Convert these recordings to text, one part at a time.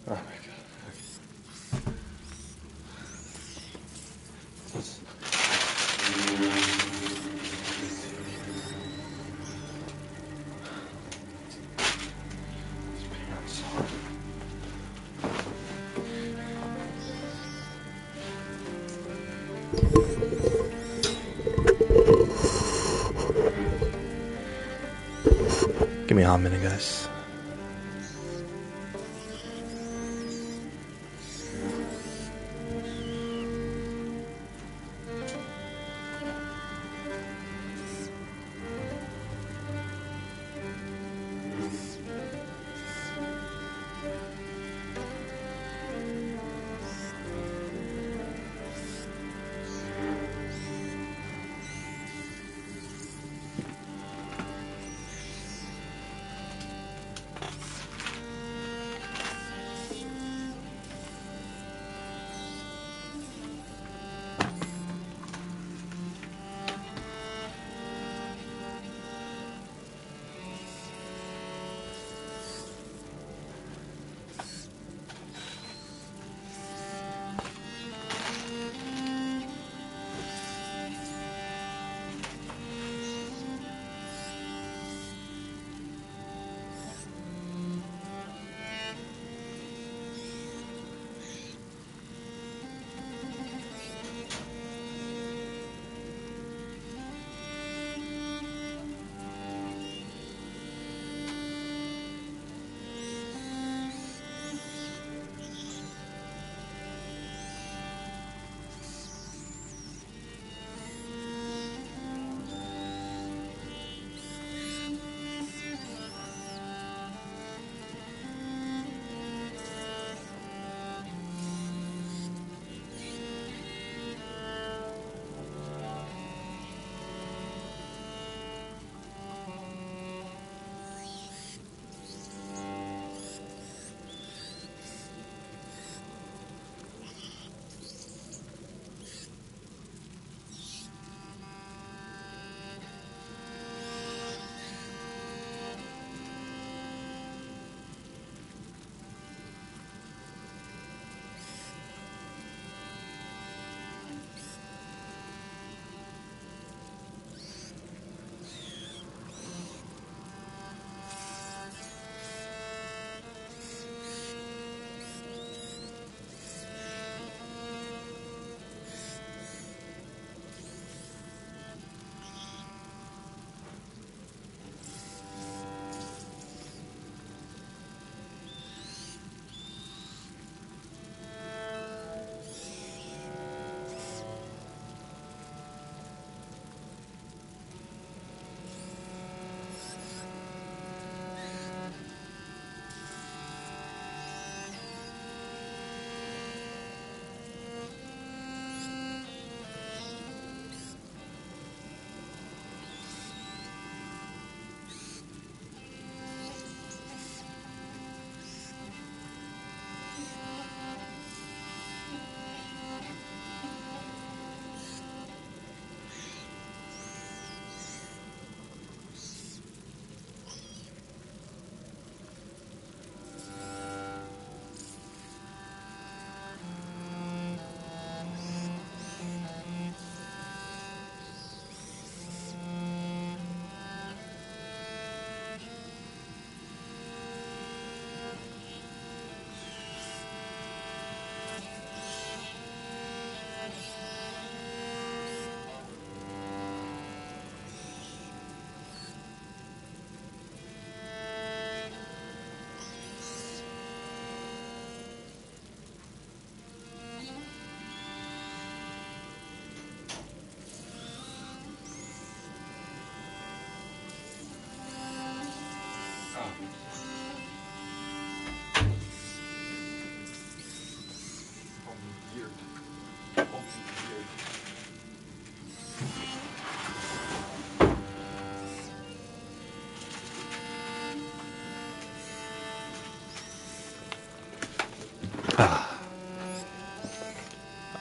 Oh my god. Give me a hot minute, guys.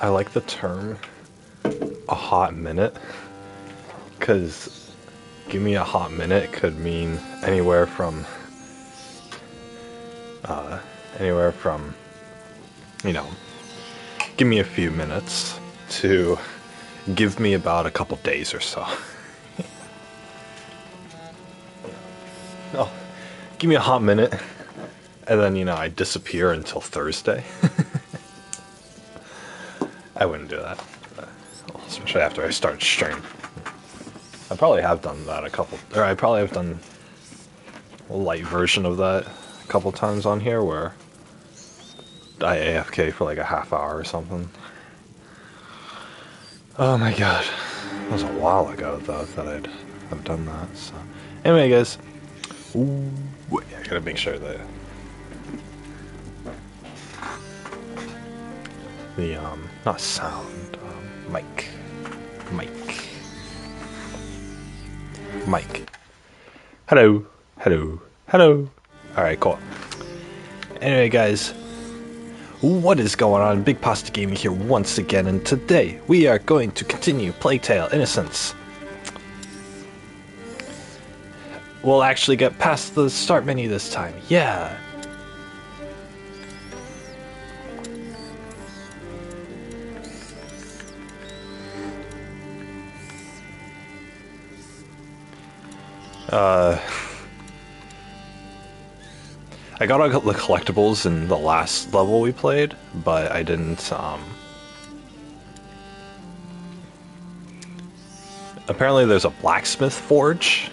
I like the term a hot minute, because give me a hot minute could mean anywhere from anywhere from, you know, give me a few minutes to give me about a couple days or so. Oh, give me a hot minute, and then, you know, I disappear until Thursday. I wouldn't do that, especially after I start stream. I probably have done that I probably have done a light version of that a couple times on here where I AFK for like a half hour or something. Oh my god. That was a while ago though that I've done that, so. Anyway guys. Ooh, I gotta make sure that the not sound, mic. Hello. Alright, cool. Anyway guys, what is going on? Big Pasta Gaming here once again, and today we are going to continue Plague Tale Innocence. We'll actually get past the start menu this time, yeah! I got all the collectibles in the last level we played, but I didn't, apparently there's a blacksmith forge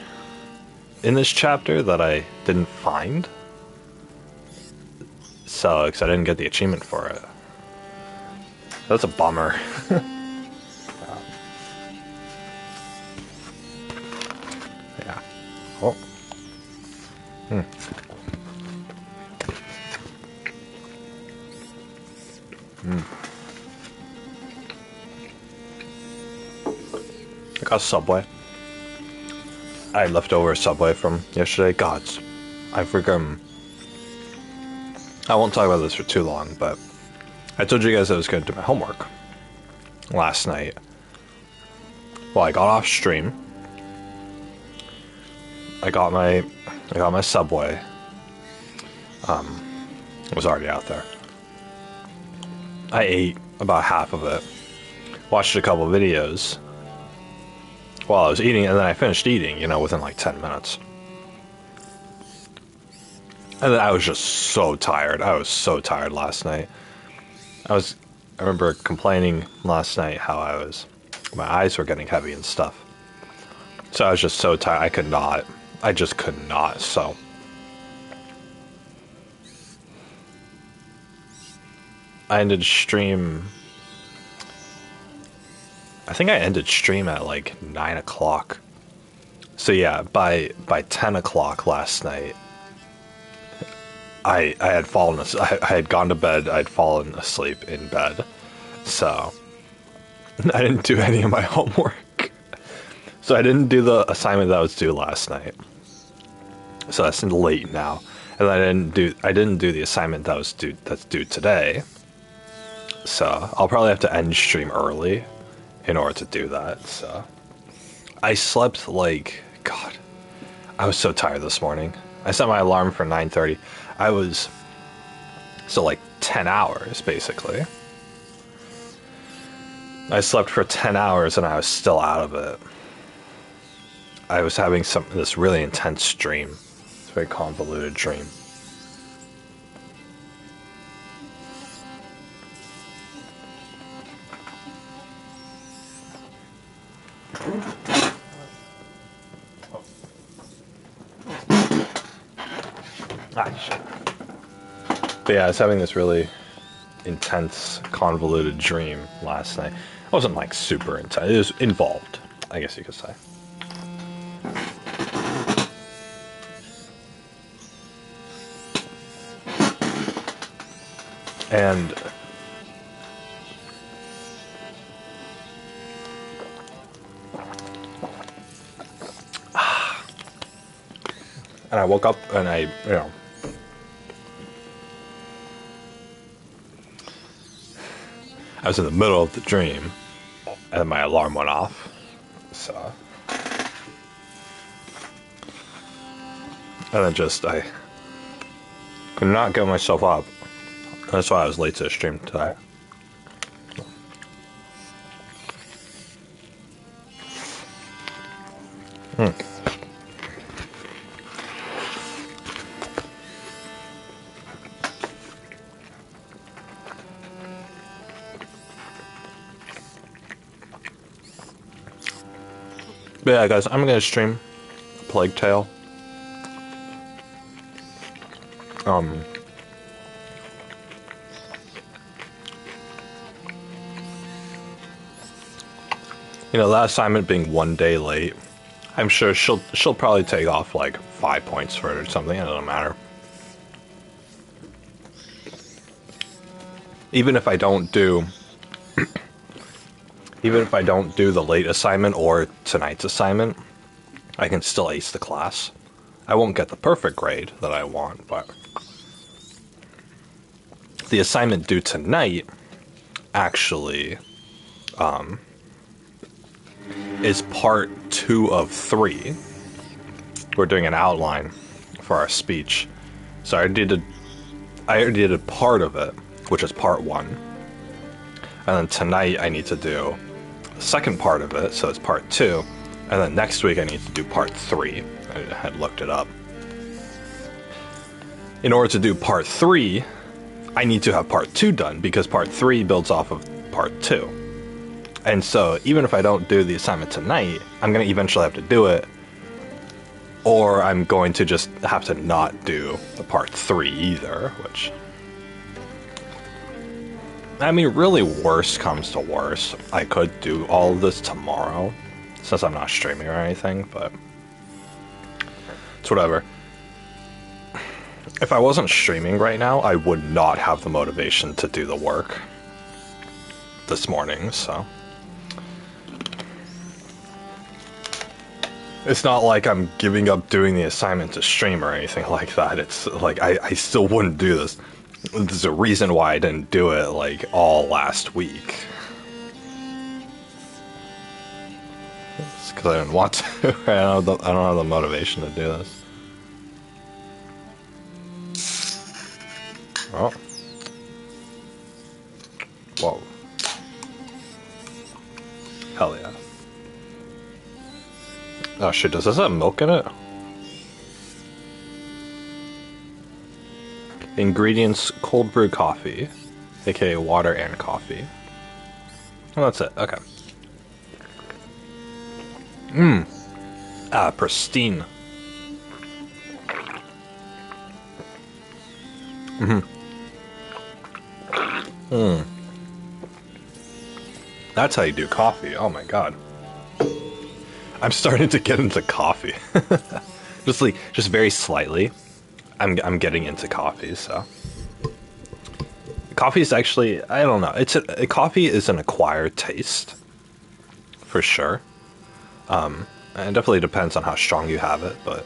in this chapter that I didn't find. So, because I didn't get the achievement for it. That's a bummer. Yeah. Oh. I got a Subway. I had leftover Subway from yesterday. God, I freaking... I won't talk about this for too long, but I told you guys I was going to do my homework last night. Well, I got off stream. I got my Subway. It was already out there. I ate about half of it. Watched a couple videos while I was eating, and then I finished eating, you know, within like 10 minutes. And then I was just so tired. I was so tired last night. I remember complaining last night how my eyes were getting heavy and stuff. So I was just so tired. I just could not, so. I ended stream. I think I ended stream at like 9 o'clock. So yeah, by 10 o'clock last night, I had fallen asleep. I had gone to bed. I'd fallen asleep in bed. So I didn't do any of my homework. So I didn't do the assignment that was due last night. So that's late now. And I didn't do the assignment that's due today. So I'll probably have to end stream early in order to do that. So I slept like, God, I was so tired this morning. I set my alarm for 9:30. So like 10 hours basically. I slept for 10 hours and I was still out of it. I was having this really intense dream. It's a very convoluted dream. Shit. But yeah, I was having this really intense, convoluted dream last night. It wasn't like super intense. It was involved, I guess you could say. And I woke up and I was in the middle of the dream and my alarm went off. So, and then I could not get myself up That's why I was late to the stream today. But yeah, guys, I'm gonna stream Plague Tale. You know, that assignment being 1 day late, I'm sure she'll probably take off like 5 points for it or something. It doesn't matter. Even if I don't do the late assignment or tonight's assignment, I can still ace the class. I won't get the perfect grade that I want, but the assignment due tonight actually is part 2 of 3. We're doing an outline for our speech. So I already did a part of it, which is part 1. And then tonight I need to do the second part of it, so it's part 2. And then next week I need to do part 3. I had looked it up. In order to do part 3, I need to have part 2 done, because part 3 builds off of part 2. And so even if I don't do the assignment tonight, I'm going to eventually have to do it, or I'm going to just have to not do the part 3 either, which... I mean, really, worst comes to worst, I could do all of this tomorrow, since I'm not streaming or anything, but it's whatever. If I wasn't streaming right now, I would not have the motivation to do the work this morning, so... It's not like I'm giving up doing the assignment to stream or anything like that. It's like, I still wouldn't do this. There's a reason why I didn't do it, like, all last week. It's because I didn't want to. I don't have the motivation to do this. Oh. Whoa. Hell yeah. Oh shit, does this have milk in it? Ingredients: cold brew coffee, aka water and coffee. Oh, that's it, okay. Pristine. That's how you do coffee, oh my god. I'm starting to get into coffee. just very slightly. I'm getting into coffee, so. Coffee is actually, I don't know. Coffee is an acquired taste, for sure. And it definitely depends on how strong you have it, but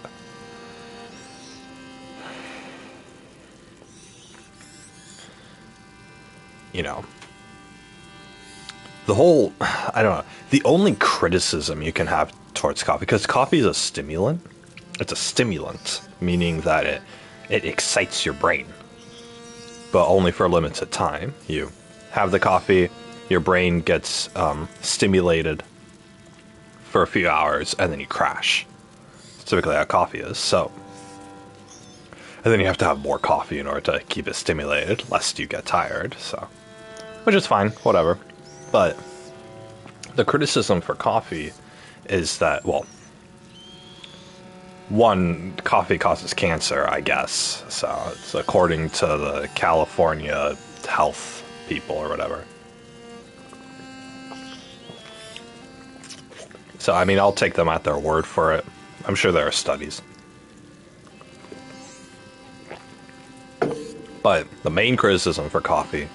you know, the whole, I don't know. The only criticism you can have towards coffee, because coffee is a stimulant. It's a stimulant, meaning that it excites your brain, but only for a limited time. You have the coffee, your brain gets stimulated for a few hours, and then you crash. That's typically how coffee is, so. And then you have to have more coffee in order to keep it stimulated, lest you get tired, so. Which is fine, whatever. But the criticism for coffee is that, well, one, coffee causes cancer, I guess. So it's according to the California health people or whatever. So, I mean, I'll take them at their word for it. I'm sure there are studies. But the main criticism for coffee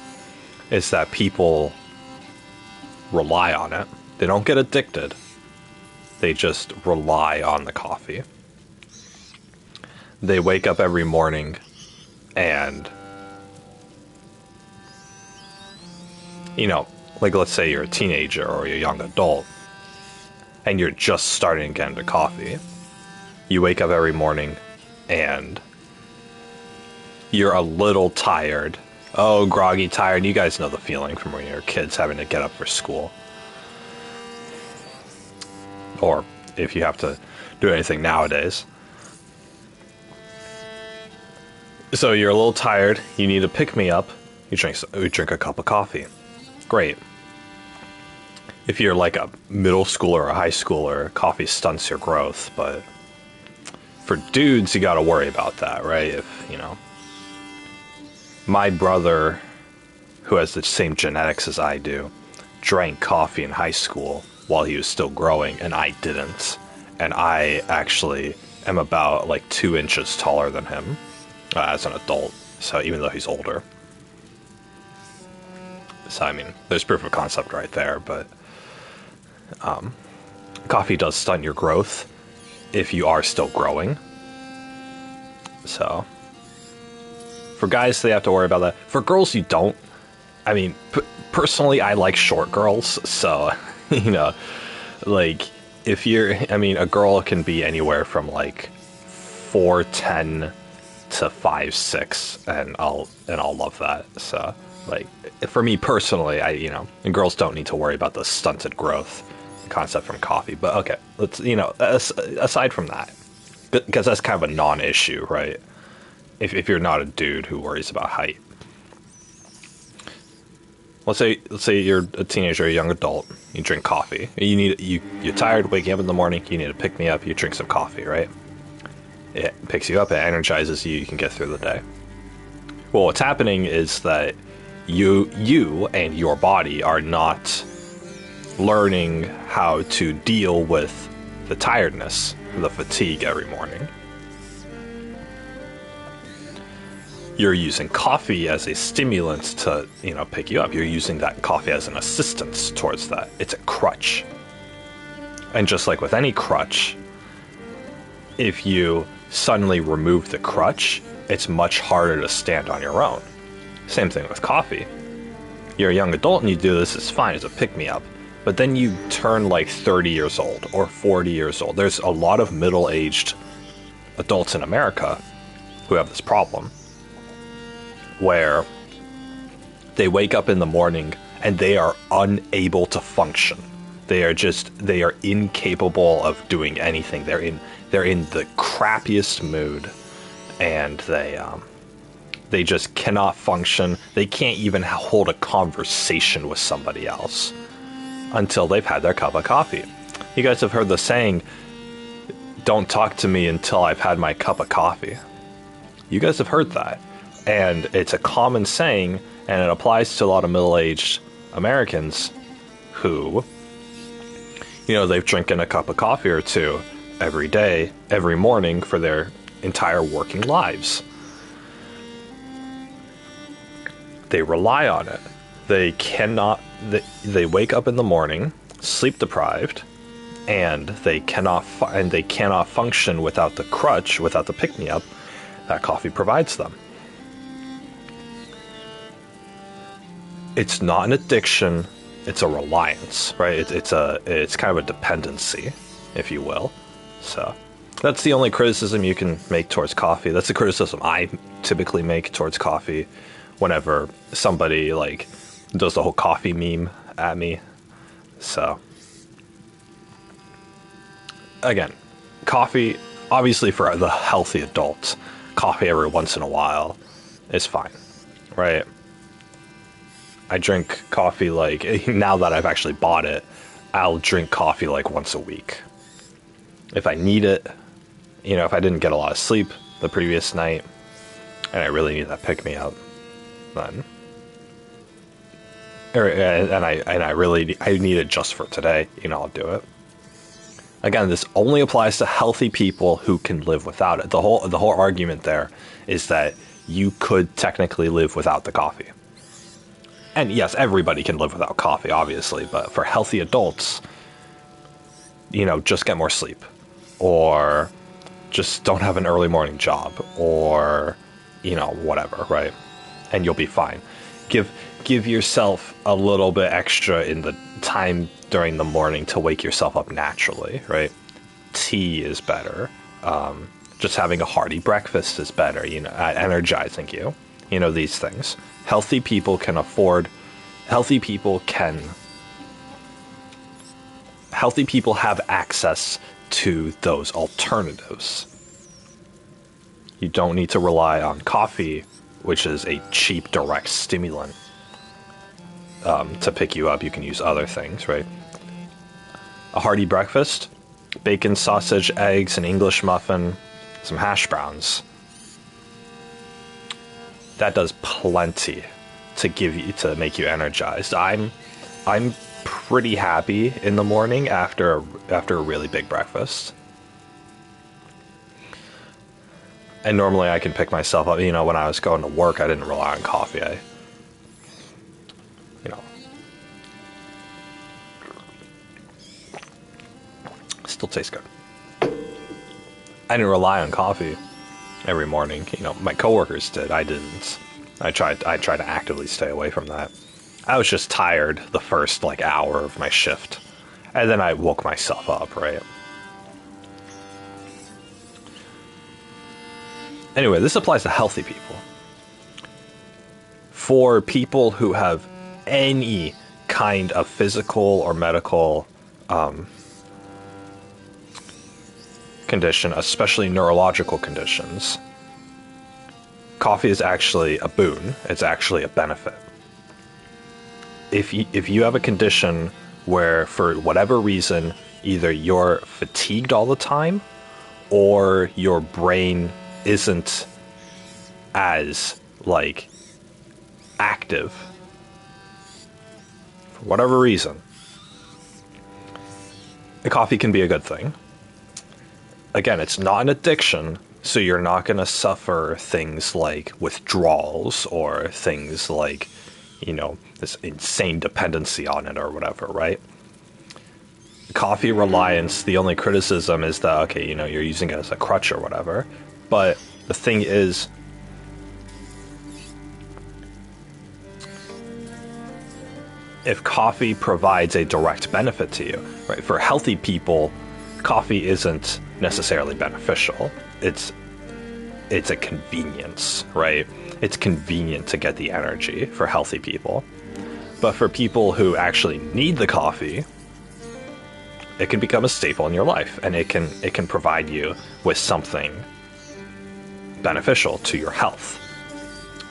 is that people rely on it. They don't get addicted. They just rely on the coffee. They wake up every morning and, you know, like let's say you're a teenager or you're a young adult and you're just starting to get into coffee. You wake up every morning and you're a little tired Oh, groggy, tired. You guys know the feeling from when you're kids having to get up for school. Or if you have to do anything nowadays. So you're a little tired. You need to pick me up. You drink a cup of coffee. Great. If you're like a middle schooler or a high schooler, coffee stunts your growth. But for dudes, you got to worry about that, right? If, you know, my brother, who has the same genetics as I do, drank coffee in high school while he was still growing, and I didn't. And I actually am about like 2 inches taller than him as an adult. So even though he's older. So, I mean, there's proof of concept right there, but coffee does stunt your growth if you are still growing. So, for guys, they have to worry about that. For girls, you don't. I mean, personally, I like short girls, so, you know, like, if you're, I mean, a girl can be anywhere from, like, 4'10" to 5'6", and I'll love that, so, like, for me personally, you know, and girls don't need to worry about the stunted growth concept from coffee, but okay, let's, you know, aside from that, because that's kind of a non-issue, right? If you're not a dude who worries about height. Let's say you're a teenager, a young adult, you drink coffee. You're tired, waking up in the morning, you need to pick me up, you drink some coffee, right? It picks you up, it energizes you, you can get through the day. Well, what's happening is that you and your body are not learning how to deal with the tiredness, the fatigue every morning. You're using coffee as a stimulant to, you know, pick you up. You're using that coffee as an assistance towards that. It's a crutch. And just like with any crutch, if you suddenly remove the crutch, it's much harder to stand on your own. Same thing with coffee. You're a young adult and you do this, it's fine, it's a pick-me-up. But then you turn like 30 years old or 40 years old. There's a lot of middle-aged adults in America who have this problem, where they wake up in the morning and they are unable to function. They are incapable of doing anything. They're in the crappiest mood, and they just cannot function. They can't even hold a conversation with somebody else until they've had their cup of coffee. You guys have heard the saying, "Don't talk to me until I've had my cup of coffee." You guys have heard that. And it's a common saying, and it applies to a lot of middle-aged Americans who, you know, they've drinking a cup of coffee or two every day, every morning for their entire working lives. They rely on it. They they wake up in the morning, sleep deprived, and they cannot function without the crutch, without the pick-me-up that coffee provides them. It's not an addiction, it's a reliance, right? It's kind of a dependency, if you will. So that's the only criticism you can make towards coffee. That's the criticism I typically make towards coffee whenever somebody like does the whole coffee meme at me. So again, coffee, obviously for the healthy adult, coffee every once in a while is fine, right? I drink coffee like, now that I've actually bought it, I'll drink coffee like once a week. If I need it, you know, if I didn't get a lot of sleep the previous night, and I really need that pick-me-up, then, I need it just for today, you know, I'll do it. Again, this only applies to healthy people who can live without it. The whole argument there is that you could technically live without the coffee. And yes, everybody can live without coffee, obviously, but for healthy adults, you know, just get more sleep, or just don't have an early morning job, or, you know, whatever, right? And you'll be fine. Give yourself a little bit extra in the time during the morning to wake yourself up naturally, right? Tea is better. Just having a hearty breakfast is better, you know, at energizing you. You know, these things. Healthy people can afford, healthy people can, healthy people have access to those alternatives. You don't need to rely on coffee, which is a cheap, direct stimulant. To pick you up, you can use other things, right? A hearty breakfast, bacon, sausage, eggs, an English muffin, some hash browns. That does plenty to make you energized. I'm pretty happy in the morning after a really big breakfast. And normally I can pick myself up, you know, when I was going to work, I didn't rely on coffee. Still tastes good. I didn't rely on coffee every morning. You know, my coworkers did. I didn't. I tried to actively stay away from that. I was just tired the first hour of my shift, and then I woke myself up, right? Anyway, this applies to healthy people. For people who have any kind of physical or medical condition, especially neurological conditions, coffee is actually a boon. It's actually a benefit. If you have a condition where, for whatever reason, either you're fatigued all the time or your brain isn't as active, for whatever reason, the coffee can be a good thing. Again, it's not an addiction, so you're not going to suffer things like withdrawals or things like, you know, this insane dependency on it or whatever, right? Coffee reliance, the only criticism is that, okay, you know, you're using it as a crutch or whatever. But the thing is, if coffee provides a direct benefit to you, right? For healthy people, coffee isn't necessarily beneficial. It's a convenience, right? It's convenient to get the energy for healthy people. But for people who actually need the coffee, it can become a staple in your life, and it can provide you with something beneficial to your health.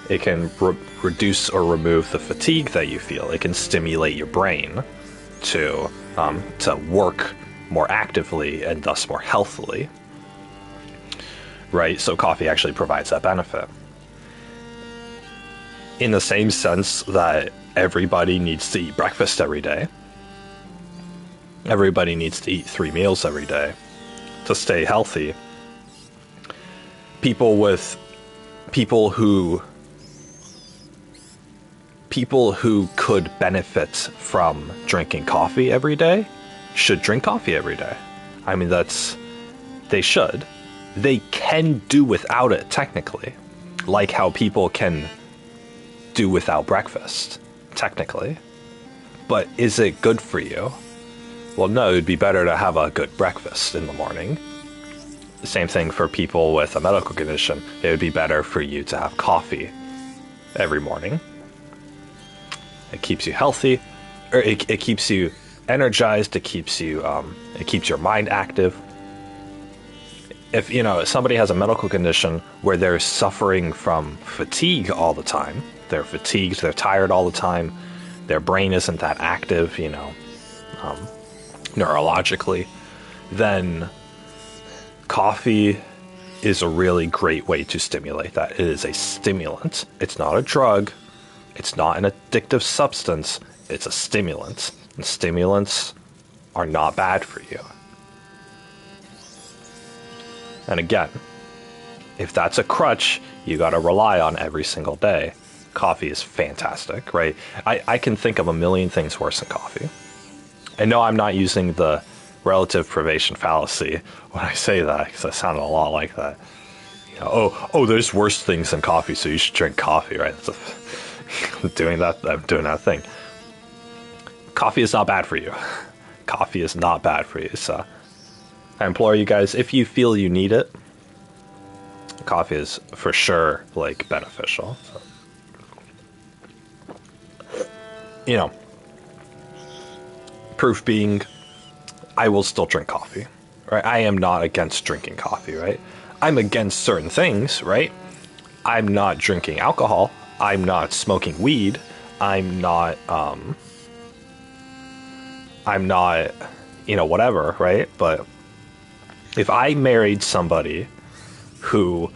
It can reduce or remove the fatigue that you feel. It can stimulate your brain to work more actively and thus more healthily, right? So coffee actually provides that benefit. In the same sense that everybody needs to eat breakfast every day, everybody needs to eat 3 meals every day to stay healthy. People who could benefit from drinking coffee every day should drink coffee every day. I mean, they should. They can do without it, technically. Like how people can do without breakfast, technically. But is it good for you? Well, no, it'd be better to have a good breakfast in the morning. Same thing for people with a medical condition. It would be better for you to have coffee every morning. It keeps you healthy, or it keeps you energized. It keeps your mind active. If somebody has a medical condition where they're suffering from fatigue all the time, they're fatigued, they're tired all the time, their brain isn't that active, neurologically, then coffee is a really great way to stimulate that. It is a stimulant. It's not a drug. It's not an addictive substance. It's a stimulant. And stimulants are not bad for you. And again, if that's a crutch you got to rely on every single day, coffee is fantastic, right? I can think of a million things worse than coffee. And no, I'm not using the relative privation fallacy when I say that, because I sounded a lot like that. There's worse things than coffee, so you should drink coffee, right? I'm doing that thing. Coffee is not bad for you. Coffee is not bad for you. So I implore you guys, if you feel you need it, coffee is for sure beneficial. So. you know, proof being, I will still drink coffee, right? I am not against drinking coffee, right? I'm against certain things, right? I'm not drinking alcohol. I'm not smoking weed. I'm not, whatever, right? But if I married somebody who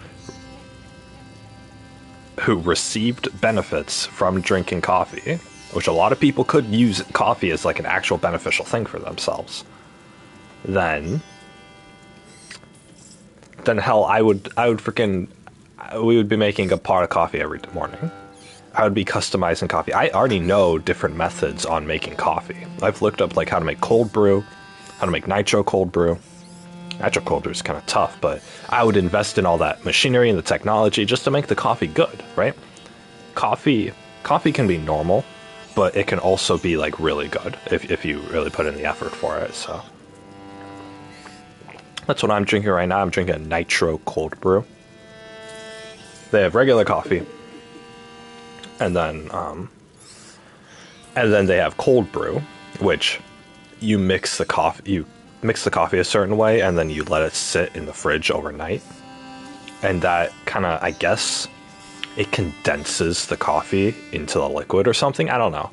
received benefits from drinking coffee, which a lot of people could use coffee as like an actual beneficial thing for themselves, then hell, we would be making a pot of coffee every morning. I would be customizing coffee. I already know different methods on making coffee. I've looked up like how to make cold brew, how to make nitro cold brew. Nitro cold brew is kind of tough, but I would invest in all that machinery and the technology just to make the coffee good, right? Coffee can be normal, but it can also be like really good if you really put in the effort for it. So that's what I'm drinking right now. I'm drinking a nitro cold brew. They have regular coffee, and then they have cold brew, which you mix the coffee a certain way, and then you let it sit in the fridge overnight, and that kind of, I guess, it condenses the coffee into the liquid or something. I don't know.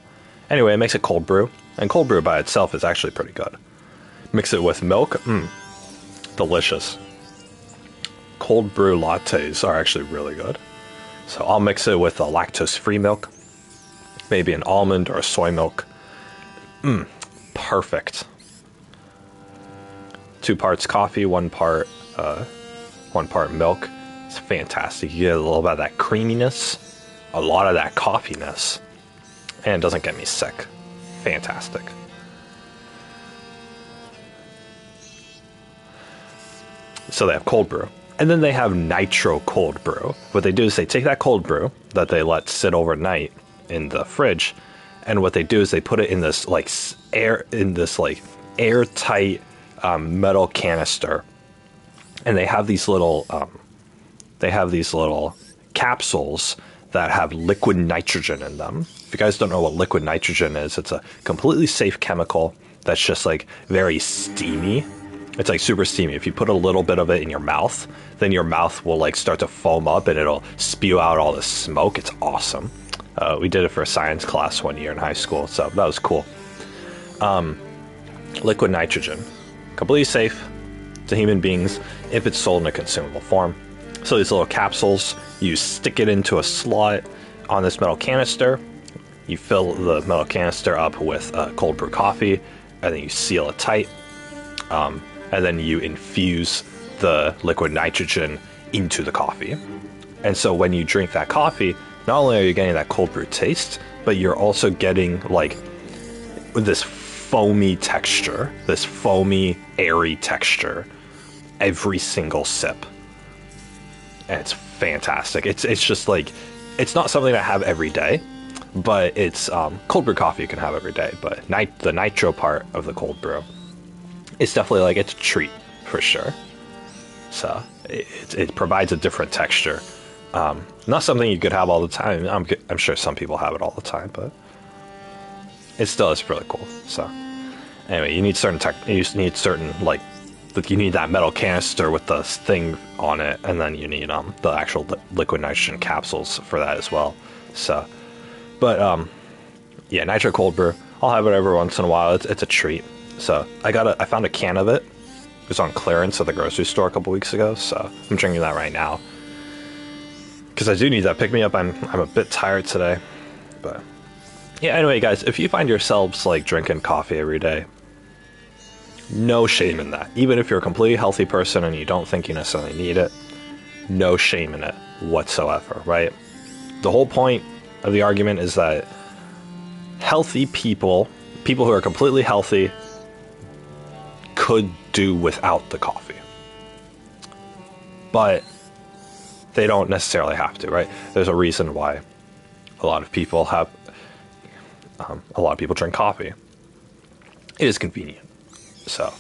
Anyway, it makes it cold brew, and cold brew by itself is actually pretty good. Mix it with milk, delicious. Cold brew lattes are actually really good. So I'll mix it with a lactose-free milk, maybe an almond or a soy milk. Perfect. 2 parts coffee, 1 part milk. It's fantastic. You get a little bit of that creaminess, a lot of that coffeeness, and it doesn't get me sick. Fantastic. So they have cold brew. And then they have nitro cold brew. What they do is they take that cold brew that they let sit overnight in the fridge, and what they do is they put it in this airtight metal canister, and they have these little capsules that have liquid nitrogen in them. If you guys don't know what liquid nitrogen is, it's a completely safe chemical that's just like very steamy. It's like super steamy. If you put a little bit of it in your mouth, then your mouth will like start to foam up and it'll spew out all this smoke. It's awesome. We did it for a science class one year in high school, so that was cool. Liquid nitrogen, completely safe to human beings if it's sold in a consumable form. So these little capsules, you stick it into a slot on this metal canister. You fill the metal canister up with cold brew coffee, and then you seal it tight. And then you infuse the liquid nitrogen into the coffee. And so when you drink that coffee, not only are you getting that cold brew taste, but you're also getting like this foamy texture, this foamy, airy texture every single sip. And it's fantastic. It's just like, it's not something I have every day, but it's cold brew coffee you can have every day. But the nitro part of the cold brew, it's definitely like, it's a treat for sure. So it provides a different texture. Not something you could have all the time. I'm sure some people have it all the time, but it still is really cool. So anyway, you need certain you need that metal canister with the thing on it, and then you need the actual liquid nitrogen capsules for that as well. So, but yeah, nitro cold brew, I'll have it every once in a while. It's a treat. So I found a can of it. It was on clearance at the grocery store a couple weeks ago, so I'm drinking that right now. Because I do need that pick-me-up. I'm a bit tired today. But yeah, anyway, guys, if you find yourselves like drinking coffee every day, no shame in that. Even if you're a completely healthy person and you don't think you necessarily need it, no shame in it whatsoever, right? The whole point of the argument is that healthy people who are completely healthy, could do without the coffee. But they don't necessarily have to, right? There's a reason why a lot of people drink coffee. It is convenient. So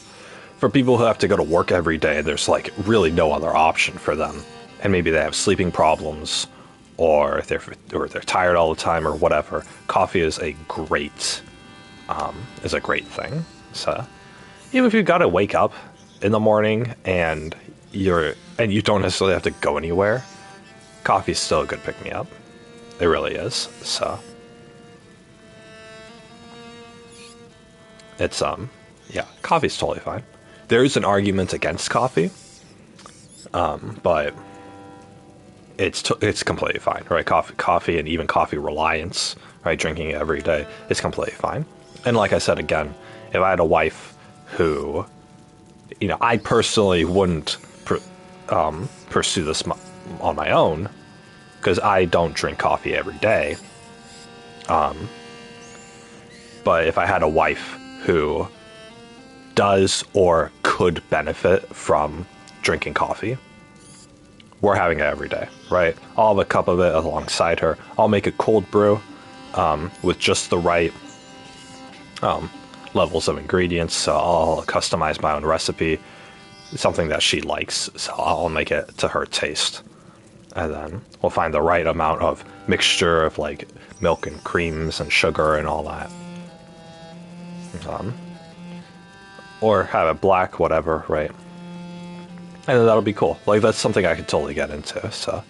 for people who have to go to work every day, there's like really no other option for them. And maybe they have sleeping problems, or they're tired all the time or whatever, coffee is a great thing. So even if you got to wake up in the morning and you don't necessarily have to go anywhere, coffee is still a good pick me up. It really is. So it's yeah, coffee's totally fine. There's an argument against coffee, but it's completely fine, right? Coffee and even coffee reliance, right? Drinking it every day is completely fine. And like I said again, if I had a wife who, I personally wouldn't pursue this on my own because I don't drink coffee every day. But if I had a wife who does or could benefit from drinking coffee, we're having it every day, right? I'll have a cup of it alongside her. I'll make a cold brew with just the right levels of ingredients. So I'll customize my own recipe, something that she likes. So I'll make it to her taste. And then we'll find the right amount of mixture of like milk and creams and sugar and all that. Or have it black, whatever, right? And that'll be cool. Like, that's something I could totally get into, so.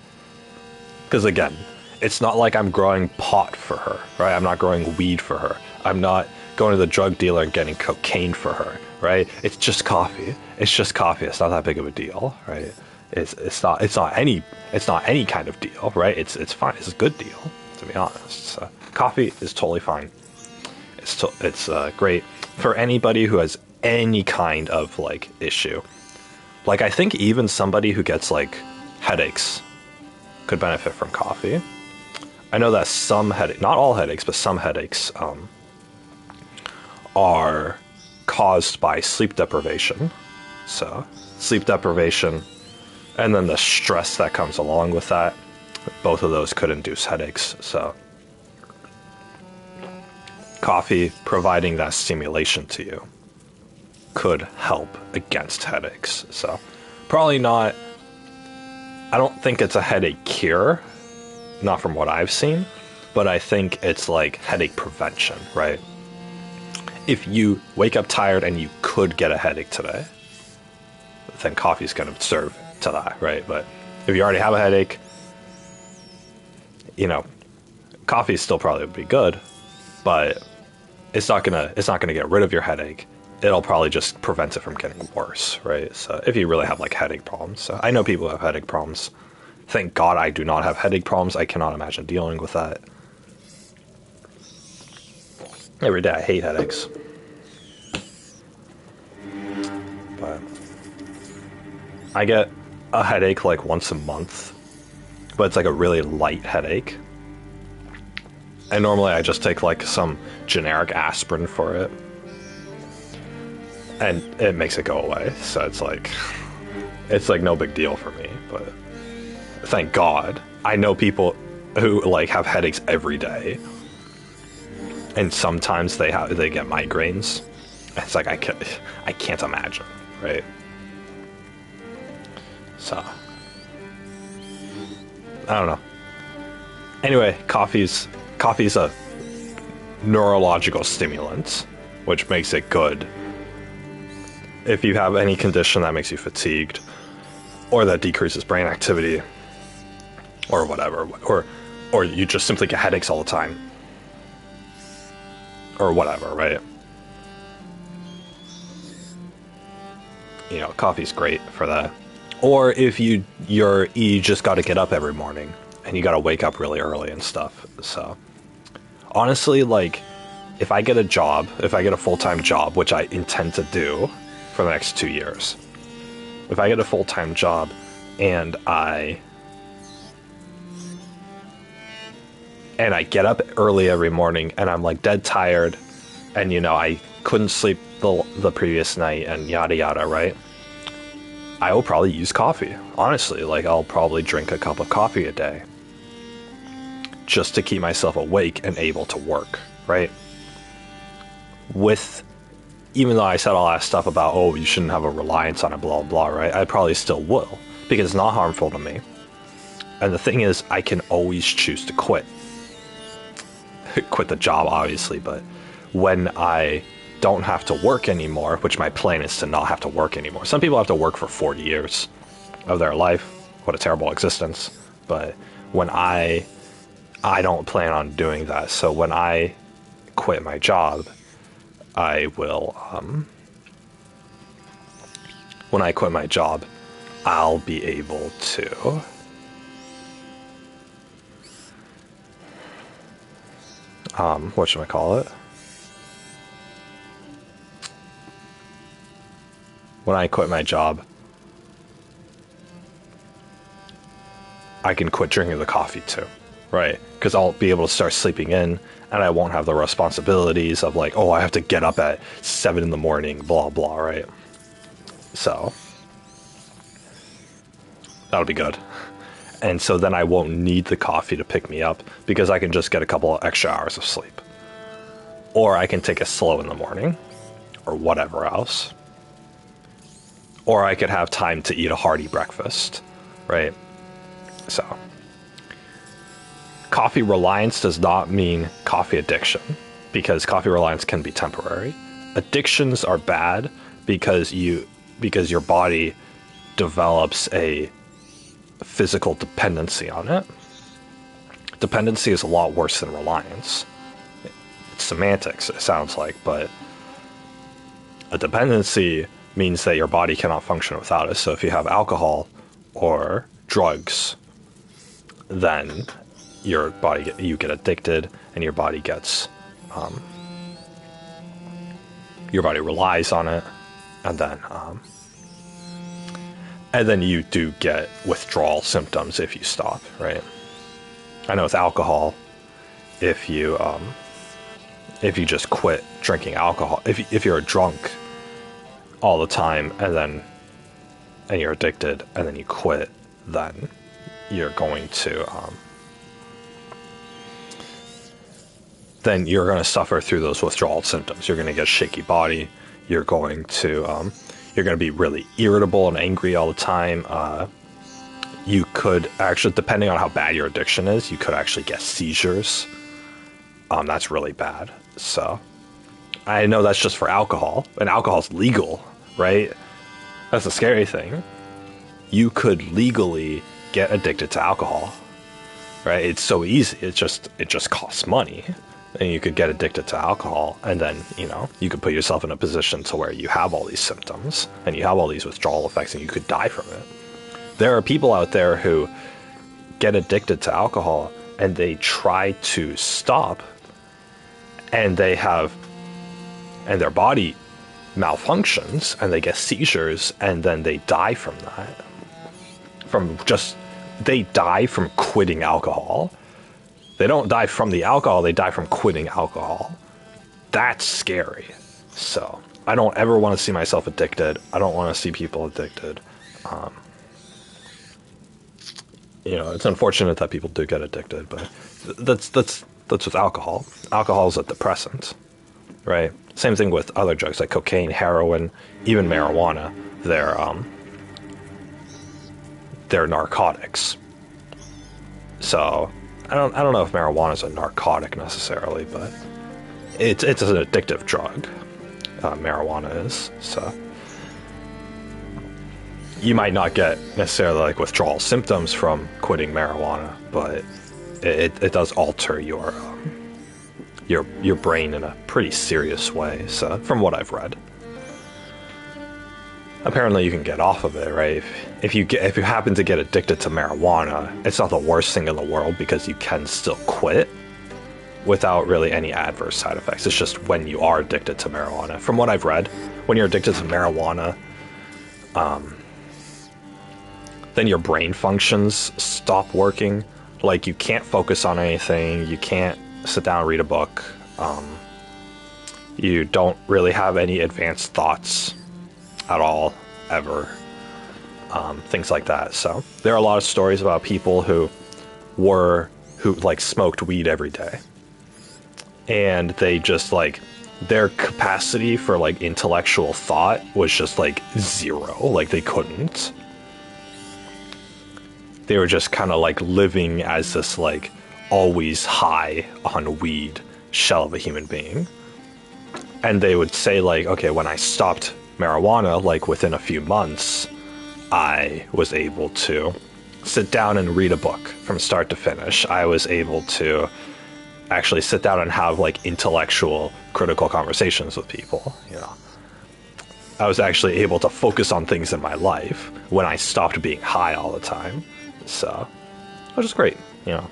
Because again, it's not like I'm growing pot for her, right? I'm not growing weed for her. I'm not going to the drug dealer and getting cocaine for her, right? It's just coffee. It's just coffee. It's not that big of a deal, right? It's not any kind of deal, right? It's fine. It's a good deal, to be honest. So coffee is totally fine. It's great for anybody who has any kind of like issue. Like, I think even somebody who gets like headaches could benefit from coffee. I know that some headaches, not all headaches, but some headaches are caused by sleep deprivation. So sleep deprivation and then the stress that comes along with that, both of those could induce headaches. So coffee providing that stimulation to you could help against headaches. So probably not, I don't think it's a headache cure, not from what I've seen, but I think it's like headache prevention, right? If you wake up tired and you could get a headache today, then coffee's going to serve to that, right? But if you already have a headache, coffee still probably would be good, but it's not gonna get rid of your headache. It'll probably just prevent it from getting worse, right? So if you really have like headache problems. So I know people who have headache problems. Thank God I do not have headache problems. I cannot imagine dealing with that. Every day I hate headaches. But I get a headache like once a month, but it's like a really light headache. And normally I just take like some generic aspirin for it. And it makes it go away. So it's like no big deal for me, but thank God. I know people who like have headaches every day. And sometimes they get migraines. It's like I can't imagine, right? So I don't know. Anyway, coffee's a neurological stimulant, which makes it good if you have any condition that makes you fatigued or that decreases brain activity or whatever, or you just simply get headaches all the time or whatever, right? Coffee's great for that. Or if you just got to get up every morning and you got to wake up really early and stuff. So honestly, like, if I get a full-time job, which I intend to do for the next 2 years, if I get a full-time job and I get up early every morning and I'm like dead tired and I couldn't sleep the previous night and yada yada, right? I will probably use coffee. Honestly, like, I'll probably drink a cup of coffee a day just to keep myself awake and able to work, right? Even though I said all that stuff about, oh, you shouldn't have a reliance on it, blah, blah, right? I probably still will, because it's not harmful to me. And the thing is, I can always choose to quit. Quit the job, obviously, but when I don't have to work anymore, which my plan is to not have to work anymore. Some people have to work for 40 years of their life. What a terrible existence. But when I don't plan on doing that. So when I quit my job, I will, when I quit my job, I'll be able to whatchamacallit? When I quit my job, I can quit drinking the coffee too, right? Because I'll be able to start sleeping in, and I won't have the responsibilities of like, oh, I have to get up at 7 in the morning, blah, blah, right? So, that'll be good. And so then I won't need the coffee to pick me up because I can just get a couple of extra hours of sleep. Or I can take it slow in the morning or whatever else. Or I could have time to eat a hearty breakfast, right? So, coffee reliance does not mean coffee addiction, because coffee reliance can be temporary. Addictions are bad because your body develops a physical dependency on it. Dependency is a lot worse than reliance. It's semantics, it sounds like, but a dependency means that your body cannot function without it. So if you have alcohol or drugs, then you get addicted, and your body gets your body relies on it, and then you do get withdrawal symptoms if you stop, right? I know with alcohol, if you just quit drinking alcohol, if you're drunk all the time and you're addicted and then you quit, then you're going to suffer through those withdrawal symptoms. You're going to get a shaky body. You're going to be really irritable and angry all the time. You could actually, depending on how bad your addiction is, you could actually get seizures. That's really bad. So I know that's just for alcohol, and alcohol's legal, right? That's the scary thing. You could legally get addicted to alcohol, right? It's so easy. It just costs money. And you could get addicted to alcohol, and then, you could put yourself in a position to where you have all these symptoms and you have all these withdrawal effects, and you could die from it. There are people out there who get addicted to alcohol and they try to stop, and their body malfunctions and they get seizures, and then they die from that. They die from quitting alcohol. They don't die from the alcohol, they die from quitting alcohol. That's scary. So, I don't ever want to see myself addicted. I don't want to see people addicted. It's unfortunate that people do get addicted, but that's with alcohol. Alcohol is a depressant, right? Same thing with other drugs like cocaine, heroin, even marijuana. They're narcotics. So, I don't know if marijuana is a narcotic necessarily, but it's an addictive drug. Marijuana is. So you might not get necessarily like withdrawal symptoms from quitting marijuana, but it does alter your brain in a pretty serious way. So from what I've read, apparently you can get off of it, right? If you happen to get addicted to marijuana, it's not the worst thing in the world because you can still quit without really any adverse side effects. It's just when you are addicted to marijuana. From what I've read, when you're addicted to marijuana, then your brain functions stop working. Like, you can't focus on anything. You can't sit down and read a book. You don't really have any advanced thoughts at all, ever. Things like that. So there are a lot of stories about people who smoked weed every day, and they just their capacity for intellectual thought was just zero. They couldn't. they were just kind of like living as this like always high on weed shell of a human being. And they would say like, okay, when I stopped marijuana, like within a few months, I was able to sit down and read a book from start to finish. I was able to actually sit down and have like intellectual, critical conversations with people, you know. I was actually able to focus on things in my life when I stopped being high all the time. So, which is great, you know.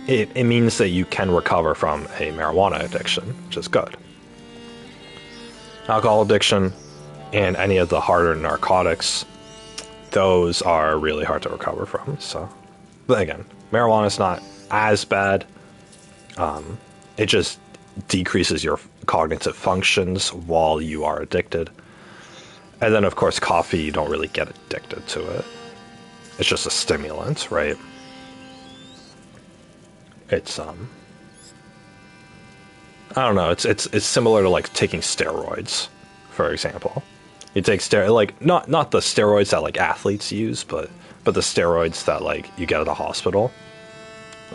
It means that you can recover from a marijuana addiction, which is good. Alcohol addiction and any of the harder narcotics, those are really hard to recover from. So, but again, marijuana is not as bad. It just decreases your cognitive functions while you are addicted. And then, of course, coffee, you don't really get addicted to it. It's just a stimulant, right? It's, I don't know, it's similar to, like, taking steroids, for example. You take like, not the steroids that, like, athletes use, but the steroids that, like, you get at the hospital.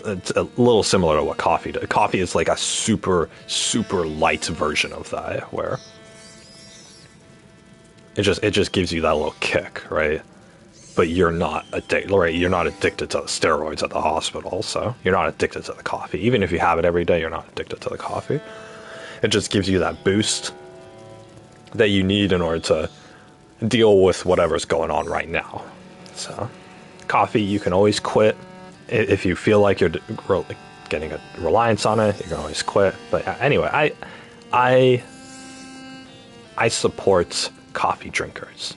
It's a little similar to what coffee does. Coffee is, like, a super, super light version of that, where it just gives you that little kick, right? But you're not addicted, right? You're not addicted to the steroids at the hospital, so you're not addicted to the coffee. Even if you have it every day, you're not addicted to the coffee. It just gives you that boost that you need in order to deal with whatever's going on right now. So, coffee, you can always quit. If you feel like you're getting a reliance on it, you can always quit. But anyway, I support coffee drinkers.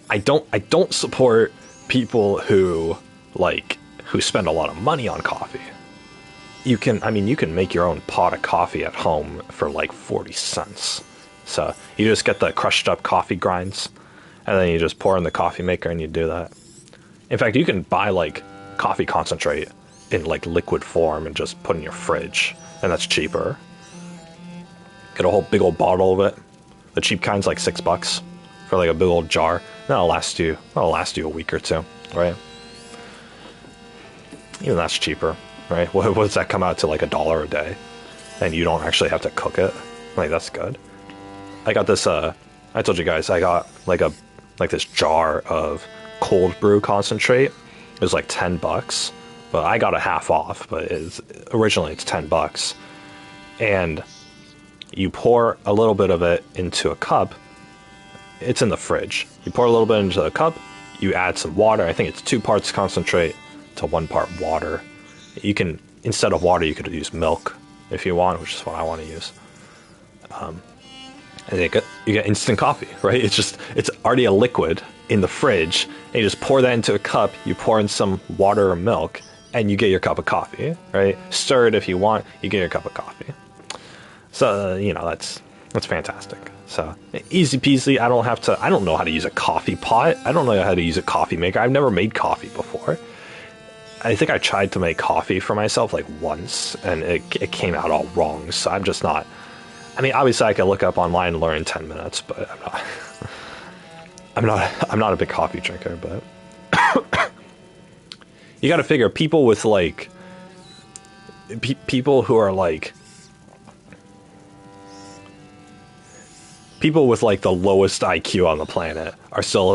I don't support people who spend a lot of money on coffee. You can make your own pot of coffee at home for like 40 cents. So you just get the crushed up coffee grinds and then you just pour in the coffee maker and you do that. In fact, you can buy like coffee concentrate in like liquid form and just put in your fridge, and that's cheaper. Get a whole big old bottle of it. The cheap kind's like $6 for like a big old jar. That'll last you a week or two, right? Even that's cheaper, right? What does that come out to, like $1 a day? And you don't actually have to cook it. Like, that's good. I got this, I told you guys, I got like this jar of cold brew concentrate. It was like $10, but I got a half off, but originally it's $10. And you pour a little bit of it into a cup. It's in the fridge. You pour a little bit into a cup, you add some water. I think it's 2 parts concentrate to 1 part water. You can, instead of water, you could use milk if you want, which is what I want to use. And you get instant coffee, right? It's already a liquid in the fridge, and you just pour that into a cup, you pour in some water or milk, and you get your cup of coffee, right? Stir it if you want, you get your cup of coffee. So, that's fantastic. So, easy peasy. I don't know how to use a coffee pot. I don't know how to use a coffee maker. I've never made coffee before. I think I tried to make coffee for myself like once, and it came out all wrong. So I'm just not. I mean, obviously I could look up online and learn in 10 minutes, but I'm not a big coffee drinker. But you got to figure people with like people who are like. People with like the lowest IQ on the planet are still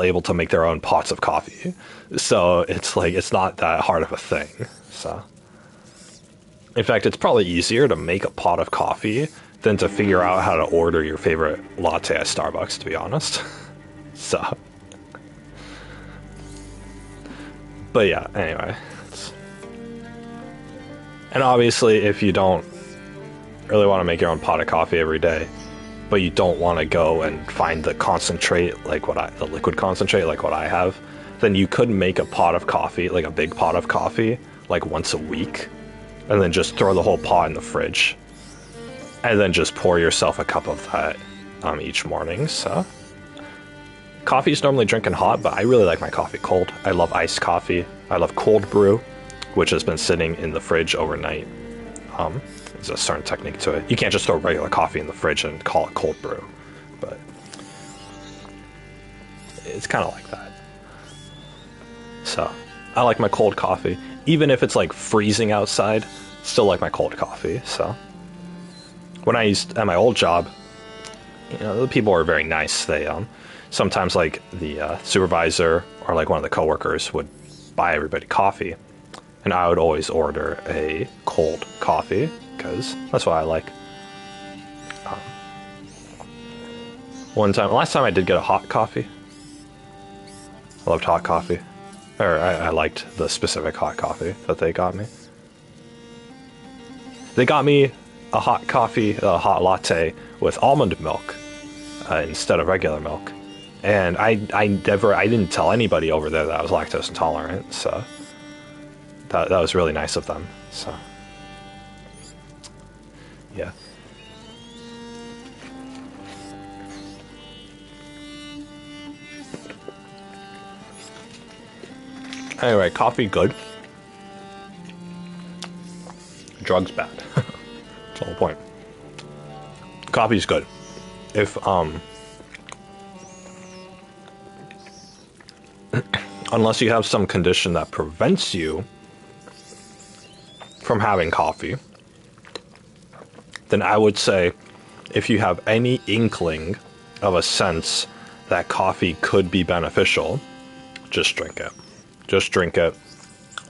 able to make their own pots of coffee. So it's like, it's not that hard of a thing. So in fact, it's probably easier to make a pot of coffee than to figure out how to order your favorite latte at Starbucks, to be honest. So, but yeah, anyway. And obviously, if you don't really want to make your own pot of coffee every day, but you don't want to go and find the concentrate, the liquid concentrate, like what I have, then you could make a pot of coffee, like a big pot of coffee, like once a week, and then just throw the whole pot in the fridge, and then just pour yourself a cup of that each morning. So, coffee is normally drinking hot, but I really like my coffee cold. I love iced coffee. I love cold brew, which has been sitting in the fridge overnight. There's a certain technique to it. You can't just throw regular coffee in the fridge and call it cold brew. But it's kind of like that. So I like my cold coffee, even if it's like freezing outside. Still like my cold coffee. So when I used at my old job, the people were very nice. They sometimes like the supervisor or like one of the coworkers would buy everybody coffee, and I would always order a cold coffee because that's what I like. Last time I did get a hot coffee. I loved hot coffee. Or I liked the specific hot coffee that they got me. They got me a hot coffee, a hot latte with almond milk instead of regular milk. And I didn't tell anybody over there that I was lactose intolerant, so that was really nice of them. So yeah. Anyway, coffee good. Drugs bad. That's the whole point. Coffee's good. If unless you have some condition that prevents you from having coffee, then I would say if you have any inkling of a sense that coffee could be beneficial, just drink it. Just drink it.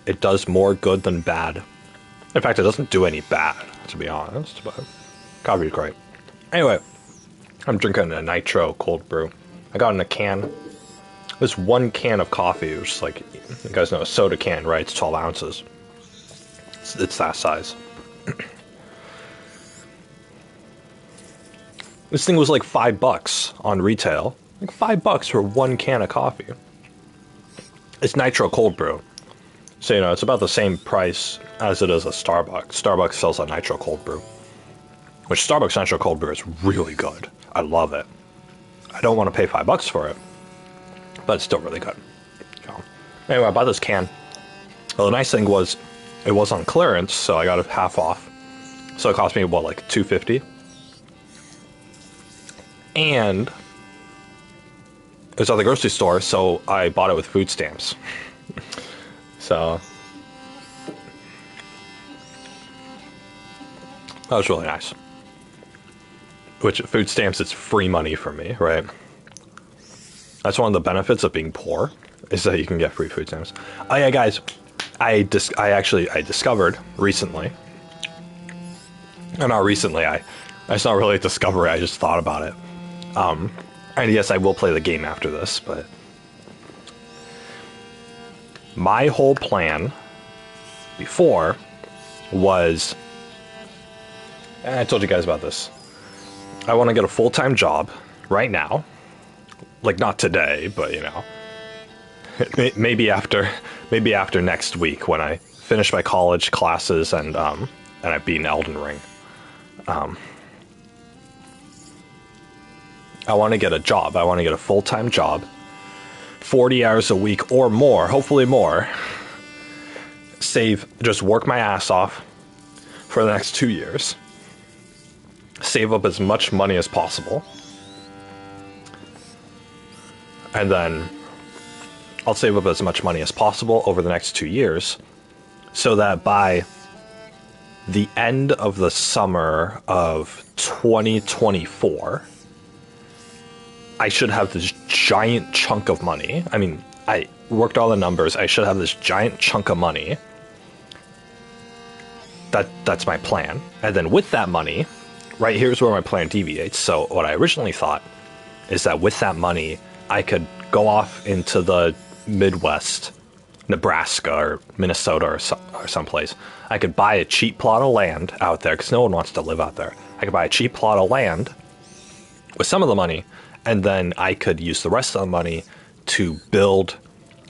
It does more good than bad. In fact, it doesn't do any bad, to be honest, but coffee's great. Anyway, I'm drinking a nitro cold brew. I got in a can. This one can of coffee, which is like, you guys know a soda can, right? It's 12 ounces. It's that size. This thing was like $5 on retail. Like $5 for one can of coffee. It's nitro cold brew. So, it's about the same price as it is a Starbucks. Starbucks sells a nitro cold brew. Which Starbucks nitro cold brew is really good. I love it. I don't want to pay $5 for it. But it's still really good. Anyway, I bought this can. Well, the nice thing was, it was on clearance, so I got it half off. So it cost me, like $2.50? And it was at the grocery store, so I bought it with food stamps. So that was really nice. Which, food stamps, it's free money for me, right? That's one of the benefits of being poor, is that you can get free food stamps. Oh yeah, guys, I discovered recently, and not recently, it's not really a discovery, I just thought about it. And yes, I will play the game after this, but my whole plan before was, and I told you guys about this, I want to get a full-time job right now. Like, not today, but, maybe after next week when I finish my college classes and I beat Elden Ring. I want to get a job. I want to get a full-time job, 40 hours a week or more, hopefully more. Just work my ass off for the next 2 years. Save up as much money as possible. And then I'll save up as much money as possible over the next 2 years, so that by the end of the summer of 2024, I should have this giant chunk of money. I mean, I worked all the numbers. I should have this giant chunk of money. That's my plan. And then with that money, right, here's where my plan deviates. So what I originally thought is that with that money, I could go off into the Midwest, Nebraska or Minnesota or someplace. I could buy a cheap plot of land out there, because no one wants to live out there. I could buy a cheap plot of land with some of the money, and then I could use the rest of the money to build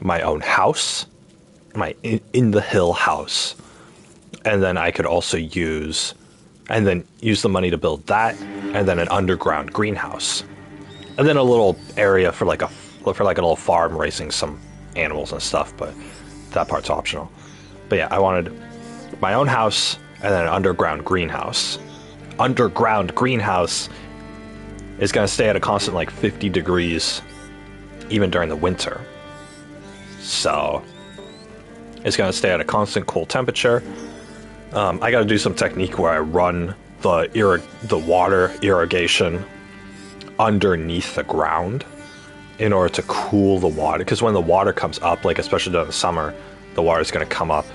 my own house, my in-the-hill house. And then I could also use the money to build that, and then an underground greenhouse. And then a little area for like a little farm raising some animals and stuff, but that part's optional. But yeah, I wanted my own house and then an underground greenhouse. Underground greenhouse is going to stay at a constant like 50 degrees even during the winter. So it's going to stay at a constant cool temperature. I got to do some technique where I run the water irrigation underneath the ground in order to cool the water, because when the water comes up, like especially during the summer, the water is going to come up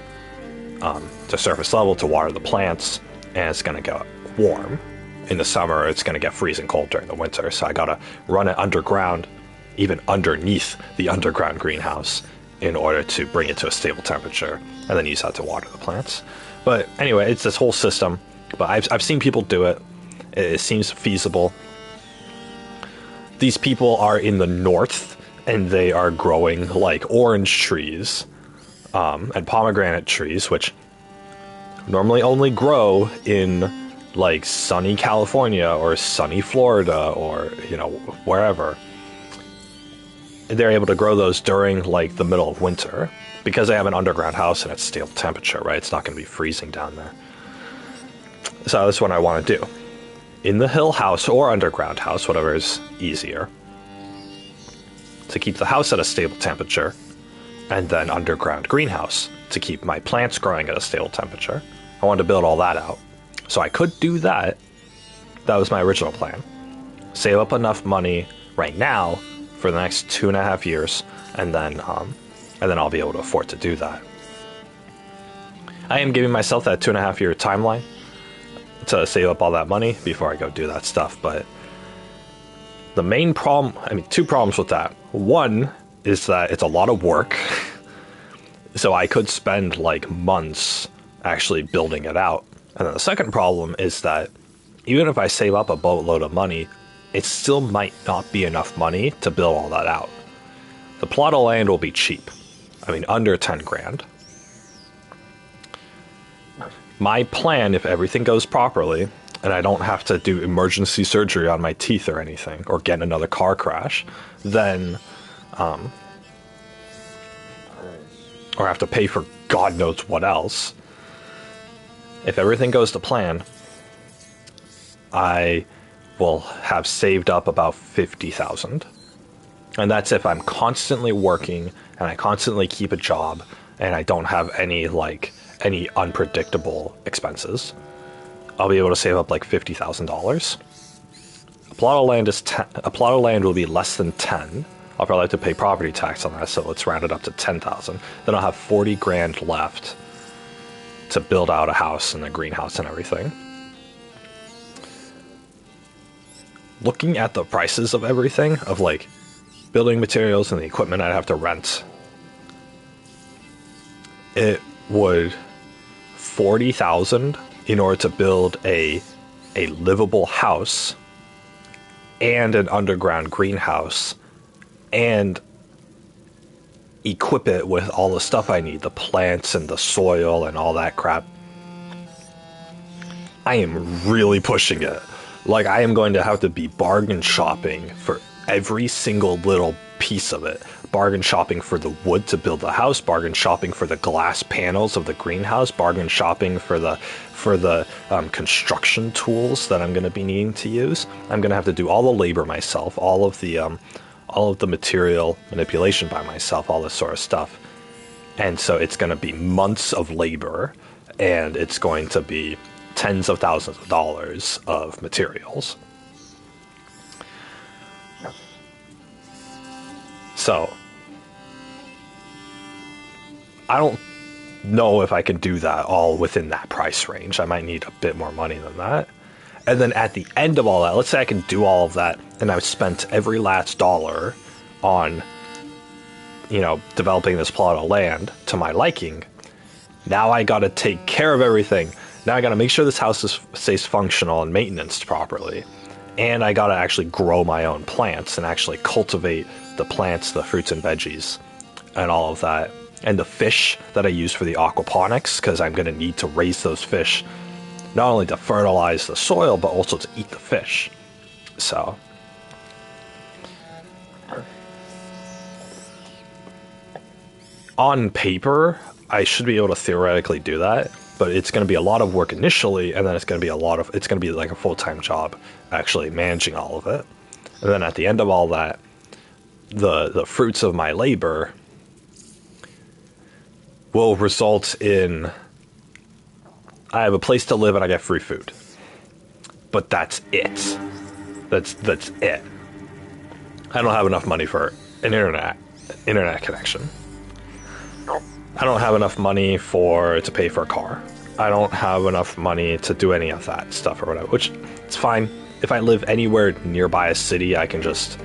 to surface level to water the plants, and it's going to get warm. In the summer, it's going to get freezing cold during the winter, so I got to run it underground, even underneath the underground greenhouse, in order to bring it to a stable temperature, and then use that to water the plants. But anyway, it's this whole system, but I've seen people do it. It seems feasible. These people are in the north, and they are growing like orange trees and pomegranate trees, which normally only grow in like sunny California or sunny Florida or, you know, wherever. They're able to grow those during like the middle of winter because they have an underground house and it's stable temperature, right? It's not going to be freezing down there. So that's what I want to do. In the hill house or underground house, whatever is easier, to keep the house at a stable temperature, and then underground greenhouse to keep my plants growing at a stable temperature. I wanted to build all that out. So I could do that. That was my original plan. Save up enough money right now for the next 2.5 years, and then I'll be able to afford to do that. I am giving myself that 2.5 year timeline to save up all that money before I go do that stuff. But the main problem, two problems with that. One is that it's a lot of work. So I could spend like months actually building it out. And then the second problem is that even if I save up a boatload of money, it still might not be enough money to build all that out. The plot of land will be cheap. Under 10 grand. My plan, if everything goes properly, and I don't have to do emergency surgery on my teeth or anything, or get in another car crash, then, or have to pay for God knows what else. If everything goes to plan, I will have saved up about 50,000. And that's if I'm constantly working and I constantly keep a job and I don't have any unpredictable expenses. I'll be able to save up like $50,000. A plot of land will be less than 10. I'll probably have to pay property tax on that, so let's round it up to 10,000. Then I'll have 40 grand left to build out a house and a greenhouse and everything. Looking at the prices of everything, of like building materials and the equipment I'd have to rent, it would 40,000 in order to build a livable house and an underground greenhouse and equip it with all the stuff I need, the plants and the soil and all that crap. I am really pushing it. Like, I am going to have to be bargain shopping for every single little piece of it. Bargain shopping for the wood to build the house, bargain shopping for the glass panels of the greenhouse, bargain shopping for the construction tools that I'm going to be needing to use. I'm going to have to do all the labor myself, all of the material manipulation by myself, all this sort of stuff. And so it's going to be months of labor, and it's going to be tens of thousands of dollars of materials. So I don't know if I can do that all within that price range. I might need a bit more money than that. And then at the end of all that, let's say I can do all of that and I've spent every last dollar on, developing this plot of land to my liking. Now I got to take care of everything. Now I got to make sure this house stays functional and maintained properly. And I got to actually grow my own plants and actually cultivate the plants, the fruits and veggies, and all of that. And the fish that I use for the aquaponics, because I'm going to need to raise those fish, not only to fertilize the soil, but also to eat the fish. So on paper, I should be able to theoretically do that, but it's going to be a lot of work initially, and then it's going to be like a full-time job actually managing all of it. And then at the end of all that, the fruits of my labor will result in I have a place to live and I get free food. But that's it. That's it. I don't have enough money for an internet connection. I don't have enough money to pay for a car. I don't have enough money to do any of that stuff or whatever, which it's fine. If I live anywhere nearby a city, I can just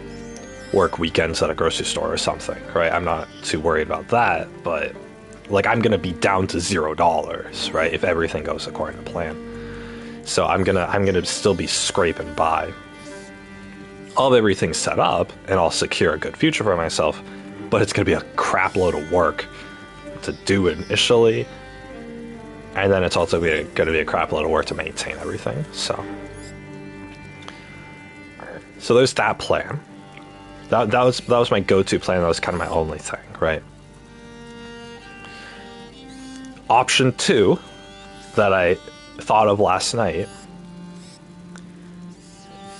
work weekends at a grocery store or something, right? I'm not too worried about that, but like I'm gonna be down to $0, right? If everything goes according to plan. So I'm gonna still be scraping by. I'll have everything set up and I'll secure a good future for myself, but it's gonna be a crap load of work to do initially. And then it's also gonna be a crap load of work to maintain everything. So there's that plan. That was my go-to plan. That was kind of my only thing, right? Option 2 that I thought of last night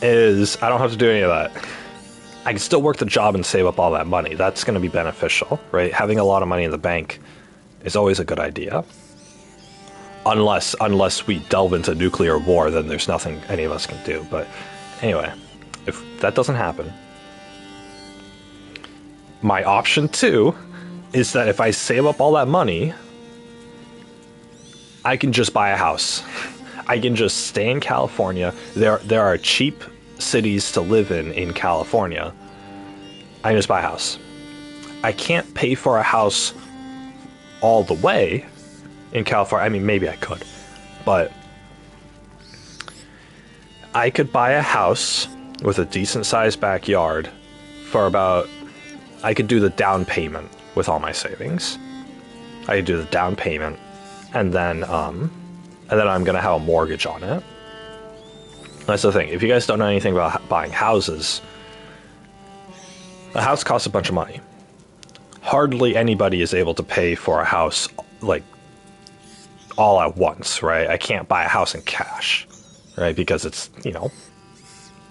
is I don't have to do any of that. I can still work the job and save up all that money. That's going to be beneficial, right? Having a lot of money in the bank is always a good idea. Unless we delve into nuclear war, then there's nothing any of us can do. But anyway, if that doesn't happen, my option 2 is that if I save up all that money, I can just buy a house. I can just stay in California. There are cheap cities to live in California. I can just buy a house. I can't pay for a house all the way in California. I mean, maybe I could, but I could buy a house with a decent sized backyard for about, I could do the down payment with all my savings. I could do the down payment and then I'm gonna have a mortgage on it. That's the thing. If you guys don't know anything about buying houses, a house costs a bunch of money. Hardly anybody is able to pay for a house like all at once, right? I can't buy a house in cash, right? Because it's,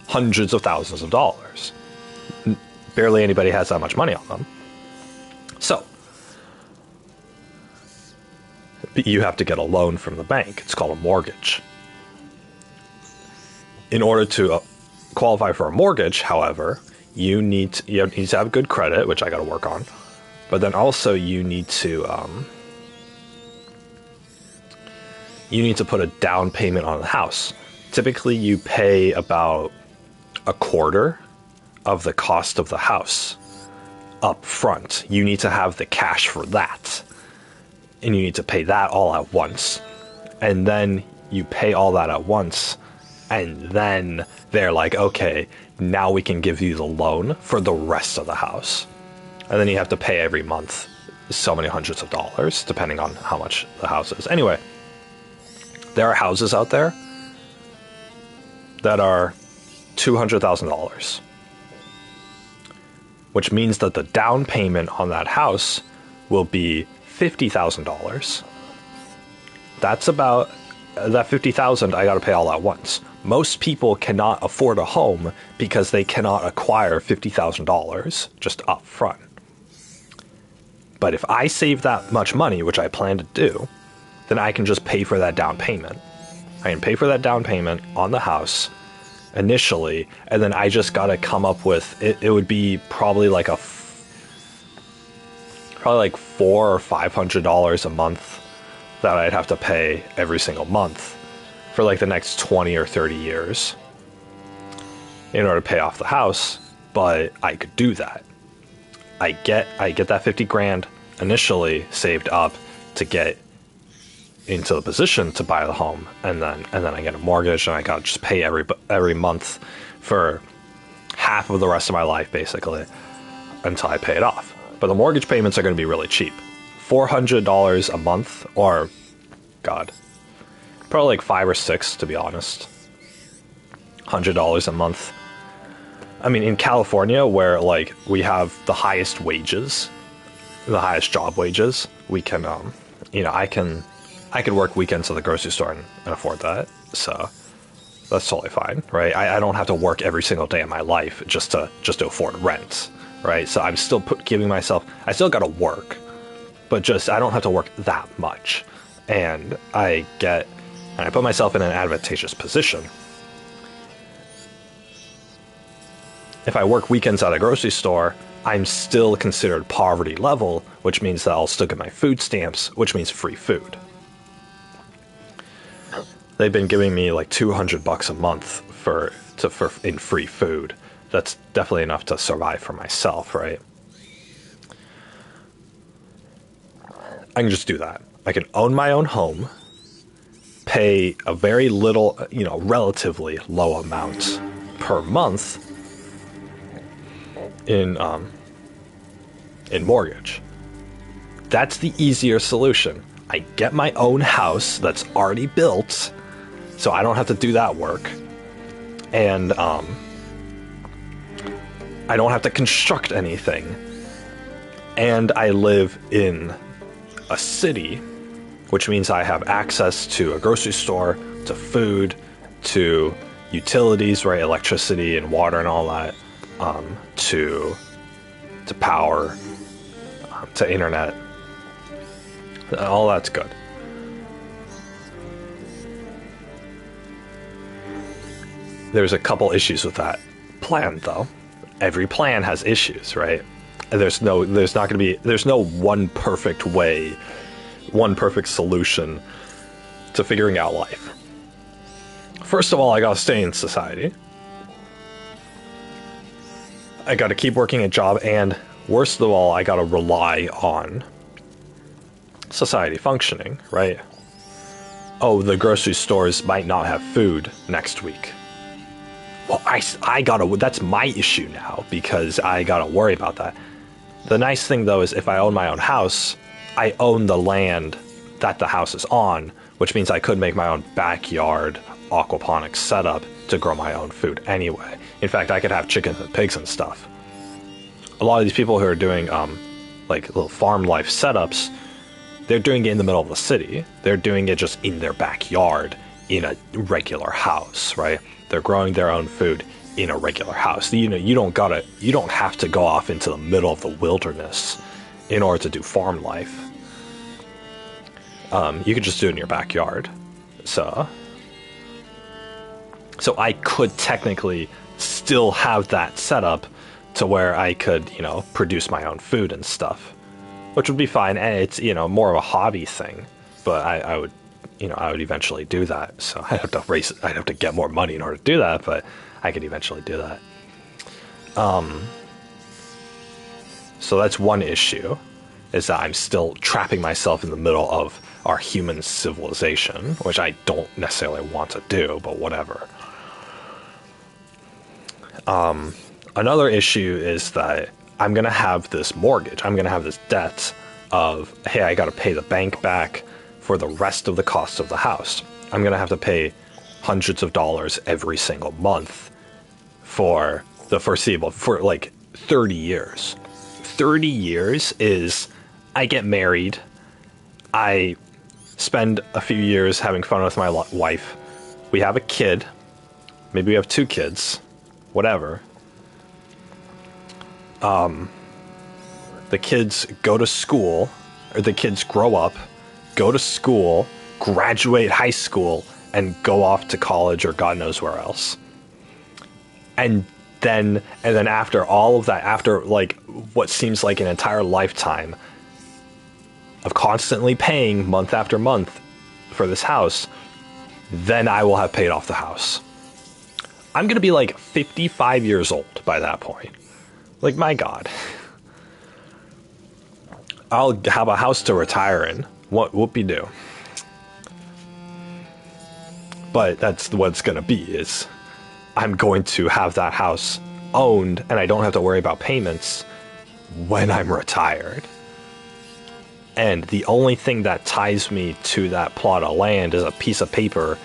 hundreds of thousands of dollars. Barely anybody has that much money on them. So you have to get a loan from the bank. It's called a mortgage. In order to qualify for a mortgage, however, you need to have good credit, which I got to work on. But then also you need to put a down payment on the house. Typically, you pay about a quarter of the cost of the house up front. You need to have the cash for that. And you need to pay that all at once. And then you pay all that at once. And then they're like, okay, now we can give you the loan for the rest of the house. And then you have to pay every month so many hundreds of dollars, depending on how much the house is. Anyway, there are houses out there that are $200,000. Which means that the down payment on that house will be $50,000. That's about that $50,000 I got to pay all at once. Most people cannot afford a home because they cannot acquire $50,000 just up front. But if I save that much money, which I plan to do, then I can just pay for that down payment. I can pay for that down payment on the house initially, and then I just got to come up with it would be probably like $400 or $500 a month that I'd have to pay every single month for like the next 20 or 30 years in order to pay off the house. But I could do that. I get that 50 grand initially saved up to get into the position to buy the home, and then I get a mortgage, and I gotta just pay every month for half of the rest of my life basically until I pay it off. But the mortgage payments are going to be really cheap, $400 a month, or God, probably like $5 or $6 to be honest. $100 a month. I mean, in California, where like we have the highest wages, the highest job wages, we can, I could work weekends at the grocery store and afford that. So that's totally fine, right? I don't have to work every single day of my life just to afford rent. right? So I'm still giving myself, I still got to work, but just I don't have to work that much. And I put myself in an advantageous position. If I work weekends at a grocery store, I'm still considered poverty level, which means that I'll still get my food stamps, which means free food. They've been giving me like $200 a month in free food. That's definitely enough to survive for myself, right? I can just do that. I can own my own home, pay a very little, relatively low amount per month in mortgage. That's the easier solution. I get my own house that's already built, so I don't have to do that work. And I don't have to construct anything. And I live in a city, which means I have access to a grocery store, to food, to utilities, right? Electricity and water and all that, to power, to internet. All that's good. There's a couple issues with that plan, though. Every plan has issues, right? There's no one perfect way, one perfect solution to figuring out life. First of all, I gotta stay in society. I gotta keep working a job, and worst of all, I gotta rely on society functioning, right? Oh, the grocery stores might not have food next week. Well, that's my issue now, because I gotta worry about that. The nice thing, though, is if I own my own house, I own the land that the house is on, which means I could make my own backyard aquaponics setup to grow my own food anyway. In fact, I could have chickens and pigs and stuff. A lot of these people who are doing like little farm life setups, they're doing it in the middle of the city. They're doing it just in their backyard in a regular house, right? They're growing their own food in a regular house. You don't have to go off into the middle of the wilderness in order to do farm life. You could just do it in your backyard. So I could technically still have that set up to where I could, produce my own food and stuff, which would be fine. And it's, more of a hobby thing, but I would eventually do that. So I'd have to get more money in order to do that, but I could eventually do that. So that's one issue, is that I'm still trapping myself in the middle of our human civilization, which I don't necessarily want to do, but whatever. Another issue is that I'm going to have this mortgage. I'm going to have this debt of, hey, I got to pay the bank back for the rest of the cost of the house. I'm going to have to pay hundreds of dollars every single month for the foreseeable, for like 30 years. 30 years is, I get married, I spend a few years having fun with my wife, we have a kid, maybe we have 2 kids, whatever. The kids go to school, or the kids grow up, go to school, graduate high school, and go off to college or God knows where else. And then after all of that, after like what seems like an entire lifetime of constantly paying month after month for this house, then I will have paid off the house. I'm going to be like 55 years old by that point. Like, my God. I'll have a house to retire in. Whoopie-doo. But that's what it's going to be, is I'm going to have that house owned, and I don't have to worry about payments when I'm retired. And the only thing that ties me to that plot of land is a piece of paper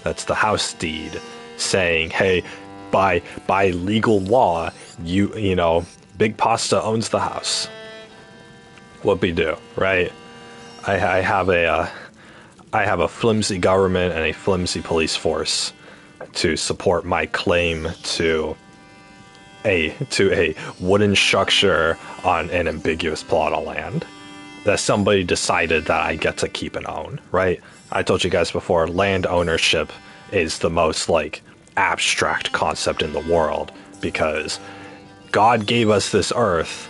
that's the house deed saying, hey, by legal law, you know, Big Pasta owns the house. Whoopie-doo, right? I have a flimsy government and a flimsy police force to support my claim to a wooden structure on an ambiguous plot of land that somebody decided that I get to keep and own, right? I told you guys before, land ownership is the most like abstract concept in the world because God gave us this earth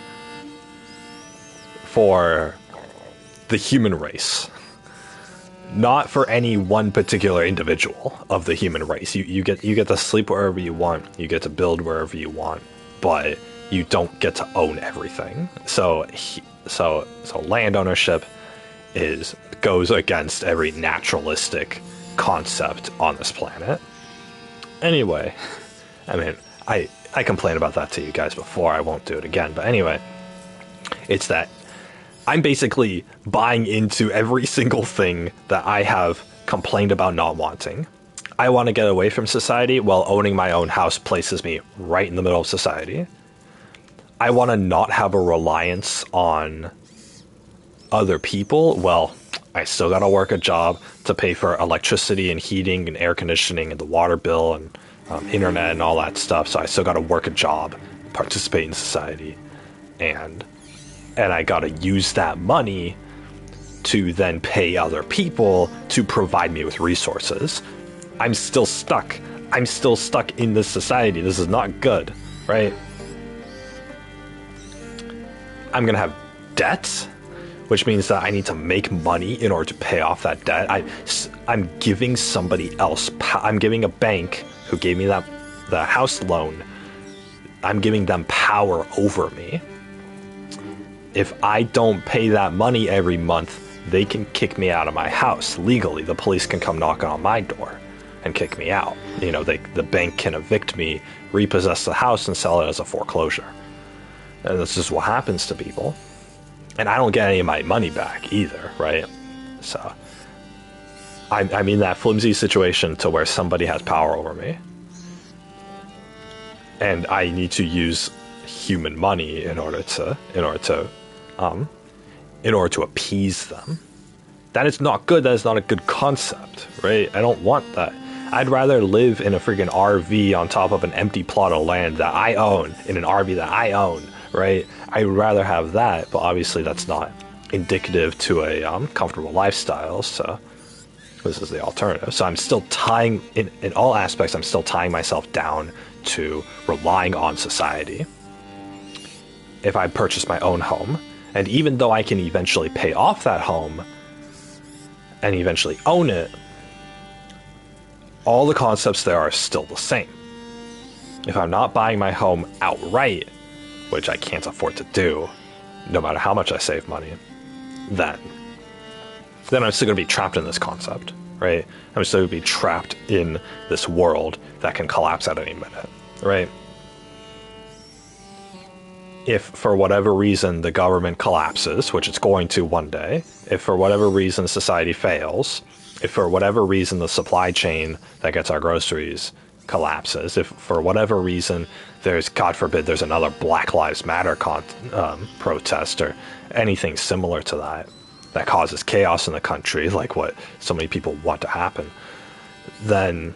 for the human race, not for any one particular individual of the human race. You get to sleep wherever you want, you get to build wherever you want, but you don't get to own everything. So land ownership goes against every naturalistic concept on this planet. Anyway, I mean, I complained about that to you guys before. I won't do it again. But anyway, it's that I'm basically buying into every single thing that I have complained about not wanting. I want to get away from society. Well, owning my own house places me right in the middle of society. I want to not have a reliance on other people. Well, I still got to work a job to pay for electricity and heating and air conditioning and the water bill and internet and all that stuff. So I still got to work a job, participate in society, and I got to use that money to then pay other people to provide me with resources. I'm still stuck. I'm still stuck in this society. This is not good, right? I'm going to have debts, which means that I need to make money in order to pay off that debt. I'm giving somebody else, I'm giving a bank who gave me the house loan, I'm giving them power over me. If I don't pay that money every month, they can kick me out of my house legally. The police can come knocking on my door and kick me out. You know, the bank can evict me, repossess the house, and sell it as a foreclosure. And this is what happens to people. And I don't get any of my money back either, right? So I'm in that flimsy situation to where somebody has power over me. And I need to use human money in order to appease them. That is not good. That is not a good concept, right? I don't want that. I'd rather live in a freaking RV on top of an empty plot of land that I own, in an RV that I own, right? I'd rather have that, but obviously that's not indicative to a comfortable lifestyle, so this is the alternative. So I'm still tying, in all aspects, I'm still tying myself down to relying on society. If I purchase my own home, and even though I can eventually pay off that home and eventually own it, all the concepts there are still the same. If I'm not buying my home outright, which I can't afford to do, no matter how much I save money, then I'm still going to be trapped in this concept, right? I'm still going to be trapped in this world that can collapse at any minute, right? If for whatever reason the government collapses, which it's going to one day, if for whatever reason society fails, if for whatever reason the supply chain that gets our groceries collapses, if for whatever reason there's, God forbid, there's another Black Lives Matter protest or anything similar to that causes chaos in the country, like what so many people want to happen, then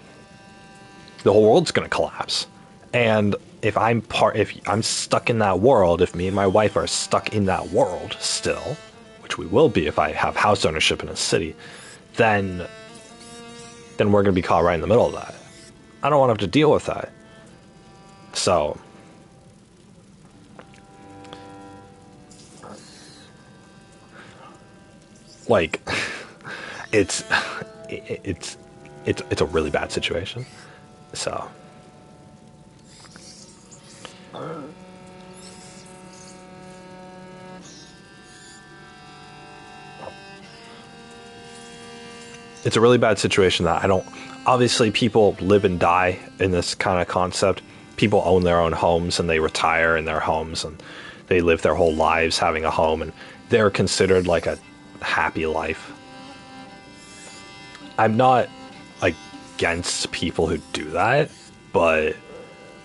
the whole world's going to collapse. And if I'm stuck in that world, if me and my wife are stuck in that world still, which we will be if I have house ownership in a city, then we're going to be caught right in the middle of that. I don't want to have to deal with that. So like it's a really bad situation. So it's a really bad situation that I don't... Obviously, people live and die in this kind of concept. People own their own homes and they retire in their homes and they live their whole lives having a home and they're considered like a happy life. I'm not against people who do that, but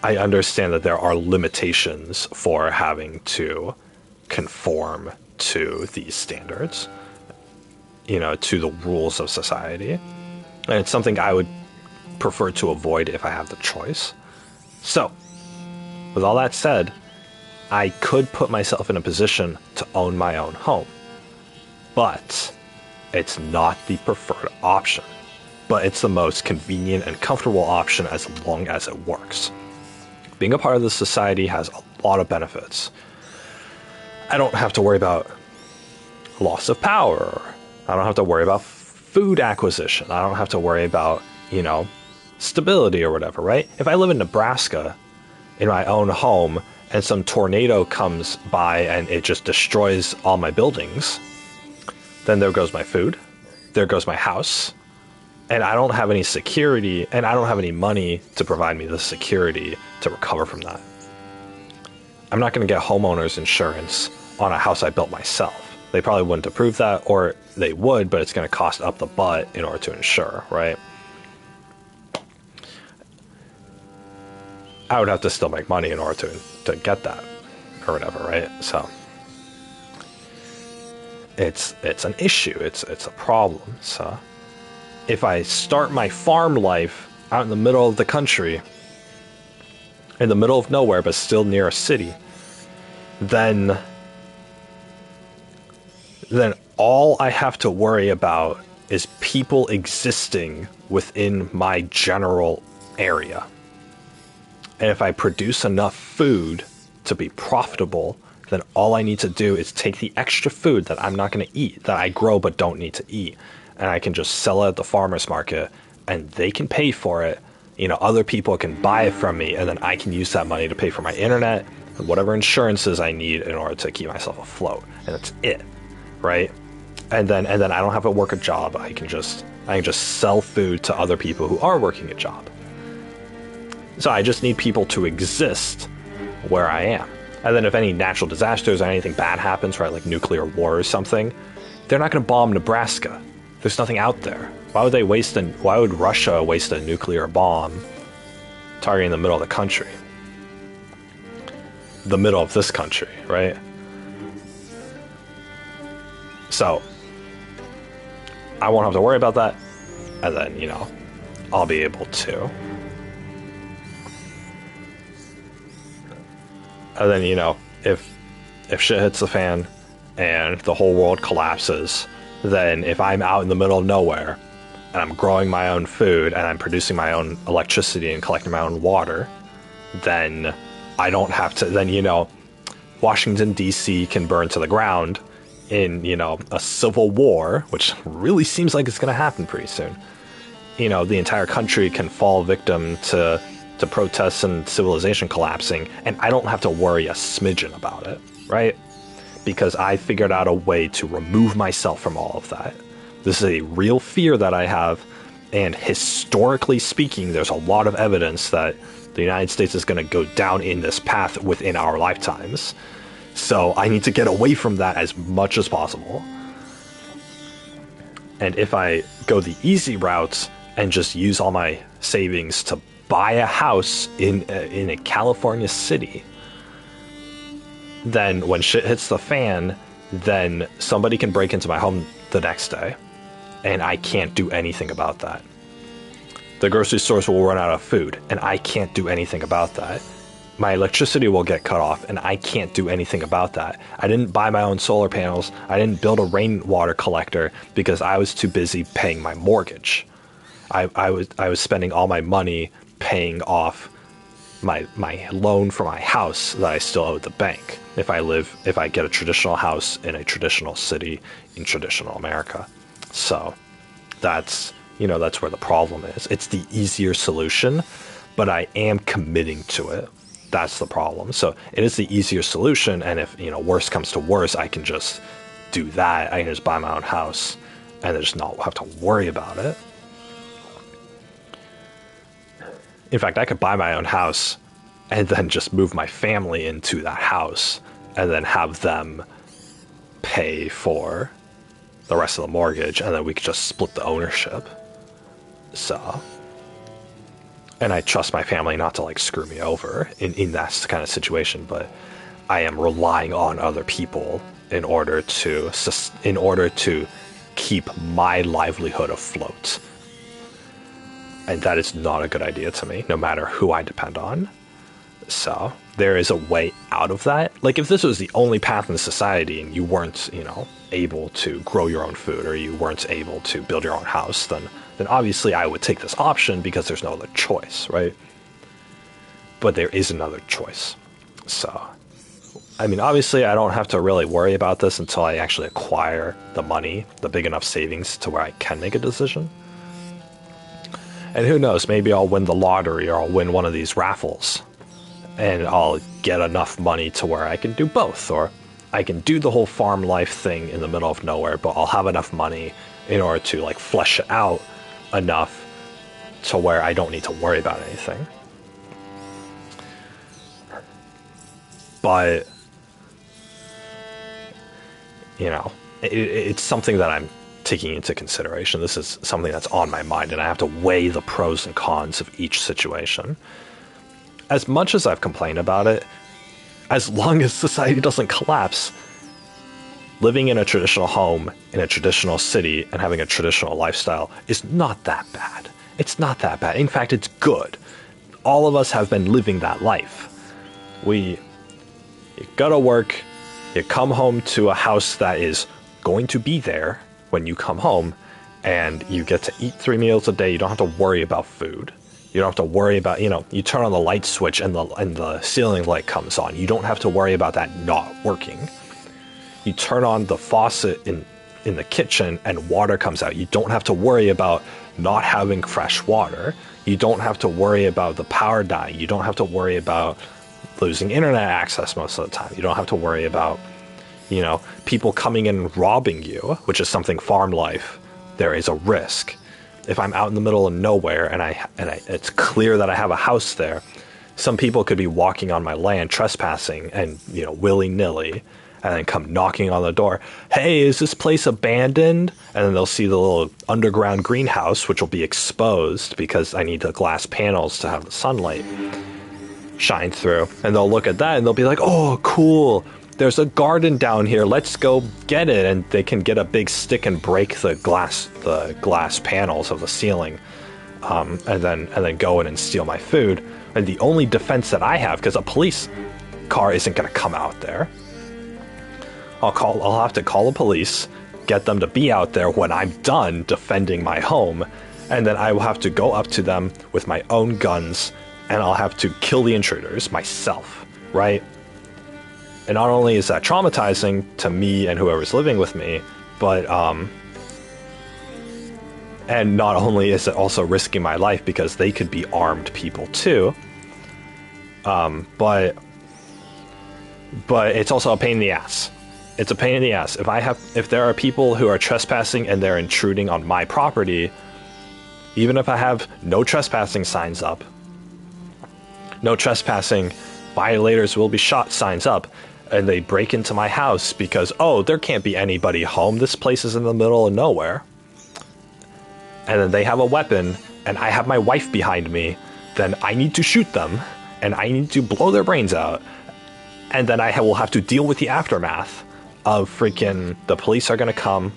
I understand that there are limitations for having to conform to these standards, you know, to the rules of society. And it's something I would prefer to avoid if I have the choice. So, With all that said, I could put myself in a position to own my own home, but it's not the preferred option. But it's the most convenient and comfortable option as long as it works. Being a part of this society has a lot of benefits. I don't have to worry about loss of power. I don't have to worry about food acquisition. I don't have to worry about, stability or whatever, right? If I live in Nebraska in my own home and some tornado comes by and it just destroys all my buildings, then there goes my food. There goes my house. And I don't have any security, and I don't have any money to provide me the security to recover from that. I'm not going to get homeowners insurance on a house I built myself. They probably wouldn't approve that, or they would, but it's going to cost up the butt in order to insure, right? I would have to still make money in order to get that, or whatever, right? So it's an issue. It's a problem. So if I start my farm life out in the middle of the country, in the middle of nowhere, but still near a city, then all I have to worry about is people existing within my general area. And if I produce enough food to be profitable, then all I need to do is take the extra food that I'm not going to eat, that I grow but don't need to eat, and I can just sell it at the farmer's market, and they can pay for it. Other people can buy it from me, and then I can use that money to pay for my internet and whatever insurances I need in order to keep myself afloat. And that's it, right? And then I don't have to work a job. I can just sell food to other people who are working a job. So I just need people to exist where I am. And then if any natural disasters or anything bad happens, right, like nuclear war or something, they're not going to bomb Nebraska. There's nothing out there. Why would Russia waste a nuclear bomb targeting the middle of the country? The middle of this country, right? So I won't have to worry about that. And then, I'll be able to. And then, if shit hits the fan and the whole world collapses, then if I'm out in the middle of nowhere and I'm growing my own food and I'm producing my own electricity and collecting my own water, then I don't have to, then, Washington, D.C. can burn to the ground in, a civil war, which really seems like it's going to happen pretty soon. The entire country can fall victim to protests and civilization collapsing, and I don't have to worry a smidgen about it, right? Because I figured out a way to remove myself from all of that. This is a real fear that I have, and historically speaking, there's a lot of evidence that the United States is going to go down in this path within our lifetimes. So I need to get away from that as much as possible. And if I go the easy route and just use all my savings to buy a house in a California city, then when shit hits the fan, then somebody can break into my home the next day, and I can't do anything about that. The grocery stores will run out of food, and I can't do anything about that. My electricity will get cut off, and I can't do anything about that. I didn't buy my own solar panels. I didn't build a rainwater collector because I was too busy paying my mortgage. I was spending all my money paying off my loan for my house that I still owe the bank if I get a traditional house in a traditional city in traditional America. So that's where the problem is. It's the easier solution, but I am committing to it. That's the problem. So it is the easier solution, and if worse comes to worse, I can just do that. I can just buy my own house and just not have to worry about it. In fact, I could buy my own house and then just move my family into that house and then have them pay for the rest of the mortgage, and then we could just split the ownership. So, and I trust my family not to screw me over in that kind of situation, but I am relying on other people in order to keep my livelihood afloat. And that is not a good idea to me, no matter who I depend on. So there is a way out of that. Like, if this was the only path in society and you weren't, able to grow your own food, or you weren't able to build your own house, then obviously I would take this option because there's no other choice, right? But there is another choice. So, I mean, obviously I don't have to really worry about this until I actually acquire the money, the big enough savings to where I can make a decision. And who knows, maybe I'll win the lottery, or I'll win one of these raffles, and I'll get enough money to where I can do both, or I can do the whole farm life thing in the middle of nowhere, but I'll have enough money in order to like flesh it out enough to where I don't need to worry about anything. But, it's something that I'm taking into consideration. This is something that's on my mind, and I have to weigh the pros and cons of each situation. As much as I've complained about it, as long as society doesn't collapse, living in a traditional home, in a traditional city, and having a traditional lifestyle is not that bad. It's not that bad. In fact, it's good. All of us have been living that life. You go to work, you come home to a house that is going to be there when you come home, and you get to eat 3 meals a day. You don't have to worry about food. You don't have to worry about, you turn on the light switch and the ceiling light comes on. You don't have to worry about that not working. You turn on the faucet in the kitchen and water comes out. You don't have to worry about not having fresh water. You don't have to worry about the power dying. You don't have to worry about losing internet access most of the time. You don't have to worry about, people coming in and robbing you, which is something farm life. There is a risk. If I'm out in the middle of nowhere and it's clear that I have a house there, some people could be walking on my land, trespassing, and willy-nilly, and then come knocking on the door. Hey, is this place abandoned? And then they'll see the little underground greenhouse, which will be exposed because I need the glass panels to have the sunlight shine through. And they'll look at that and they'll be like, oh, cool. There's a garden down here. Let's go get it. And they can get a big stick and break the glass panels of the ceiling, and then go in and steal my food. And the only defense that I have, because a police car isn't going to come out there, I'll have to call the police, get them to be out there when I'm done defending my home, and then I will have to go up to them with my own guns, and I'll have to kill the intruders myself, right? And not only is that traumatizing to me and whoever's living with me, but and not only is it also risking my life because they could be armed people too, but it's also a pain in the ass. It's a pain in the ass. If there are people who are trespassing and they're intruding on my property, even if I have no trespassing signs up, no trespassing, violators will be shot signs up, and they break into my house because, oh, there can't be anybody home. This place is in the middle of nowhere. And then they have a weapon, and I have my wife behind me, then I need to shoot them, and I need to blow their brains out. And then I will have to deal with the aftermath of freaking, the police are going to come.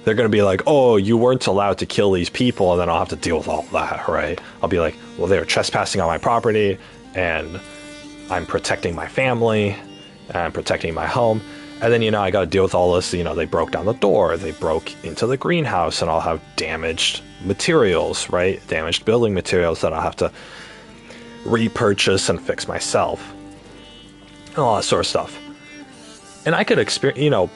They're going to be like, oh, you weren't allowed to kill these people, and then I'll have to deal with all that, right? I'll be like, well, they were trespassing on my property, and I'm protecting my family, and I'm protecting my home. And then, I got to deal with all this. They broke down the door, they broke into the greenhouse, and I'll have damaged materials, right? Damaged building materials that I'll have to repurchase and fix myself. And all that sort of stuff. And I could experience,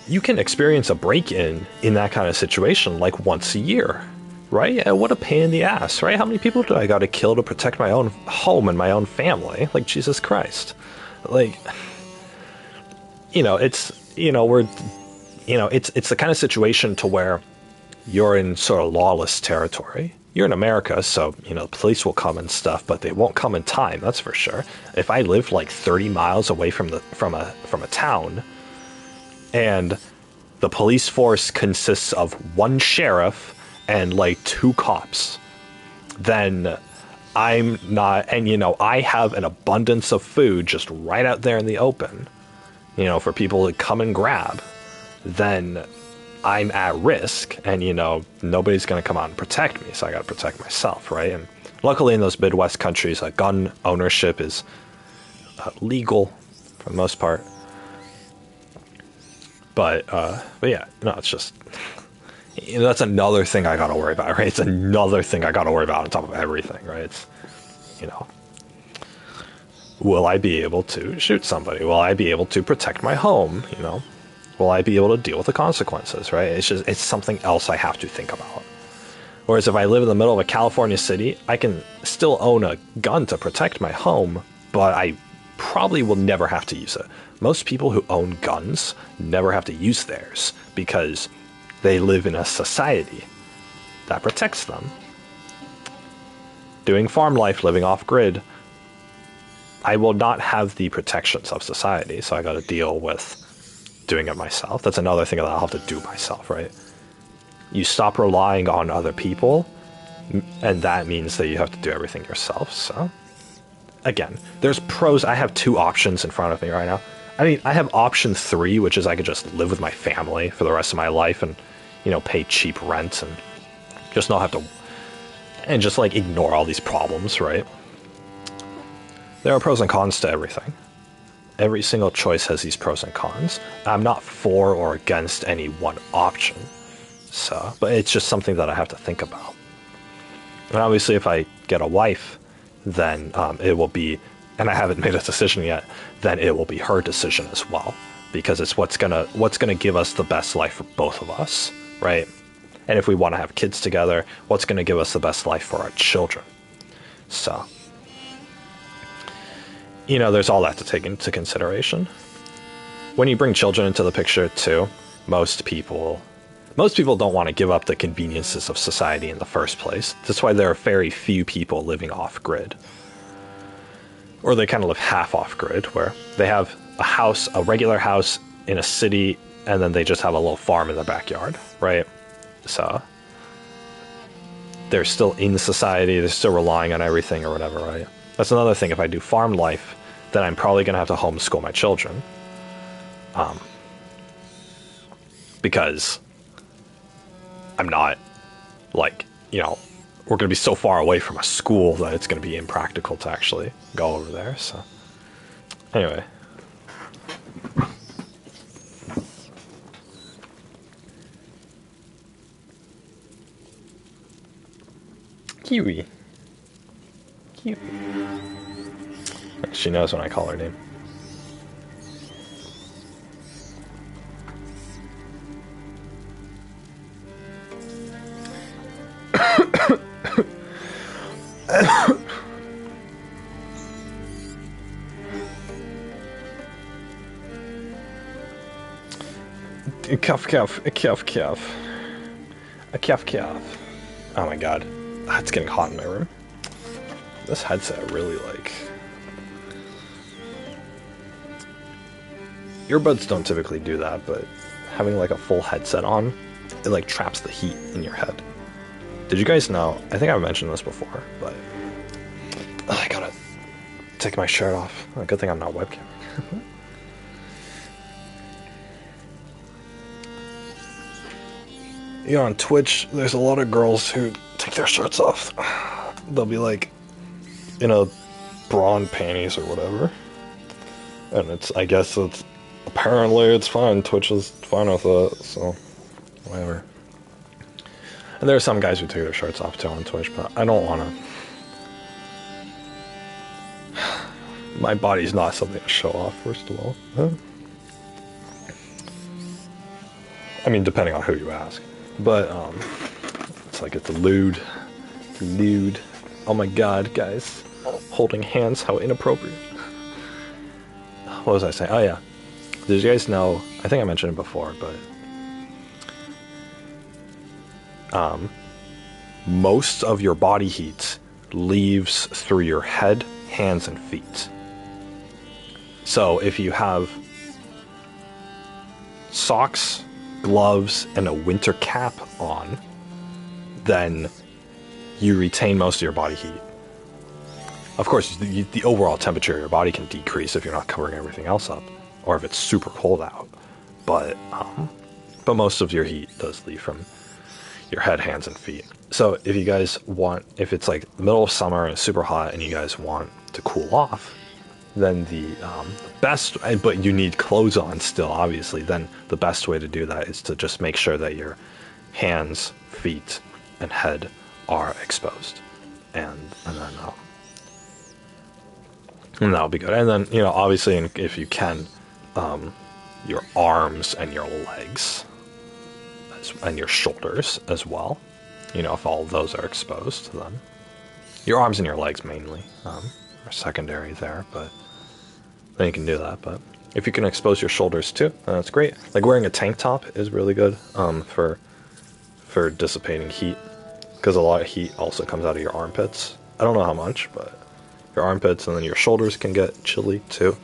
you can experience a break-in in that kind of situation like once a year, right? And what a pain in the ass, right? How many people do I got to kill to protect my own home and my own family? Like, Jesus Christ. Like, it's the kind of situation to where you're in sort of lawless territory. You're in America, so, the police will come and stuff, but they won't come in time, that's for sure. If I lived like 30 miles away from a town, and the police force consists of one sheriff and like 2 cops, then I'm not, and I have an abundance of food just right out there in the open, for people to come and grab, then I'm at risk, and nobody's going to come out and protect me, so I got to protect myself, right? And luckily in those Midwest countries, gun ownership is legal for the most part. But yeah, no, it's just, that's another thing I gotta worry about, right? It's another thing I gotta worry about on top of everything, right? It's, you know, will I be able to shoot somebody? Will I be able to protect my home? You know, will I be able to deal with the consequences, right? It's something else I have to think about. Whereas if I live in the middle of a California city, I can still own a gun to protect my home, but I probably will never have to use it. Most people who own guns never have to use theirs because they live in a society that protects them. Doing farm life, living off grid, I will not have the protections of society, so I got to deal with doing it myself. That's another thing that I'll have to do myself, right? You stop relying on other people, and that means that you have to do everything yourself. So, again, there's pros. I have 2 options in front of me right now. I mean, I have option 3, which is I could just live with my family for the rest of my life and, you know, pay cheap rent and just not have to, and just like ignore all these problems, right? There are pros and cons to everything. Every single choice has these pros and cons. I'm not for or against any one option. So, but it's just something that I have to think about. And obviously if I get a wife, then it will be, and I haven't made a decision yet, then it will be her decision as well, because it's what's gonna give us the best life for both of us, right? And if we want to have kids together, what's gonna give us the best life for our children? So, you know, there's all that to take into consideration. When you bring children into the picture too, most people don't want to give up the conveniences of society in the first place. That's why there are very few people living off-grid. Or they kind of live half off-grid, where they have a house, a regular house in a city, and then they just have a little farm in the backyard, right? So they're still in society, they're still relying on everything or whatever, right? That's another thing. If I do farm life, then I'm probably going to have to homeschool my children. Because I'm not, like, you know, we're going to be so far away from a school that it's going to be impractical to actually go over there. So, anyway. Kiwi. Kiwi. She knows when I call her name. Cuff, cuff, a cuff, cuff. A cuff, cuff. Oh my god. It's getting hot in my room. This headset really, like... Earbuds don't typically do that, but having like a full headset on, it like traps the heat in your head. Did you guys know? I think I've mentioned this before, but... I gotta take my shirt off. Oh, good thing I'm not webcamming. You know, on Twitch, there's a lot of girls who take their shirts off. They'll be like, in a bra and panties or whatever. And I guess apparently it's fine. Twitch is fine with it, so whatever. And there are some guys who take their shirts off too on Twitch, but I don't want to. My body's not something to show off, first of all. Huh? I mean, depending on who you ask. But, it's like it's lewd. Lewd. Oh my god, guys. Holding hands, how inappropriate. What was I saying? Oh yeah. Did you guys know, I think I mentioned it before, but most of your body heat leaves through your head, hands, and feet. So if you have socks, gloves, and a winter cap on, then you retain most of your body heat. Of course, the overall temperature of your body can decrease if you're not covering everything else up, or if it's super cold out. But most of your heat does leave from your head, hands, and feet. So if you guys want, if it's like the middle of summer and it's super hot and you guys want to cool off, then the best, but you need clothes on still, obviously, then the best way to do that is to just make sure that your hands, feet, and head are exposed. And that'll be good. And then, obviously, if you can, your arms and your legs and your shoulders as well. If all of those are exposed, then your arms and your legs mainly are secondary there, but then you can do that. But if you can expose your shoulders too, that's great. Like wearing a tank top is really good for dissipating heat, because a lot of heat also comes out of your armpits. I don't know how much, but your armpits and then your shoulders can get chilly too.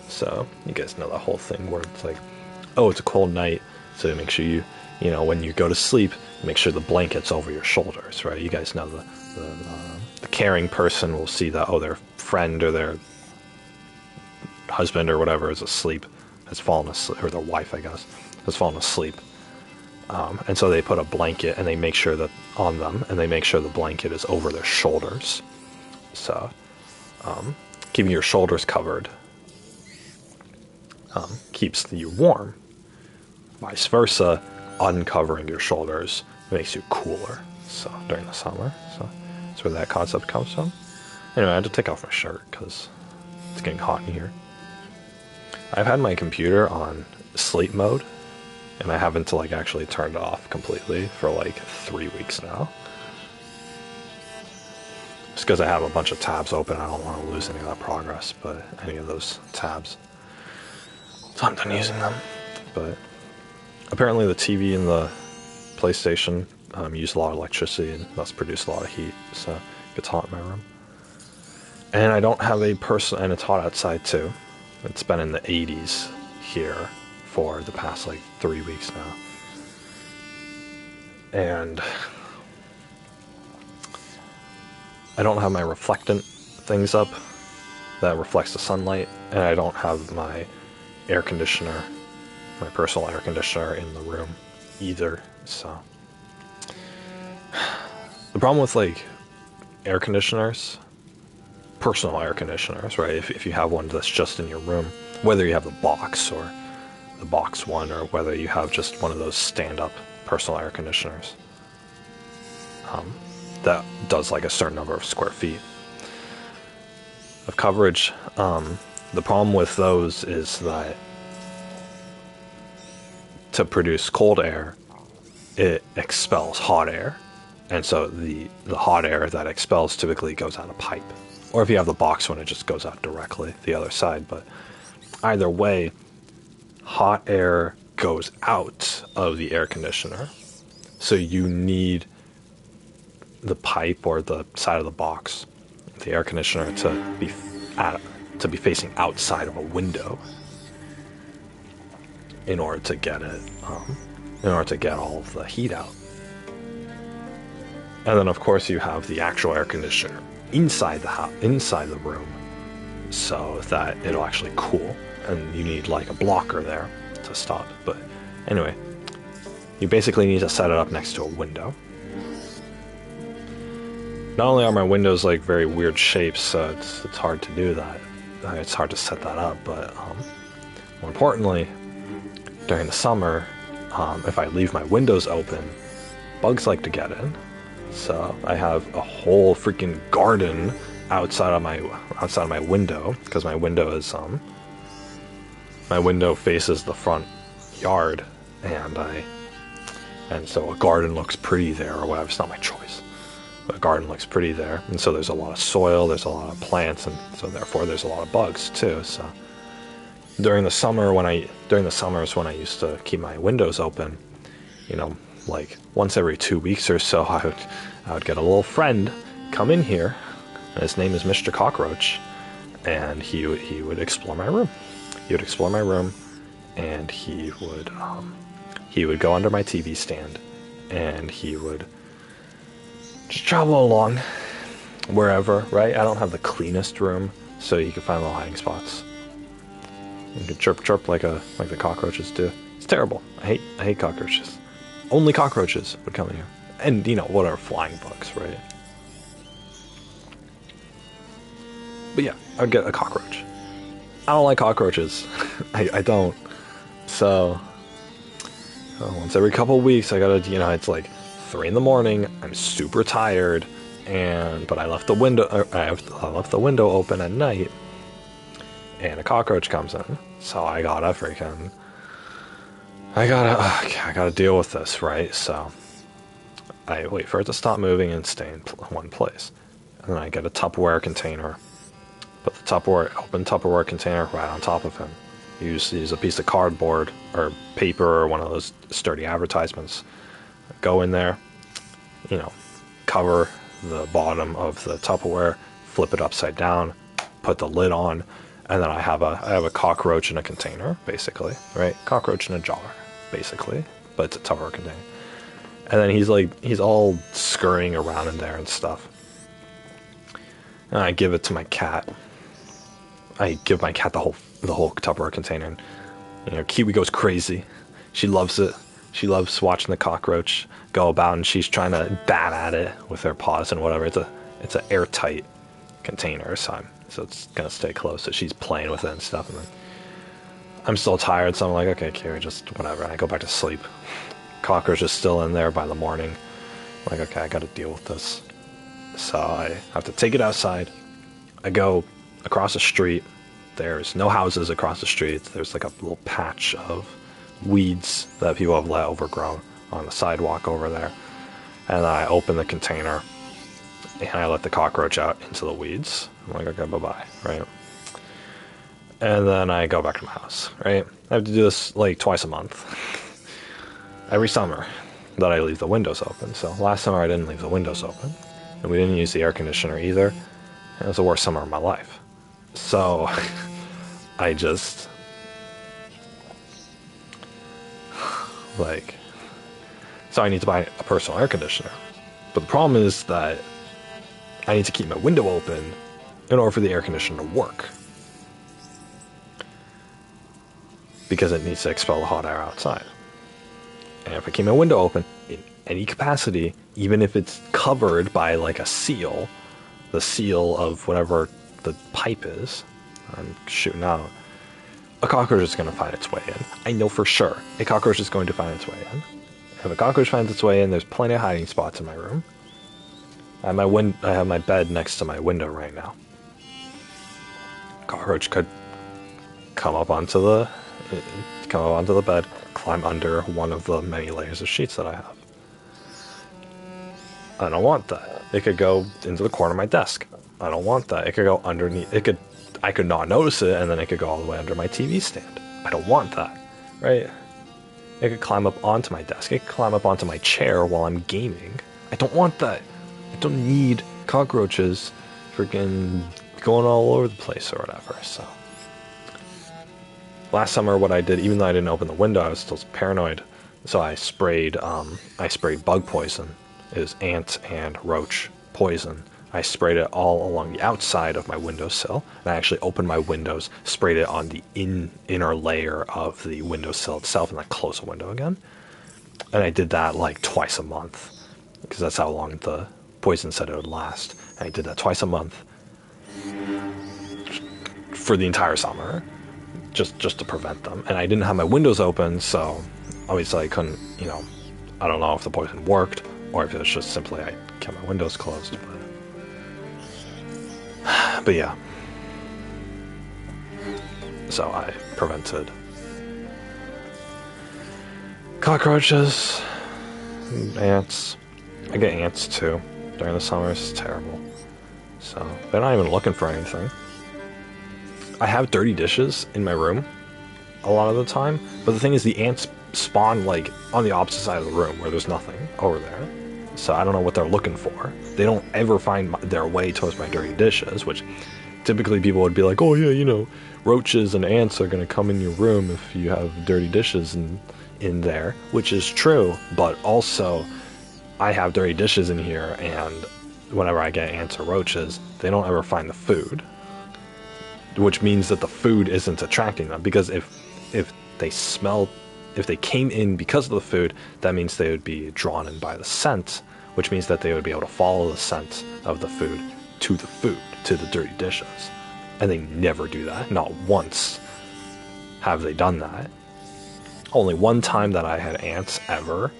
So you guys know that whole thing where it's like, oh, it's a cold night, so make sure you when you go to sleep, make sure the blanket's over your shoulders, right? You guys know the caring person will see that, oh, their friend or their husband or whatever is asleep, has fallen asleep, or their wife, I guess, has fallen asleep. And so they put a blanket and they make sure that on them, and they make sure the blanket is over their shoulders. So keeping your shoulders covered keeps you warm. Vice versa, uncovering your shoulders makes you cooler. So during the summer, so that's where that concept comes from. Anyway, I had to take off my shirt because it's getting hot in here. I've had my computer on sleep mode, and I haven't actually turned it off completely for 3 weeks now. Just because I have a bunch of tabs open, I don't want to lose any of that progress, but any of those tabs. So I'm done using them. But apparently the TV and the PlayStation use a lot of electricity and thus produce a lot of heat, so it gets hot in my room. And I don't have a person, and it's hot outside too. It's been in the 80s here for the past 3 weeks now. And I don't have my reflectant things up that reflects the sunlight, and I don't have my air conditioner, my personal air conditioner in the room either, so. The problem with air conditioners, personal air conditioners, right? If you have one that's just in your room, whether you have the box or the box one, or whether you have just one of those stand-up personal air conditioners, that does a certain number of square feet of coverage. The problem with those is that to produce cold air, it expels hot air. And so the hot air that expels typically goes out a pipe. Or if you have the box one, it just goes out directly the other side. But either way, hot air goes out of the air conditioner. So you need the pipe or the side of the box, the air conditioner, to be facing outside of a window in order to get it, in order to get all of the heat out. And then, of course, you have the actual air conditioner inside the house, inside the room, so that it'll actually cool. And you need a blocker there to stop. But anyway, you basically need to set it up next to a window. Not only are my windows very weird shapes, so it's hard to do that. It's hard to set that up, but more importantly, during the summer, if I leave my windows open, bugs like to get in. So I have a whole freaking garden outside of my window, because my window faces the front yard, and so a garden looks pretty there, or whatever. It's not my choice. The garden looks pretty there, and so there's a lot of soil, there's a lot of plants, and so therefore there's a lot of bugs too. So during the summers when I used to keep my windows open, once every 2 weeks or so, I would get a little friend come in here, and his name is Mr. Cockroach, and he would explore my room. He would explore my room, and he would go under my TV stand, and he would just travel along wherever, right? I don't have the cleanest room, so you can find little hiding spots. You can chirp like the cockroaches do. It's terrible. I hate cockroaches. Only cockroaches would come in here. And, whatever, flying bugs, right? But yeah, I'd get a cockroach. I don't like cockroaches. I don't. So once every couple of weeks, I gotta, it's like 3 in the morning. I'm super tired, but I left the window. I left the window open at night, and a cockroach comes in. So I gotta deal with this, right? So I wait for it to stop moving and stay in one place, and then I get a Tupperware container. Put the open Tupperware container right on top of him. Use a piece of cardboard or paper or one of those sturdy advertisements. Go in there, cover the bottom of the Tupperware, flip it upside down, put the lid on, and then I have a cockroach in a container, basically, right? Cockroach in a jar, basically, but it's a Tupperware container. And then he's all scurrying around in there and stuff. And I give it to my cat. I give my cat the whole Tupperware container, and Kiwi goes crazy. She loves it. She loves watching the cockroach go about, and she's trying to bat at it with her paws and whatever. It's an airtight container, so it's gonna stay closed. So she's playing with it and stuff. And then I'm still tired, so I'm like, okay, Kiwi, just whatever. And I go back to sleep. Cockroach is still in there by the morning. I'm like, okay, I got to deal with this. So I have to take it outside. I go across the street. There's no houses across the street. There's like a little patch of weeds that people have let overgrown on the sidewalk over there. And I open the container and I let the cockroach out into the weeds. I'm like, okay, bye-bye, right? And then I go back to my house, right? I have to do this like twice a month. Every summer that I leave the windows open. So last summer I didn't leave the windows open. And we didn't use the air conditioner either. And it was the worst summer of my life. So I just so I need to buy a personal air conditioner. But the problem is that I need to keep my window open in order for the air conditioner to work. Because it needs to expel the hot air outside. And if I keep my window open in any capacity, even if it's covered by like a seal, the seal of whatever the pipe is I'm shooting out, a cockroach is going to find its way in. I know for sure a cockroach is going to find its way in. If a cockroach finds its way in, there's plenty of hiding spots in my room. I have my bed next to my window right now. Cockroach could come up onto the bed, climb under one of the many layers of sheets that I have. I don't want that. It could go into the corner of my desk. I don't want that. It could go underneath. I could not notice it, and then it could go all the way under my TV stand. I don't want that, right? It could climb up onto my desk. It could climb up onto my chair while I'm gaming. I don't want that. I don't need cockroaches freaking going all over the place or whatever, so. Last summer, what I did, even though I didn't open the window, I was still paranoid. So I sprayed bug poison. It was ant and roach poison. I sprayed it all along the outside of my windowsill. And I actually opened my windows, sprayed it on the inner layer of the windowsill itself, and then closed the window again. And I did that like twice a month, because that's how long the poison said it would last. And I did that twice a month for the entire summer. Just to prevent them. And I didn't have my windows open, so obviously I couldn't, I don't know if the poison worked, or if it was just simply I kept my windows closed, but yeah. So I prevented cockroaches, ants. I get ants too during the summer. It's terrible. So they're not even looking for anything. I have dirty dishes in my room a lot of the time, but the thing is the ants spawn like on the opposite side of the room where there's nothing over there. So I don't know what they're looking for. They don't ever find their way towards my dirty dishes, which typically people would be like, oh yeah, roaches and ants are going to come in your room if you have dirty dishes in there, which is true, but also I have dirty dishes in here, and whenever I get ants or roaches, they don't ever find the food. Which means that the food isn't attracting them, because if they came in because of the food, that means they would be drawn in by the scent, which means that they would be able to follow the scent of the food to the dirty dishes. And they never do that. Not once have they done that. Only one time that I had ants ever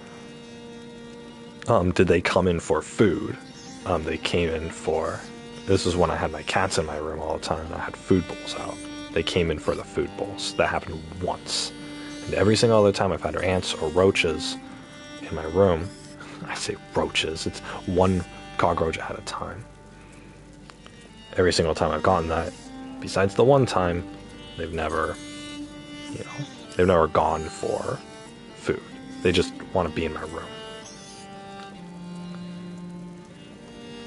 did they come in for food. They came in for... This is when I had my cats in my room all the time and I had food bowls out. They came in for the food bowls. That happened once. And every single other time I've had ants or roaches in my room, I say roaches, it's one cockroach at a time. Every single time I've gotten that, besides the one time, they've never, they've never gone for food. They just want to be in my room.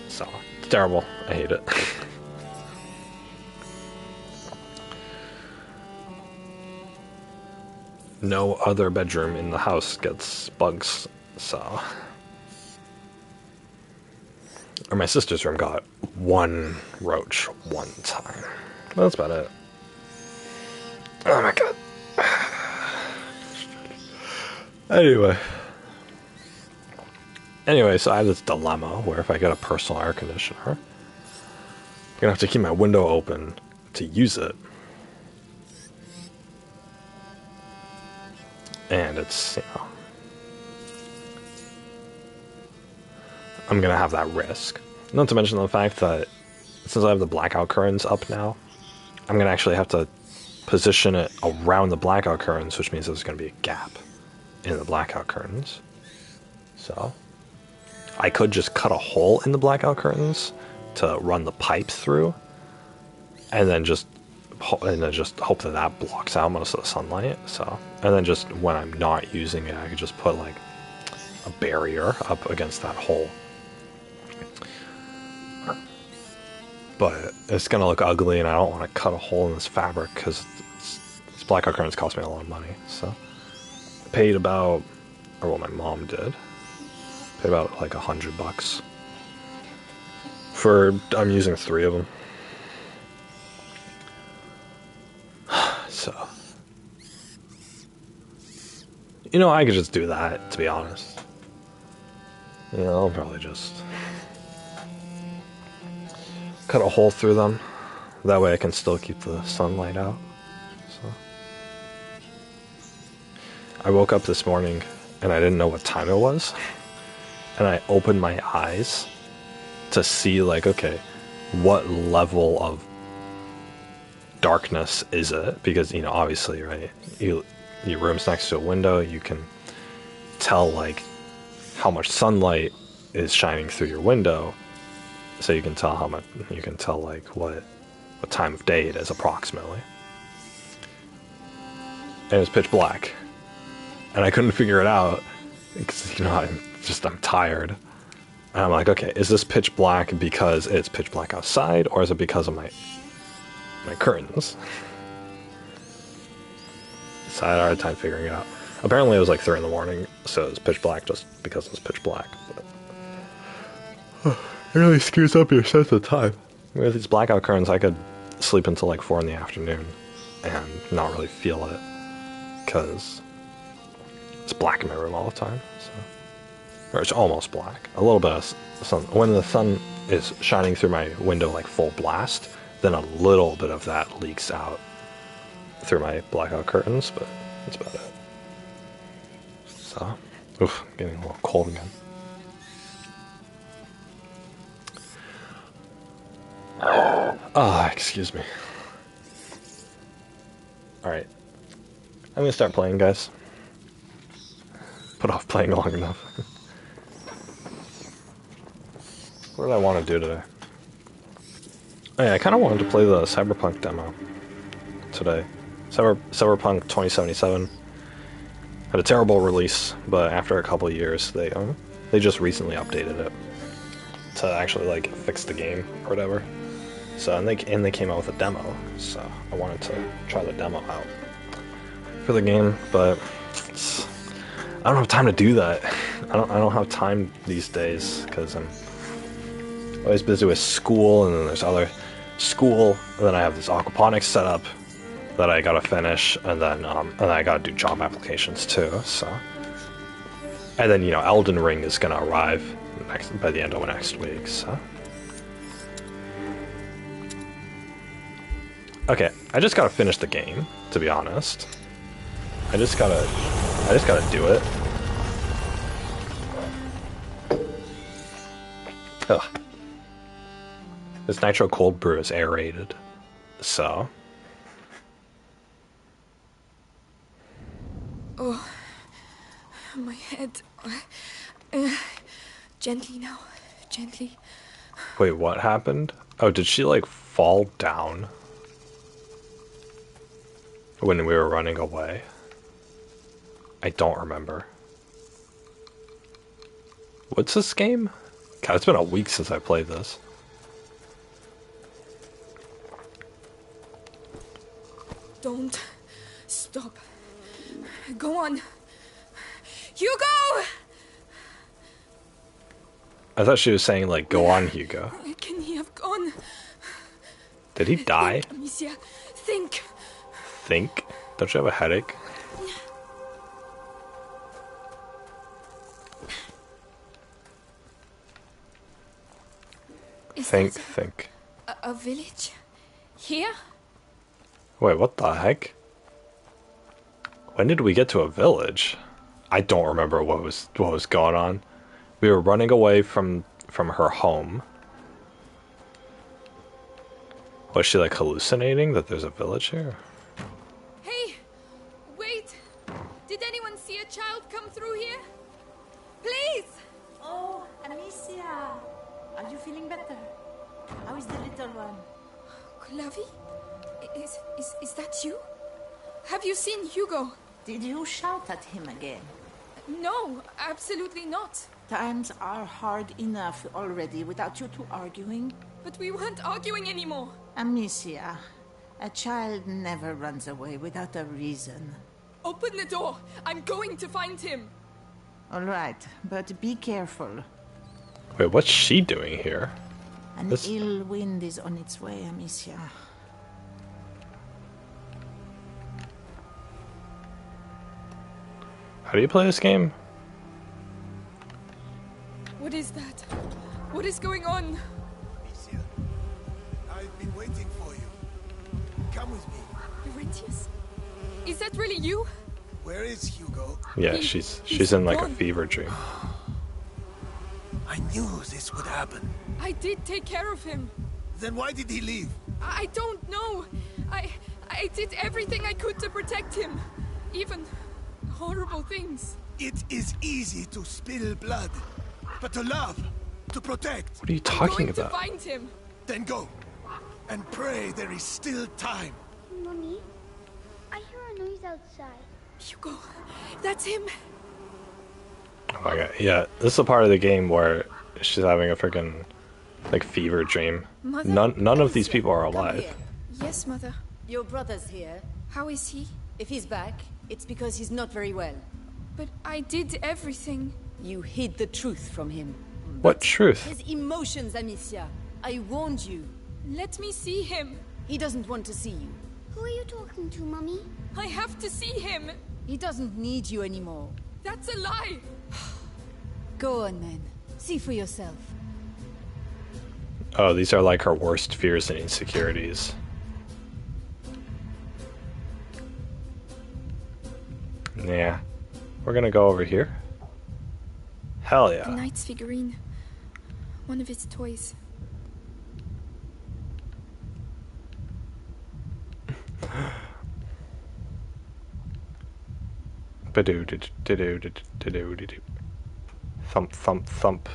So, it's terrible. I hate it. No other bedroom in the house gets bugs, so... Or my sister's room got one roach one time. Well, that's about it. Oh my god. Anyway, so I have this dilemma where if I get a personal air conditioner, I'm gonna have to keep my window open to use it. And it's, I'm gonna have that risk. Not to mention the fact that since I have the blackout curtains up now, I'm gonna actually have to position it around the blackout curtains, which means there's gonna be a gap in the blackout curtains. So I could just cut a hole in the blackout curtains to run the pipe through, and then just hope that that blocks out most of the sunlight. So, and then just when I'm not using it, I could just put like a barrier up against that hole. But it's gonna look ugly, and I don't want to cut a hole in this fabric because this blackout curtains cost me a lot of money. So I paid about, or what my mom did, paid about like $100 for. I'm using 3 of them. So, I could just do that, to be honest. I'll probably just cut a hole through them. That way I can still keep the sunlight out. So, I woke up this morning and I didn't know what time it was. And I opened my eyes to see, like, okay, what level of darkness is it? Because obviously, right, your room's next to a window, you can tell like how much sunlight is shining through your window, so you can tell how much, you can tell like what time of day it is approximately. And it's pitch black, and I couldn't figure it out because I'm tired. And I'm like, okay, is this pitch black because it's pitch black outside, or is it because of my curtains? So I had a hard time figuring it out. Apparently it was like 3 in the morning, so it was pitch black just because it was pitch black. But it really screws up your sense of time. With these blackout curtains, I could sleep until like 4 in the afternoon and not really feel it because it's black in my room all the time. So, or it's almost black. A little bit of sun. When the sun is shining through my window like full blast, then a little bit of that leaks out through my blackout curtains, but that's about it. So, oof, getting a little cold again. Excuse me. Alright. I'm gonna start playing, guys. Put off playing long enough. What did I want to do today? Oh yeah, I kind of wanted to play the Cyberpunk demo today. Cyberpunk 2077 had a terrible release, but after a couple of years, they just recently updated it to actually like fix the game or whatever. So and they came out with a demo, so I wanted to try the demo out for the game, but I don't have time to do that. I don't have time these days because I'm always busy with school, and then there's other school, and then I have this aquaponics setup that I gotta finish, and then I gotta do job applications too. So, and then Elden Ring is gonna arrive by the end of next week. So, Okay, I just gotta finish the game, to be honest. I just gotta do it. Ugh. This nitro cold brew is aerated, so. Oh, my head. Gently now, gently. Wait, what happened? Oh, did she like fall down when we were running away? I don't remember. What's this game? God, it's been a week since I played this. Don't stop. Go on. Hugo! I thought she was saying, like, go on, Hugo. Where can he have gone? Did he die? Think, Amicia. Think. Think? Don't you have a headache? Is Think, that think. a village? Here? Wait, what the heck? When did we get to a village? I don't remember what was going on. We were running away from her home. Was she like hallucinating that there's a village here? Hey! Wait! Did anyone see a child come through here? Please! Oh, Amicia! Are you feeling better? How is the little one? Clavi? Is that you? Have you seen Hugo? Did you shout at him again? No, absolutely not. Times are hard enough already without you two arguing. But we weren't arguing anymore. Amicia, a child never runs away without a reason. Open the door. I'm going to find him. All right, but be careful. Wait, what's she doing here? An ill wind is on its way, Amicia. How do you play this game? What is that? What is going on? Amicia, I've been waiting for you. Come with me. Laurentius? Is that really you? Where is Hugo? Yeah, she's in like a gone. fever dream. I knew this would happen. I did take care of him. Then why did he leave? I don't know. I did everything I could to protect him. Even horrible things. It is easy to spill blood, but to love, to protect, What are you I'm talking going about? to find him. then go. And pray there is still time. Mommy, I hear a noise outside. Hugo, that's him. Oh my god, yeah, this is a part of the game where she's having a freaking like fever dream. Mother? None of these people are Come alive. here. Yes, Mother. Your brother's here. How is he? If he's back, it's because he's not very well. But I did everything. You hid the truth from him. What truth? His emotions, Amicia. I warned you. Let me see him. He doesn't want to see you. Who are you talking to, Mommy? I have to see him. He doesn't need you anymore. That's a lie. Go on then. See for yourself. Oh, these are like her worst fears and insecurities. Yeah. We're gonna go over here. Hell The yeah. knight's figurine. One of his toys. Ba-do-do-do-do-do-do-do-do. Thump, thump, thump.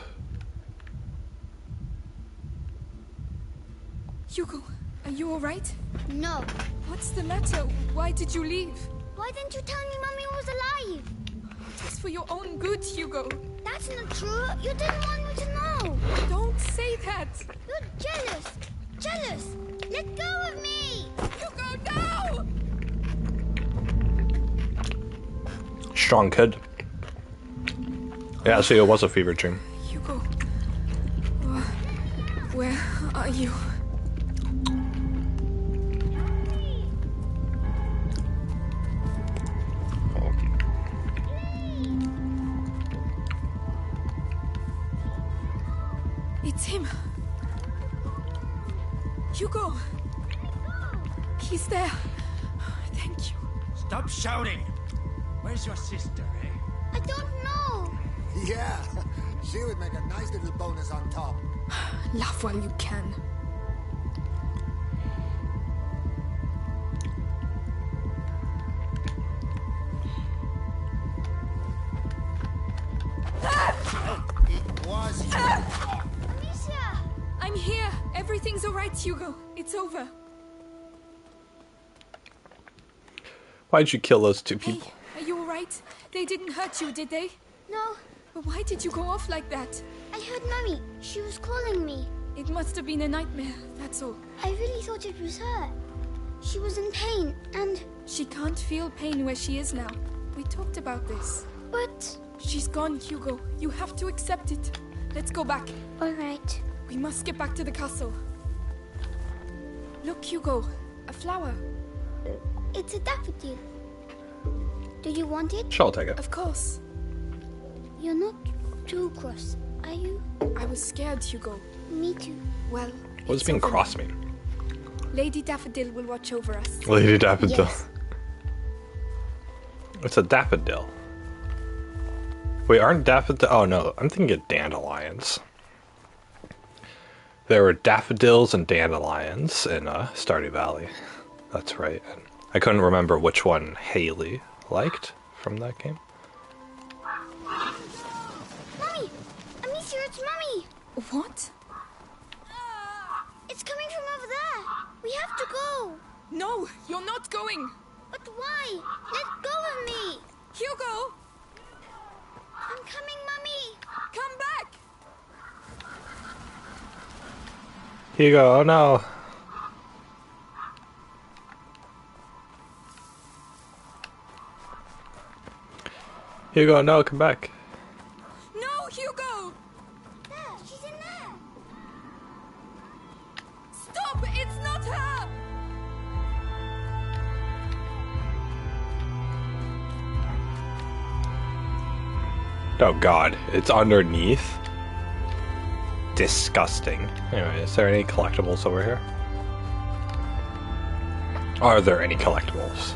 Hugo, are you alright? No. What's the matter? Why did you leave? Why didn't you tell me Mommy was alive? It was for your own good, Hugo. That's not true. You didn't want me to know. Don't say that. You're jealous. Jealous. Let go of me. Hugo, no! Strong kid. Yeah, see, it was a fever dream. Hugo. Where are you? It's him. Hugo. He's there. Thank you. Stop shouting! Where's your sister, eh? I don't know. Yeah, she would make a nice little bonus on top. Laugh while you can. It was you. Amicia! I'm here. Everything's alright, Hugo. It's over. Why'd you kill those two Hey, people? are you alright? They didn't hurt you, did they? No, But why did you go off like that? I heard Mummy. She was calling me. It must have been a nightmare, that's all. I really thought it was her. She was in pain, and... She can't feel pain where she is now. We talked about this. But... She's gone, Hugo. You have to accept it. Let's go back. Alright. We must get back to the castle. Look, Hugo. A flower. It's a daffodil. Do you want it? Sure, I'll take it. Of course. You're not too cross, are you? I was scared, Hugo. Me too. Well, What does it's being over cross now. mean? Lady Daffodil will watch over us. Lady Daffodil. Yes. It's a daffodil. Wait, aren't daffodil? Oh no, I'm thinking of dandelions. There were daffodils and dandelions in Stardew Valley. That's right. And I couldn't remember which one Haley liked from that game. Mummy! Amicia, it's Mummy! What? It's coming from over there. We have to go. No, you're not going. But why? Let go of me. Hugo, I'm coming, Mummy. come back. Hugo, oh no. Hugo, no, come back. No, Hugo. There, she's in there. Stop, it's not her. Oh god, it's underneath. Disgusting. Anyway, is there any collectibles over here? Are there any collectibles?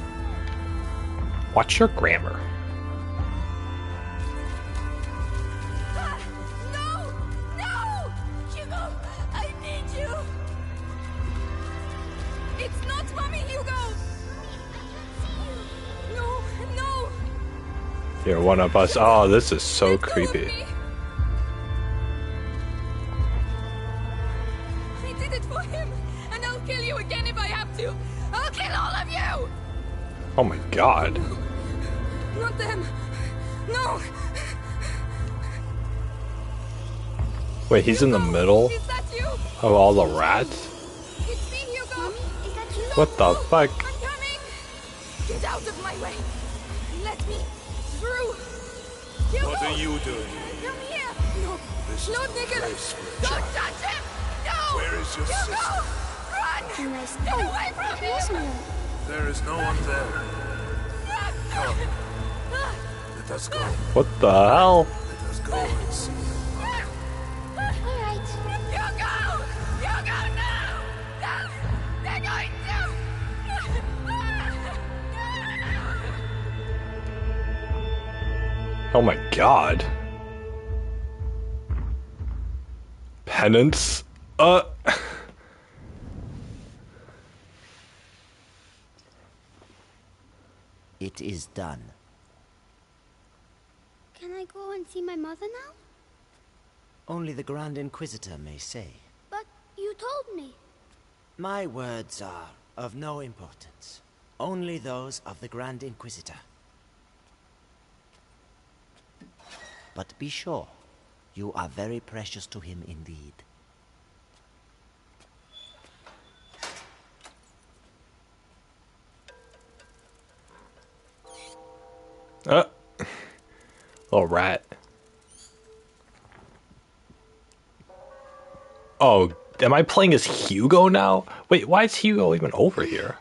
Watch your grammar. Ah, no, no. Hugo, I need you. It's not Mommy, Hugo. No, no. You're one of us. Oh, this is so Let go of creepy. me. I did it for him, and I'll kill you again if I have to. I'll kill all of you. Oh my god. Not them. No. Wait, he's in the middle Is that you? of all the rats? It's me, Hugo. Is that you? What the fuck? I'm coming. Get out of my way. Let me through. Hugo. What are you doing? Come here. No. This No, is a Nicholas. place for a Don't child. touch him. No. Where is your Hugo. sister? Run. Nice. Get away from There's him. no. There is no one there. Come. Let us go. What the hell? Let us go and see. Alright. Hugo. Hugo, no. No. They're going Oh my god. Penance? It is done. Can I go and see my mother now? Only the Grand Inquisitor may say. But you told me. My words are of no importance. Only those of the Grand Inquisitor. But be sure, you are very precious to him indeed. Little rat. Oh, am I playing as Hugo now? Wait, why is Hugo even over here?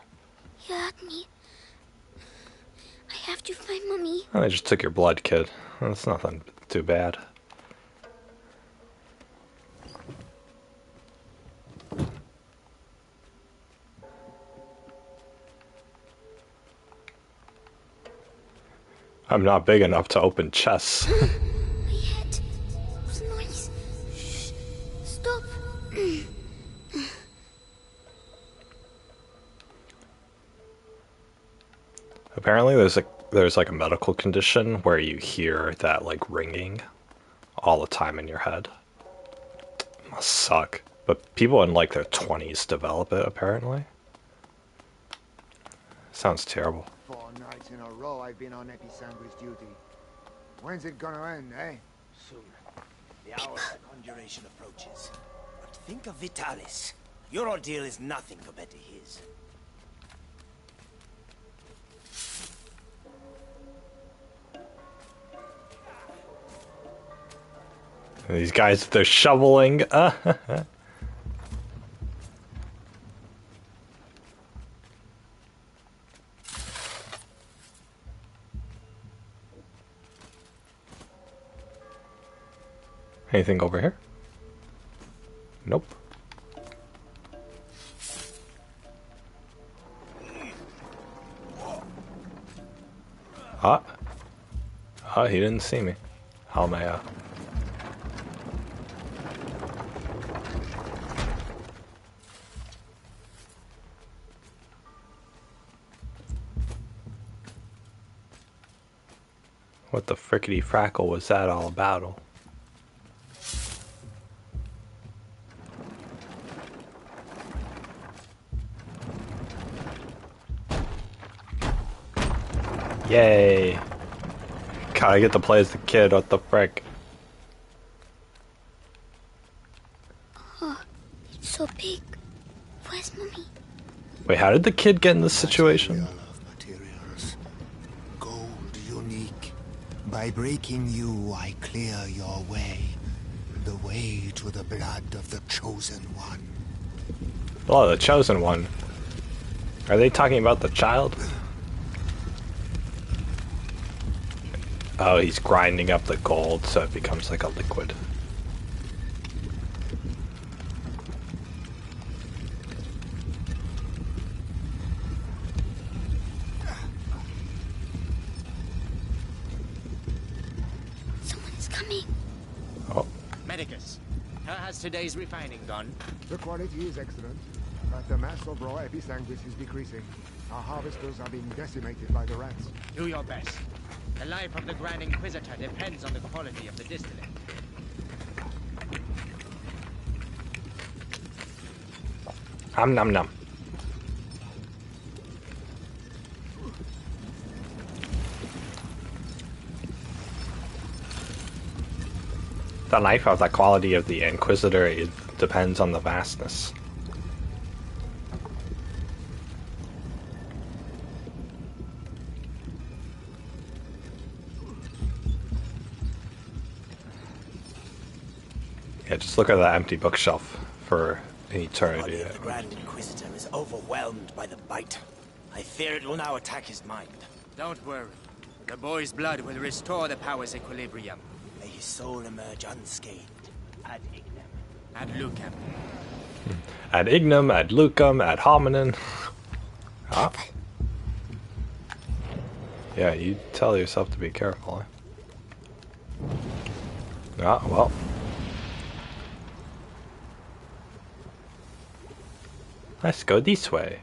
You hurt me. I have to find Mummy. Oh, I just took your blood, kid. That's nothing too bad. I'm not big enough to open chests. My head. What's the noise? Shh. Stop. Apparently there's like a medical condition where you hear that like ringing all the time in your head. Must suck. But people in like their 20s develop it apparently. Sounds terrible. 4 nights in a row I've been on episanguis duty. When's it gonna end, eh? Soon. The hour of conjuration approaches. But think of Vitalis. Your ordeal is nothing compared to his. And these guys, they're shoveling. Anything over here? Nope. He didn't see me. How am I, What the frickety frackle was that all about? Yay! God, I get to play as the kid, what the frick? Oh, it's so big. Where's Mommy? Wait, how did the kid get in this situation? Materials. Gold unique. By breaking you, I clear your way. The way to the blood of the Chosen One. Oh, the Chosen One. Are they talking about the child? Oh, he's grinding up the gold so it becomes like a liquid. Someone's coming. Oh. Medicus, how has today's refining gone? The quality is excellent, but the mass of raw episanguis is decreasing. Our harvesters are being decimated by the rats. Do your best. The life of the Grand Inquisitor depends on the quality of the distillate. Nom nom. The life of the quality of the Inquisitor, it depends on the vastness. Yeah, just look at that empty bookshelf for an eternity. The Grand Inquisitor is overwhelmed by the bite. I fear it will now attack his mind. Don't worry. The boy's blood will restore the power's equilibrium. May his soul emerge unscathed. Ad ignem. Ad lucem. Ad ignem, ad lucem, ad hominem. Ah. Yeah, you tell yourself to be careful. Ah, well. Let's go this way.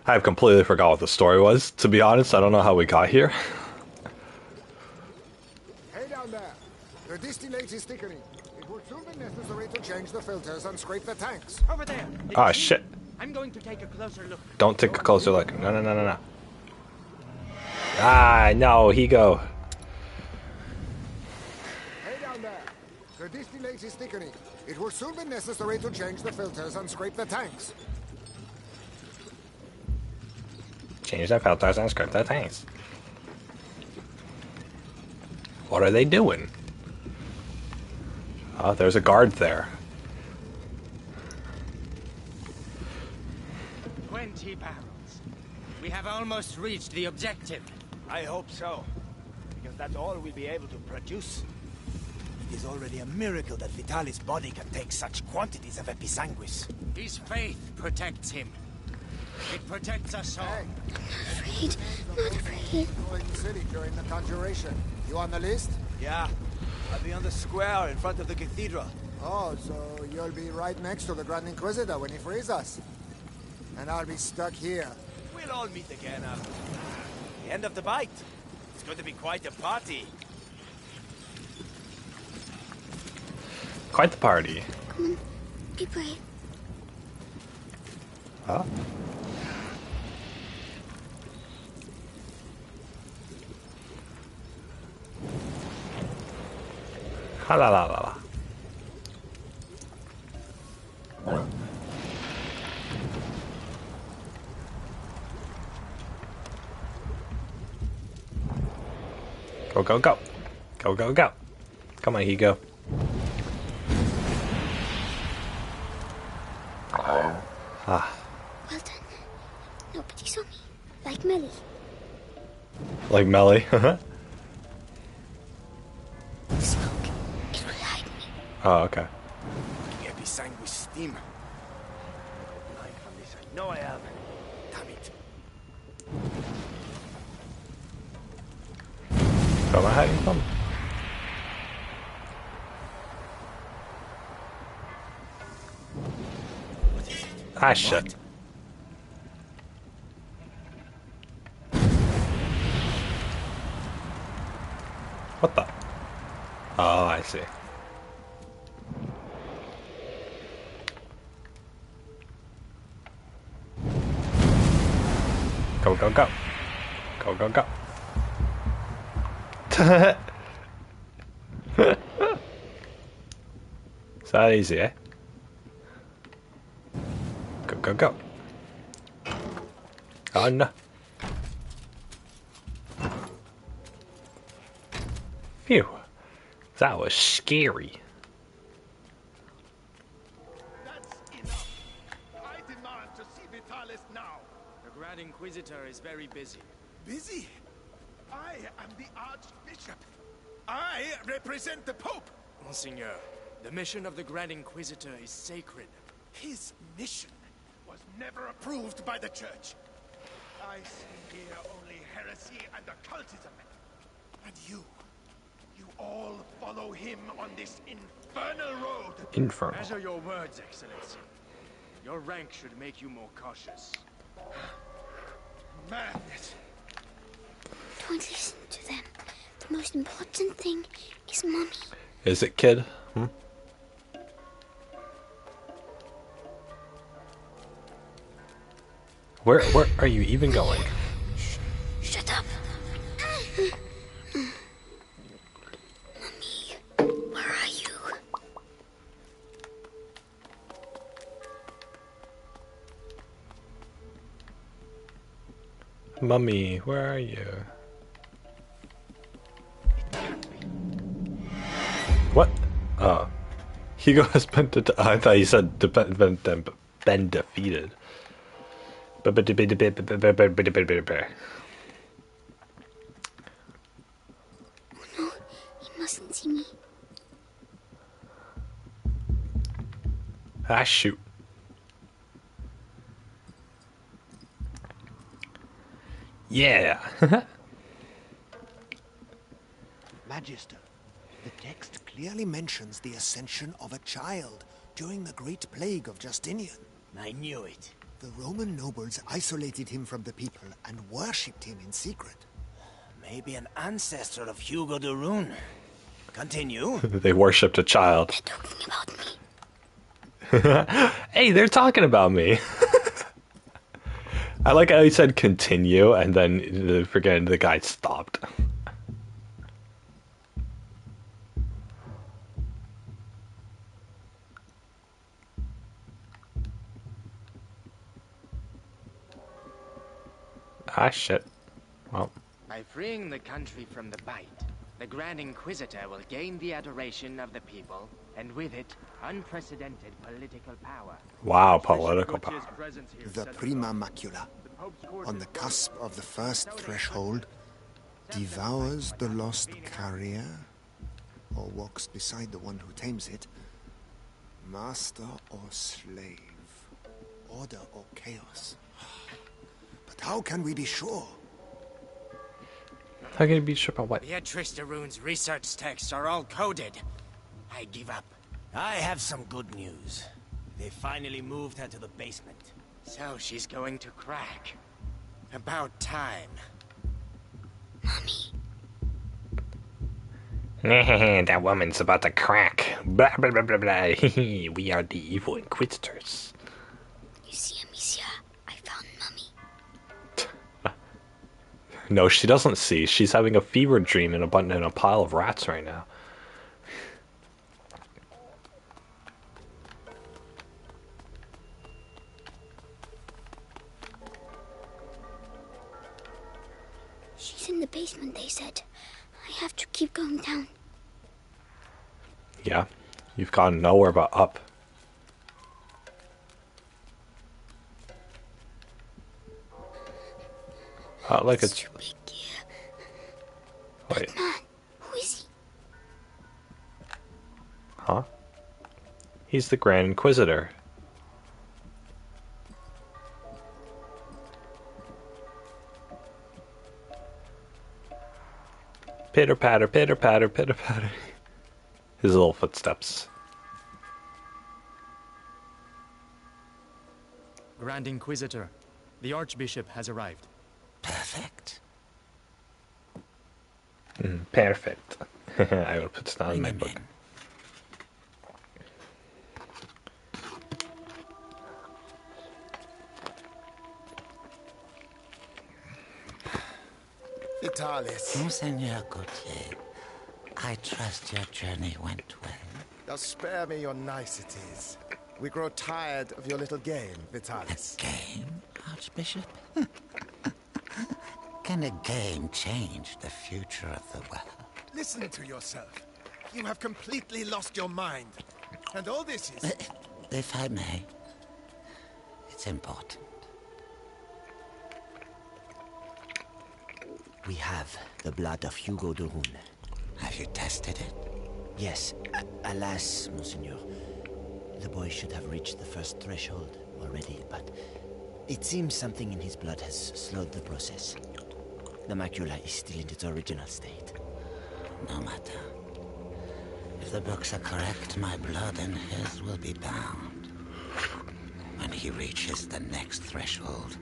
I've completely forgot what the story was. To be honest, I don't know how we got here. Hey down there! The distillate is thickening. It will soon be necessary to change the filters and scrape the tanks. Over there. Ah, shit. I'm going to take a closer look. Don't take a closer look. No, no, no, no, no. Ah, no, he go. Hey down there! The distillate is thickening. It will soon be necessary to change the filters and scrape the tanks. Change the filters and scrape the tanks. What are they doing? Oh, there's a guard there. 20 barrels. We have almost reached the objective. I hope so. Because that's all we'll be able to produce. It is already a miracle that Vitalis' body can take such quantities of episanguis. His faith protects him. It protects us all. Afraid, not afraid. Going to city during the conjuration. You on the list? Yeah. I'll be on the square in front of the cathedral. Oh, so you'll be right next to the Grand Inquisitor when he frees us. And I'll be stuck here. We'll all meet again after the end of the bite. It's going to be quite a party. Quite the party. Come on, be brave. Huh? Ha la la la la. Go, go, go. Go, go, go. Come on, Hugo. Ah. Well done. Nobody saw me. Like Melly. Like Melly. The smoke. It will hide me. Oh, okay. Can't be sang with steam. I'm from this. I know I am. Damn it. Where am I hiding from? Ah, shit. What the? Oh, I see. Go, go, go. Go, go, go. It's that easy, eh? Go, go, go. Oh no. Phew. That was scary. That's enough. I demand to see Vitalis now. The Grand Inquisitor is very busy. Busy? I am the Archbishop. I represent the Pope. Monseigneur, the mission of the Grand Inquisitor is sacred. His mission was never approved by the Church. I see here only heresy and occultism. And you all follow him on this infernal road. Infernal. Measure your words, Excellency. Your rank should make you more cautious. Madness. Don't listen to them. The most important thing is Mommy. Is it, kid? Hmm? Where are you even going? Shut up. Mommy, where are you? Mummy, where are you? What? Oh. Hugo has been I thought you said been defeated. Oh no, he mustn't see me. Ah, shoot. Yeah. Magister, the text clearly mentions the ascension of a child during the Great Plague of Justinian. I knew it. The Roman nobles isolated him from the people and worshipped him in secret. Maybe an ancestor of Hugo de Rune. Continue. They worshipped a child. They're talking about me. Hey, they're talking about me. I like how he said continue and then forgetting the guy stopped. Ah, shit. Well. By freeing the country from the bite, the Grand Inquisitor will gain the adoration of the people, and with it, unprecedented political power. Wow, political power. The Prima Macula, on the cusp of the first threshold, devours the lost carrier, or walks beside the one who tames it, master or slave, order or chaos. But how can we be sure? How can you be sure about what? Beatrice de Rune's research texts are all coded. I give up. I have some good news. They finally moved her to the basement. So she's going to crack. About time. That woman's about to crack. Blah blah blah blah blah. We are the evil inquisitors. You see, Amicia, I found Mummy. No, she doesn't see. She's having a fever dream in a pile of rats right now. She's in the basement, they said. I have to keep going down. Yeah, you've gone nowhere but up. Like it's... Too big here. Wait. Man, who is he? Huh? He's the Grand Inquisitor. Pitter patter, pitter patter, pitter patter. His little footsteps. Grand Inquisitor, the Archbishop has arrived. Perfect. Perfect. I will put it down in my book. Vitalis. Monseigneur Gautier, I trust your journey went well. Now spare me your niceties. We grow tired of your little game, Vitalis. Game, Archbishop? Can a game change the future of the world? Listen to yourself. You have completely lost your mind. And all this is... If I may, it's important. We have the blood of Hugo de Rune. Have you tested it? Yes. Alas, Monseigneur. The boy should have reached the first threshold already, but it seems something in his blood has slowed the process. The macula is still in its original state. No matter. If the books are correct, my blood and his will be bound. When he reaches the next threshold,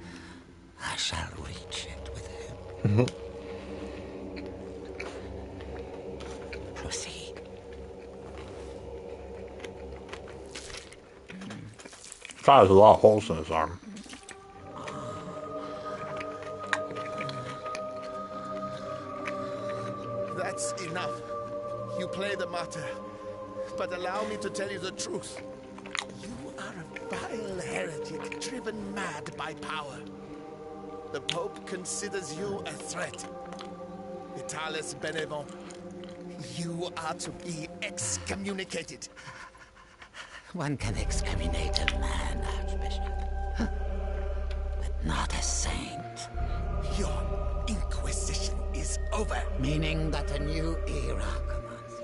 I shall reach it with him. Proceed. God, there's a lot of holes in his arm. That's enough. You play the martyr. But allow me to tell you the truth. You are a vile heretic driven mad by power. The Pope considers you a threat. Vitalis Benevent, you are to be excommunicated. One can excommunicate a man, Archbishop. But not a saint. Your Inquisition is over. Meaning that a new era commences.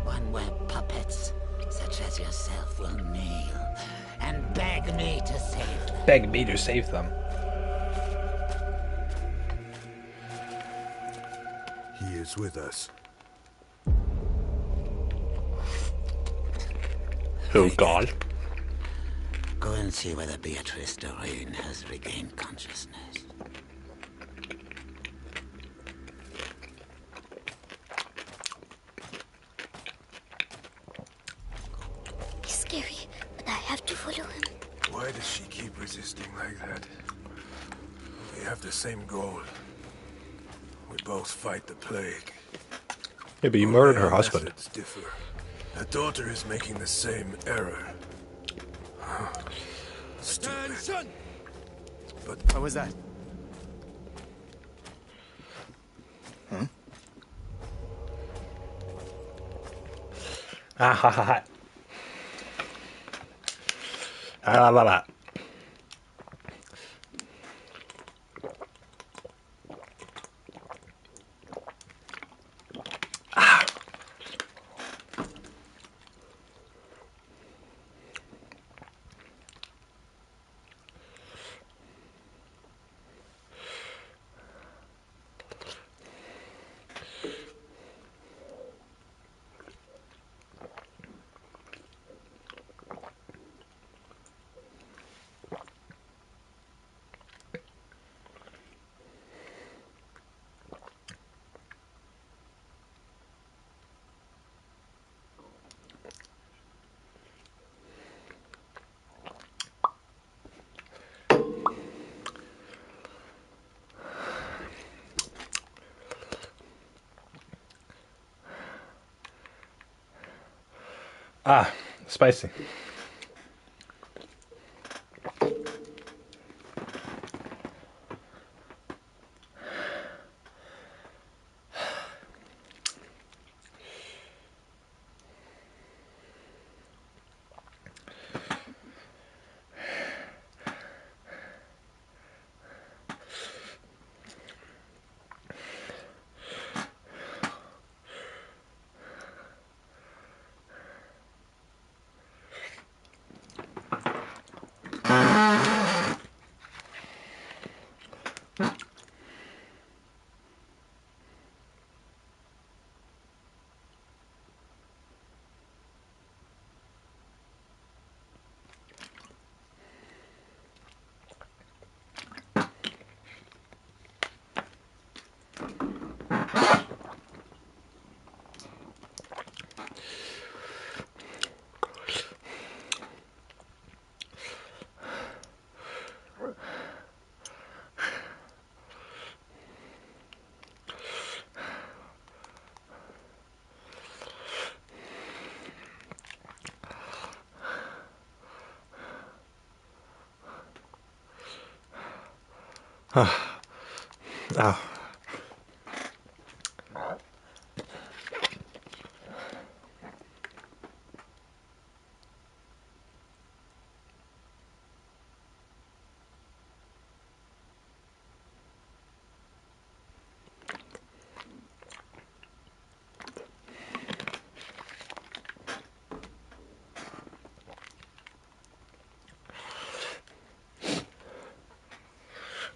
One where puppets, such as yourself, will kneel and beg me to save them. Beg me to save them. He is with us. Oh God. Go and see whether Beatrice de Rune has regained consciousness. He's scary, but I have to follow him. Why does she keep resisting like that? We have the same goal. We both fight the plague. Yeah, but you murdered her husband. Methods differ. Her daughter is making the same error. Stupid. Son! But What was that? Huh? Ah ha ha ha. Ah la la. Ah, spicy. Oh.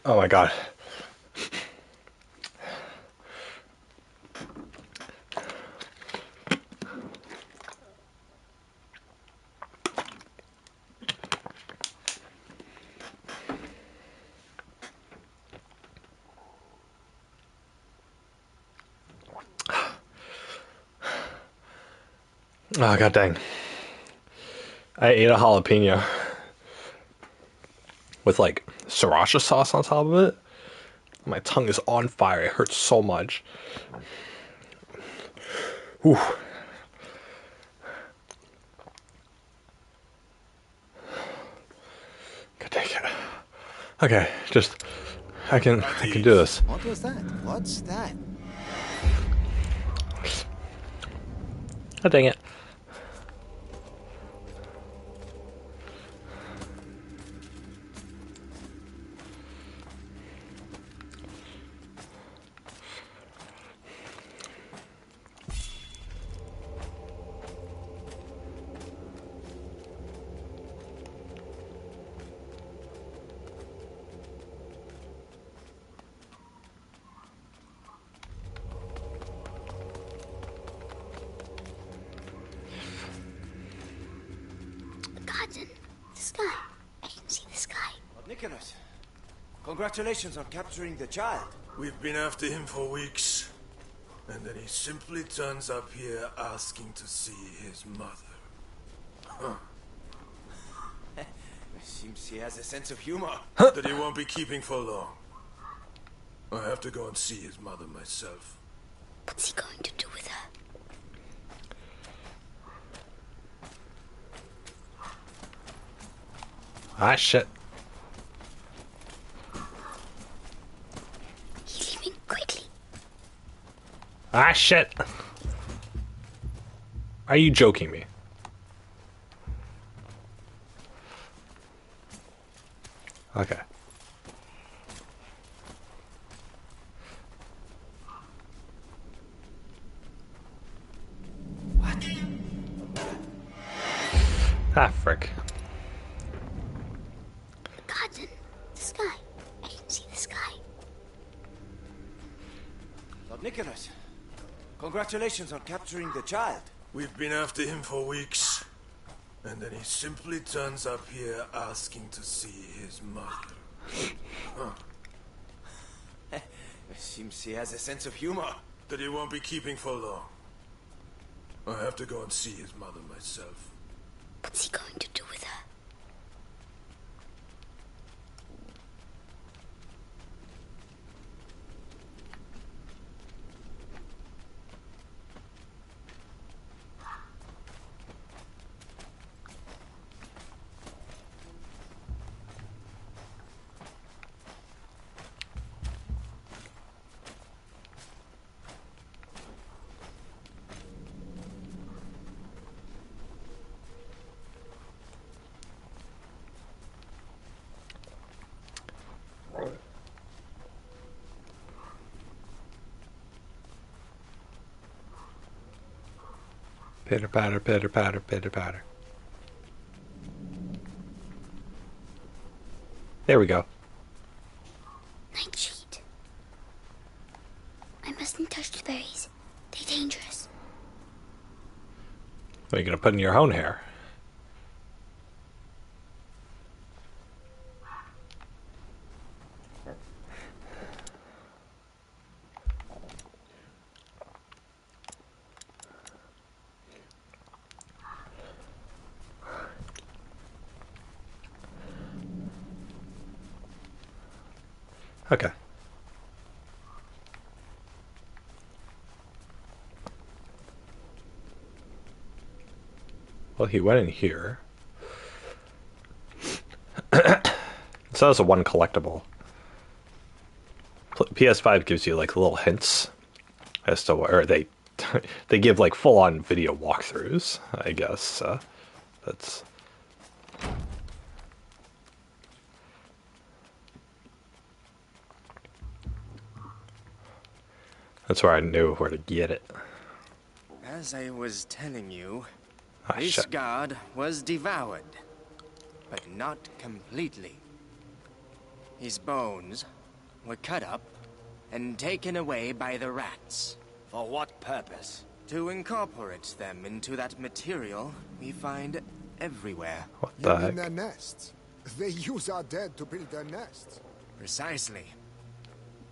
Oh my god. Oh god dang. I ate a jalapeno with like sriracha sauce on top of it. My tongue is on fire. It hurts so much. Whew. God dang it. Okay, just I can do this. What was that? What's that? God dang it. Garden. The sky. I can see the sky. Nicholas, congratulations on capturing the child. We've been after him for weeks. And then he simply turns up here asking to see his mother. Huh. Seems he has a sense of humor. That he won't be keeping for long. I have to go and see his mother myself. What's he going to do with her? Ah shit. He's leaving quickly. Ah shit. Are you joking me? Okay. What? Ah frick. Garden. The sky. I can see the sky. Lord Nicholas, congratulations on capturing the child. We've been after him for weeks. And then he simply turns up here asking to see his mother. Huh. Seems he has a sense of humor. That he won't be keeping for long. I have to go and see his mother myself. What's he going to do with her? Pitter patter, pitter patter, pitter patter. There we go. Nightsheet. I mustn't touch the berries. They're dangerous. What are you gonna put in your own hair? Okay. Well, he went in here. So that's a one collectible. PS5 gives you like little hints as to where they they give like full on video walkthroughs, I guess. That's where I knew where to get it. As I was telling you, Ah, this shit. guard was devoured, but not completely. His bones were cut up and taken away by the rats. For what purpose? To incorporate them into that material we find everywhere. What You the mean heck? their nests? They use our dead to build their nests. Precisely.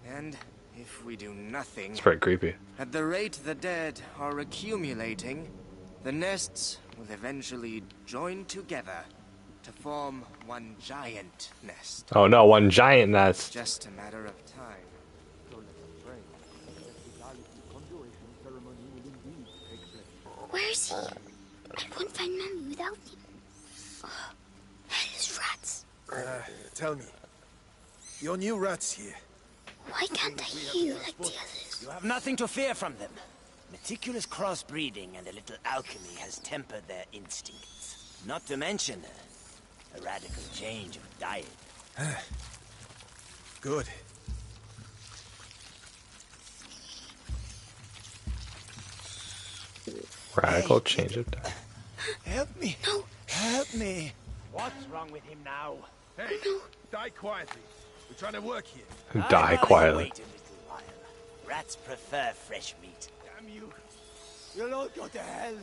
And if we do nothing, It's pretty creepy. at the rate the dead are accumulating, the nests will eventually join together to form one giant nest. Oh no, one giant nest. Just a matter of time. Where is he? I won't find Mommy without him. Oh, hellish rats. Tell me, your new rats here. Why can't I hear you like the others? You have nothing to fear from them. Meticulous crossbreeding and a little alchemy has tempered their instincts. Not to mention a radical change of diet. Good. Radical change of diet. Help me. No. Help me. What's wrong with him now? Hey, die quietly. We're trying to work here. Die I'd rather quietly. Wait a little while. Rats prefer fresh meat. Damn you. You'll all go to hell.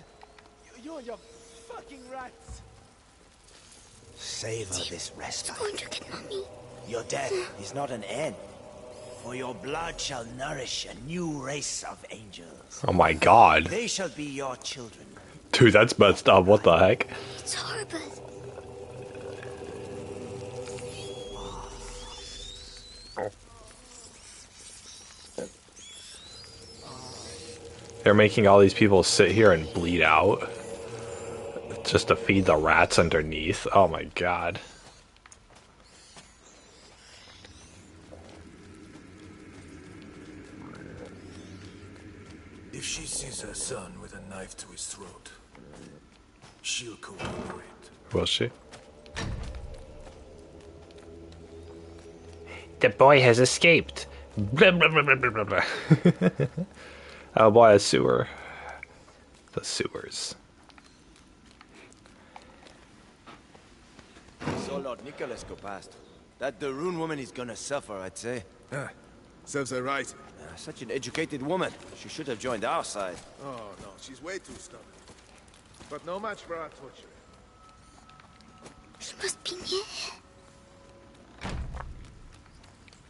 You and your fucking rats. Savor this rest. It's going to get Mommy. Your death is not an end, for your blood shall nourish a new race of angels. Oh my god. They shall be your children. Dude, that's messed up. What the heck? It's horrible. They're making all these people sit here and bleed out just to feed the rats underneath. Oh my god. If she sees her son with a knife to his throat, she'll cooperate. Will she? The boy has escaped. Blah, blah, blah, blah, blah, blah. Oh boy, a sewer. The sewers. So Lord Nicholas go past. That the Rune woman is gonna suffer, I'd say. Serves her right. Such an educated woman. She should have joined our side. Oh no, she's way too stubborn. But no match for our torture. He must be near.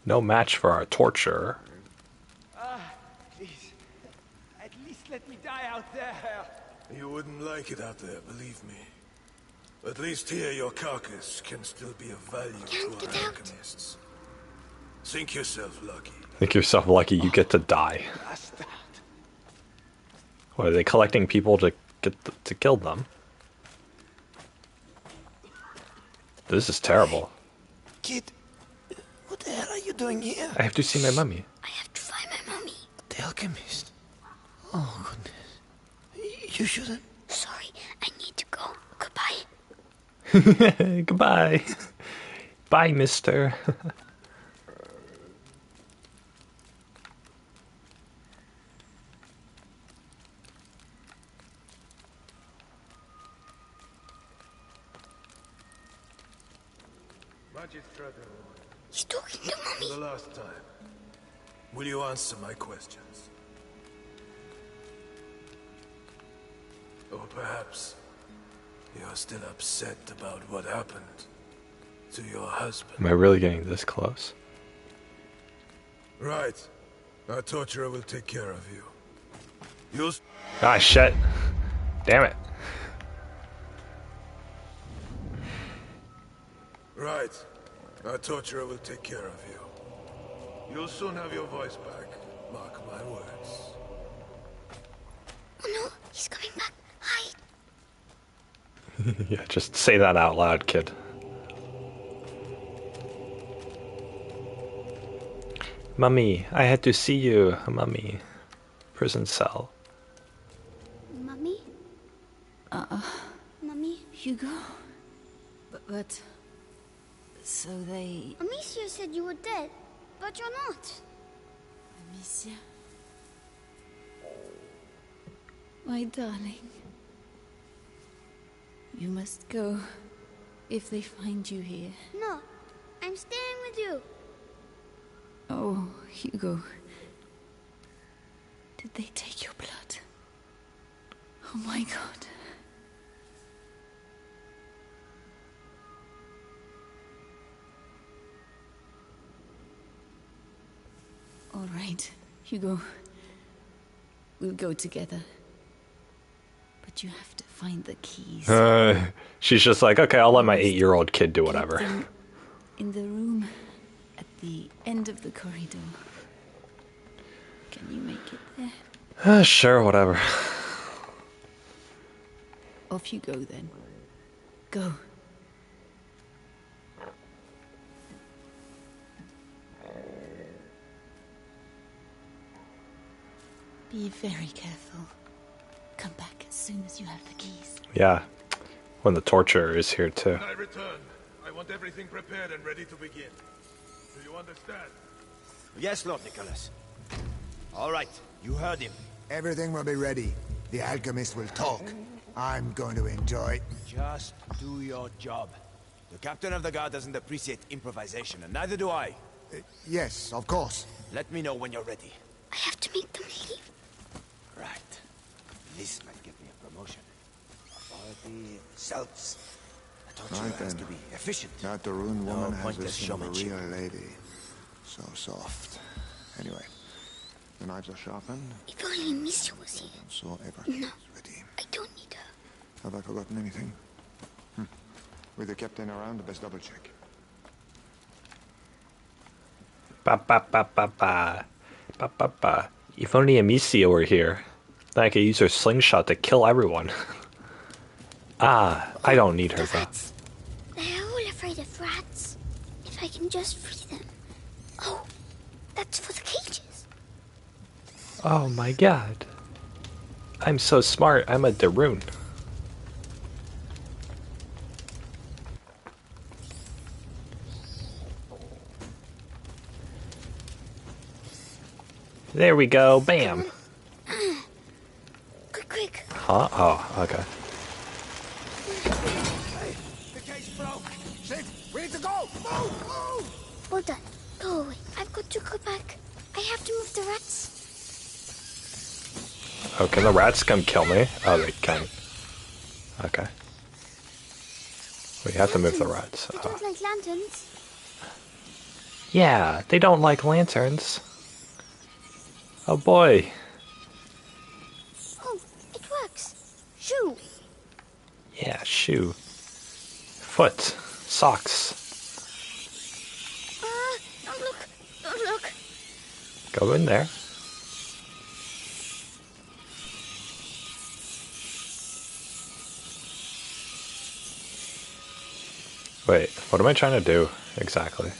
No match for our torture. Please. At least let me die out there. You wouldn't like it out there, believe me. At least here your carcass can still be of value to our alchemists. Think yourself lucky. Think yourself lucky you get to die. What, are they collecting people to to kill them? This is terrible. Kid, what the hell are you doing here? I have to see my mummy. I have to find my Mommy. The alchemist. Oh, goodness. You shouldn't. Sorry, I need to go. Goodbye. Goodbye. Bye, mister. He's talking to Mommy. For the last time, will you answer my questions? Or perhaps you're still upset about what happened to your husband. Am I really getting this close? Right. Our torturer will take care of you. You'll... Ah, shit. Damn it. Right. Our torturer will take care of you. You'll soon have your voice back. Mark my words. Oh no, he's coming back. Hide. Yeah, just say that out loud, kid. Mummy, I had to see you, Mummy. Prison cell. Mommy? Mommy? Hugo? But... So they... Amicia said you were dead, but you're not. Amicia? My darling. You must go if they find you here. No, I'm staying with you. Oh, Hugo. Did they take your blood? Oh my God. All right, Hugo. We'll go together. But you have to find the keys. She's just like, okay, I'll let my 8-year-old kid do whatever. In the room at the end of the corridor. Can you make it there? Sure, whatever. Off you go then. Go. Be very careful. Come back as soon as you have the keys. Yeah, when the torturer is here too. When I return, I want everything prepared and ready to begin. Do you understand? Yes, Lord Nicholas. All right, you heard him. Everything will be ready. The alchemist will talk. I'm going to enjoy. Just do your job. The captain of the guard doesn't appreciate improvisation, and neither do I. Yes, of course. Let me know when you're ready. I have to make them leave. Right. This might get me a promotion. Authority selves. A torturer Right has then. to be efficient. That the rune No woman has pointless this of a showmanship. real lady. So soft. Anyway, the knives are sharpened. If only Amicia was here. So everything No, is ready. I don't need her. Have I forgotten anything? With the captain around, the best double check. Ba ba ba ba ba. Ba ba ba. If only Amicia were here, then I could use her slingshot to kill everyone. I don't need her though. Rats. They're all afraid of rats. If I can just free them. Oh, that's for the cages. Oh my god. I'm so smart, I'm a Darun. There we go, bam. Quick. Huh? Oh, okay. The cage broke. Shit, we need to go. Move. Well done. Go away. I've got to go back. I have to move the rats. Oh, can the rats come kill me? Oh, they can. Okay. We have to move the rats. They don't like lanterns. Yeah, they don't like lanterns. Oh boy. Oh, it works. Shoo. Yeah, shoe. Foot. Socks. Don't look. Don't look. Go in there. Wait, what am I trying to do exactly?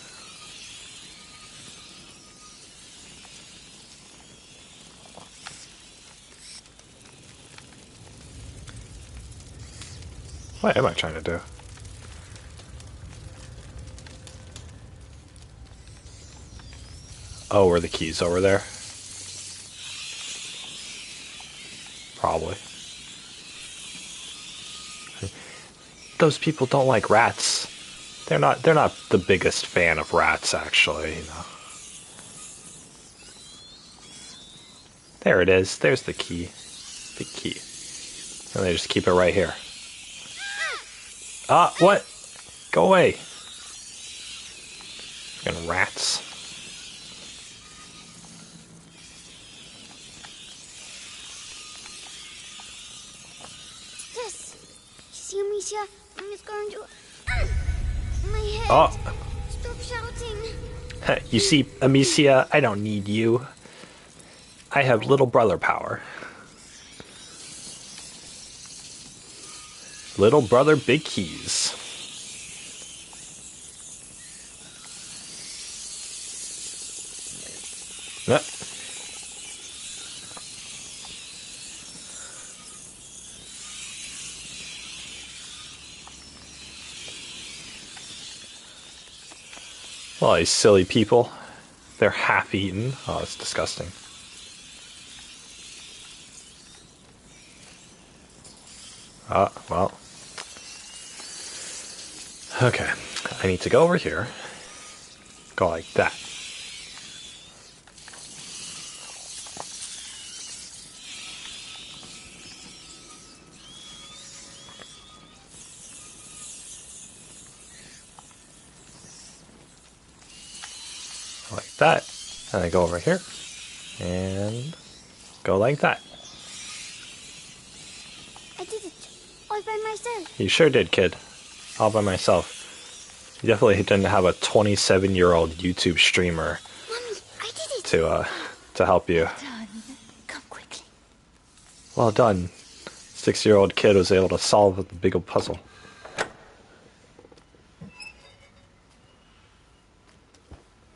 What am I trying to do? Oh, were the keys over there? Probably. Those people don't like rats. they're not the biggest fan of rats, actually, you know. There it is. There's the key. The key. And they just keep it right here. Ah, what? Go away. Fucking rats. Yes. You see, Amicia? I'm just going to... My head. Oh. Stop shouting. You see, Amicia, I don't need you. I have little brother power. Little brother, big keys. Nah. Well, these silly people. They're half-eaten. Oh, it's disgusting. Well. Okay. I need to go over here. Go like that. Like that. And I go over here. And go like that. I did it. All by myself. You sure did, kid. All by myself. You definitely didn't have a 27-year-old YouTube streamer Mommy, I did it. to help you. Done. Come quickly. Well done. 6-year-old kid was able to solve the big old puzzle.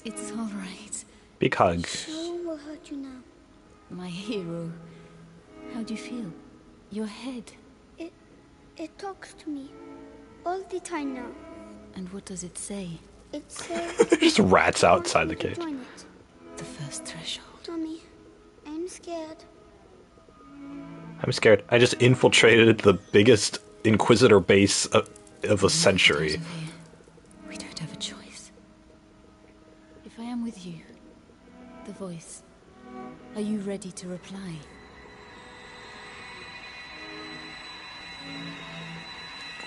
It's all right. Big hugs. No will hurt you now. My hero. How do you feel? Your head. It talks to me all the time now. And what does it say? It says... There's just rats outside the cage. Join it. The first threshold. Mommy, I'm scared. I'm scared. I just infiltrated the biggest Inquisitor base of the century. We don't have a choice. If I am with you, the voice, are you ready to reply?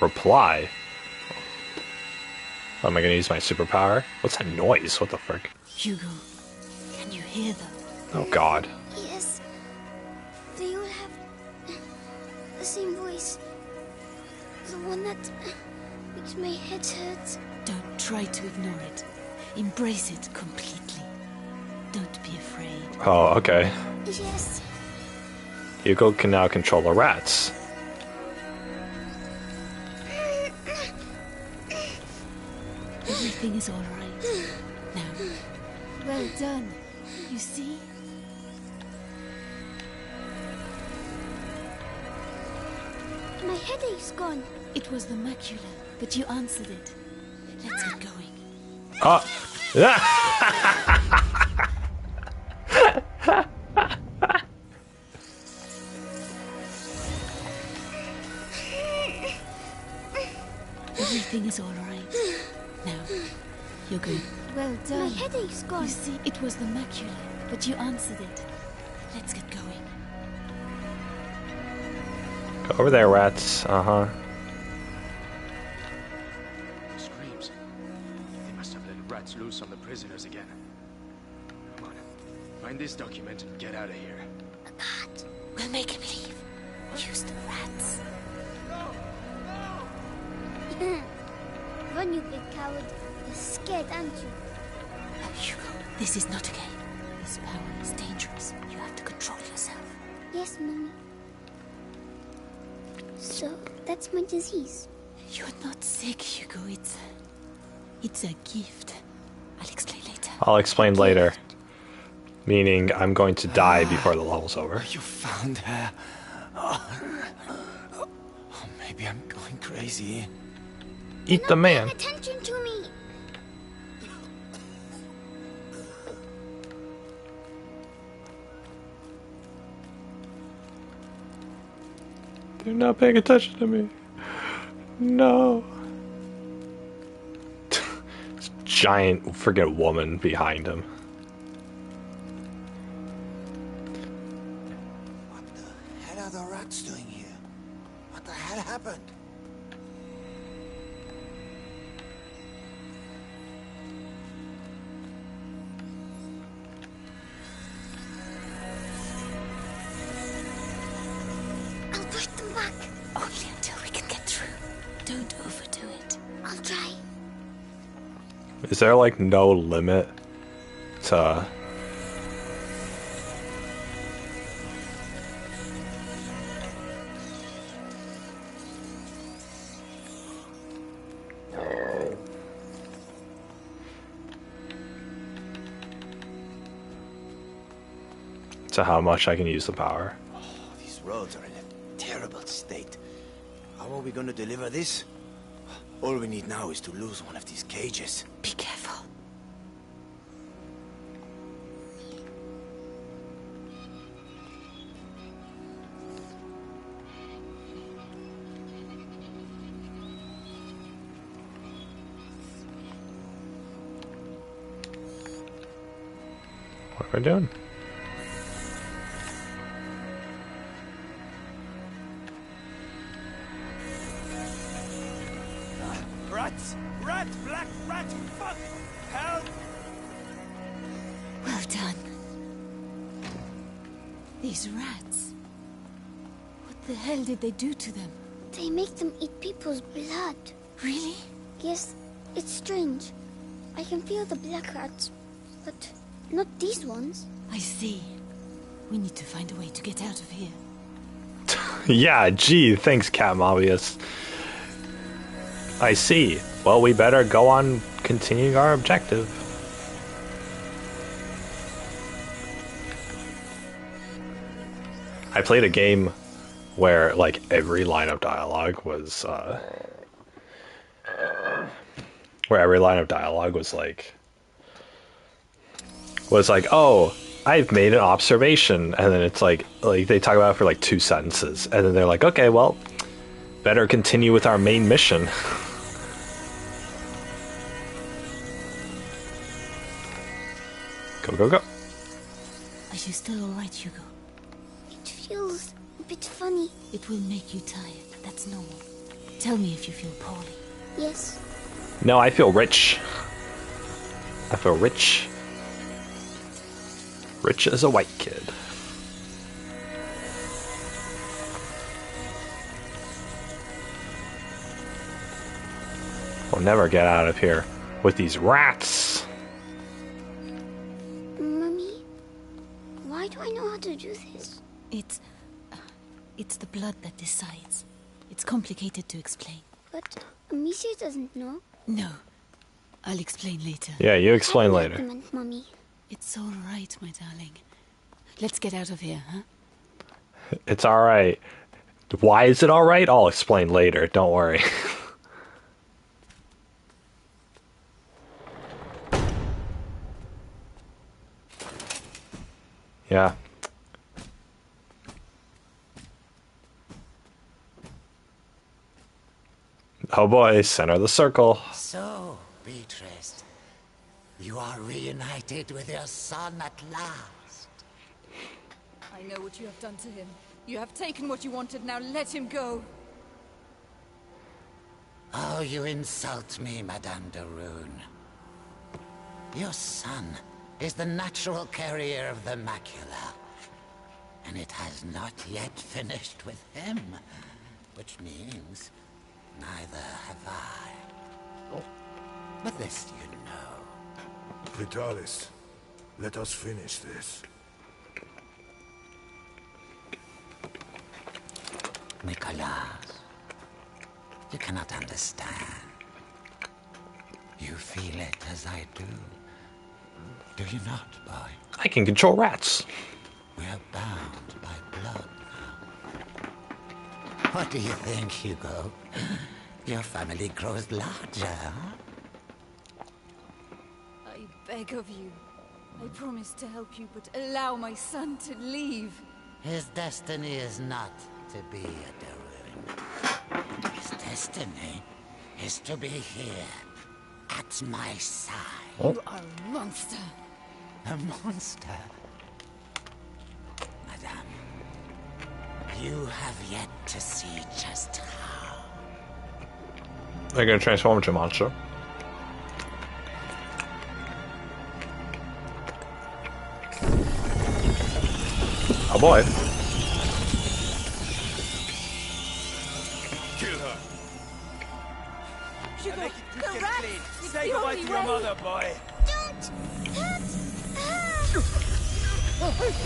Reply? Oh, am I gonna use my superpower? What's that noise? What the frick? Hugo, can you hear them? Oh god. Yes. They all have the same voice. The one that makes my head hurt. Don't try to ignore it. Embrace it completely. Don't be afraid. Oh, okay. Yes. Hugo can now control the rats. Everything is all right. Now, well done. You see? My headache's gone. It was the macula, but you answered it. Let's get going. Oh. Everything is all right. Now, you're good. Well done. My headache's gone. You see, it was the macula, but you answered it. Let's get going. Go over there, rats. Uh-huh. Screams. They must have let rats loose on the prisoners again. Come on. Find this document and get out of here. God, we'll make him leave. Use the rats. Run, you big coward. You're scared, aren't you? Oh, Hugo, this is not a game. This power is dangerous. You have to control yourself. Yes, Mommy. So, that's my disease. You're not sick, Hugo. It's a gift. I'll explain later. I'll explain later. Meaning, I'm going to die before the level's over. You found her. Oh, maybe I'm going crazy. Eat the man. Pay attention to me. They're not paying attention to me. No. giant friggin' woman behind him. What the hell are the rats doing here? What the hell happened? I'll push them back. Only until we can get through. Don't overdo it. I'll try. Is there like no limit to how much I can use the power? Oh, these roads are in a terrible state. How are we gonna deliver this? All we need now is to lose one of these cages. Be careful. What am I doing? Rats! Rat! Black rat! Fuck! Help! Well done. These rats. What the hell did they do to them? They make them eat people's blood. Really? Yes, it's strange. I can feel the black rats, but not these ones. I see. We need to find a way to get out of here. Yeah, gee, thanks, Cat Mobius. I see. Well, we better go on continuing our objective. I played a game where, like, every line of dialogue was, oh, I've made an observation, and then it's like they talk about it for like 2 sentences, and then they're like, okay, well, better continue with our main mission. Go, go, go. Are you still alright, Hugo? It feels a bit funny. It will make you tired. That's normal. Tell me if you feel poorly. Yes. No, I feel rich. I feel rich. Rich as a white kid. We'll never get out of here with these rats. Mummy, why do I know how to do this? It's the blood that decides. It's complicated to explain. But Amicia doesn't know. No. I'll explain later. Yeah, you explain later. Argument, Mummy. It's all right, my darling. Let's get out of here, huh? It's all right. Why is it all right? I'll explain later. Don't worry. Yeah. Oh boy, center of the circle. So, Beatrice, you are reunited with your son at last. I know what you have done to him. You have taken what you wanted, now let him go. Oh, you insult me, Madame de Rune. Your son is the natural carrier of the macula. And it has not yet finished with him. Which means neither have I. But this you know. Vitalis, let us finish this. Nicholas, you cannot understand. You feel it as I do. Do you not, boy? I can control rats. We are bound by blood now. What do you think, Hugo? Your family grows larger, huh? I beg of you. I promise to help you, but allow my son to leave. His destiny is not to be a Darun. His destiny is to be here, at my side. Oh. You are a monster. A monster? Madame, you have yet to see just how. Are you gonna transform into a monster? Oh boy. Kill her. Hugo, the the rat! clean. It's Say the goodbye only to your way. mother, boy. Don't hurt!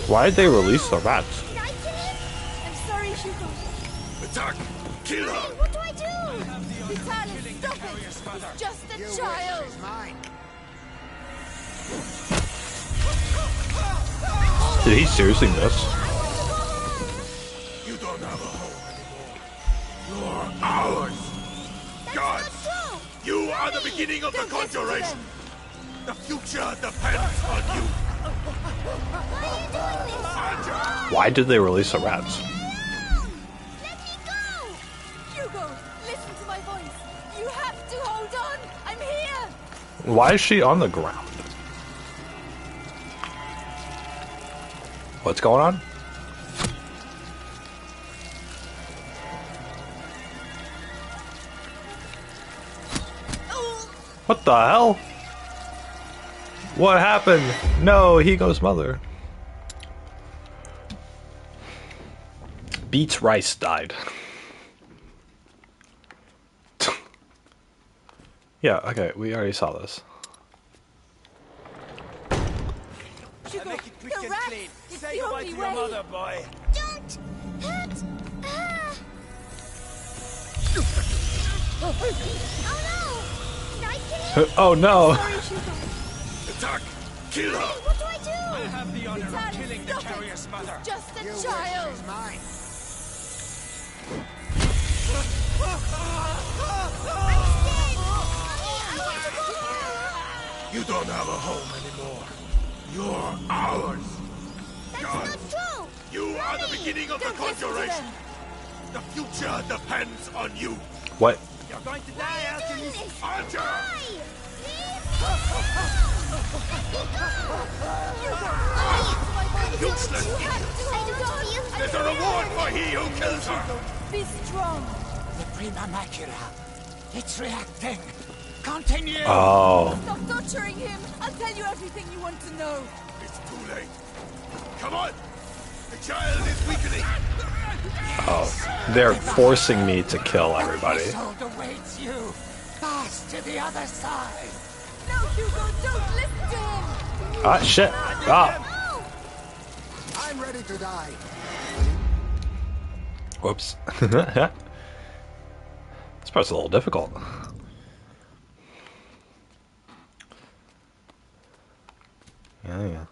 Why did they release the rats? Did I kill him? I'm sorry, Hugo. Attack! Kill her! Hey, what do I do? Vitalis, stop it! He's just a child! Did he seriously miss? You don't have a home anymore. You're ours! Gods! You are the beginning of the conjuration! The future depends on you! Why did they release the rats? Hugo, listen to my voice. You have to hold on. I'm here. Why is she on the ground? What's going on? What the hell? What happened? No, Higo's mother. Beats Rice died. Yeah, okay, we already saw this. Hugo, make it quick the and rat! clean. It's Say the goodbye only to your way. mother, boy. Don't hurt! Oh no! Did I kill him? Oh no! Sorry, Hugo. Attack! Kill her! Hey, what do I do? I have the honor Vitalis, of killing the stop it. carrier's mother. He's just a child. You don't have a home anymore. You're ours! Gods! True. You are the beginning of the conjuration! The future depends on you! What? You're going to die, Alchemist. Archer! Useless idiot! There's a reward for he who kills her! Be strong. The Prima Macula. It's reacting. Continue. Oh. Stop torturing him. I'll tell you everything you want to know. It's too late. Come on! The child is weakening! Oh. They're forcing me to kill everybody. The threshold awaits you. Fast to the other side. No, Hugo, don't listen to him. Ah, shit. Ah. I'm ready to die. Whoops. This part's a little difficult. Yeah.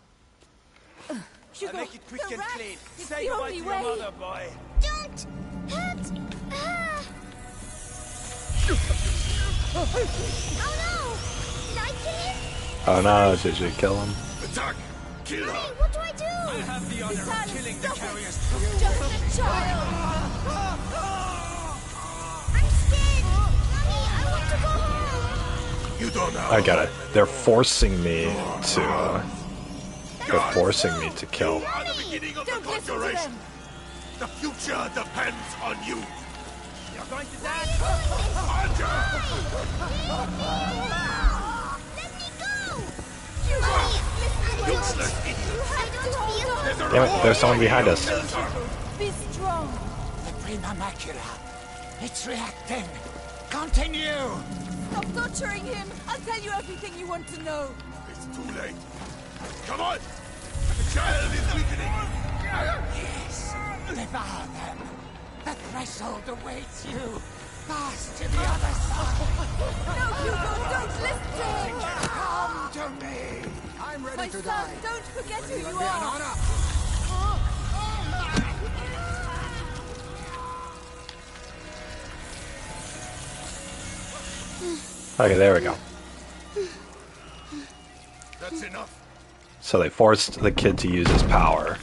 Hugo, Make it quick the and rat. clean. It's Say the goodbye only to way. your mother, boy. Don't hurt. Oh no! Did I kill him? Oh no, did you kill him? Attack! Kill her! Hey, what do I do? I have the honor Vitalis, of killing the stop it. carrier's He's just a child. I'm scared. Mommy, I want to go home. You don't have I get it. They're forcing me to... They're forcing me to kill. You are the beginning of the conjuration! The future depends on you! You're going to die. Archer! Let me go. Hugo, Useless idiot! you have to hold on. There's a Damn it, reward there's someone for he behind who us. kills her. Be strong. The Prima Macula. It's reacting. Continue. Stop torturing him. I'll tell you everything you want to know. It's too late. Come on! The child is weakening! Yes. Devour them. The threshold awaits you. Fast to the other side. No, Hugo, don't listen to him. Come to me. I'm ready My to son, die. don't forget who It'll you be an are. honor. Okay, there we go. That's enough. So they forced the kid to use his power.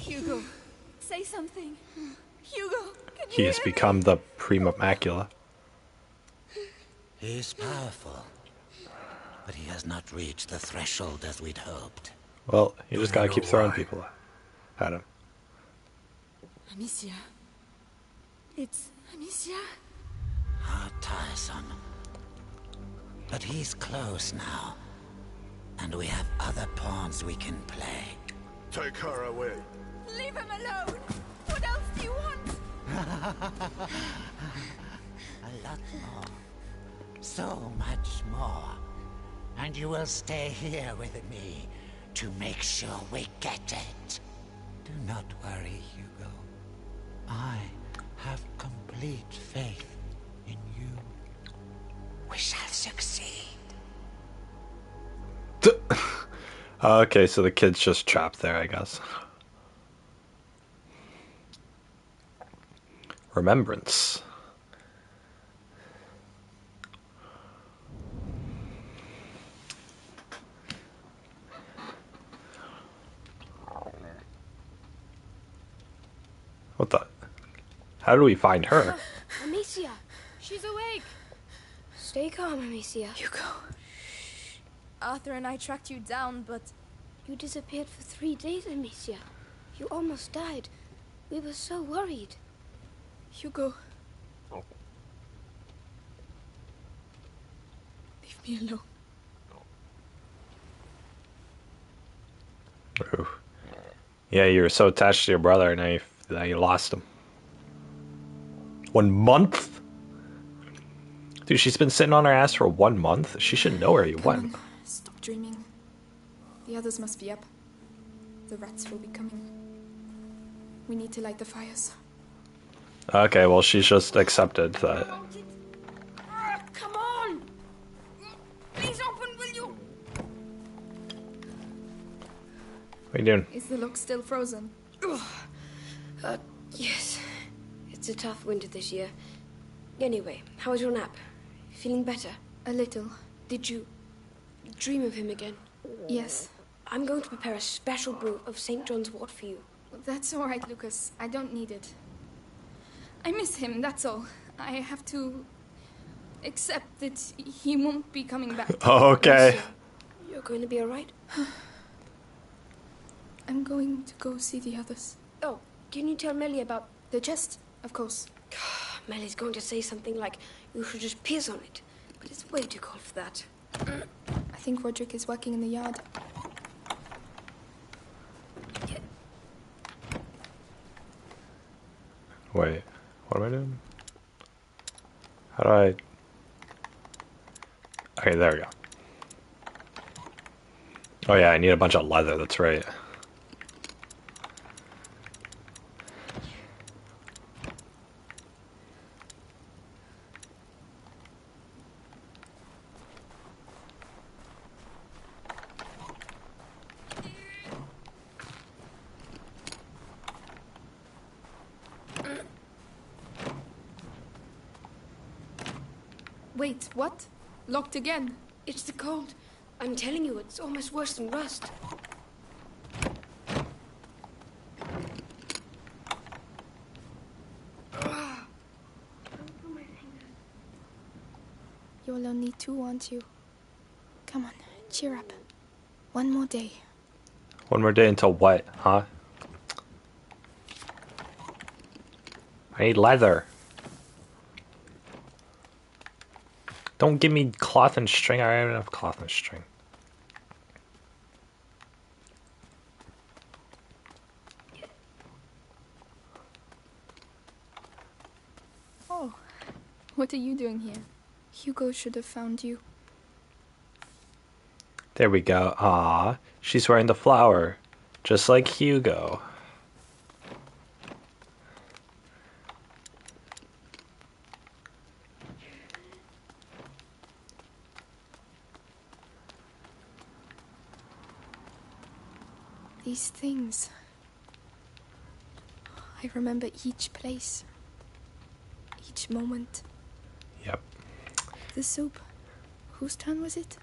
Hugo, say something. Hugo, can He you has hear become me? the prima macula. He is powerful, but he has not reached the threshold as we'd hoped. Well, you just gotta know keep throwing why? people at him. Amicia. It's Amicia. How tiresome. But he's close now, and we have other pawns we can play. Take her away. Leave him alone. What else do you want? A lot more. So much more. And you will stay here with me to make sure we get it. Do not worry, Hugo. I have complete faith in you. We shall succeed. Okay, so the kid's just trapped there, I guess. Remembrance. What the? How do we find her? Amicia, She's awake. stay calm, Amicia. Hugo. Arthur and I tracked you down, but You disappeared for 3 days, Amicia. You almost died. We were so worried. Hugo. Leave me alone. Ooh. Yeah, you were so attached to your brother, and now you lost him. 1 month? Dude, she's been sitting on her ass for 1 month. She should know where you went. Come on, stop dreaming. The others must be up. The rats will be coming. We need to light the fires. Okay, well, she's just accepted that. Come on! Please open, will you? What are you doing? Is the lock still frozen? Yes. It's a tough winter this year. Anyway, how was your nap? Feeling better? A little. Did you dream of him again? Yes. I'm going to prepare a special brew of St. John's wort for you. That's all right, Lucas. I don't need it. I miss him, that's all. I have to accept that he won't be coming back. Okay. You're going to be alright? I'm going to go see the others. Oh, can you tell Melly about... The chest, of course. Melly's going to say something like, you should just piss on it. But it's way too cold for that. I think Roderick is working in the yard. Wait, what am I doing? How do I... Okay, there we go. Oh yeah, I need a bunch of leather, that's right. Wait, what? Locked again? It's the cold. I'm telling you, it's almost worse than rust. You'll only 2, aren't you? Come on, cheer up. 1 more day. 1 more day until what, huh? I need leather. Don't give me cloth and string. I have enough cloth and string. Oh, what are you doing here? Hugo should have found you. There we go. Ah, she's wearing the flower. Just like Hugo. These things. I remember each place. Each moment. Yep. The soup. Whose turn was it?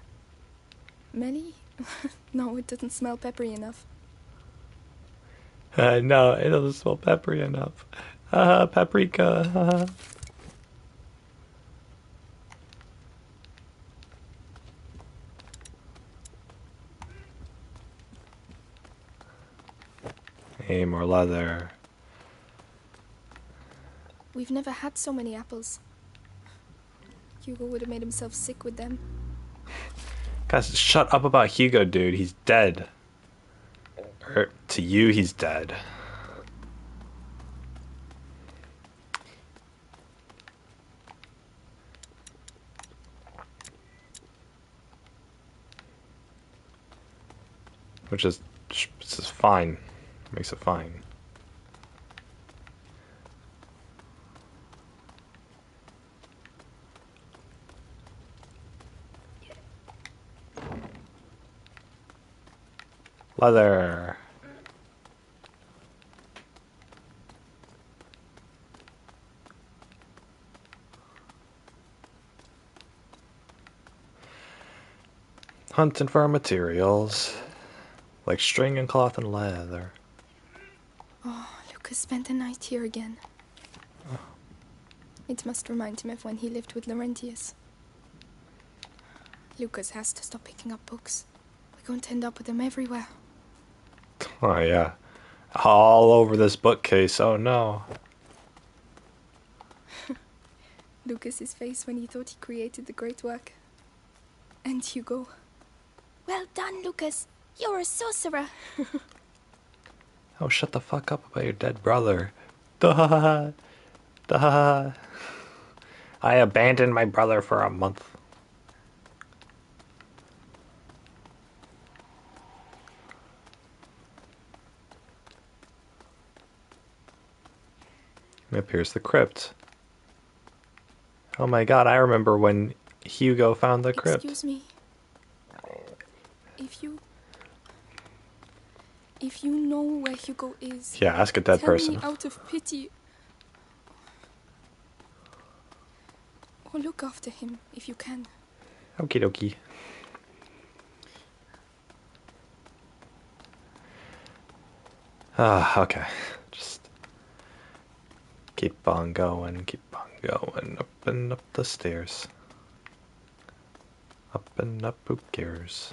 Melly? No, it doesn't smell peppery enough. No, it doesn't smell peppery enough. Paprika. Hey, more leather. We've never had so many apples. Hugo would have made himself sick with them. Guys, shut up about Hugo, dude. He's dead. Or, to you, he's dead. Which is fine. Makes it fine. Leather. Hunting for materials. Like string and cloth and leather. Oh, Lucas spent the night here again. Oh. It must remind him of when he lived with Laurentius. Lucas has to stop picking up books. We're going to end up with them everywhere. Oh, yeah. All over this bookcase. Oh, no. Lucas's face when he thought he created the great work. And Hugo. Well done, Lucas. You're a sorcerer. Oh, shut the fuck up about your dead brother. Duh. Duh. I abandoned my brother for a month. Yep, here's the crypt. Oh my god, I remember when Hugo found the crypt. Excuse me. If you know where Hugo is, yeah, ask a dead person. Tell me out of pity. Or look after him if you can. Okie dokie. Okay. Just keep on going, up and up the stairs. Up and up, who cares?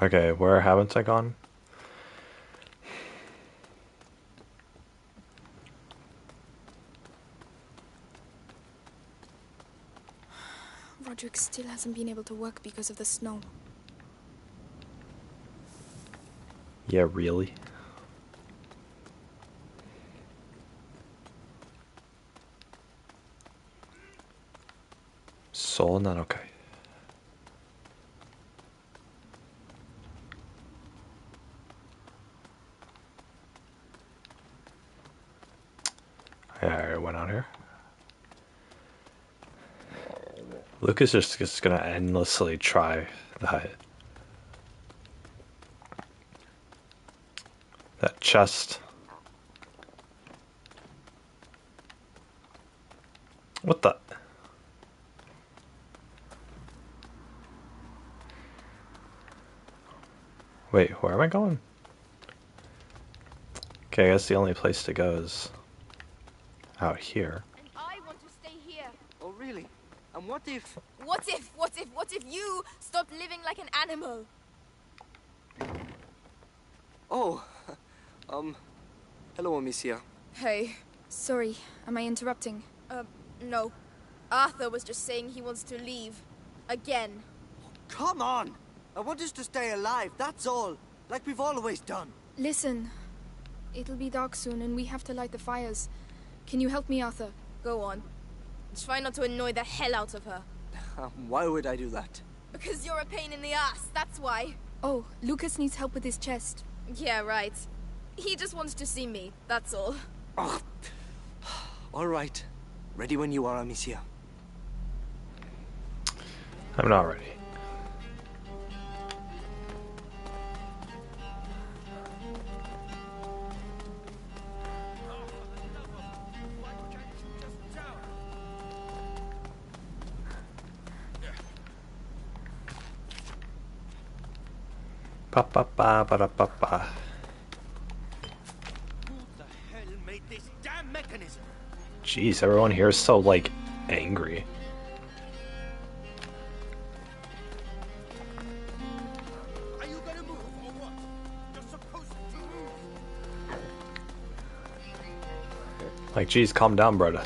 Okay, where haven't I gone? Roderick still hasn't been able to work because of the snow. Yeah, really? Soul, not okay. I went out here. Lucas is just gonna endlessly try that chest. What the? Wait, where am I going? Okay, I guess the only place to go is out here. And I want to stay here. Oh, really? And what if... What if you stopped living like an animal? Oh, hello, Amicia. Hey, sorry, am I interrupting? No. Arthur was just saying he wants to leave. Again. Come on! I want us to stay alive, that's all. Like we've always done. Listen, it'll be dark soon and we have to light the fires. Can you help me, Arthur? Go on. Try not to annoy the hell out of her. Why would I do that? Because you're a pain in the ass, that's why. Oh, Lucas needs help with his chest. Yeah, right. He just wants to see me, that's all. Oh. All right. Ready when you are, Amicia. I'm not ready. Ba ba ba ba da ba ba. Who the hell made this damn mechanism? Jeez, everyone here is so like angry. Are you gonna move or what? You're supposed to move. Like, geez, calm down, brother.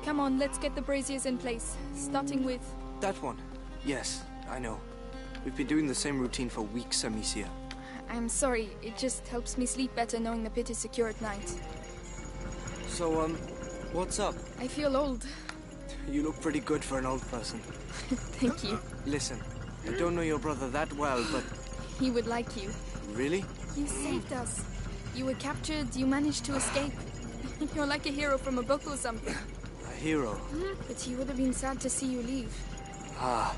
Come on, let's get the braziers in place. Starting with... That one. Yes, I know. We've been doing the same routine for weeks, Amicia. I'm sorry, it just helps me sleep better knowing the pit is secure at night. So, what's up? I feel old. You look pretty good for an old person. Thank you. Listen, I don't know your brother that well, but... He would like you. Really? You saved us. You were captured, you managed to escape. You're like a hero from a book or something. A hero? But he would have been sad to see you leave. Ah.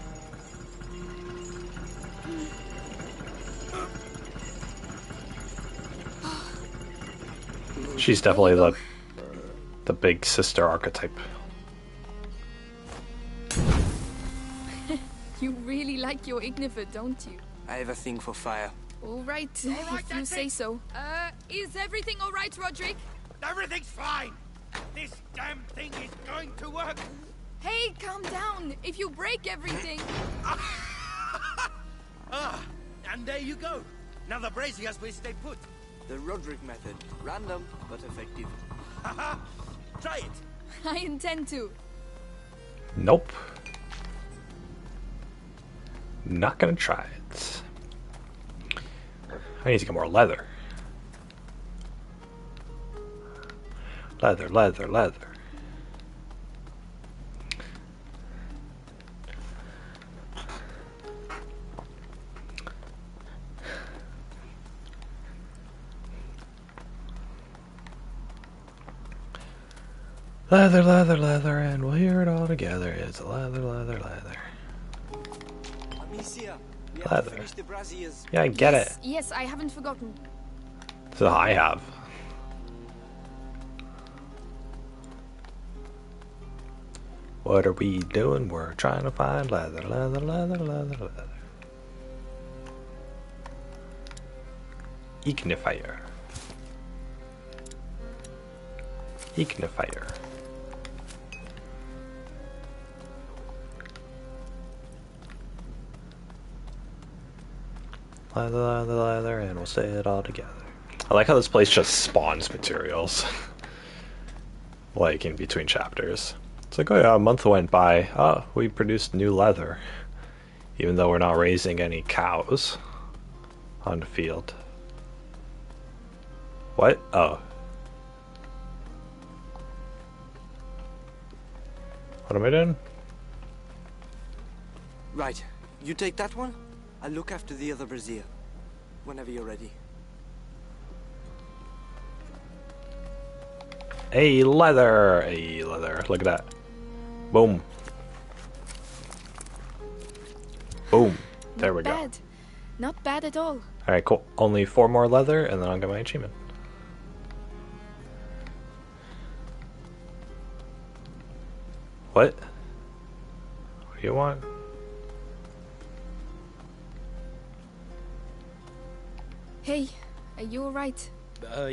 She's definitely the big sister archetype. You really like your Ignifer, don't you? I have a thing for fire. All right, if you say so. Is everything all right, Roderick? Everything's fine. This damn thing is going to work. Hey, calm down. If you break everything... And there you go. Now the braziers will stay put. The Roderick method. Random, but effective. Haha. Try it. I intend to. Nope. Not gonna try it. I need to get more leather. Leather, leather, leather. Leather, leather, leather, and we'll hear it all together. It's leather, leather, leather. Amicia, we have Leather. to finish the braziers. Yeah, I get yes, it. Yes, I haven't forgotten. So I have. What are we doing? We're trying to find leather, leather, leather, leather, leather. Ignifier. Ignifier. Leather, leather, leather, and we'll say it all together. I like how this place just spawns materials. Like, in between chapters. It's like, oh yeah, a month went by. Oh, we produced new leather. Even though we're not raising any cows on the field. What? Oh. What am I doing? Right. You take that one. I'll look after the other brazier. Whenever you're ready. Hey, leather! Hey, leather. Look at that. Boom. Boom. There we go. Not bad. Not bad at all. Alright, cool. Only 4 more leather, and then I'll get my achievement. What? What do you want? Hey, are you alright?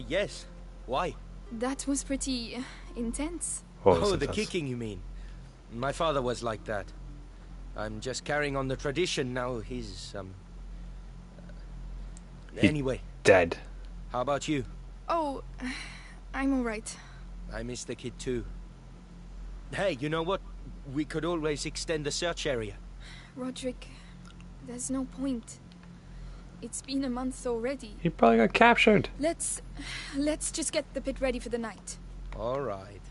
Yes. Why? That was pretty intense. Oh, the kicking, you mean? My father was like that. I'm just carrying on the tradition now. He's anyway. Dead. How about you? Oh, I'm alright. I miss the kid too. Hey, you know what? We could always extend the search area. Roderick, there's no point. It's been a month already. He probably got captured. Let's just get the pit ready for the night. All right.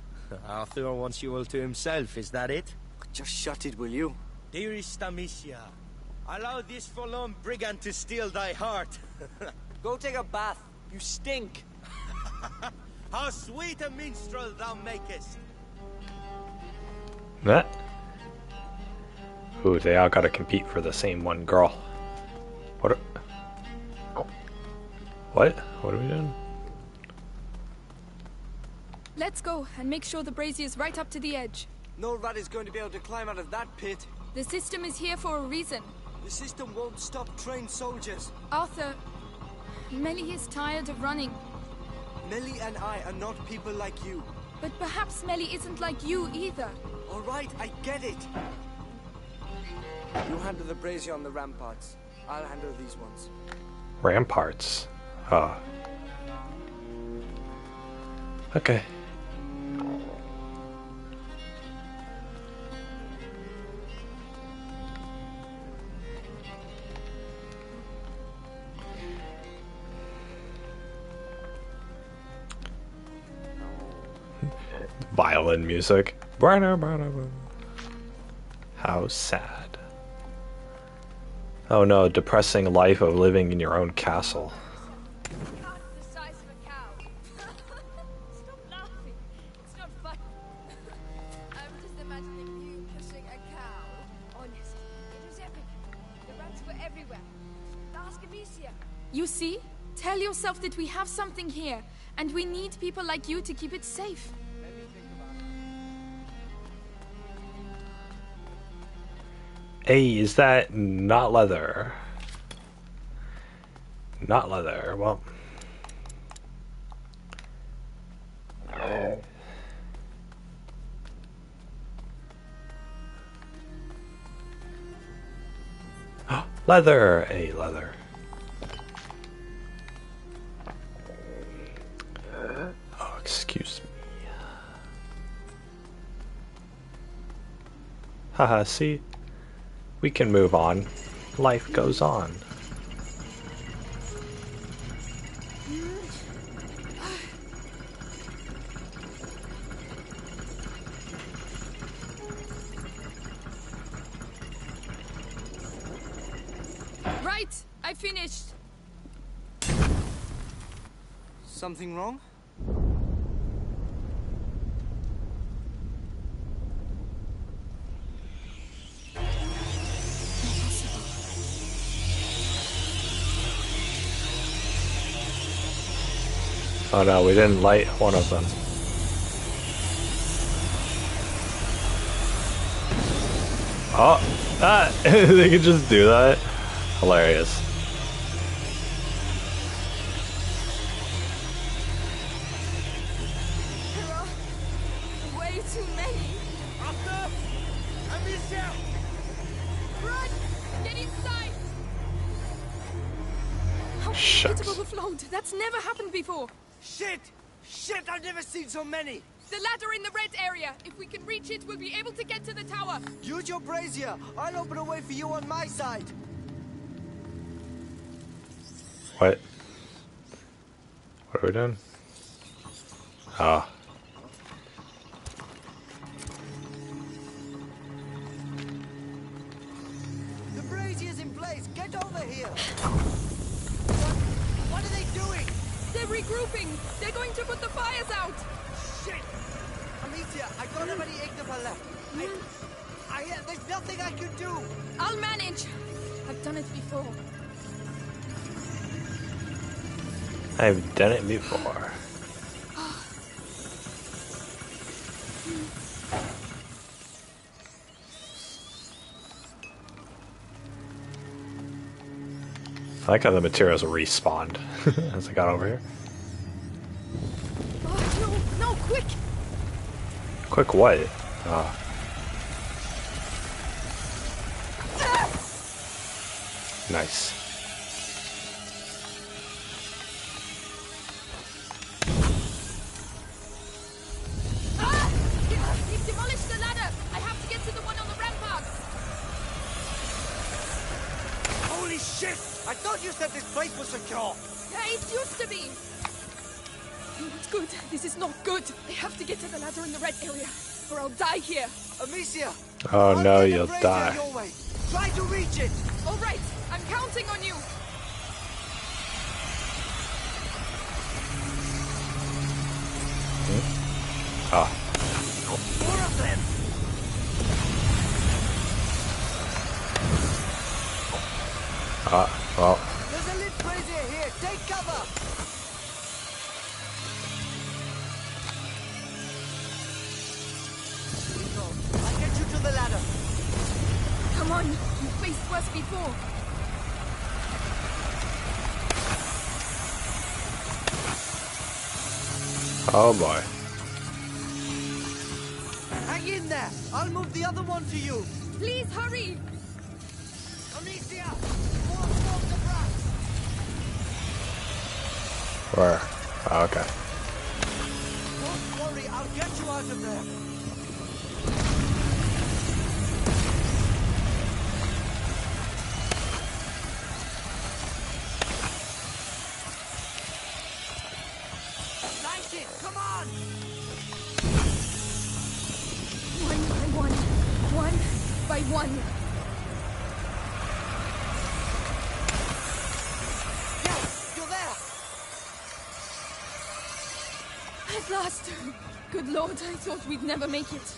Arthur wants you all to himself, is that it? Just shut it, will you? Dearest Amicia, allow this forlorn brigand to steal thy heart. Go take a bath. You stink. How sweet a minstrel thou makest. That. Ooh, they all gotta compete for the same one girl. What? What? What are we doing? Let's go and make sure the brazier's right up to the edge. No rat is going to be able to climb out of that pit. The system is here for a reason. The system won't stop trained soldiers. Arthur, Melly is tired of running. Melly and I are not people like you. But perhaps Melly isn't like you either. All right, I get it. You handle the brazier on the ramparts. I'll handle these ones. Ramparts. Oh. Okay. Violin music. How sad. Oh no, depressing life of living in your own castle. The size of a cow. Stop laughing. It's not funny. I'm just imagining you pushing a cow. Honest, it was epic. The rats were everywhere. Ask Amicia. You see? Tell yourself that we have something here, and we need people like you to keep it safe. Hey, is that not leather? Not leather. Well. Leather! Hey, leather. Oh, excuse me. Haha, see? We can move on. Life goes on. Right, I finished. Something wrong? Oh no, we didn't light one of them. Oh, they could just do that. Hilarious. There are way too many. Arthur! Amicia! Run! Get inside! How Shucks. it overflowed. That's never happened before. Shit! Shit, I've never seen so many! The ladder in the red area. If we can reach it, we'll be able to get to the tower. Use your brazier. I'll open a way for you on my side. What? What are we doing? Ah. The brazier's in place. Get over here. What are they doing? They're regrouping. They're going to put the fires out. Shit! Amicia, I don't have any Ignifer left. There's nothing I can do. I'll manage. I've done it before. I've done it before. I like how the materials respawned as I got over here. Oh, no, quick! Quick what? Ah. Nice. He's demolished the ladder! I have to get to the one on the ramparts! Holy shit! I thought you said this place was secure. Yeah, it used to be! Not good. This is not good. I have to get to the ladder in the red area, or I'll die here. Amicia! Oh no, I'll get the you'll brazier die. your way. Try to reach it! All right, I'm counting on you. Ah. More of them! Ah, well. There's a lit brazier here. Take cover! I'll get you to the ladder. Come on, faced worse before. Oh boy. Hang in there! I'll move the other one to you! Please hurry! Amicia! More swarms of rats! Where? Oh, okay. Don't worry, I'll get you out of there! Light it! Come on! One by one. One by one. Yes! You're there! At last. Good Lord, I thought we'd never make it.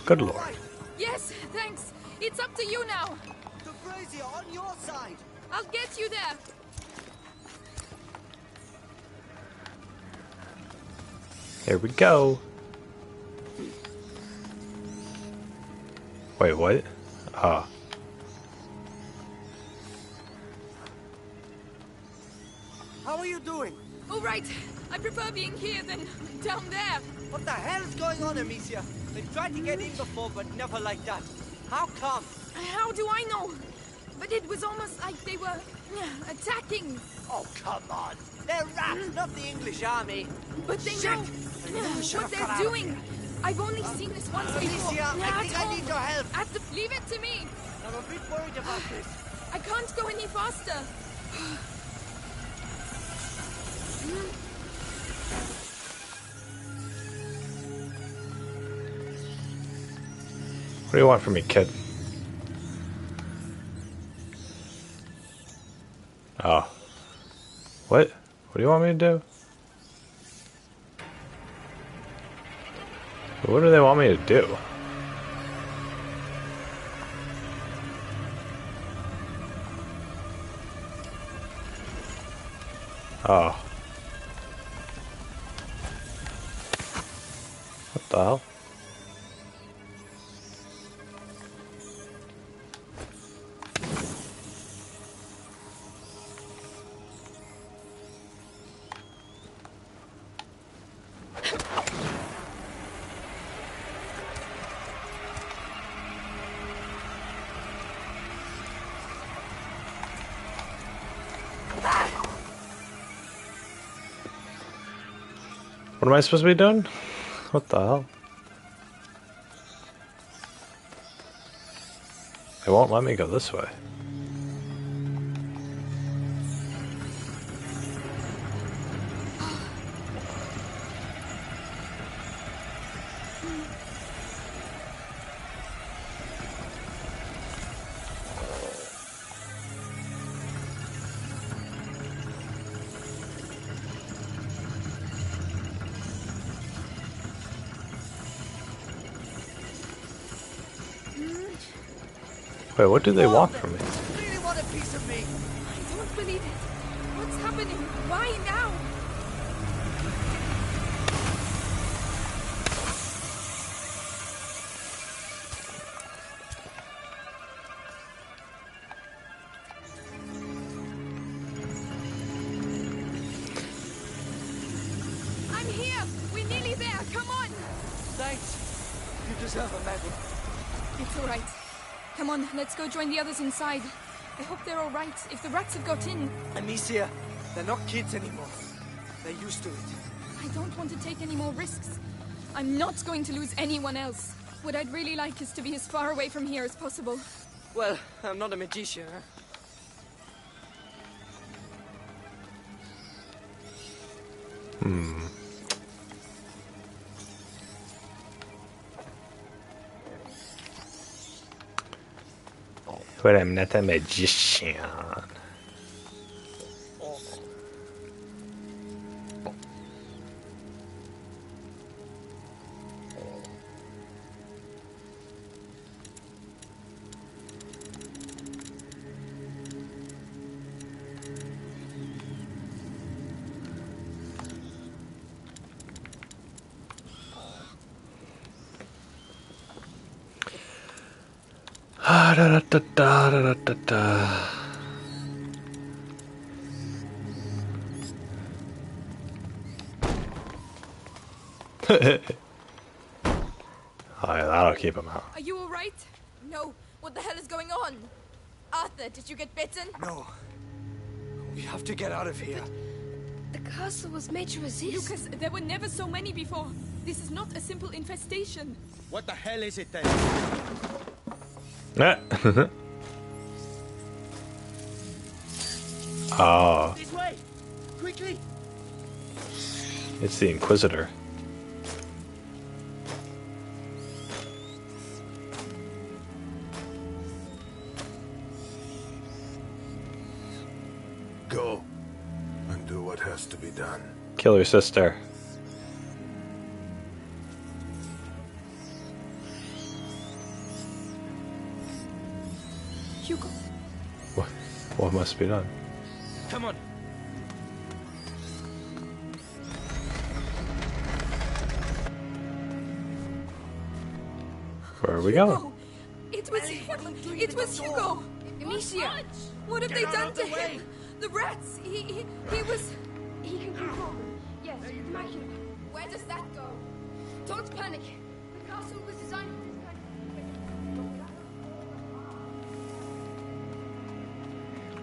Good Lord. Yes, thanks. It's up to you now. The brazier on your side! I'll get you there. Here we go. Wait, what? Ah. How are you doing? All right. I prefer being here than down there. What the hell is going on, Amicia? They've tried to get in before, but never like that. How come? How do I know? But it was almost like they were attacking. Oh, come on. They're rats, not the English army. But they know what they're doing. I've only seen this once before. Amicia, I think I need your help. Leave it to me. I'm a bit worried about this. I can't go any faster. What do you want from me, kid? Oh. What? What do you want me to do? What do they want me to do? Oh. What the hell? What am I supposed to be doing? What the hell? It won't let me go this way. Wait, what do they want from me? Really want a piece of me? I don't believe it. What's happening? Why now? I'm here. We're nearly there. Come on. Thanks. You deserve a medal. It's all right. Come on, let's go join the others inside. I hope they're all right. If the rats have got in... Amicia, they're not kids anymore. They're used to it. I don't want to take any more risks. I'm not going to lose anyone else. What I'd really like is to be as far away from here as possible. Well, I'm not a magician, huh? But I'm not a magician. Da da da da da da da. Oh, yeah, that'll keep him out. Are you alright? No. What the hell is going on? Arthur, did you get bitten? No. We have to get out of here. The castle was made to resist. Lucas, there were never so many before. This is not a simple infestation. What the hell is it then? Oh. This way! Quickly! It's the Inquisitor. Go and do what has to be done. Kill your sister. Hugo. What must be done? Come on. Where are we going? It was him. It was Hugo. Amicia. What have they done to him? The rats. He was. He can control them. Yes, imagine. Where does that go? Don't panic. The castle was designed for this kind of...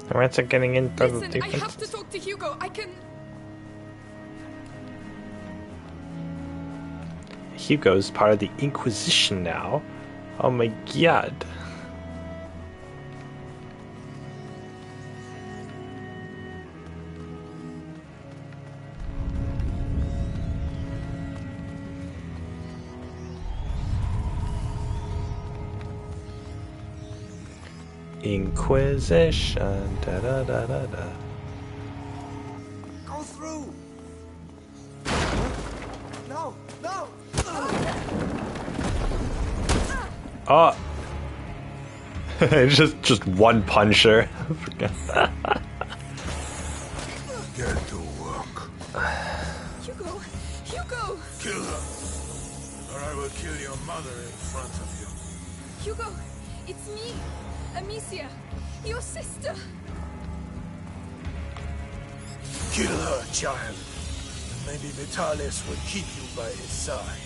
The rats are getting into the Listen, I defense. have to talk to Hugo. I can. Hugo's part of the Inquisition now. Oh my god. Inquisition. Da da da da da. Go through! No! No! Oh. just one puncher. Get to work. Hugo. Hugo. Kill her, or I will kill your mother in front of you. Hugo. It's me. Amicia. Your sister. Kill her, child. And maybe Vitalis will keep you by his side.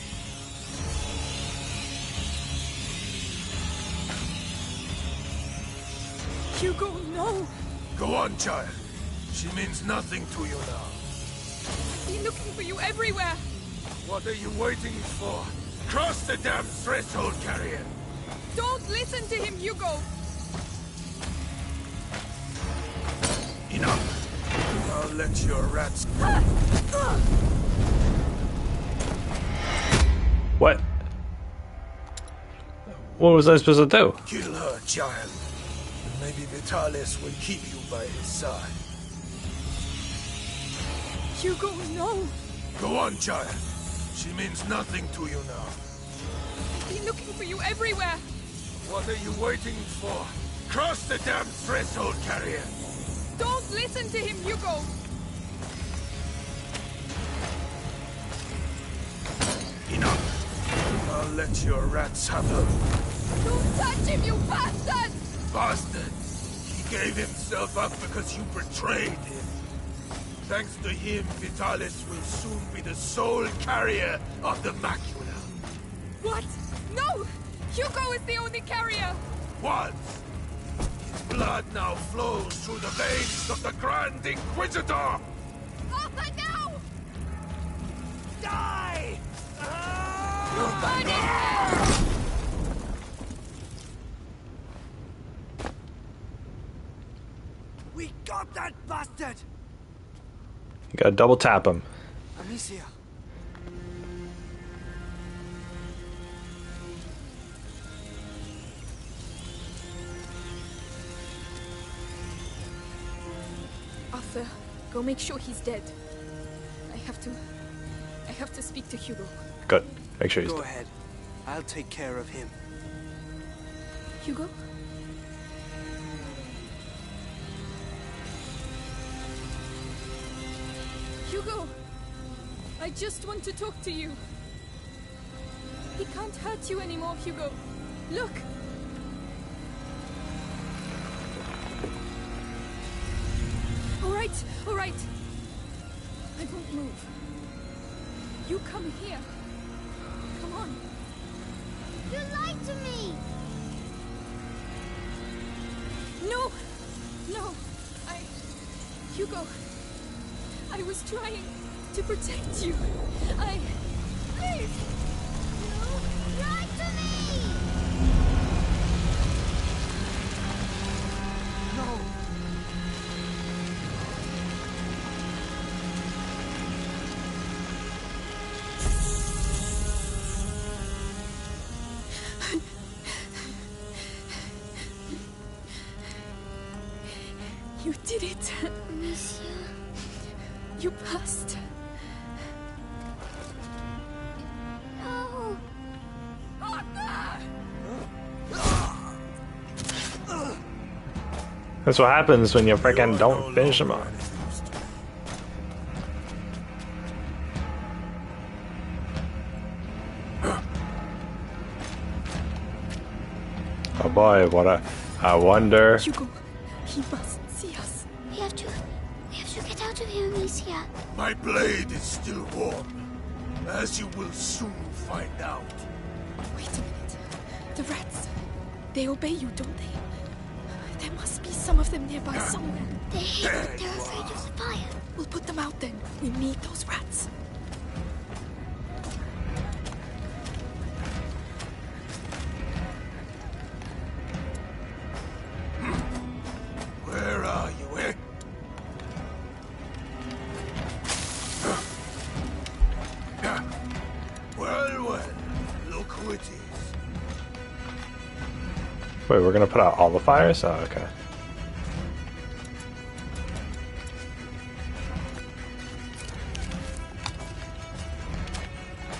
Hugo, no. Go on, child. She means nothing to you now. I've been looking for you everywhere. What are you waiting for? Cross the damn threshold, carrier. Don't listen to him, Hugo. Enough. I'll let your rats... What? What was I supposed to do? Kill her, child. And maybe Vitalis will keep you by his side. Hugo, no. Go on, child. She means nothing to you now. I've been looking for you everywhere. What are you waiting for? Cross the damn threshold, carrier. Don't listen to him, Hugo. Enough. I'll let your rats have her. Don't touch him, you bastard! Bastard! He gave himself up because you betrayed him. Thanks to him, Vitalis will soon be the sole carrier of the macula. What? No! Hugo is the only carrier! Once! His blood now flows through the veins of the Grand Inquisitor! Arthur, no! Die! We got that bastard! You gotta double tap him. Amicia. Arthur, go make sure he's dead. I have to speak to Hugo. Good. Make sure he's Go dead. ahead. I'll take care of him. Hugo? Hugo! I just want to talk to you. He can't hurt you anymore, Hugo. Look! right, all right. I won't move. You come here. Come on. You lied to me! No! No! Hugo, I was trying to protect you. Please! You lied to me! No! You did it. Amicia. You passed. No. That's what happens when you freaking don't finish them off. Oh boy, I wonder. Hugo, he must see us. We have to get out of here, Amicia. My blade is still warm, as you will soon find out. Wait a minute. The rats. They obey you, don't they? There must be some of them nearby somewhere. They hate it. They're afraid of the fire. We'll put them out then. We need those rats. Where are you, eh? Well, look who it is. Wait, we're gonna put out all the fires? Oh, okay.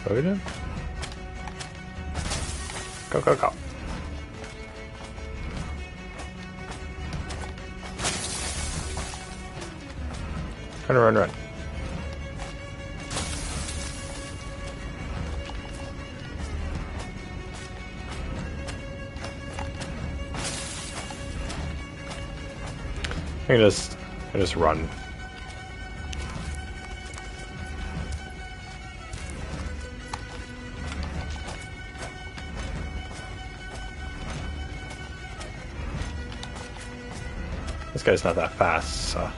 What are we doing? Go, go, go. Run, run, run. I just run. This guy's not that fast, so.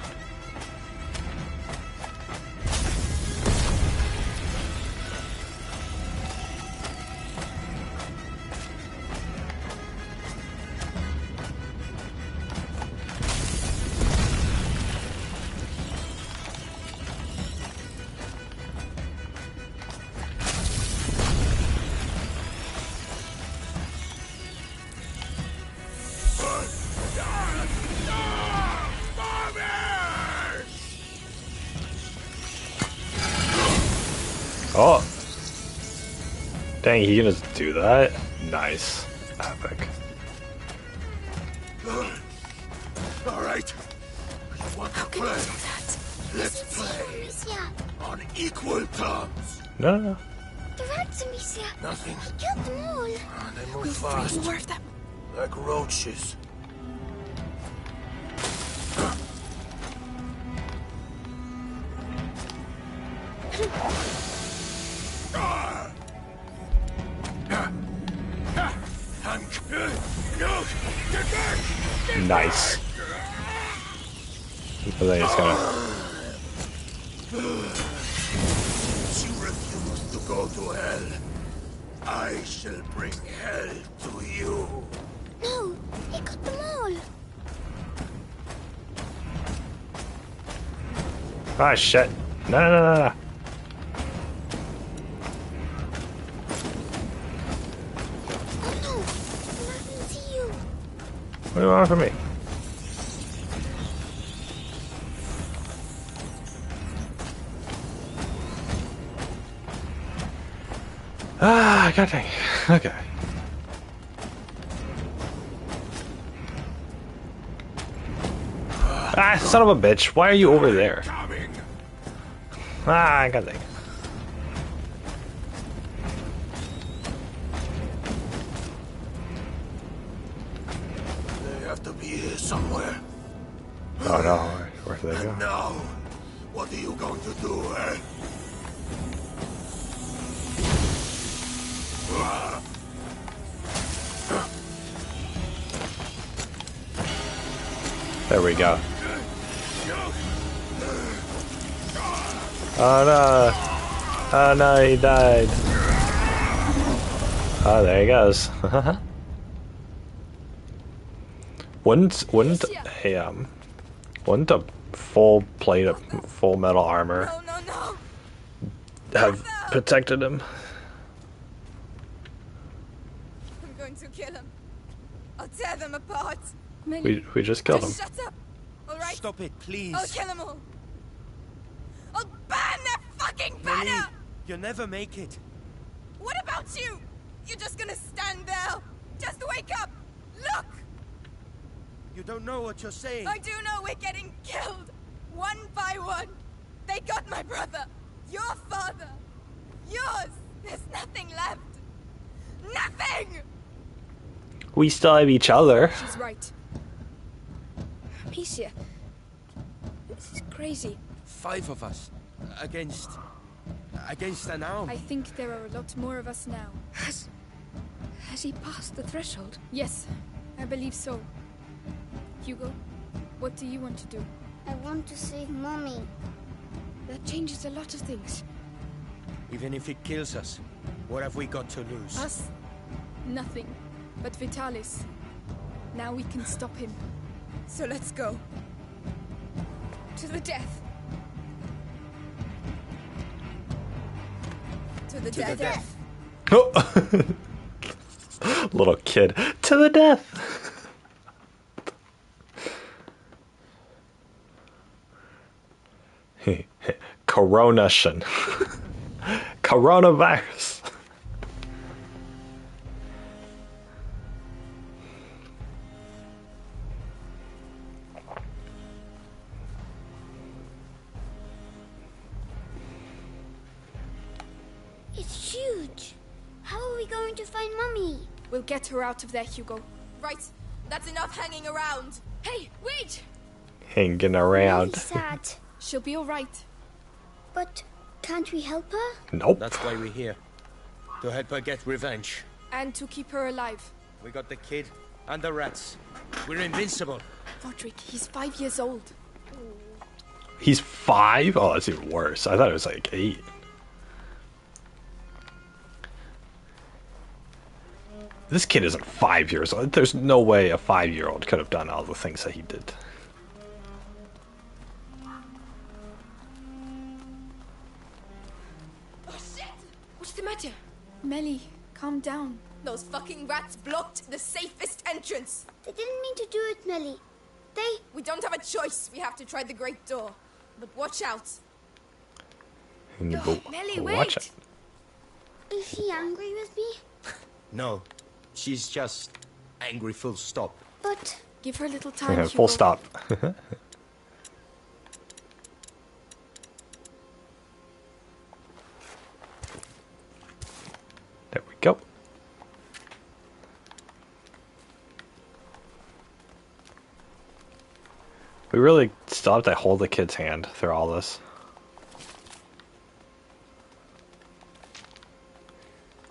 Oh! Dang, he can just do that? Nice. Epic. Alright. You want to play? Let's play. On equal terms. No, no, no. The rats, Amicia. Nothing. I killed them all. They move fast. More of them. Like roaches. Nice. But then he's gonna. Since you refuse to go to hell, I shall bring hell to you. No, he got them all. Ah, shit. No, no, no, no, no. Oh no, what happened to you? What do you want from me? Ah, god dang. Okay. Ah, son of a bitch. Why are you over there? Ah, god dang. They have to be here somewhere. Oh no, Where did they go? Now, what are you going to do, eh? There we go. Oh no! Oh no, he died. Oh, there he goes. wouldn't a full plate of full metal armor have protected him? I'm going to kill him. I'll tear them apart. We just killed him. Shut up. All right. Stop it, please. I'll kill them all. I'll burn their fucking banner. Millie, you'll never make it. What about you? You're just gonna stand there. Just wake up. Look. You don't know what you're saying. I do know we're getting killed. One by one. They got my brother. Your father. Yours. There's nothing left. Nothing! We still have each other. She's right. Amicia. This is crazy. 5 of us. Against an arm. I think there are a lot more of us now. Has he passed the threshold? Yes, I believe so. Hugo, what do you want to do? I want to save Mommy. That changes a lot of things. Even if it kills us, what have we got to lose? Us? Nothing. But Vitalis. Now we can stop him. So let's go. To the death. To the death. Oh. Little kid. To the death. Coronation. Coronavirus. It's huge. How are we going to find Mommy? We'll get her out of there, Hugo. Right. That's enough hanging around. Hey, wait! Hanging around. Really sad. She'll be alright. But can't we help her? Nope. That's why we're here. To help her get revenge. And to keep her alive. We got the kid and the rats. We're invincible. Roderick, he's 5 years old. He's 5? Oh, that's even worse. I thought it was like 8. This kid isn't 5 years old. There's no way a 5-year-old could have done all the things that he did. Oh shit! What's the matter? Melly, calm down. Those fucking rats blocked the safest entrance. They didn't mean to do it, Melly. We don't have a choice. We have to try the great door. But watch out. Melly, wait! Watch it. Is she angry with me? No. She's just angry full stop. But... Give her a little time, Hugo. Full stop. There we go. We really still have to hold the kid's hand through all this.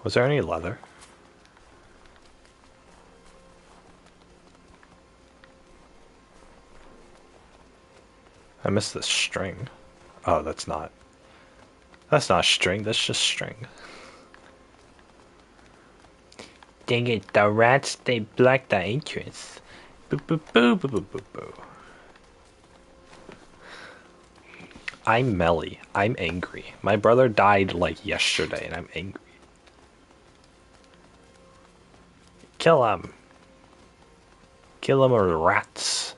Was there any leather? I missed this string. Oh, that's not string, that's just string. Dang it, the rats, they blocked the entrance. Boo boo boo boo boo boo boo. I'm Melly. I'm angry. My brother died like yesterday and I'm angry. Kill him. Kill him or the rats.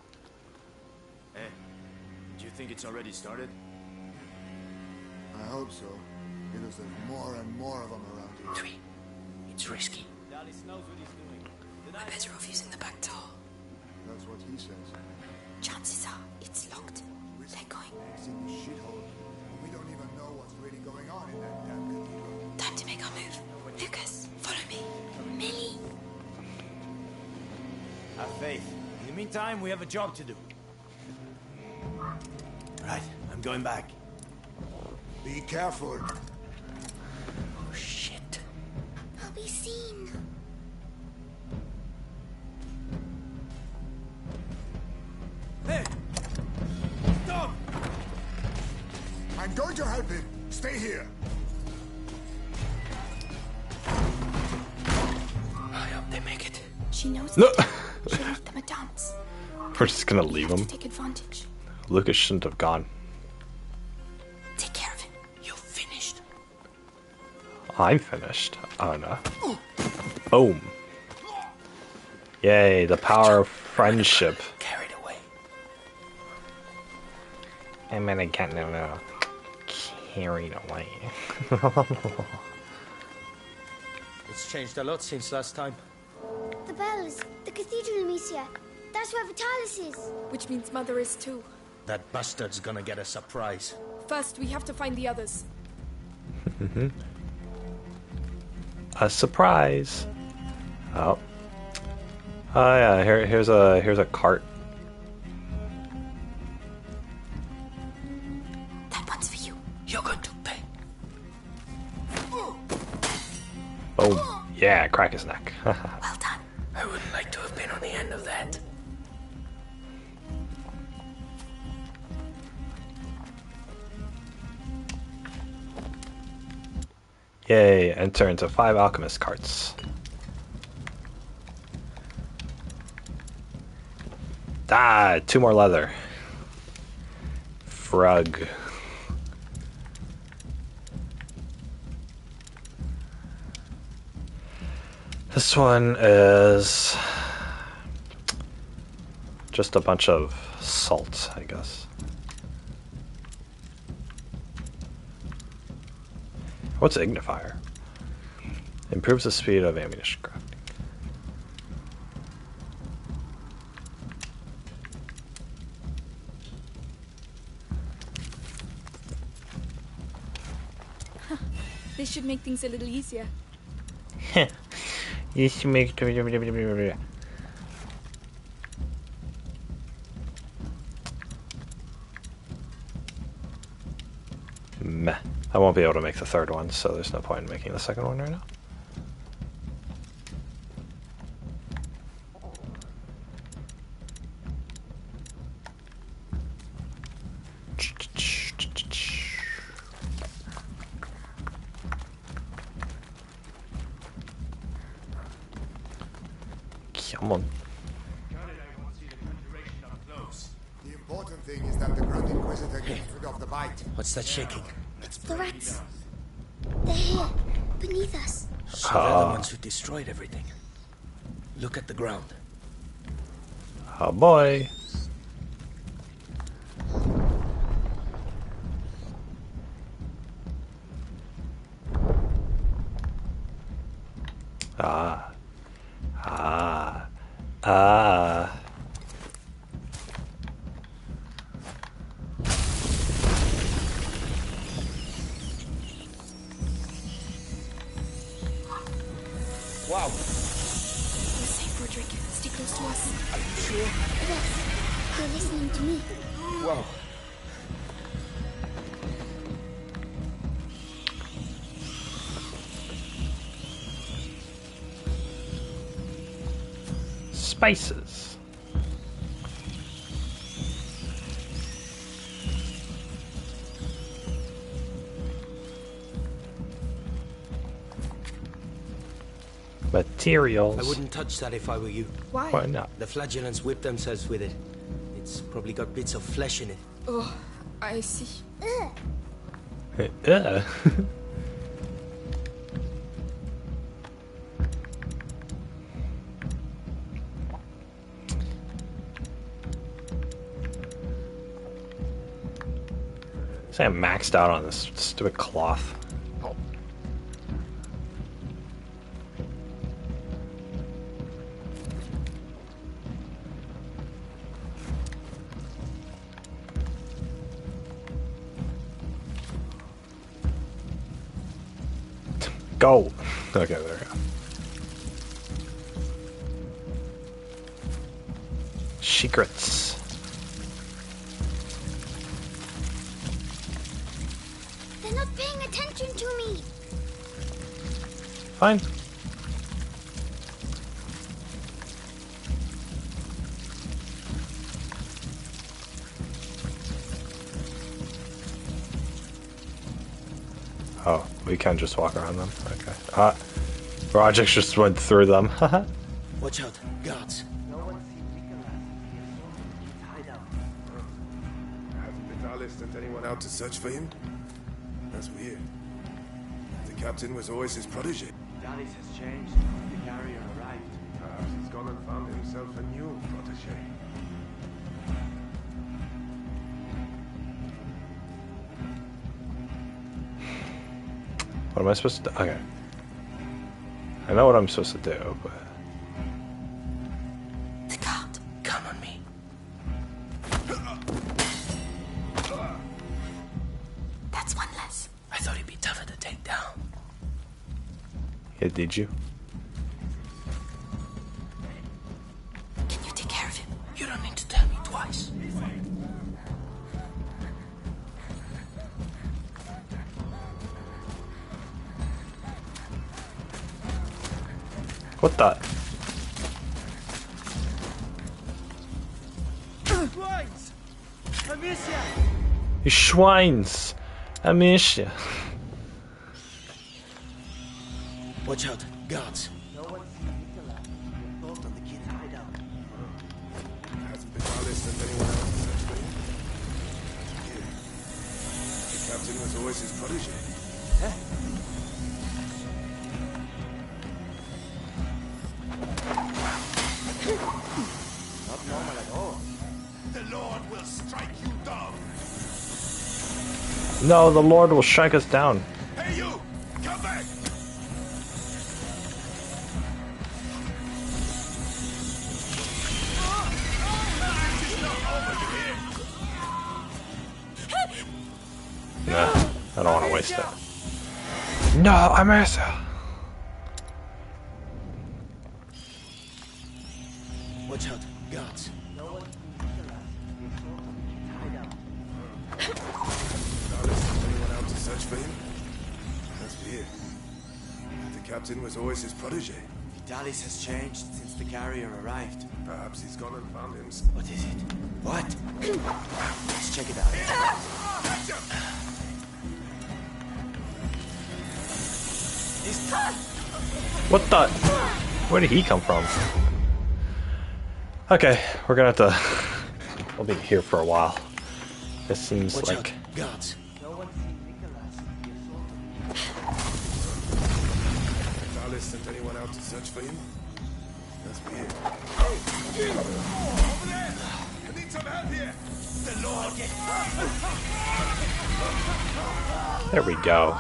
Hey, do you think it's already started? I hope so, because there's more and more of them around here. Tree, it's risky. Dallas knows what he's doing. We're better off using the back door. That's what he says. Chances are it's locked. They're going. It's in the shithole. We don't even know what's really going on in that damn cathedral. Time to make our move. Lucas, follow me. Millie. Have faith. In the meantime, we have a job to do. going back. Be careful. Oh, shit. I'll be seen. Hey! Stop! I'm going to help him. Stay here. I hope they make it. She knows No. it. She left them a dance. We're just gonna leave him. Take advantage. Lucas shouldn't have gone. Take care of him. You're finished. I'm finished. Oh no. Boom. Yay, the power of friendship. Carried away. I'm gonna get carried away. It's changed a lot since last time. The bells, the cathedral, Amicia. That's where Vitalis is. Which means Mother is too. That bastard's gonna get a surprise. First, we have to find the others. A surprise. Oh. Oh yeah, here's a cart. That one's for you. You're going to pay. Oh yeah, crack his neck. Well done. I wouldn't like to have been on the end of that. Yay, enter into 5 alchemist carts. Ah, 2 more leather. Frug. This one is just a bunch of salt, I guess. What's Ignifier? Improves the speed of ammunition crafting. This should make things a little easier. This makes meh. I won't be able to make the third one, so there's no point in making the second one right now. Come on. The important thing is that the Grand Inquisitor gets rid of the bite. What's that shaking? It's the rats. They're here, beneath us. So they're the ones who destroyed everything. Look at the ground. Oh boy. Ah. Ah. Ah. Wow. We're safe, Roderick. Stay close to us. Are you sure? Yes, they're listening to me. Wow. Spices. Materials. I wouldn't touch that if I were you. Why? Why not? The flagellants whip themselves with it. It's probably got bits of flesh in it. Oh, I see. Ugh. Yeah. Say I'm maxed out on this stupid cloth. Go. Okay, there we go. Secrets. They're not paying attention to me. Fine. Oh, we can just walk around them. Okay. Rajix just went through them. Watch out, guards. Hasn't Vitalis sent anyone out to search for him? That's weird. The captain was always his protege. Vitalis has changed since the carrier arrived. Perhaps he's gone and found himself a new protege. What am I supposed to do? Okay. I know what I'm supposed to do, but... They can't. Come on me. That's one less. I thought he'd be tougher to take down. Yeah, did you? Can you take care of him? You don't need to tell me twice. What the? Swines! Amicia! You schweins! Amicia. Watch out, guards. No one's seen Nicola. We're both on the kid's hideout. Hasn't Vitalis sent anyone out to search for him? Yeah. The captain was always his protege. Not normal at all. The Lord will strike you down. No, the Lord will strike us down. Hey, you! Come back! Nah, I don't want to waste it. No, I'm Asa. Watch out, guards. No one's seen Nicola. We're both on the kid's hideout. Vitalis sent anyone out to search for him? That's weird. The captain was always his protege. Vitalis has changed since the carrier arrived. Perhaps he's gone and found him. What is it? What? Let's check it out. What the? Where did he come from? Okay, we're gonna have to... We'll be here for a while. This seems Watch like... out, guards. No one's seen Nicola since the assault on the Vitalis sent anyone out to search for him? That's weird. Over there! I need some help here! The Lord get... There we go.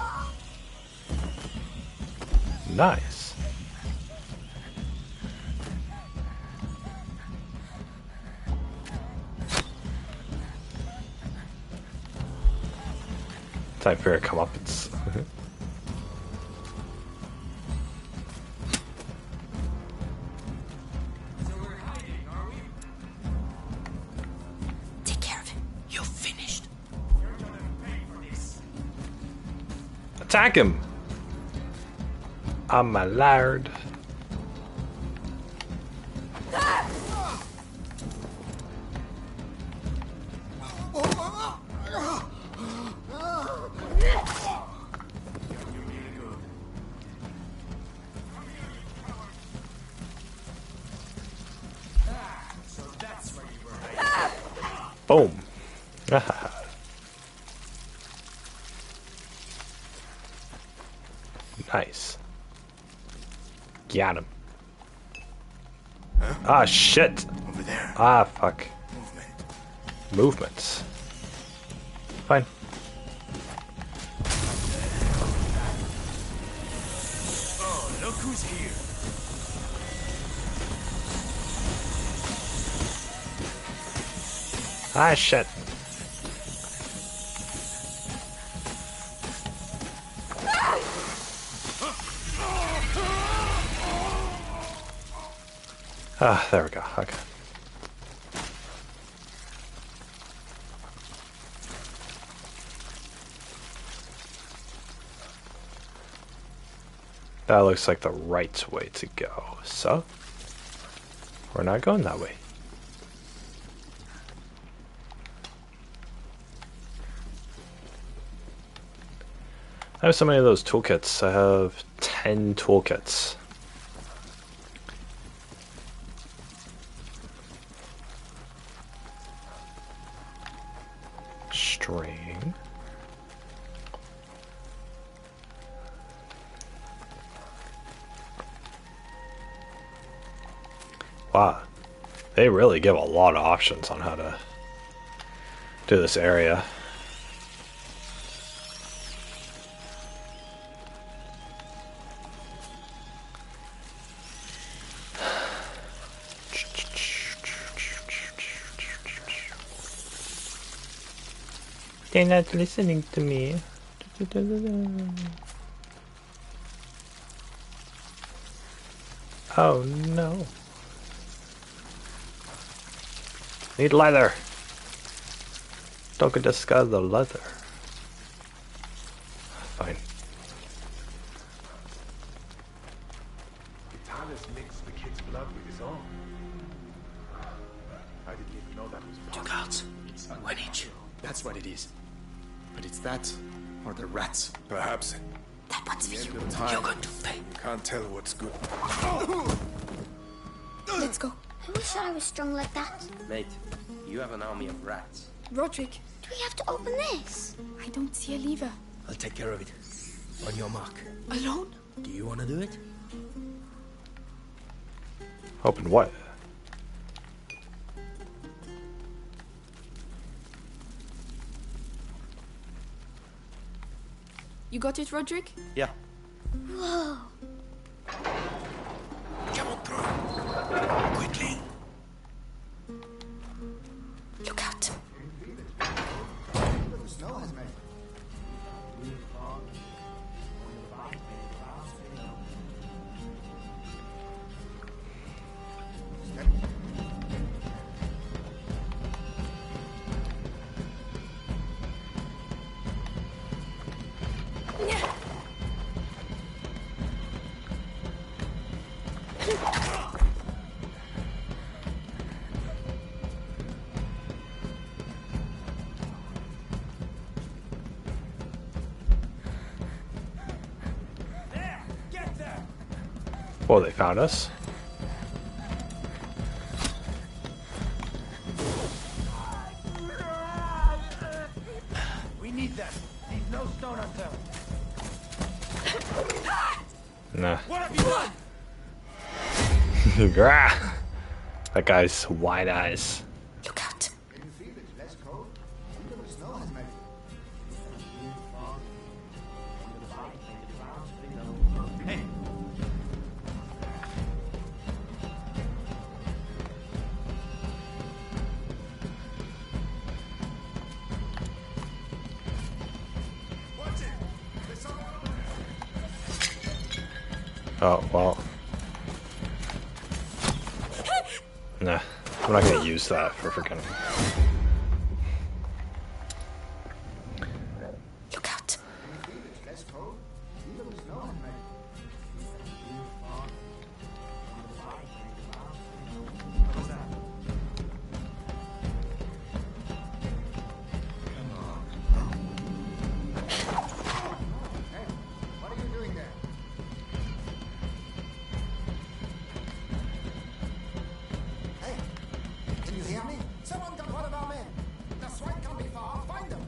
Nice. Time for it to come up. It's Take care of him. You're finished. attack him. I'm a lard. Boom. Nice. Got him. Huh? Ah, shit. Over there. Ah, fuck. Movement. Movements. Fine. Oh, look who's here. Ah, shit. Ah, there we go. Okay. That looks like the right way to go. So, we're not going that way. I have so many of those toolkits. I have 10 toolkits. String. Wow. They really give a lot of options on how to do this area. They're not listening to me. Oh no. Need leather. Don't discard the leather. Fine. Vitalis mixed the kid's blood with his own. I didn't even know that was possible. 2 guards. 1 each. That's what it is. But it's that, or the rats. Perhaps. That one's for you. You're going to pay. Can't tell what's good. Let's go. I wish I was strong like that. Mate, you have an army of rats. Roderick. Do we have to open this? I don't see a lever. I'll take care of it. On your mark. Alone? Do you want to do it? Open what? You got it, Roderick? Yeah. Whoa. Come on through. Quickly. Look out. The snow has made. Well, they found us. We need them. Leave no stone unturned. Nah. What have you done? Grah. That guy's wide eyes. Look out. Can you feel it? Less cold? The snow has made. Hey. Oh, well. Nah. I'm not gonna use that for freaking. Look out. Less cold? The snow has made. What are you doing there? Hey, can you hear me? Someone got one of our men. The swipe can't be far. Find them.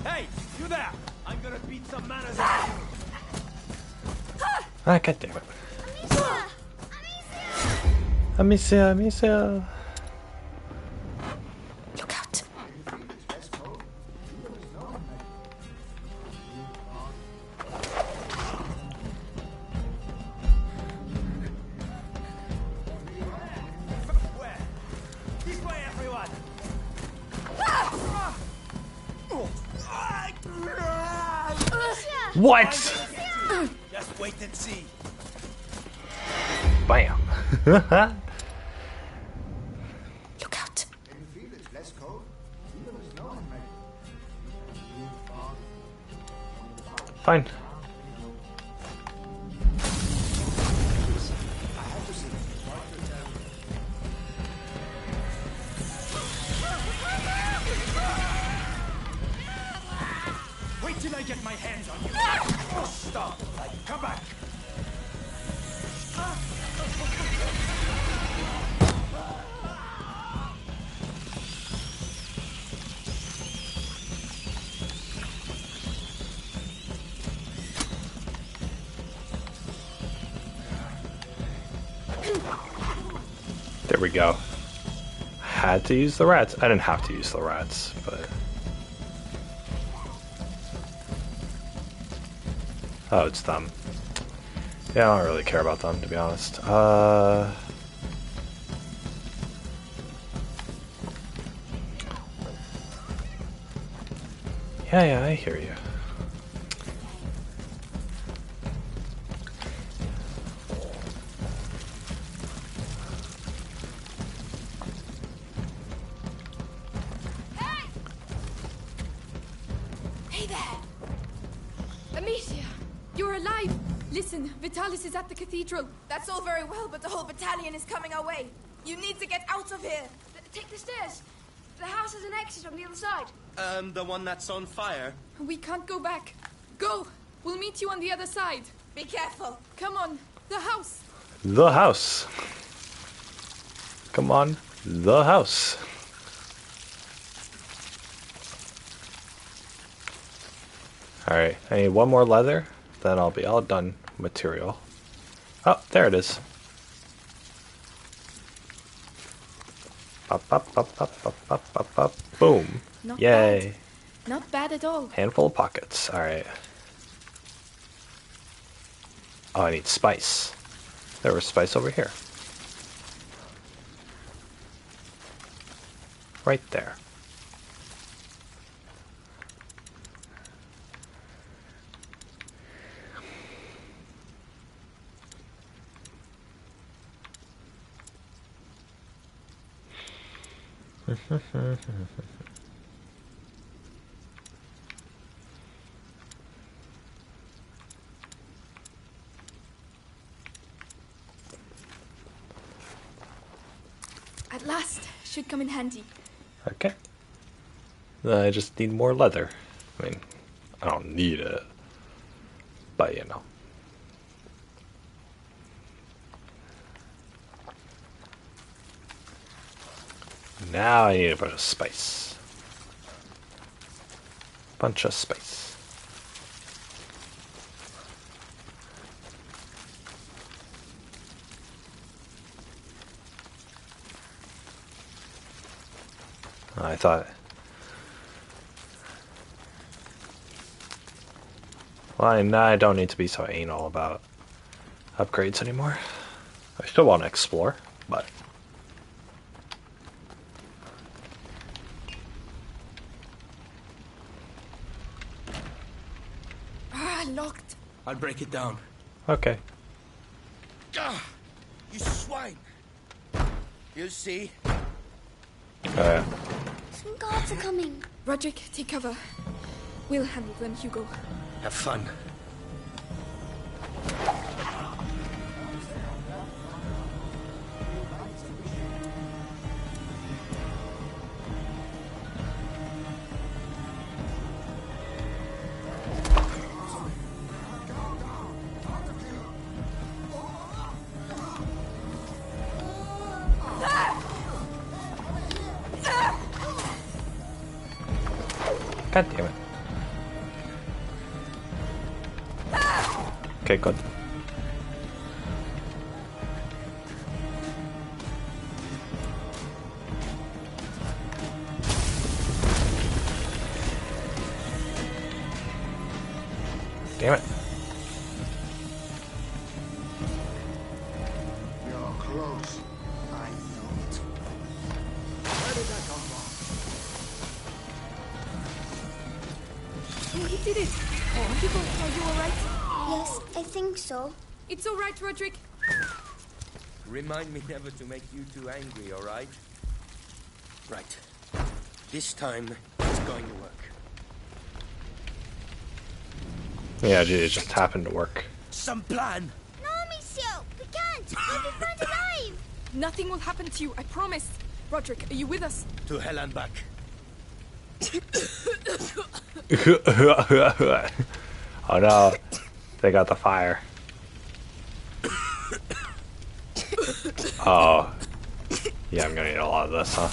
Hey, you there! I'm gonna beat some manners out of you. Ah, god damn it. Amicia, Amicia. Look out. What? Just wait and see. Bam. Look out. Fine. Wait till I get my hands on you. Stop. Come back. There we go. Had to use the rats. I didn't have to use the rats, but... Oh, it's them. Yeah, I don't really care about them, to be honest. Yeah, I hear you. Hey there! Amicia, you're alive! Listen, Vitalis is at the cathedral. That's all very well, but the whole battalion is coming our way. You need to get out of here. Take the stairs. The house has an exit on the other side. The one that's on fire? We can't go back. Go! We'll meet you on the other side. Be careful. Come on, the house. The house. Come on, the house. Alright, I need one more leather, then I'll be all done material. Oh, there it is. Up, up, up, up, up, up, up, up. Boom. Not Yay. bad. Not bad at all. Handful of pockets. Alright. Oh, I need spice. There was spice over here. Right there. At last, should come in handy. Okay. I just need more leather. I mean, I don't need it, but you know. Now I need a bunch of spice. Bunch of spice. I thought... Well, now I don't need to be so anal about upgrades anymore. I still want to explore, but... Locked. I'll break it down. Okay. You swine! You see? Yeah. Some guards are coming. Roderick, take cover. We'll handle them, Hugo. Have fun. God damn it. Okay, good. Damn it. You're close. I know it. Where did that come from? We did it. Are you alright? Yes, I think so. It's alright, Roderick. Remind me never to make you too angry, alright? Right. This time, it's going to work. Yeah, it just happened to work. Some plan! No, Monsieur! We can't! We'll be found alive! Nothing will happen to you, I promise. Roderick, are you with us? To hell and back. Oh no, they got the fire. Oh, yeah, I'm gonna need a lot of this, huh?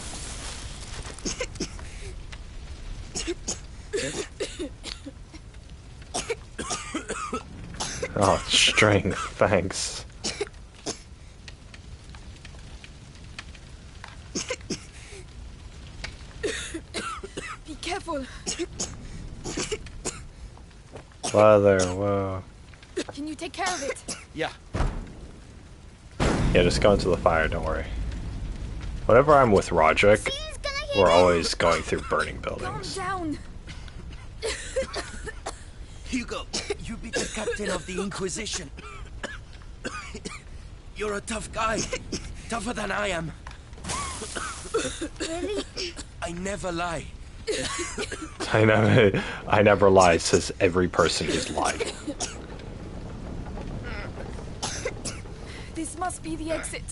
Oh, strength, thanks. Be careful. Weather, whoa. Can you take care of it? Yeah. Yeah, just go into the fire, don't worry. Whenever I'm with Roderick, we're always going through burning buildings. Calm down. Hugo, you be the captain of the Inquisition. You're a tough guy. Tougher than I am. Really? I never lie. I never lie, says every person who's lied. This must be the exit.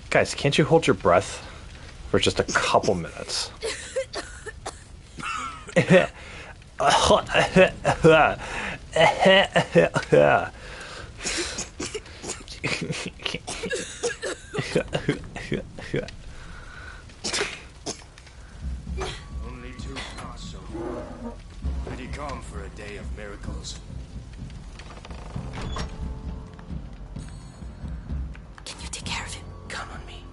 Guys, can't you hold your breath for just a couple minutes? Only 2 cars so pretty calm for a day of miracles. Can you take care of him? Come on me.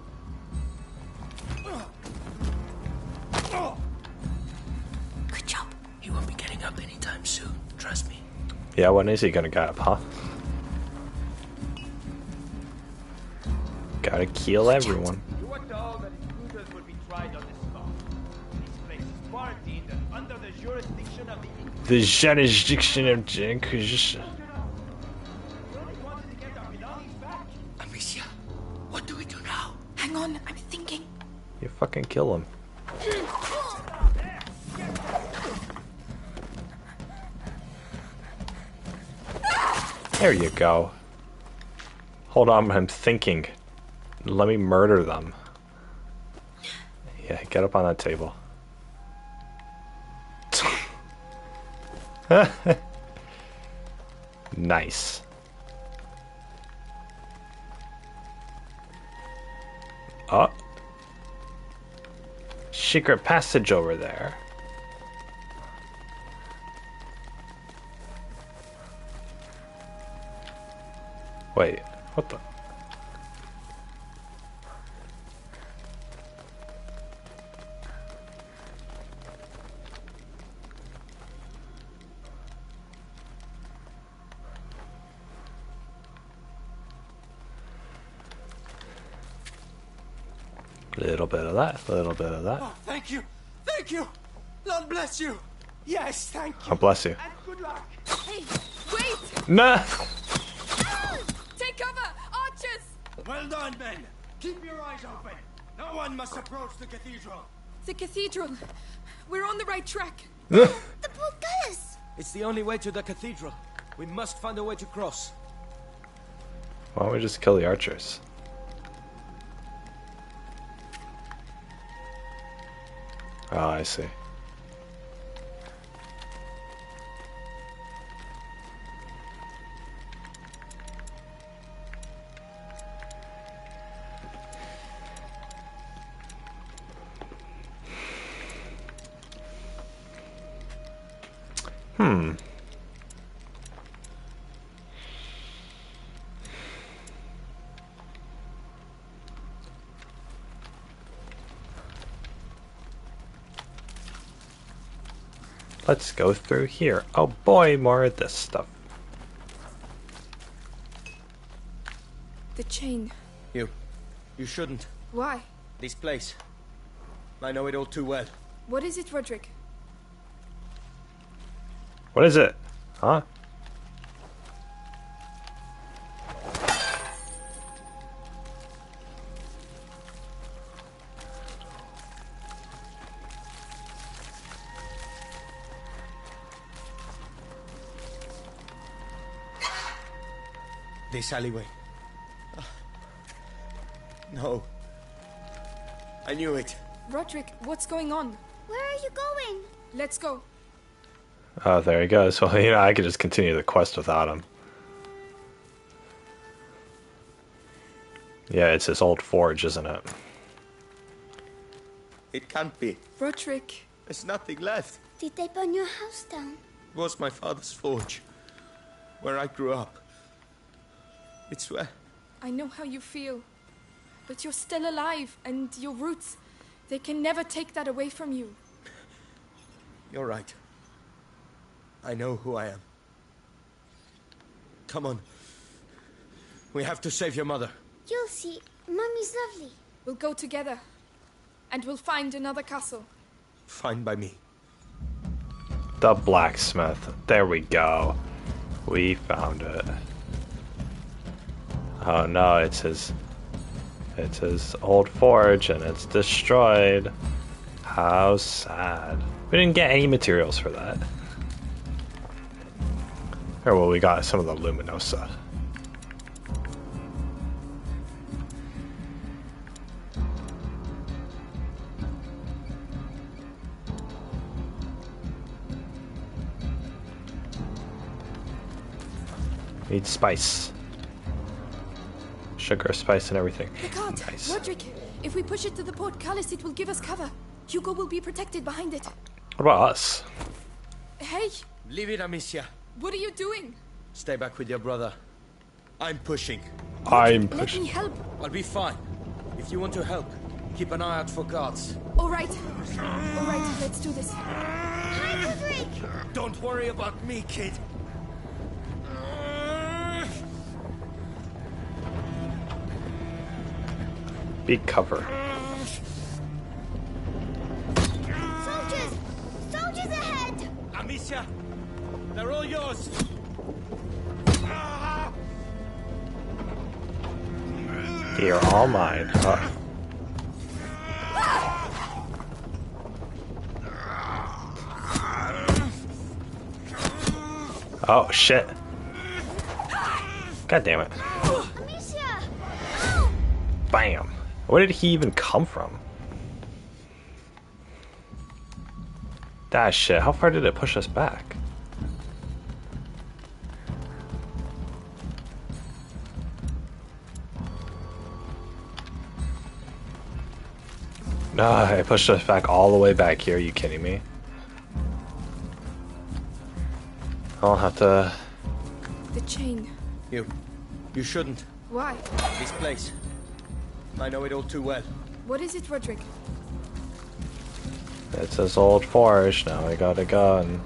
Good job. He won't be getting up anytime soon. Trust me. Yeah, when is he gonna get up, huh? Gotta kill everyone. You were told that intruders would be tried on the spot. This place is quarantined and under the jurisdiction of the Inquisition. The jurisdiction of the Inquisition. Amicia, what do we do now? Hang on, I'm thinking. You fucking kill him. There you go. Hold on, I'm thinking. Let me murder them. Yeah, get up on that table. Nice. Oh. Secret passage over there. Wait, what the? Little bit of that, little bit of that. Oh, thank you! Thank you! Lord bless you! Yes, thank you! Oh, bless you. And good luck! Hey, wait! Nah! Take cover! Archers! Well done, men! Keep your eyes open! No one must approach the cathedral! The cathedral. We're on the right track. The portcullis! It's the only way to the cathedral. We must find a way to cross. Why don't we just kill the archers? Oh, I see. Let's go through here. Oh boy, more of this stuff. The chain. You shouldn't. Why? This place. I know it all too well. What is it, Roderick? What is it? Huh? This alleyway. No. I knew it. Roderick, what's going on? Where are you going? Let's go. Oh, there he goes. Well, you know, I could just continue the quest without him. Yeah, it's his old forge, isn't it? It can't be. Roderick. There's nothing left. Did they burn your house down? It was my father's forge. Where I grew up. It's where... I know how you feel. But you're still alive, and your roots, they can never take that away from you. You're right. I know who I am. Come on. We have to save your mother. You'll see. Mummy's lovely. We'll go together. And we'll find another castle. Fine by me. The blacksmith. There we go. We found it. Oh no, it's his old forge and it's destroyed. How sad. We didn't get any materials for that. Or well, we got some of the luminosa. Need spice. Sugar, spice, and everything. The cart! Nice. Roderick, if we push it to the portcullis, it will give us cover. Hugo will be protected behind it. What about us? Hey! Leave it, Amicia. What are you doing? Stay back with your brother. I'm pushing. I'm Let me help. I'll be fine. If you want to help, keep an eye out for guards. All right. All right, let's do this. Hi, Roderick! Don't worry about me, kid. Be cover. Soldiers! Soldiers ahead! Amicia, they're all yours. You're all mine. Oh shit! God damn it! Amicia! Bam! Where did he even come from? That shit. How far did it push us back? No, it pushed us back all the way back here. Are you kidding me? I'll have to... The chain. You shouldn't. Why? This place. I know it all too well. What is it, Roderick? It's his old forge. Now we gotta go and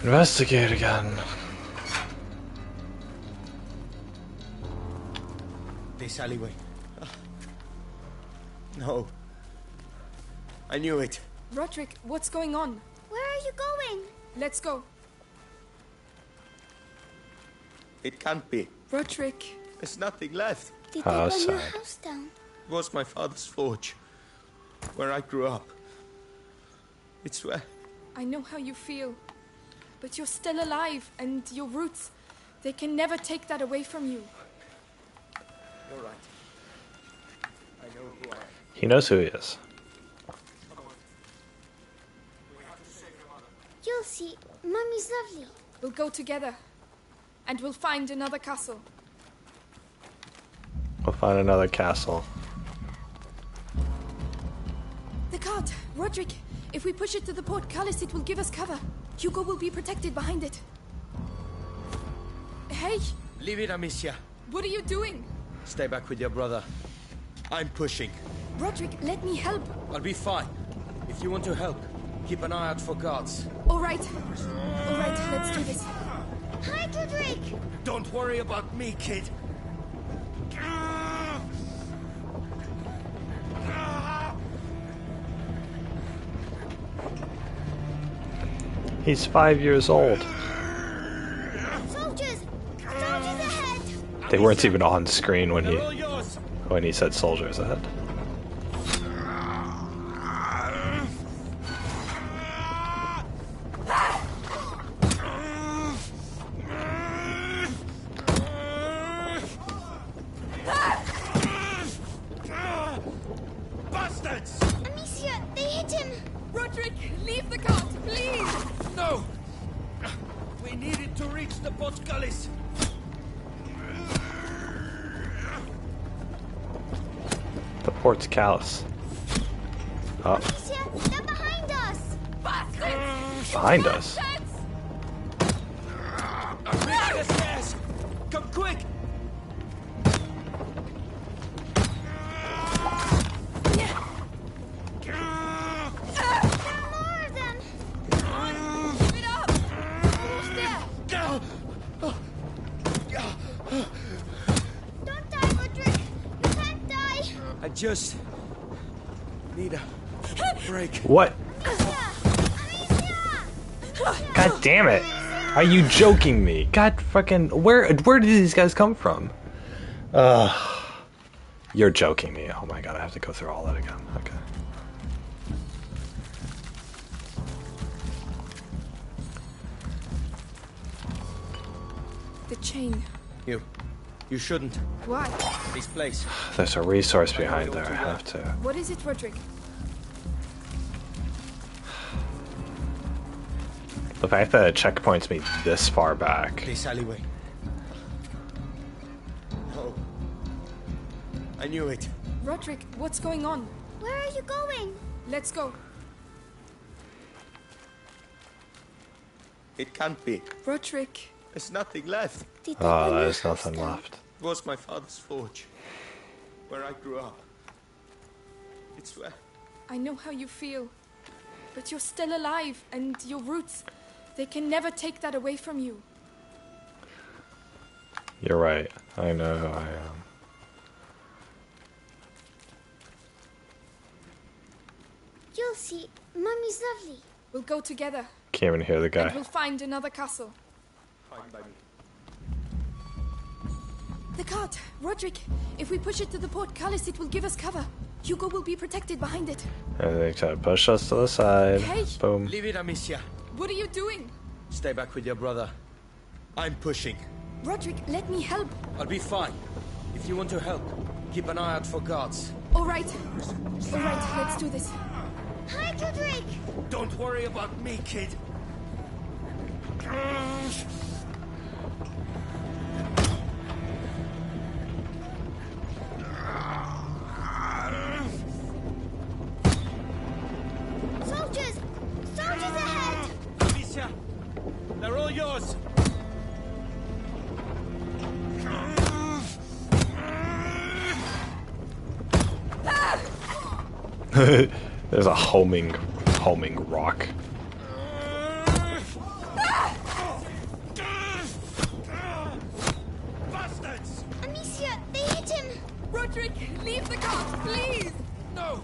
investigate again. This alleyway. No. I knew it. Roderick, what's going on? Where are you going? Let's go. It can't be. Roderick. There's nothing left. Did they burn your house down? It was my father's forge. Where I grew up. It's where... I know how you feel. But you're still alive, and your roots, they can never take that away from you. You're right. I know who I am. He knows who he is. You'll see. Mummy's lovely. We'll go together. And we'll find another castle. We'll find another castle. The cart! Roderick, if we push it to the portcullis, it will give us cover. Hugo will be protected behind it. Hey! Leave it, Amicia. What are you doing? Stay back with your brother. I'm pushing. Roderick, let me help. I'll be fine. If you want to help, keep an eye out for guards. All right. All right, let's do this. Hi, Roderick! Don't worry about me, kid. He's 5 years old. Soldiers! Soldiers ahead! They weren't even on screen when he said soldiers ahead. Bastards! Amicia, they hit him! Roderick, leave the cart, please! No! We needed to reach the Portcullis. The port's callous. Oh. Amicia, they're behind us! Bastards! Behind us? Reach the stairs! Come quick! Don't die, Roderick! You can't die! I just need a break. What? God damn it! Are you joking me? God fucking where did these guys come from? You're joking me. Oh my god, I have to go through all that again. Okay. The chain. You shouldn't. Why? This place. There's a resource behind there. I have to. What is it, Roderick? The fact that it checkpoints me this far back. This alleyway. Oh. I knew it. Roderick, what's going on? Where are you going? Let's go. It can't be. Roderick. There's nothing left. Oh, there's nothing left. It was my father's forge. Where I grew up. It's where... I know how you feel. But you're still alive, and your roots, they can never take that away from you. You're right. I know who I am. You'll see. Mummy's lovely. We'll go together. Can't even hear the And guy. we'll find another castle. Fine by me. The cart! Roderick! If we push it to the portcullis, it will give us cover. Hugo will be protected behind it. And they try to push us to the side. Hey! Boom. Leave it, Amicia. What are you doing? Stay back with your brother. I'm pushing. Roderick, let me help. I'll be fine. If you want to help, keep an eye out for guards. All right. All right, let's do this. Hi, Roderick! Don't worry about me, kid. Soldiers! Soldiers ahead! Amicia, they're all yours. There's a homing rock. Bastards! Amicia, they hit him! Roderick, leave the cart, please! No!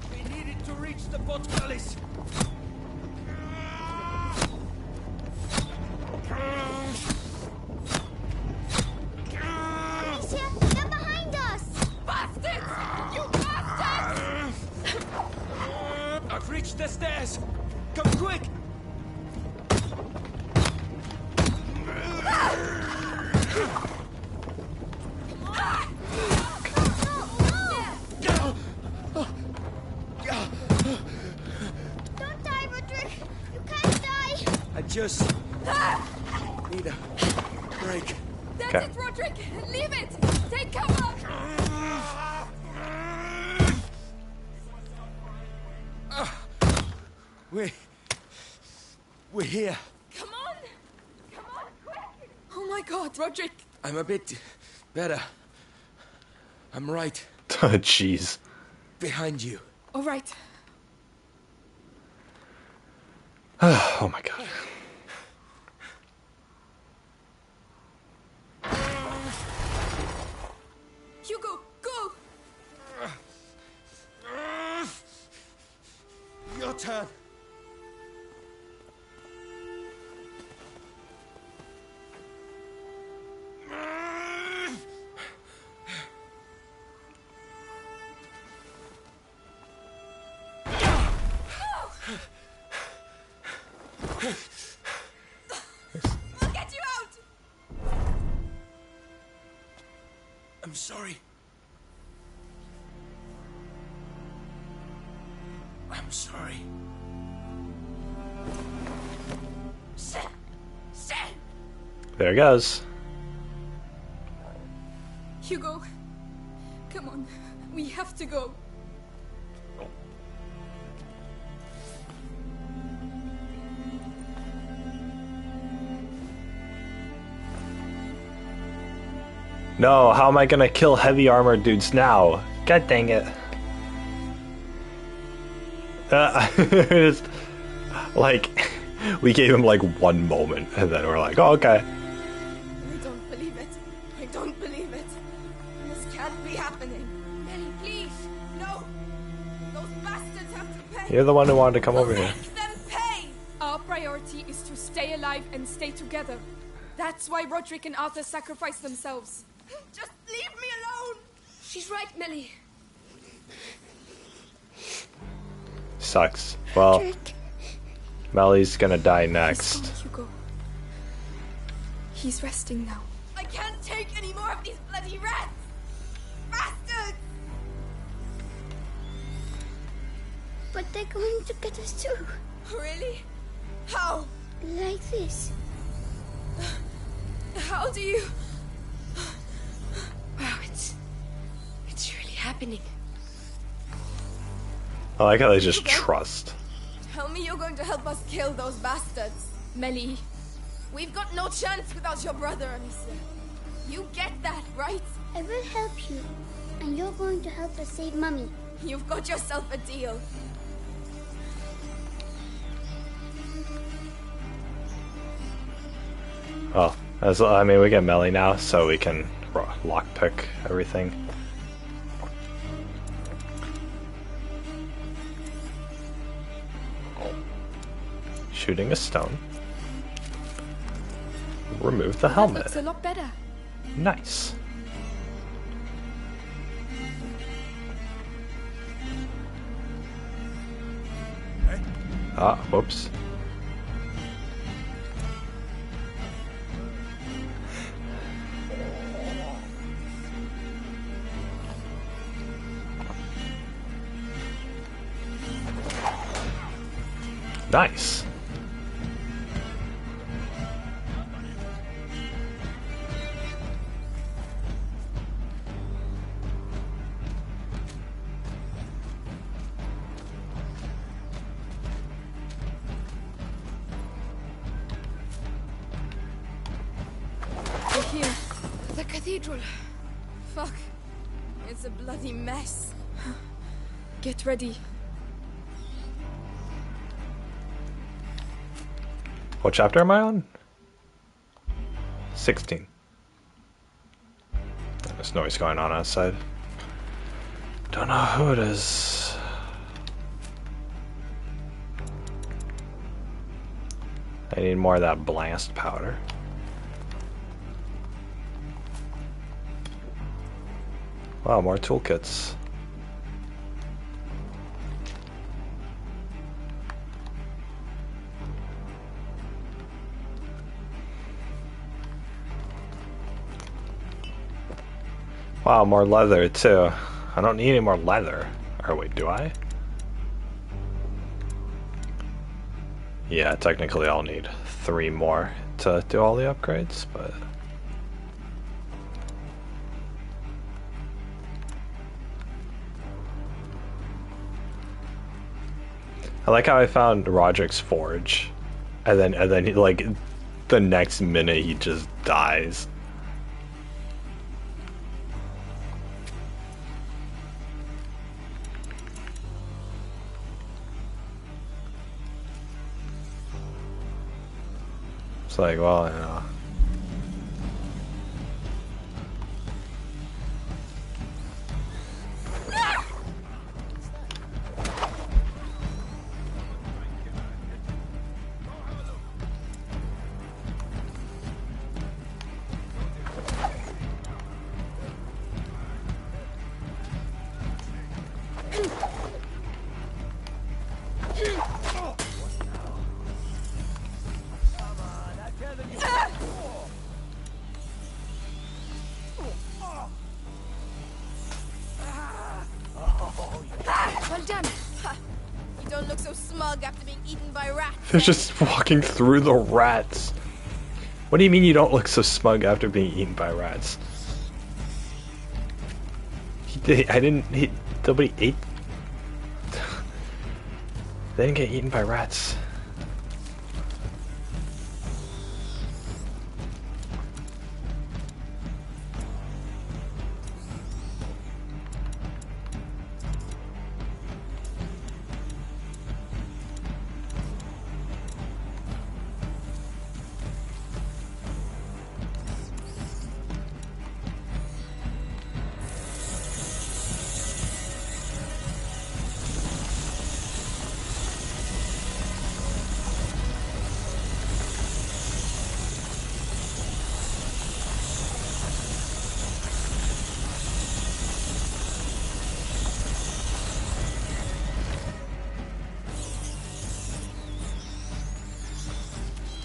We needed to reach the Portcullis. Amicia, they're behind us! Bastards! You bastards! I've reached the stairs. Come quick! Don't die, Roderick! You can't die! I just need a break. That's it, Roderick! Leave it! Take cover! We're here. Come on! Come on, quick! Oh my god, Roderick! I'm a bit better. I'm right Jeez. behind you. All right. Oh my god. Hugo, go! Your turn. We'll get you out! I'm sorry. I'm sorry. There it goes. Hugo, come on. We have to go. No, how am I gonna kill heavy armored dudes now? God dang it. Just, like, we gave him like one moment and then we're like, oh, okay. I don't believe it. I don't believe it. This can't be happening. Nelly, please. No. Those bastards have to pay. You're the one who wanted to come over here. Make them pay. Our priority is to stay alive and stay together. That's why Roderick and Arthur sacrificed themselves. Just leave me alone. She's right, Millie. Sucks. Well, Melly's gonna die He's next. gone, Hugo. He's resting now. I can't take any more of these bloody rats. Bastards! But they're going to get us too. Really? How? Like this. How do you... Wow, it's really happening. I like how they just trust. Tell me you're going to help us kill those bastards. Melly. We've got no chance without your brother, Amicia. You get that, right? I will help you. And you're going to help us save Mummy. You've got yourself a deal. Oh, I mean, we get Melly now, so we can lockpick everything. Shooting a stone. Remove the helmet. Looks a lot better. Nice. Ah, whoops. Nice. We're here. The cathedral. Fuck. It's a bloody mess. Get ready. What chapter am I on? 16. There's noise going on outside. Don't know who it is. I need more of that blast powder. Wow, more toolkits. Wow, more leather too. I don't need any more leather. Or wait, do I? Yeah, technically I'll need 3 more to do all the upgrades, but... I like how I found Roderick's forge, and then he, like, the next minute he just dies. It's like, well, you know. smug after being eaten by rats. They're just walking through the rats. What do you mean you don't look so smug after being eaten by rats? Nobody ate. They didn't get eaten by rats.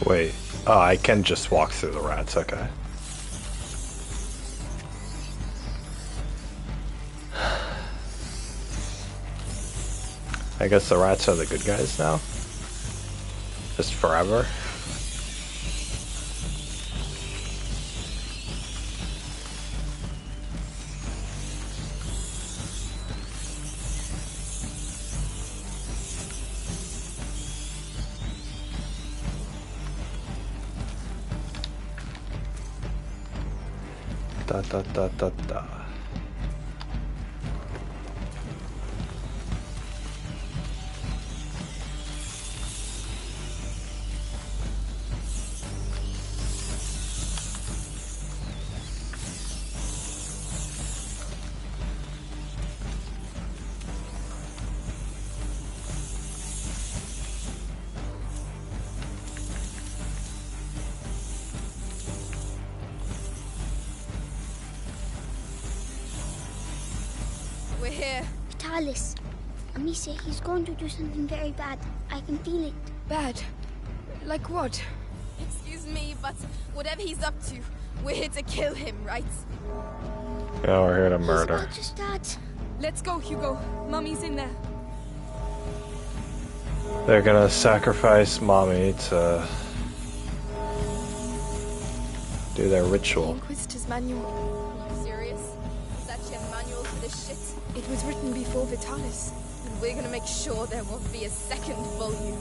Wait. Oh, I can just walk through the rats, okay. I guess the rats are the good guys now? Just forever? Da da da da da. We're here. Vitalis. Amicia, he's going to do something very bad. I can feel it. Bad? Like what? Excuse me, but whatever he's up to, we're here to kill him, right? Yeah, we're here to He's murder. about to start. Let's go, Hugo. Mummy's in there. They're gonna sacrifice Mommy to do their ritual. Inquisitor's manual. Are you serious? There's actually a manual for this shit? It was written before Vitalis. And we're gonna make sure there won't be a second volume.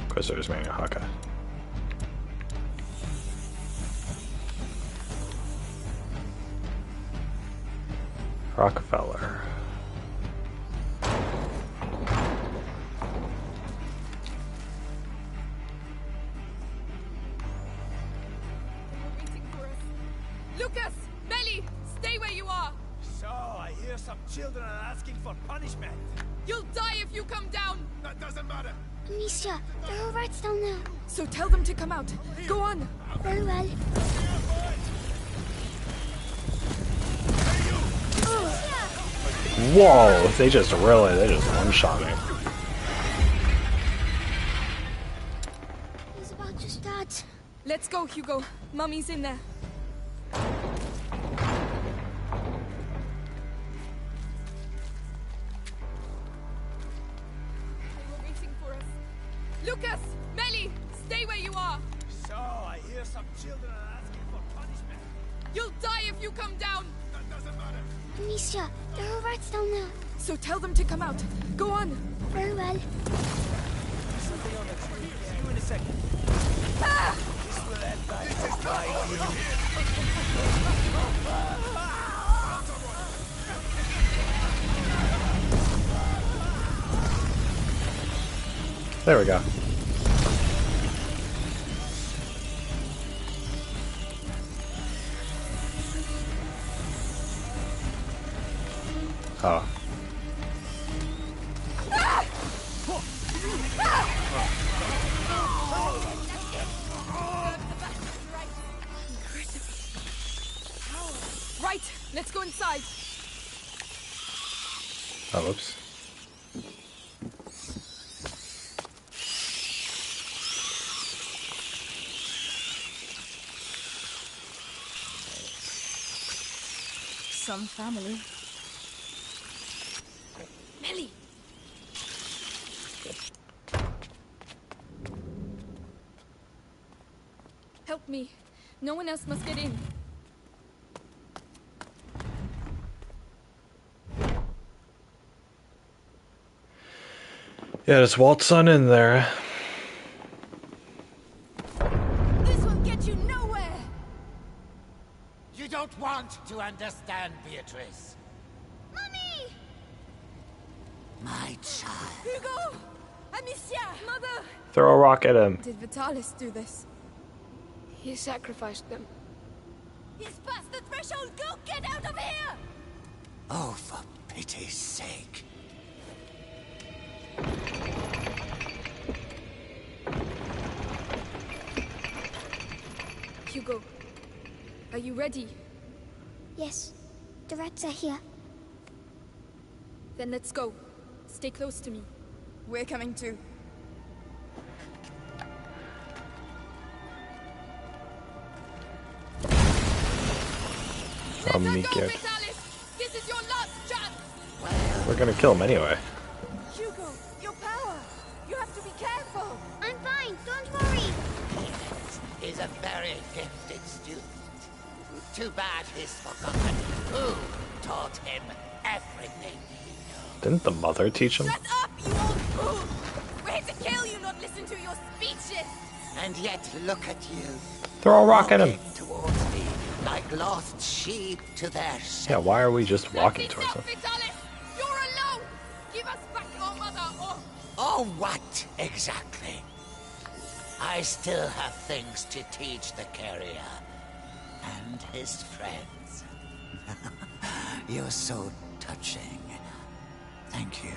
Inquisitor's manual, okay. Rockefeller. Lucas! Melly! Stay where you are! So, I hear some children are asking for punishment. You'll die if you come down! That doesn't matter. Amicia, there are rats down there. So tell them to come out. Go on! Very well. Whoa! They just one-shot me. He's about to start. Let's go, Hugo. Mummy's in there. They were waiting for us. Lucas! Melly! Stay where you are! So, I hear some children are asking for punishment. You'll die if you come down! That doesn't matter. Amicia, there are rats down there. So tell them to come out. Go on! Very well. Something on the tree. See you in a second. Ah! This will end by There we go. Oh. Right! Let's go inside! Oh, whoops. some family. Melly! Help me. No one else must get in. Yeah, just waltz on in there. This will get you nowhere! You don't want to understand, Beatrice. Mommy! My child. Hugo! Amicia! Mother! Throw a rock at him. Did Vitalis do this? He sacrificed them. He's past the threshold! Go get out of here! Oh, for pity's sake. Hugo, are you ready? Yes, the rats are here. Then let's go. Stay close to me. We're coming too. I'll meet you. This is your last chance! We're gonna kill him anyway. Hugo, your power! You have to be careful! I'm fine, don't worry. He's a very gifted student. Too bad he's forgotten who taught him everything. Didn't the mother teach him? Shut up, you old fool! We're here to kill you, not listen to your speeches! And yet, look at you. Throw a rock at him. Walking towards me like lost sheep to their shepherd. Yeah, why are we just walking towards him? Vitalis! You're alone! Give us back your mother, or... Oh, what exactly? I still have things to teach the carrier and his friends. You're so touching. Thank you.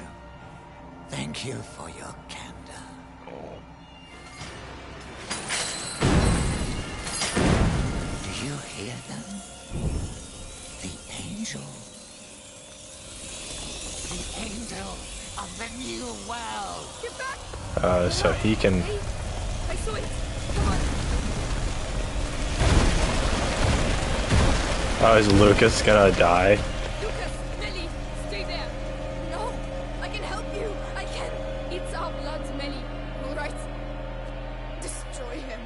Thank you for your candor. Do you hear them? The angel. The angel of the new world. Get back! So he can... I saw it! Come on! Oh, is Lucas gonna die? Lucas, Melly, stay there. No, I can help you. I can. It's our blood, Melly. All right. Destroy him.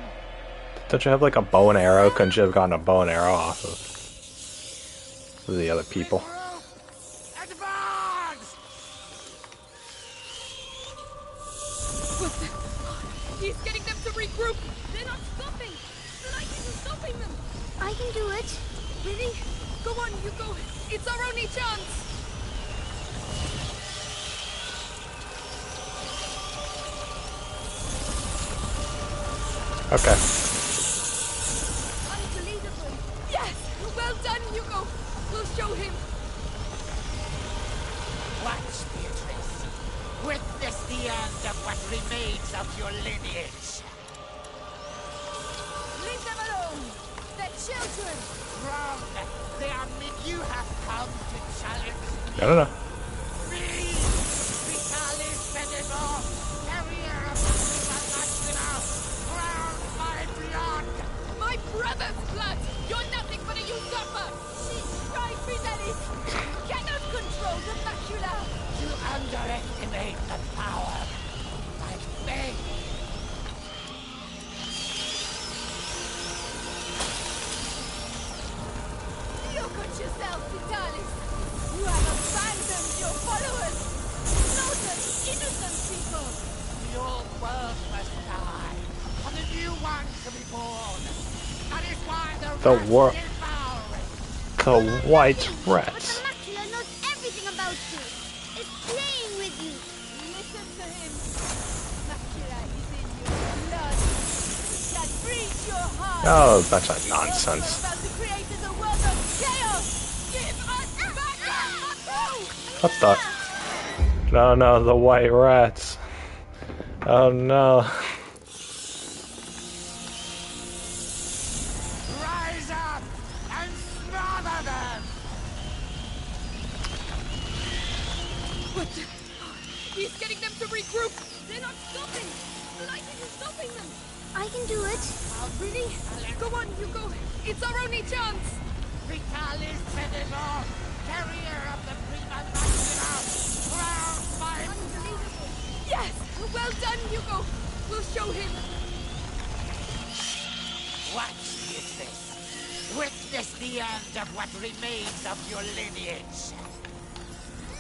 Don't you have like a bow and arrow? Couldn't you have gotten a bow and arrow off of the other people? What the? He's getting them to regroup. They're not stopping. The light isn't stopping them. I can do it. Really? Go on, Hugo. It's our only chance. Okay. Unbelievable. Yes! Well done, Hugo. We'll show him. Watch, Beatrice. Witness the end of what remains of your lineage. Leave them alone! They're children! Wrong! They are me. You have come to challenge me. I don't know. Me! Vitalis Benedor! Carrier of the Machina! Crowned by blood! My brother's blood! You're nothing but a usurper! She's right, Vitalis! You cannot control the macula! You underestimate the power of my faith! Look at yourself, Vitalis! You have abandoned your followers! Slaughtered innocent people! The old world must die, for the new one to be born. That is why the white rats. But the macula knows everything about you. It's playing with you. Listen to him! Macula is in your blood! It can breach your heart! Oh, bunch of nonsense. About to create a world of chaos! Give us back our throne! What the? No, no, the white rats. Oh no. Rise up and smother them! What the? He's getting them to regroup. They're not stopping. The light isn't stopping them. I can do it. Really? Go on, Hugo. It's our only chance. Vitalis Benevol, carrier of the Prima Maxima, crowned by... Unbelievable! Yes! Well done, Hugo! We'll show him! Watch this. Witness the end of what remains of your lineage.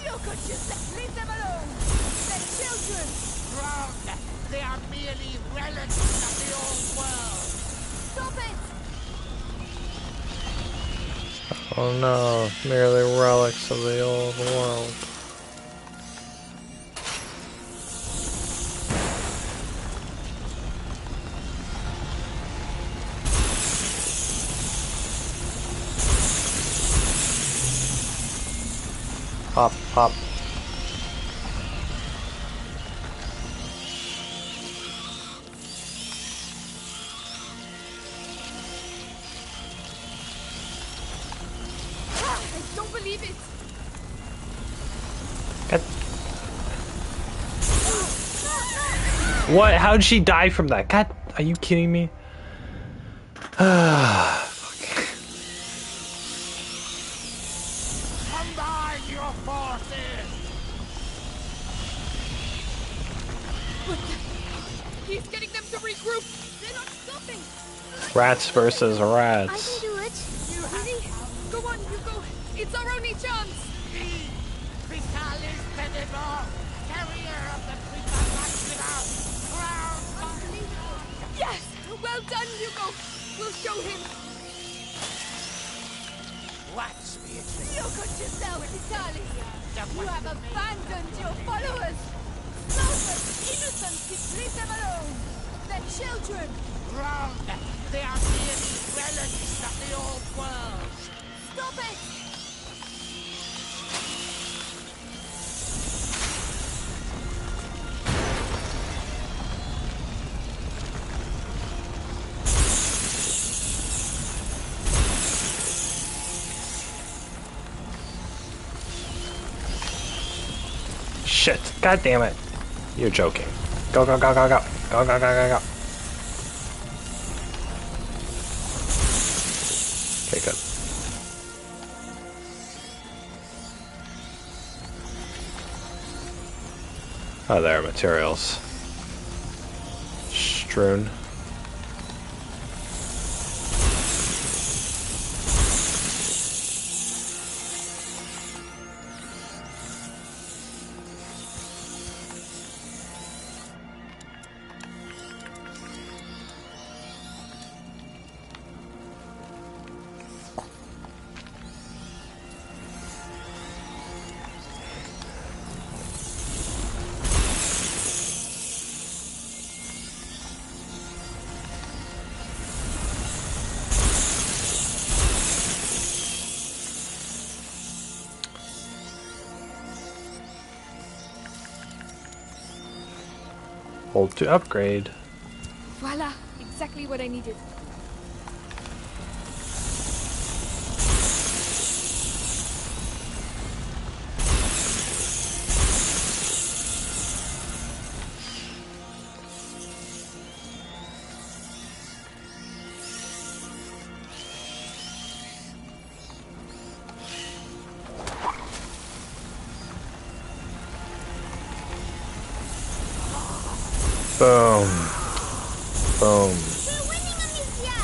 Look at yourself! Leave them alone! They're children! Wrong! They are merely relics of the old world! Stop it! Oh no, merely relics of the old world. Pop, pop. I don't believe it! What? How'd she die from that? God, are you kidding me? Combine your forces! He's getting them to regroup! They're not stopping! Rats versus I rats. can do it. Ready? Go on, Hugo! It's our only chance! Vitalis Benevol, carrier of the Prima Maxima, crowned by... Yes! Well done, Hugo! We'll show him! Watch me, Look at yourself, Vitalis! You have abandoned your followers! Slaughtered innocents! Leave them alone! They're children! Wrong! They are merely relics of the old world! Stop it! Shit. God damn it. You're joking. Go, go, go, go, go. Go, go, go, go, go. Okay, good. Oh, there are materials. Strewn. Hold to upgrade. Voila! Exactly what I needed. Boom. Boom. We're winning, Amicia!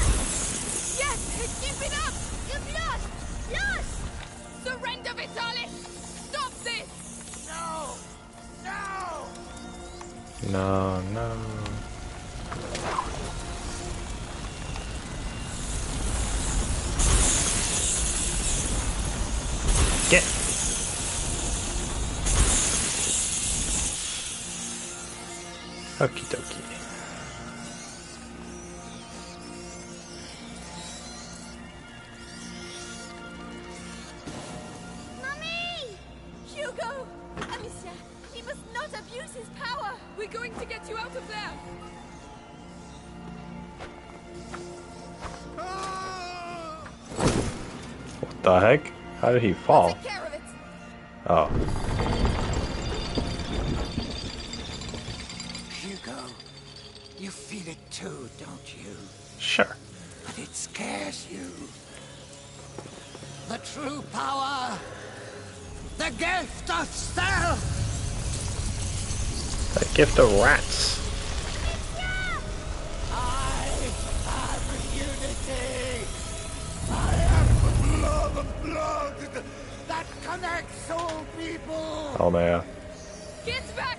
Yes! Keep it up! You've lost! Lost! Surrender, Vitalis! Stop this! No! No! No, no. Get. Okie dokie. Mummy! Hugo! Amicia, he must not abuse his power! We're going to get you out of there! What the heck? How did he fall? Take care of it! Oh. Hugo, you feel it too, don't you? Sure. But it scares you. the true power. The gift of self. The gift of rats. I am unity. I am the blood that connects all people. Oh man. Get back!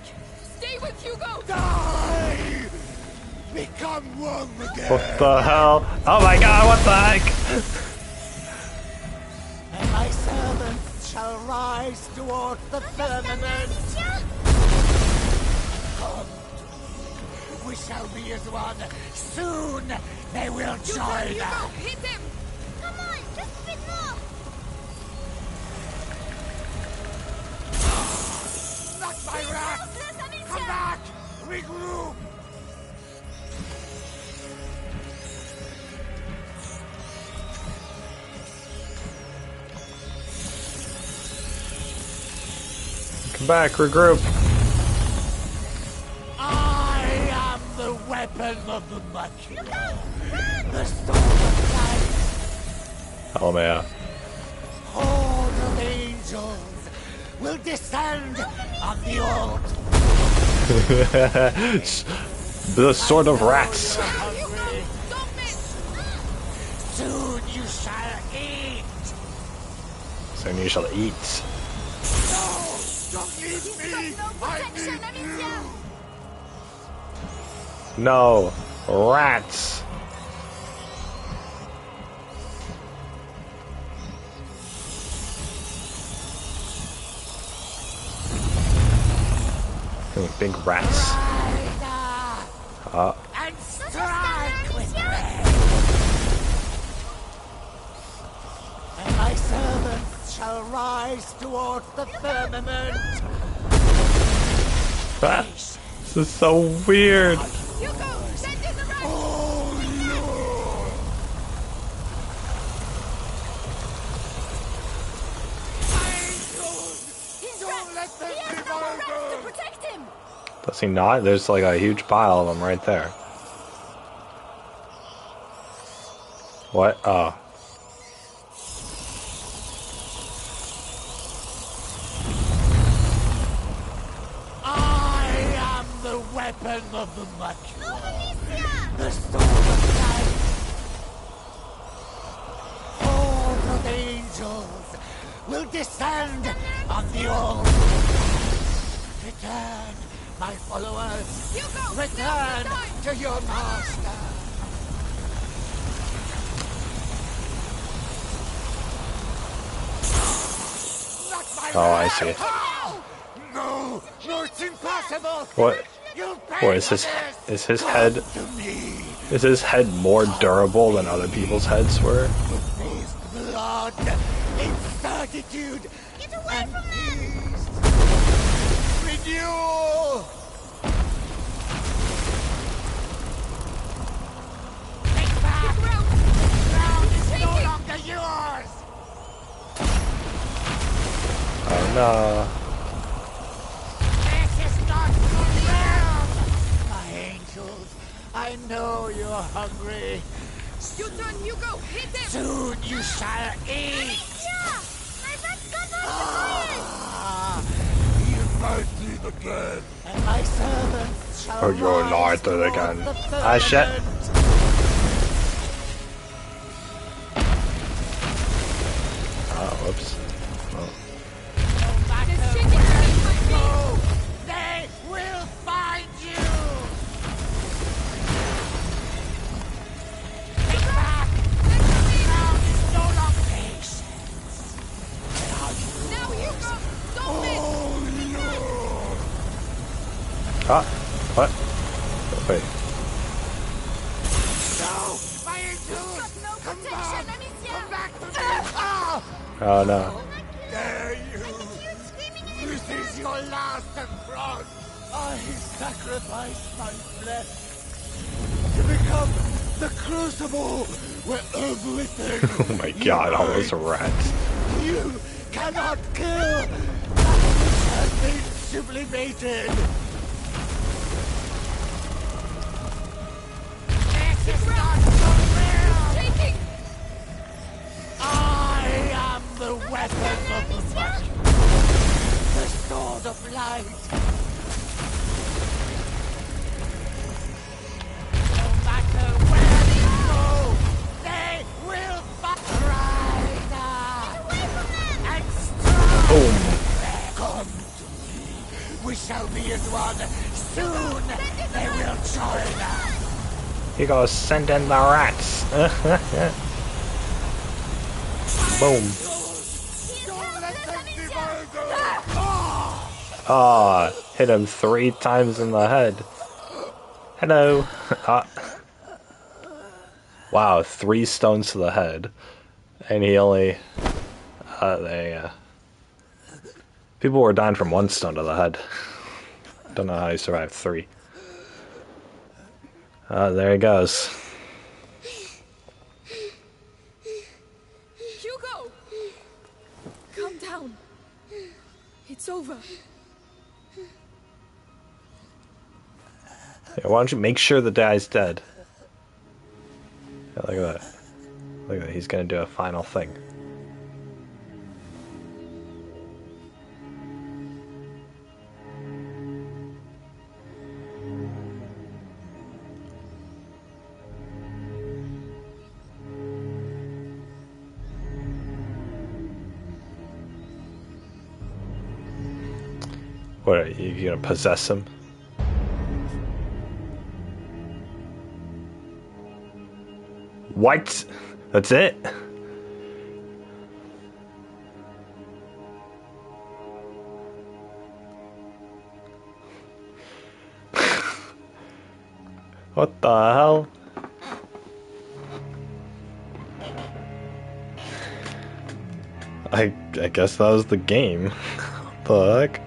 Stay with Hugo! Die! Become one again. What the hell? Oh my god, what the heck? And my servants shall rise towards the firmament. Come. We shall be as one. Soon they will join us. Hit him! Come on, just a bit more. Not my rat! Come back! Regroup! Come back, regroup. I am the weapon of the Macula. The sword of life. Oh man. Horde of angels will descend on the old. The sword of rats. Soon you shall eat. Soon you shall eat. No! Don't leave me! I need you! No. Rats. Oh, big rats. And strike with me! And my servants shall rise towards the firmament. This is so weird. Hugo, send in the rats! Oh, Lord! Don't let them revive to protect him! Does he not? There's like a huge pile of them right there. What? Oh. I am the weapon of the Macula. The sword of life. Horde of angels will descend on the old. Return, my followers. Hugo, Return to your master. Not my Oh, I see. No, no, it's impossible. What? You'll pay Boy, is for his head? Is his head more durable than other people's heads were? Blood, incertitude, and peace. Renewal. Take back. The ground is no longer yours. Oh no. This is not your realm. My angels, I know you're hungry. You turn Hugo, hit him! Soon you shall eat. You might leave again. And my servants shall Oh, you're not again. Ah, shit. Oh, whoops. Oh. They will find you. Take back. Now is no longer patience. Now Hugo, don't miss! Ah, what? Wait. No, my angels. No protection, Amicia! Come back to me. Ah! Oh no. Dare you! This is your last affront! I sacrifice my flesh to become the crucible where everything... Oh my god, all those rats. You cannot kill that which has been sublimated! This is not your will! Taking! I am rebellious one. Soon they will join us. You gotta send in the rats. Boom. Ah, hit him 3 times in the head. Hello. Wow, 3 stones to the head. And he only... people were dying from 1 stone to the head. Don't know how he survived 3. There he goes. Hugo! Calm down. It's over. Yeah, why don't you make sure the guy's dead? Yeah, look at that. Look at that. He's gonna do a final thing. What, are you gonna possess him? What? That's it? What the hell? I guess that was the game. What the heck?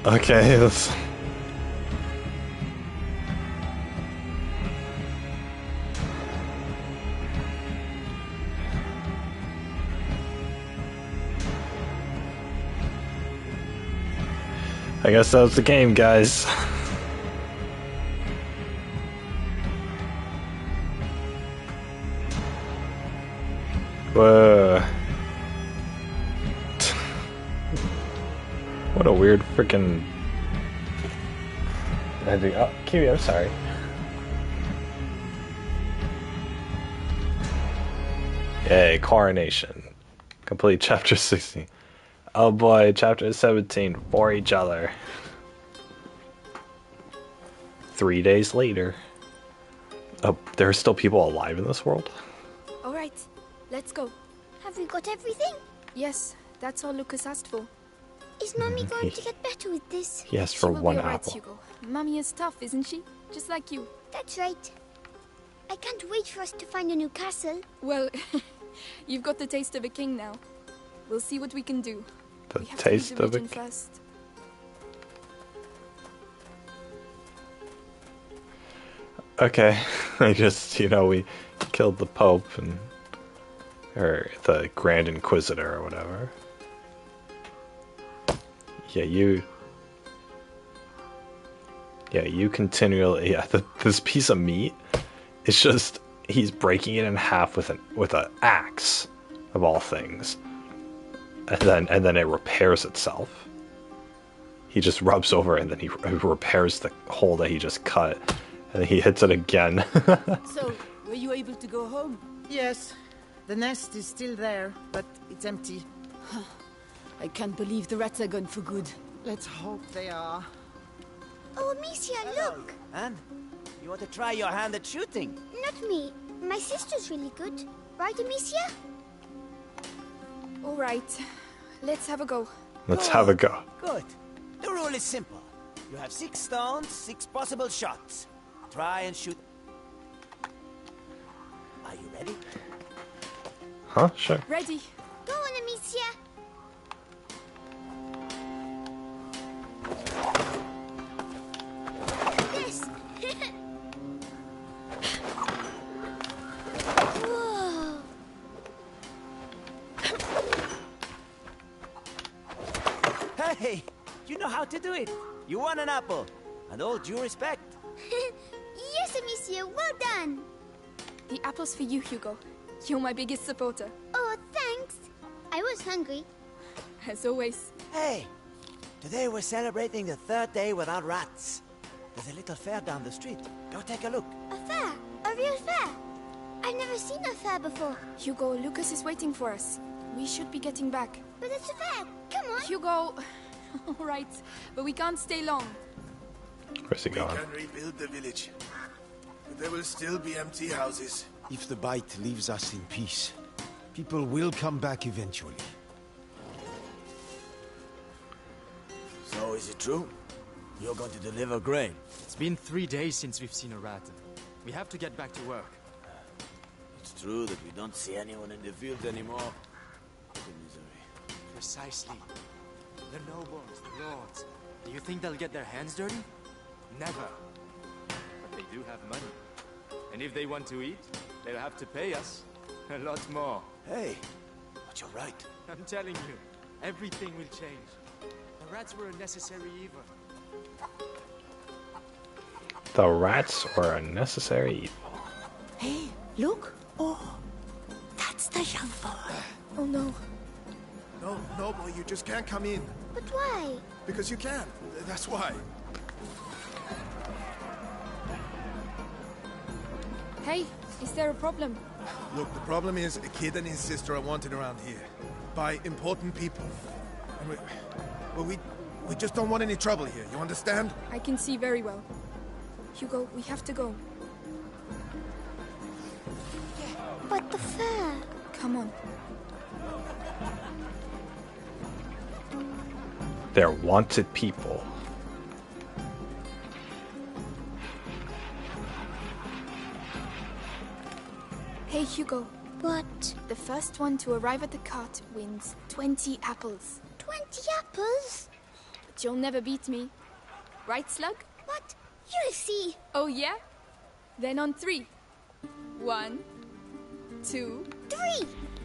Okay, let's... I guess that was the game, guys. Whoa. What a weird freaking ending. Oh, Kiwi, I'm sorry. Yay, coronation. Complete chapter 16. Oh boy, chapter 17. For each other. 3 days later. Oh, there are still people alive in this world? All right, let's go. Have we got everything? Yes, that's all Lucas asked for. Is Mommy going to get better with this? He asked for She will 1 be all right, apple. Hugo. Mommy is tough, isn't she? Just like you. That's right. I can't wait for us to find a new castle. Well, you've got the taste of a king now. We'll see what we can do. The We have taste to leave of the a region first. Okay, I just, we killed the Pope and... or the Grand Inquisitor or whatever. Yeah, you continually... Yeah, this piece of meat, it's just... He's breaking it in half with an axe, of all things. And then it repairs itself. He just rubs over it and then he repairs the hole that he just cut. And then he hits it again. So, were you able to go home? Yes. The nest is still there, but it's empty. I can't believe the rats are gone for good. Let's hope they are. Oh, Amicia, look! Anne, you want to try your hand at shooting? Not me. My sister's really good. Right, Amicia? All right, let's have a go. Let's have a go. Good. The rule is simple. You have 6 stones, 6 possible shots. Try and shoot. Are you ready? Huh? Sure. Ready. Go on, Amicia. This. Whoa. it! You won an apple! And all due respect. Yes, monsieur, well done! The apple's for you, Hugo. You're my biggest supporter. Oh, thanks. I was hungry. As always. Hey! Today we're celebrating the 3rd day without rats. There's a little fair down the street. Go take a look. A fair? A real fair? I've never seen a fair before. Hugo, Lucas is waiting for us. We should be getting back. But it's a fair. Come on. Hugo. All right, but we can't stay long. Where's he We going? can rebuild the village. But there will still be empty houses. If the bite leaves us in peace, people will come back eventually. So is it true? You're going to deliver grain? It's been 3 days since we've seen a rat. We have to get back to work. It's true that we don't see anyone in the fields anymore. What a misery. Precisely. The nobles, the lords. Do you think they'll get their hands dirty? Never. But they do have money. And if they want to eat, they'll have to pay us a lot more. Hey, but you're right. I'm telling you, everything will change. The rats were a necessary evil. The rats were a necessary evil. Hey, look! Oh, that's the young boy. Oh no. No, no, boy, you just can't come in. But why? Because you can. That's why. Hey, is there a problem? Look, the problem is a kid and his sister are wanted around here. By important people. And we just don't want any trouble here, you understand? I can see very well. Hugo, we have to go. But the fair. Come on. They're wanted people. Hey, Hugo. What? The first one to arrive at the cart wins 20 apples. 20 apples? But you'll never beat me. Right, Slug? What? You'll see. Oh, yeah? Then on 3. 1, 2, 3.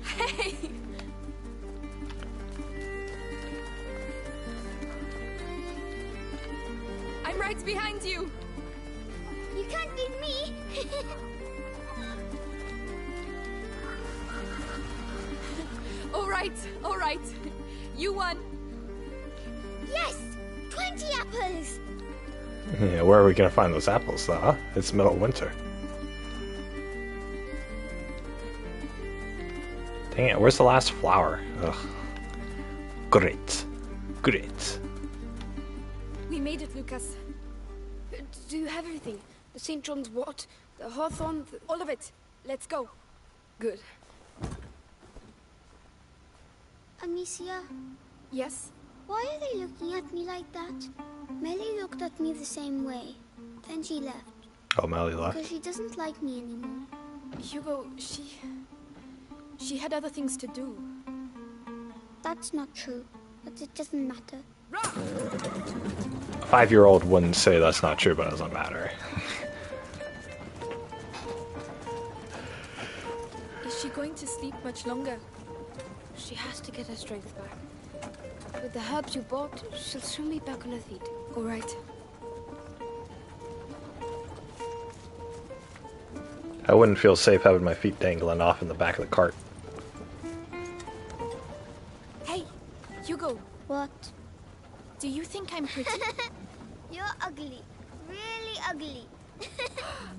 Hey! I'm right behind you. You can't beat me. All right. You won. Yes, 20 apples. Yeah, where are we gonna find those apples, though? Huh? It's middle of winter. Dang it! Where's the last flower? Ugh. Great. We made it, Lucas. Do you have everything? The St. John's wort, the hawthorn, all of it. Let's go. Good. Amicia? Yes? Why are they looking at me like that? Melly looked at me the same way. Then she left. Oh, Melly left. Because she doesn't like me anymore. Hugo, she had other things to do. That's not true. But it doesn't matter. A 5-year-old wouldn't say that's not true, but it doesn't matter. Is she going to sleep much longer? She has to get her strength back. With the herbs you bought, she'll soon be back on her feet. All right. I wouldn't feel safe having my feet dangling off in the back of the cart. Hey, Hugo. What? Do you think I'm pretty? You're ugly. Really ugly.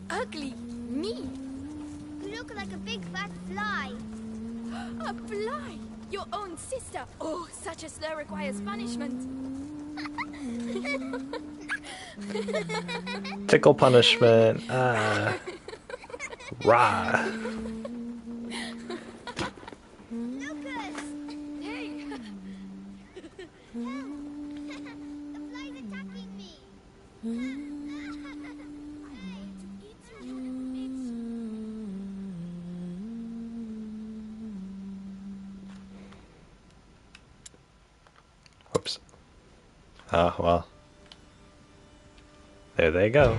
Ugly? Me? You look like a big fat fly. A fly? Your own sister? Oh, such a slur requires punishment. Tickle punishment. Rah. Lucas! Hey! The fly's attacking me. Whoops. Oh, well. There they go.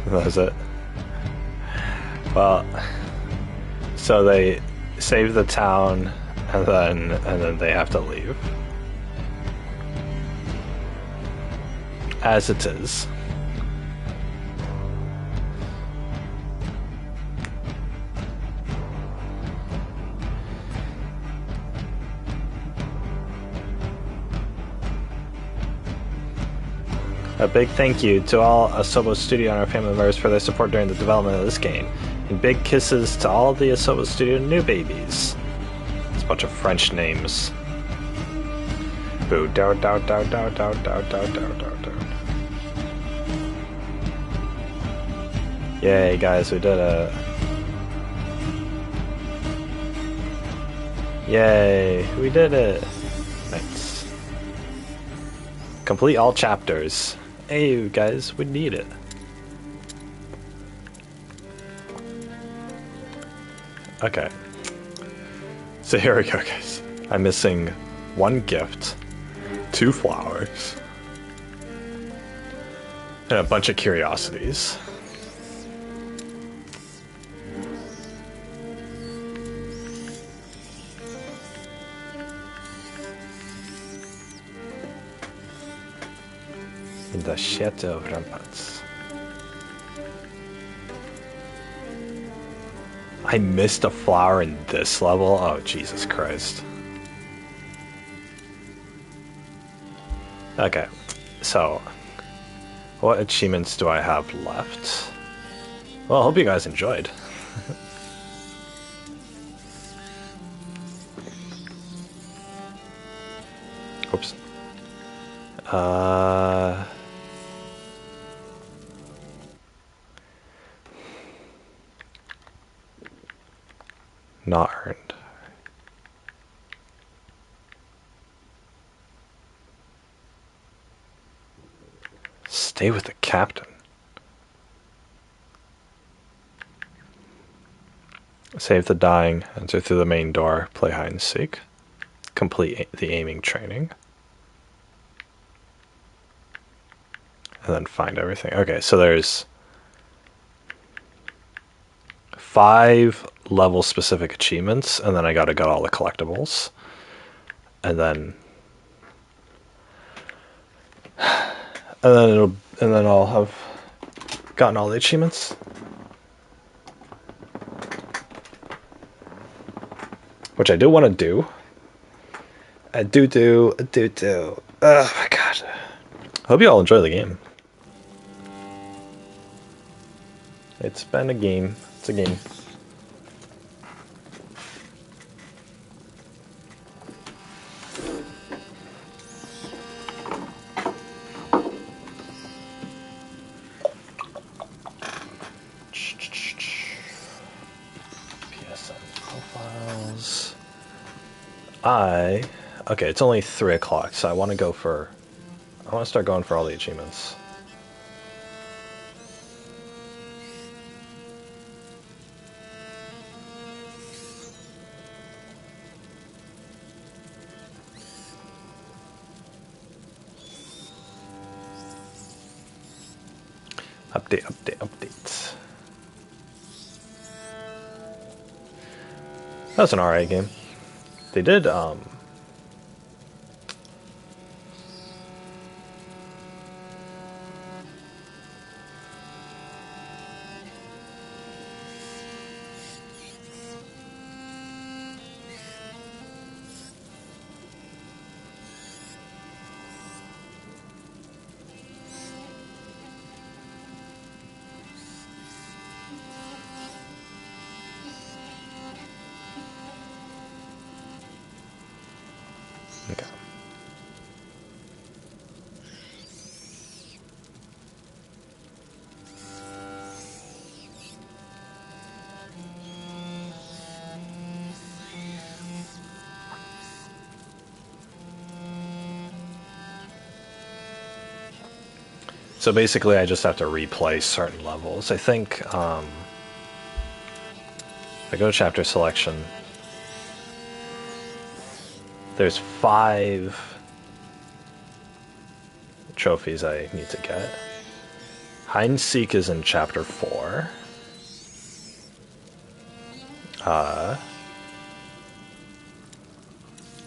That's it. Well, so they save the town, and then they have to leave. As it is. A big thank you to all Asobo Studio and our family members for their support during the development of this game. And big kisses to all the Asobo Studio new babies. It's a bunch of French names. Boo, dow, dow, dow, dow, dow, dow, dow, dow, dow, dow. Yay, guys, we did it. Yay, we did it. Nice. Complete all chapters. Hey, guys, we need it. Okay. So here we go, guys. I'm missing one gift, 2 flowers, and a bunch of curiosities. In the Chateau of Ramparts. I missed a flower in this level? Oh, Jesus Christ. Okay, so what achievements do I have left? Well, I hope you guys enjoyed. Oops. Not earned. Stay with the captain. Save the dying, enter through the main door, play hide and seek. Complete the aiming training. And then find everything. Okay, so there's 5 level specific achievements, and then I gotta get all the collectibles. And then I'll have gotten all the achievements. Which I do want to do. I do. Oh my god. Hope you all enjoy the game. It's been a game. It's a game. Profiles. Okay, it's only 3 o'clock, so I want to start going for all the achievements. Update. That was an alright game. They did, okay. So basically I just have to replay certain levels. I think, if I go to chapter selection, there's 5 trophies I need to get. Hide and seek is in chapter 4. I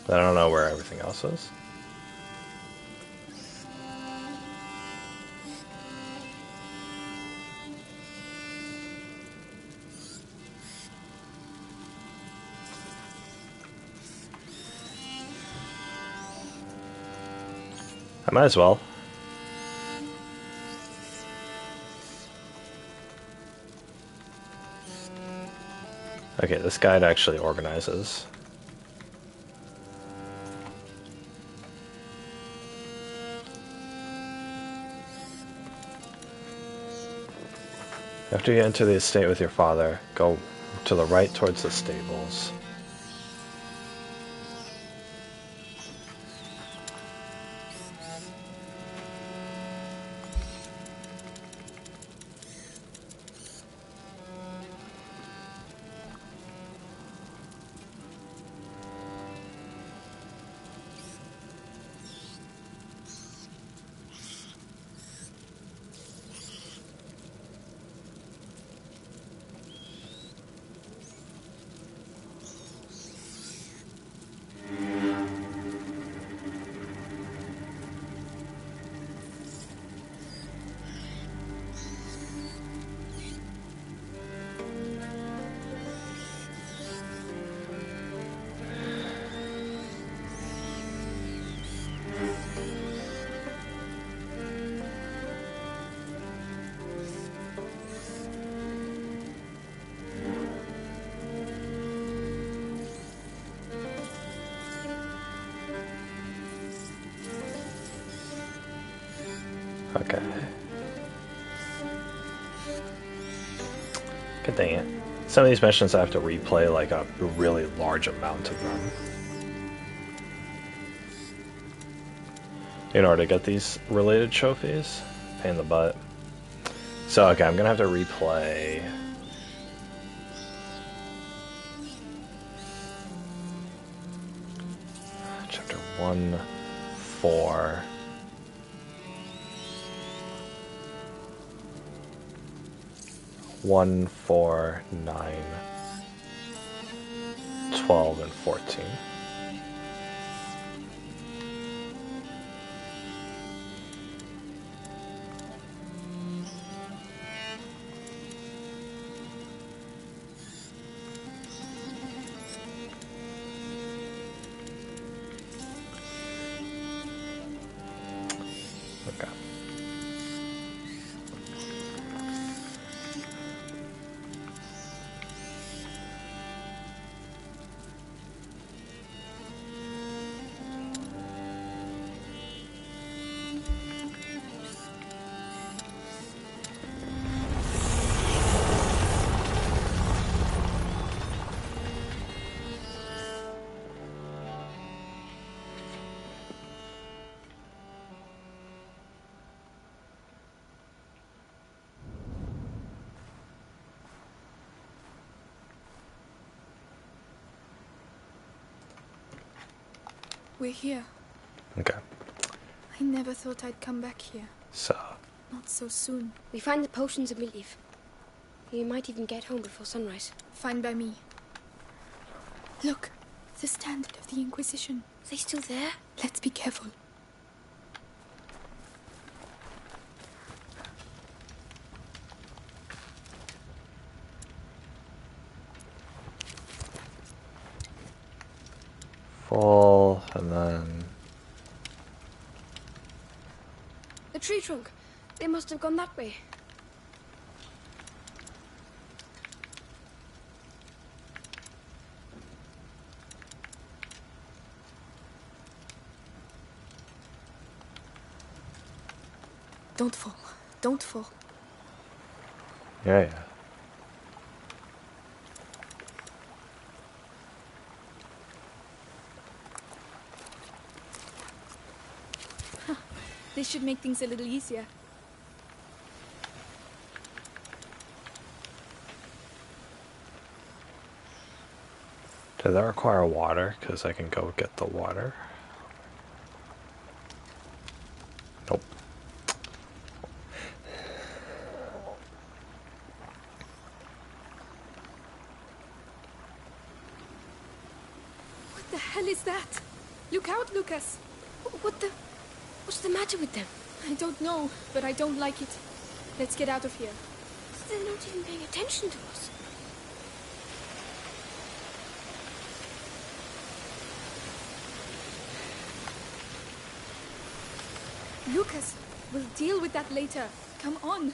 don't know where everything else is. I might as well. Okay, this guide actually organizes. After you enter the estate with your father, go to the right towards the stables. Okay. God dang it. Some of these missions I have to replay like a really large amount of them in order to get these related trophies. Pain in the butt. So, okay, I'm gonna have to replay. Chapter 1, 4. 1, 4, 9, 12, and 14. Okay. We're here. Okay. I never thought I'd come back here. So. Not so soon. We find the potions and we leave. We might even get home before sunrise. Fine by me. Look, the standard of the Inquisition. Are they still there? Let's be careful. Full, and then... The tree trunk. They must have gone that way. Don't fall. Don't fall. Yeah, yeah. This should make things a little easier. Does that require water? Because I can go get the water. Nope. the hell is that? Look out, Lucas. What's the matter with them? I don't know, but I don't like it. Let's get out of here. They're not even paying attention to us. Lucas, we'll deal with that later. Come on.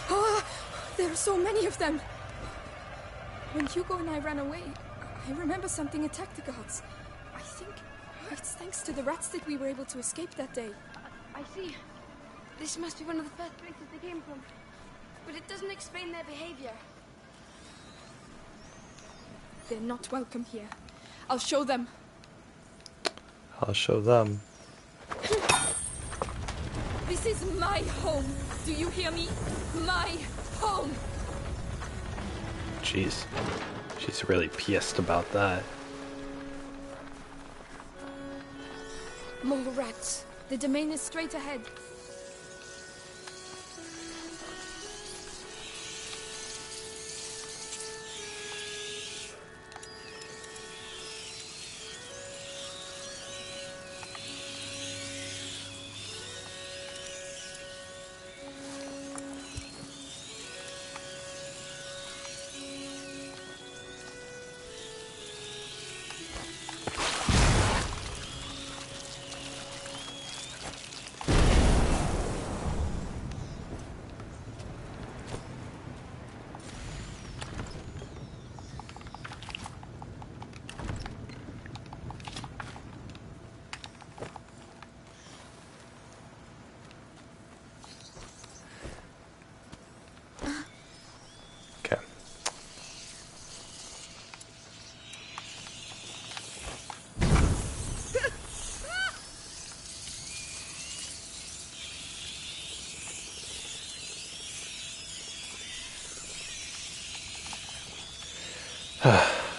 Oh, there are so many of them. When Hugo and I ran away, I remember something attacked the guards. I think it's thanks to the rats that we were able to escape that day. I see. This must be one of the first places they came from. But it doesn't explain their behavior. They're not welcome here. I'll show them. I'll show them. This is my home. Do you hear me? My home. Jeez. She's really pissed about that. More rats. The domain is straight ahead.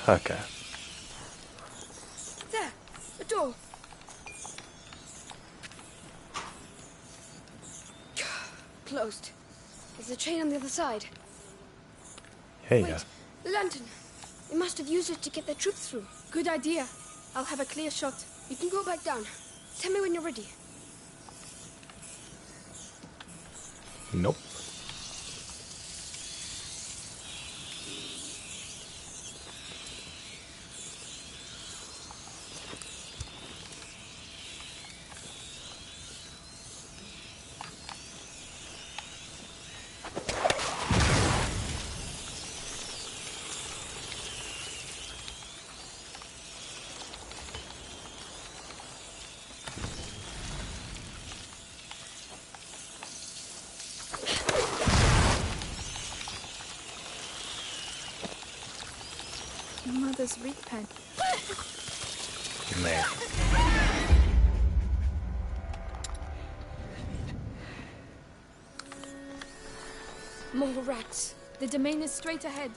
Okay. There, a door. Closed. There's a chain on the other side. Hey, Wait, the lantern. They must have used it to get their troops through. Good idea. I'll have a clear shot. You can go back down. Tell me when you're ready. Nope. Mother's reed pen. Man. More rats. The domain is straight ahead.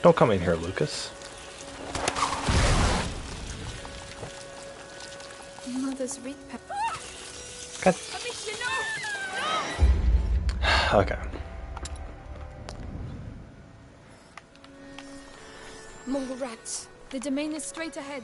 Don't come in here, Lucas. Mother's reed pen. Okay. Okay. More rats. The domain is straight ahead.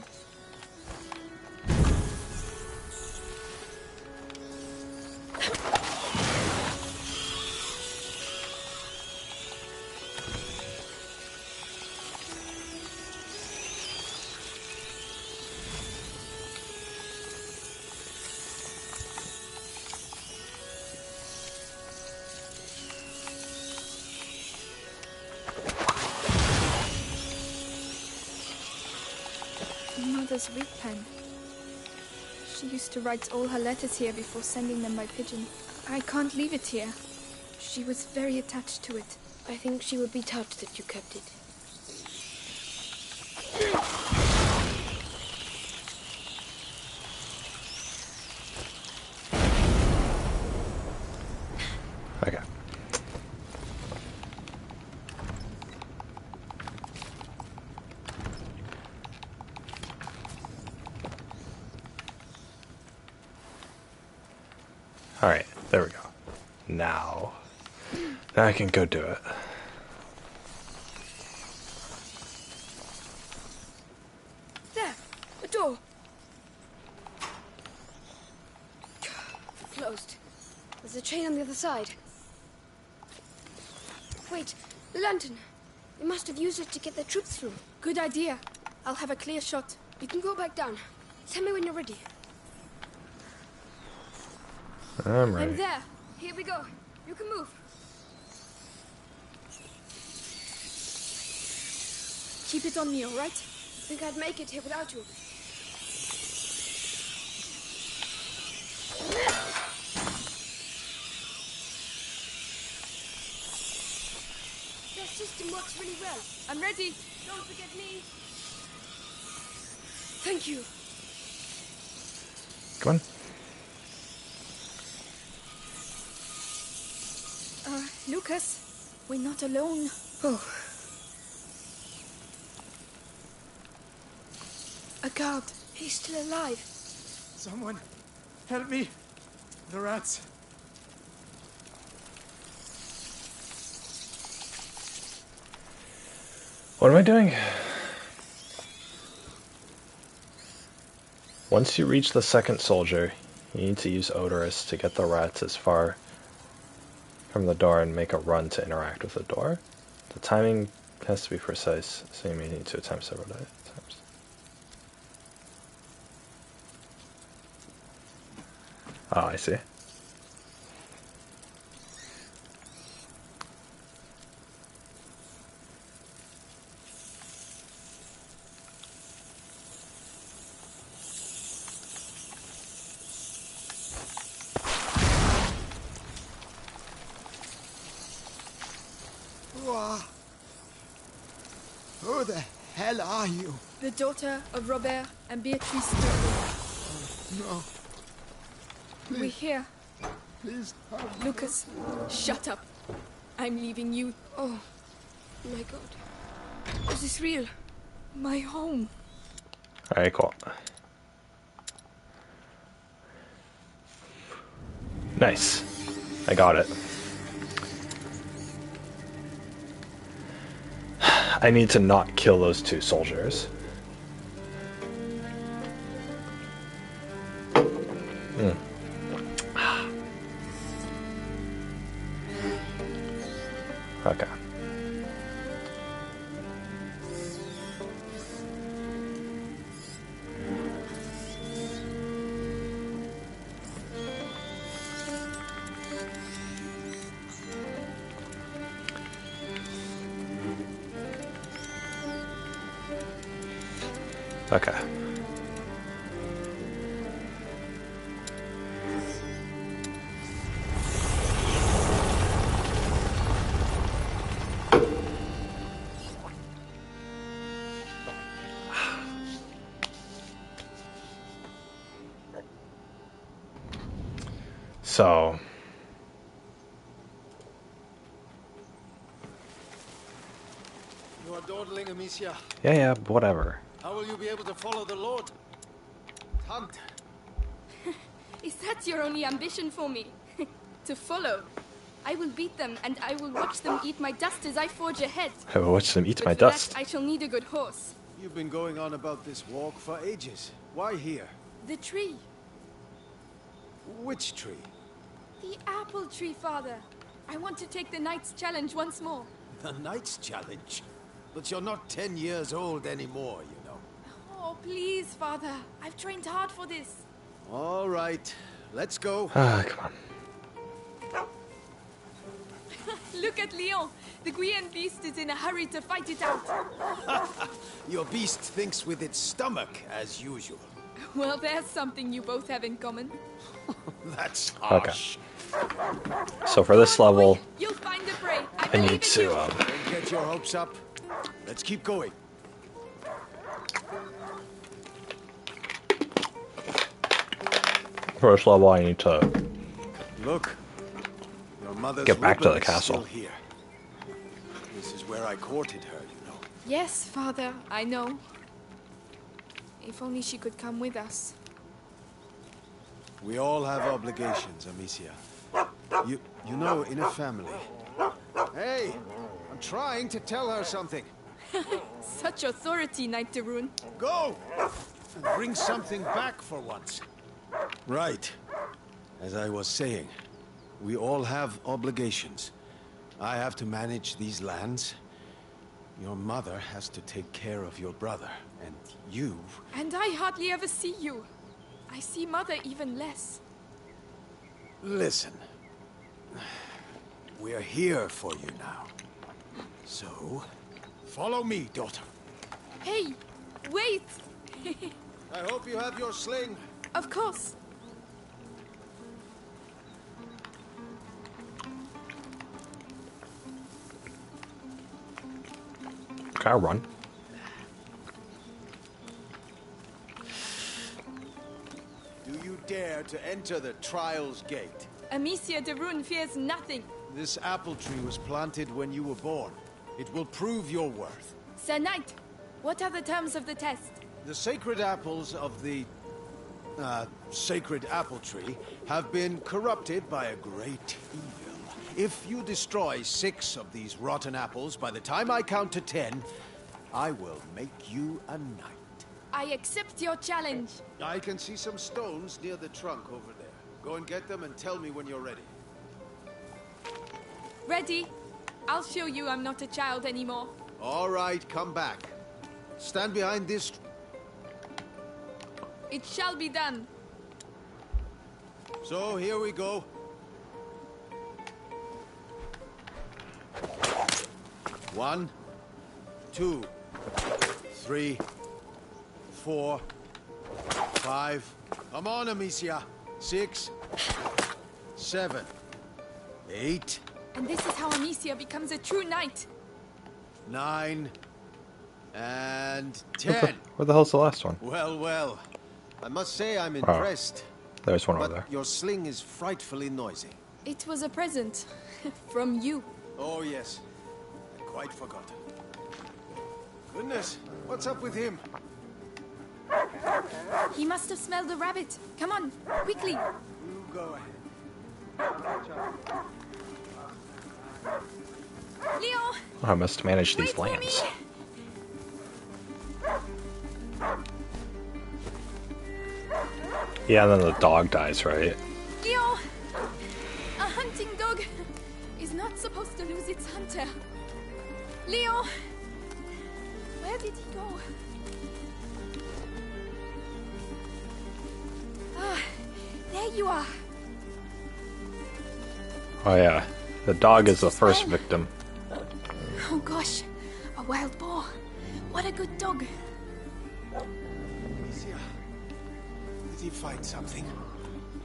Mother's reed pen. She used to write all her letters here before sending them by pigeon. I can't leave it here. She was very attached to it. I think she would be touched that you kept it. Alright, there we go. Now I can go do it. There, a door. Closed. There's a chain on the other side. Wait, the lantern. They must have used it to get their troops through. Good idea. I'll have a clear shot. You can go back down. Tell me when you're ready. I'm ready. I'm there. Here we go. You can move. Keep it on me, all right? Think I'd make it here without you. Their system works really well. I'm ready. Don't forget me. Thank you. Come on. Lucas, we're not alone. Oh. A guard. He's still alive. Someone, help me. The rats. What am I doing? Once you reach the second soldier, you need to use Odorous to get the rats as far from the door and make a run to interact with the door. The timing has to be precise, so you may need to attempt several times. Oh, I see. Who the hell are you? The daughter of Robert and Beatrice Sturgeon. No. We're here. Please help. Lucas, shut up. I'm leaving you. Oh, my God. Is this real? My home. Alright, cool. Nice. I got it. I need to not kill those two soldiers. Okay. Okay. So, You are dawdling, Amicia. yeah, whatever. How will you be able to follow the Lord? Hunt. Is that your only ambition for me? To follow? I will beat them, and I will watch them eat my dust as I forge ahead. I will watch them eat But my for dust. that, I shall need a good horse. You've been going on about this walk for ages. Why here? The tree. Which tree? The apple tree, Father. I want to take the Knight's Challenge once more. The Knight's Challenge? But you're not 10 years old anymore, you know. Oh, please, Father. I've trained hard for this. All right, let's go. Come on. Look at Leon. The Guyenne beast is in a hurry to fight it out. Your beast thinks with its stomach, as usual. Well, there's something you both have in common. That's Okay. harsh. So for this level, You'll find the prey. I need to, Don't get your hopes up. Let's keep going. first level I need to Look, your mother's get back to the ribbon is castle. still here. This is where I courted her, you know. Yes, Father, I know. If only she could come with us. We all have obligations, Amicia. You know, in a family... Hey! I'm trying to tell her something. Such authority, Knight de Rune. Go! And bring something back for once. Right. As I was saying, we all have obligations. I have to manage these lands. Your mother has to take care of your brother. And you... And I hardly ever see you. I see Mother even less. Listen. We're here for you now. So, follow me, daughter. Hey, wait! I hope you have your sling. Of course. Can I run? Do you dare to enter the Trials Gate? Amicia de Rune fears nothing. This apple tree was planted when you were born. It will prove your worth. Sir Knight, what are the terms of the test? The sacred apples of the... sacred apple tree have been corrupted by a great evil. If you destroy 6 of these rotten apples by the time I count to 10, I will make you a knight. I accept your challenge. I can see some stones near the trunk over there. Go and get them and tell me when you're ready. Ready? I'll show you I'm not a child anymore. All right, come back. Stand behind this... It shall be done. So, here we go. One, 2, 3, 4, 5. Come on, Amicia. 6, 7, 8. And this is how Amicia becomes a true knight. 9, and 10. Where the hell's the last one? Well, well. I must say I'm impressed. There's one over But there. your sling is frightfully noisy. It was a present. From you. Oh, yes. I quite forgot. Goodness, what's up with him? He must have smelled the rabbit. Come on, quickly. You go ahead. Leo! Oh, I must manage these Wait for lands. me. Yeah, and then the dog dies, right? Leo! A hunting dog is not supposed to lose its hunter. Leo! Where did he go? Ah, there you are. Oh yeah, the dog is the first victim. Oh gosh, a wild boar. What a good dog. Amicia, did he find something?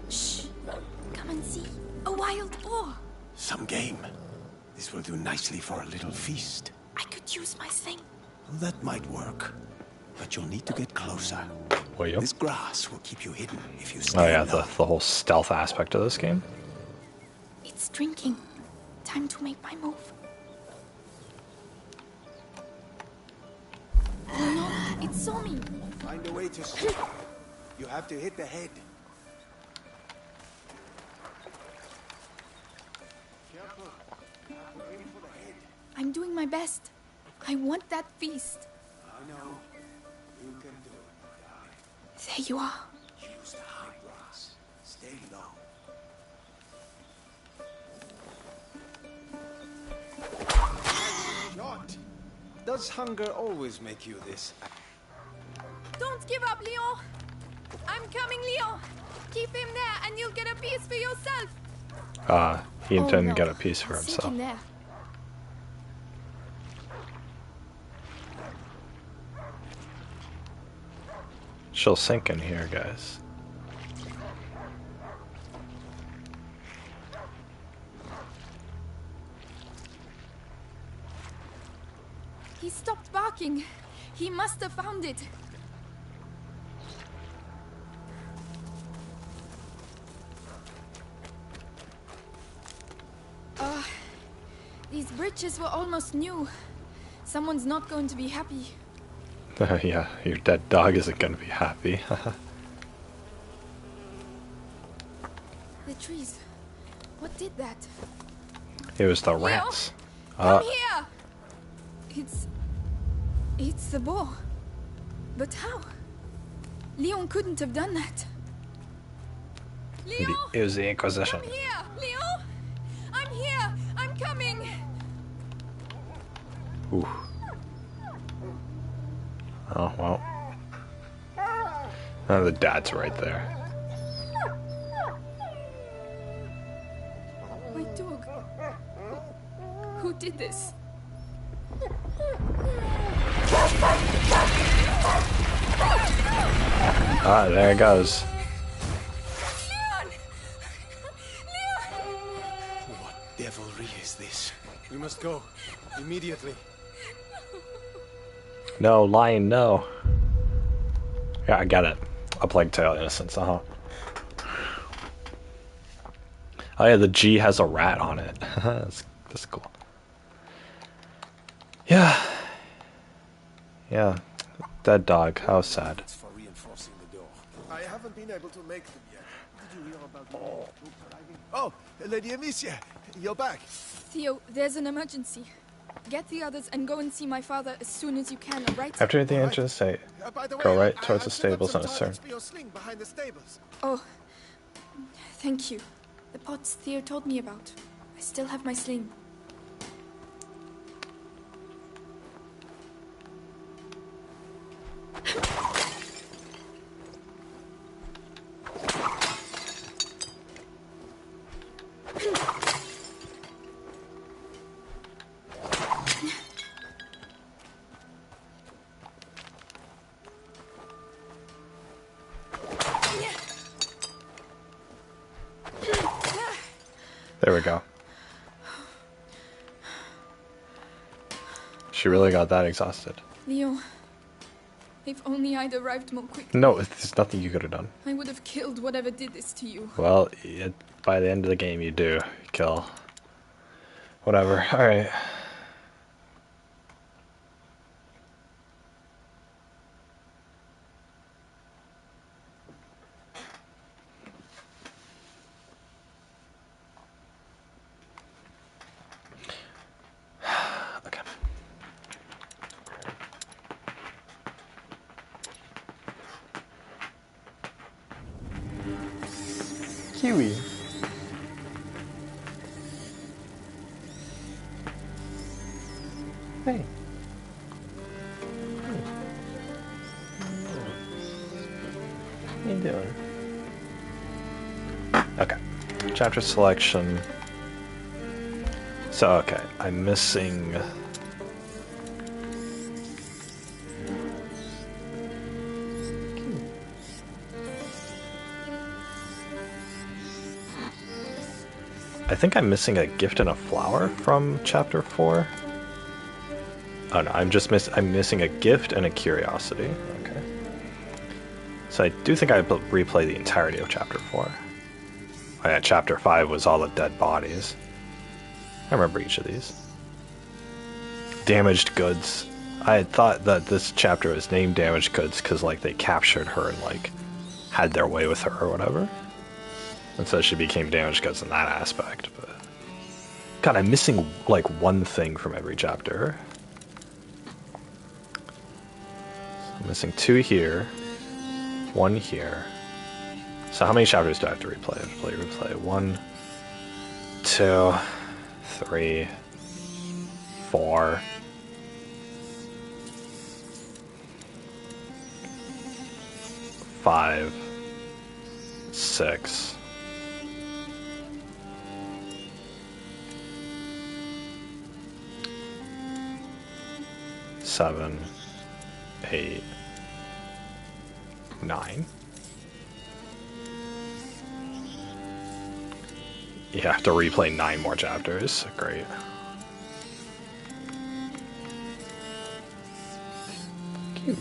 Shh, come and see. A wild boar. Some game. This will do nicely for a little feast. I could use my sling. That might work. But you'll need to get closer. Will you? This grass will keep you hidden if you stay Oh yeah, low. the whole stealth aspect of this game. It's drinking. Time to make my move. Oh no, it saw me. Find a way to stop. You have to hit the head. Careful. You have to aim for the head. I'm doing my best. I want that feast. I know. You can do it. There you are. Use the high grass. Stay low. Shot. Does hunger always make you this? Don't give up, Leon. I'm coming, Leon. Keep him there and you'll get a piece for yourself. He Oh, didn't no. get a piece for I'll sink himself. him there. She'll sink in here, guys. He stopped barking. He must have found it. These bridges were almost new. Someone's not going to be happy. Yeah, your dead dog isn't gonna be happy. trees. What did that? It was the Leo, rats. come here! It's the boar. But how? Leon couldn't have done that. Leo! It was the Inquisition. Come here! Leo! I'm here! I'm coming! Ooh. Oh, well. Oh, the dad's right there. My dog. Who did this? Ah, there it goes. What devilry is this? We must go. Immediately. No, lion, no. Yeah, I get it. A Plague Tale Innocence, Oh yeah, the G has a rat on it. that's cool. Yeah. Yeah. Dead dog, how sad. For reinforcing the door. I haven't been able to make them yet. Did you hear about the troops arriving? Oh, Lady Amicia, you're back. Theo, there's an emergency. Get the others and go and see my father as soon as you can, alright? After the entrance, say, go right towards the stables and a turn. Oh, thank you. The pots Theo told me about. I still have my sling. There we go. She really got that exhausted. Leo, if only I'd arrived more quickly. No, there's nothing you could have done. I would have killed whatever did this to you. Well, by the end of the game, you do kill. Whatever. Alright. Kiwi. Hey. How you doing? Okay. Chapter selection. So, okay. I'm missing... I think I'm missing a gift and a flower from chapter 4. Oh no, I'm missing a gift and a curiosity. Okay. So I do think I replay the entirety of chapter 4. Oh yeah, chapter 5 was all the dead bodies. I remember each of these. Damaged goods. I had thought that this chapter was named Damaged Goods because like they captured her and like had their way with her or whatever. And so she became Damaged Goods in that aspect, but... God, I'm missing, like, one thing from every chapter. So I'm missing 2 here, 1 here. So how many chapters do I have to replay? I have to replay 1, 2, 3, 4... 5, 6... 7, 8, 9. You have to replay 9 more chapters. Great. Cute.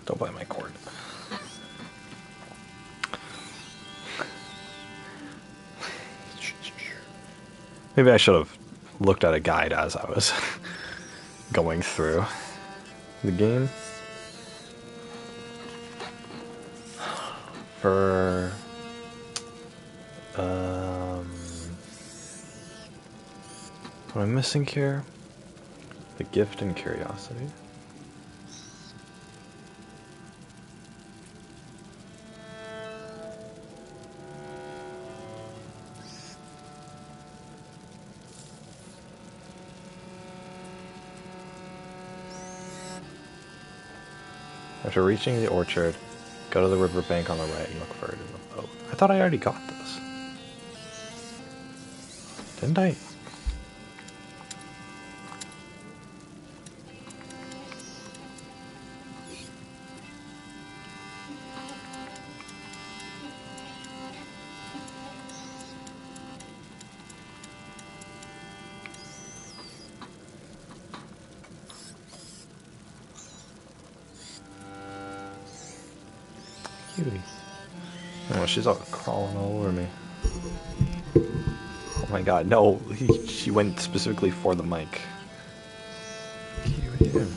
Don't bite my cord. Maybe I should have looked at a guide as I was going through the game. For what am I missing here? The gift and curiosity. After reaching the orchard, go to the riverbank on the right and look for it in the boat. I thought I already got this. Didn't I? Cutie. Oh, she's all crawling all over me. Oh my god, no, she went specifically for the mic. Cutie, what are you doing?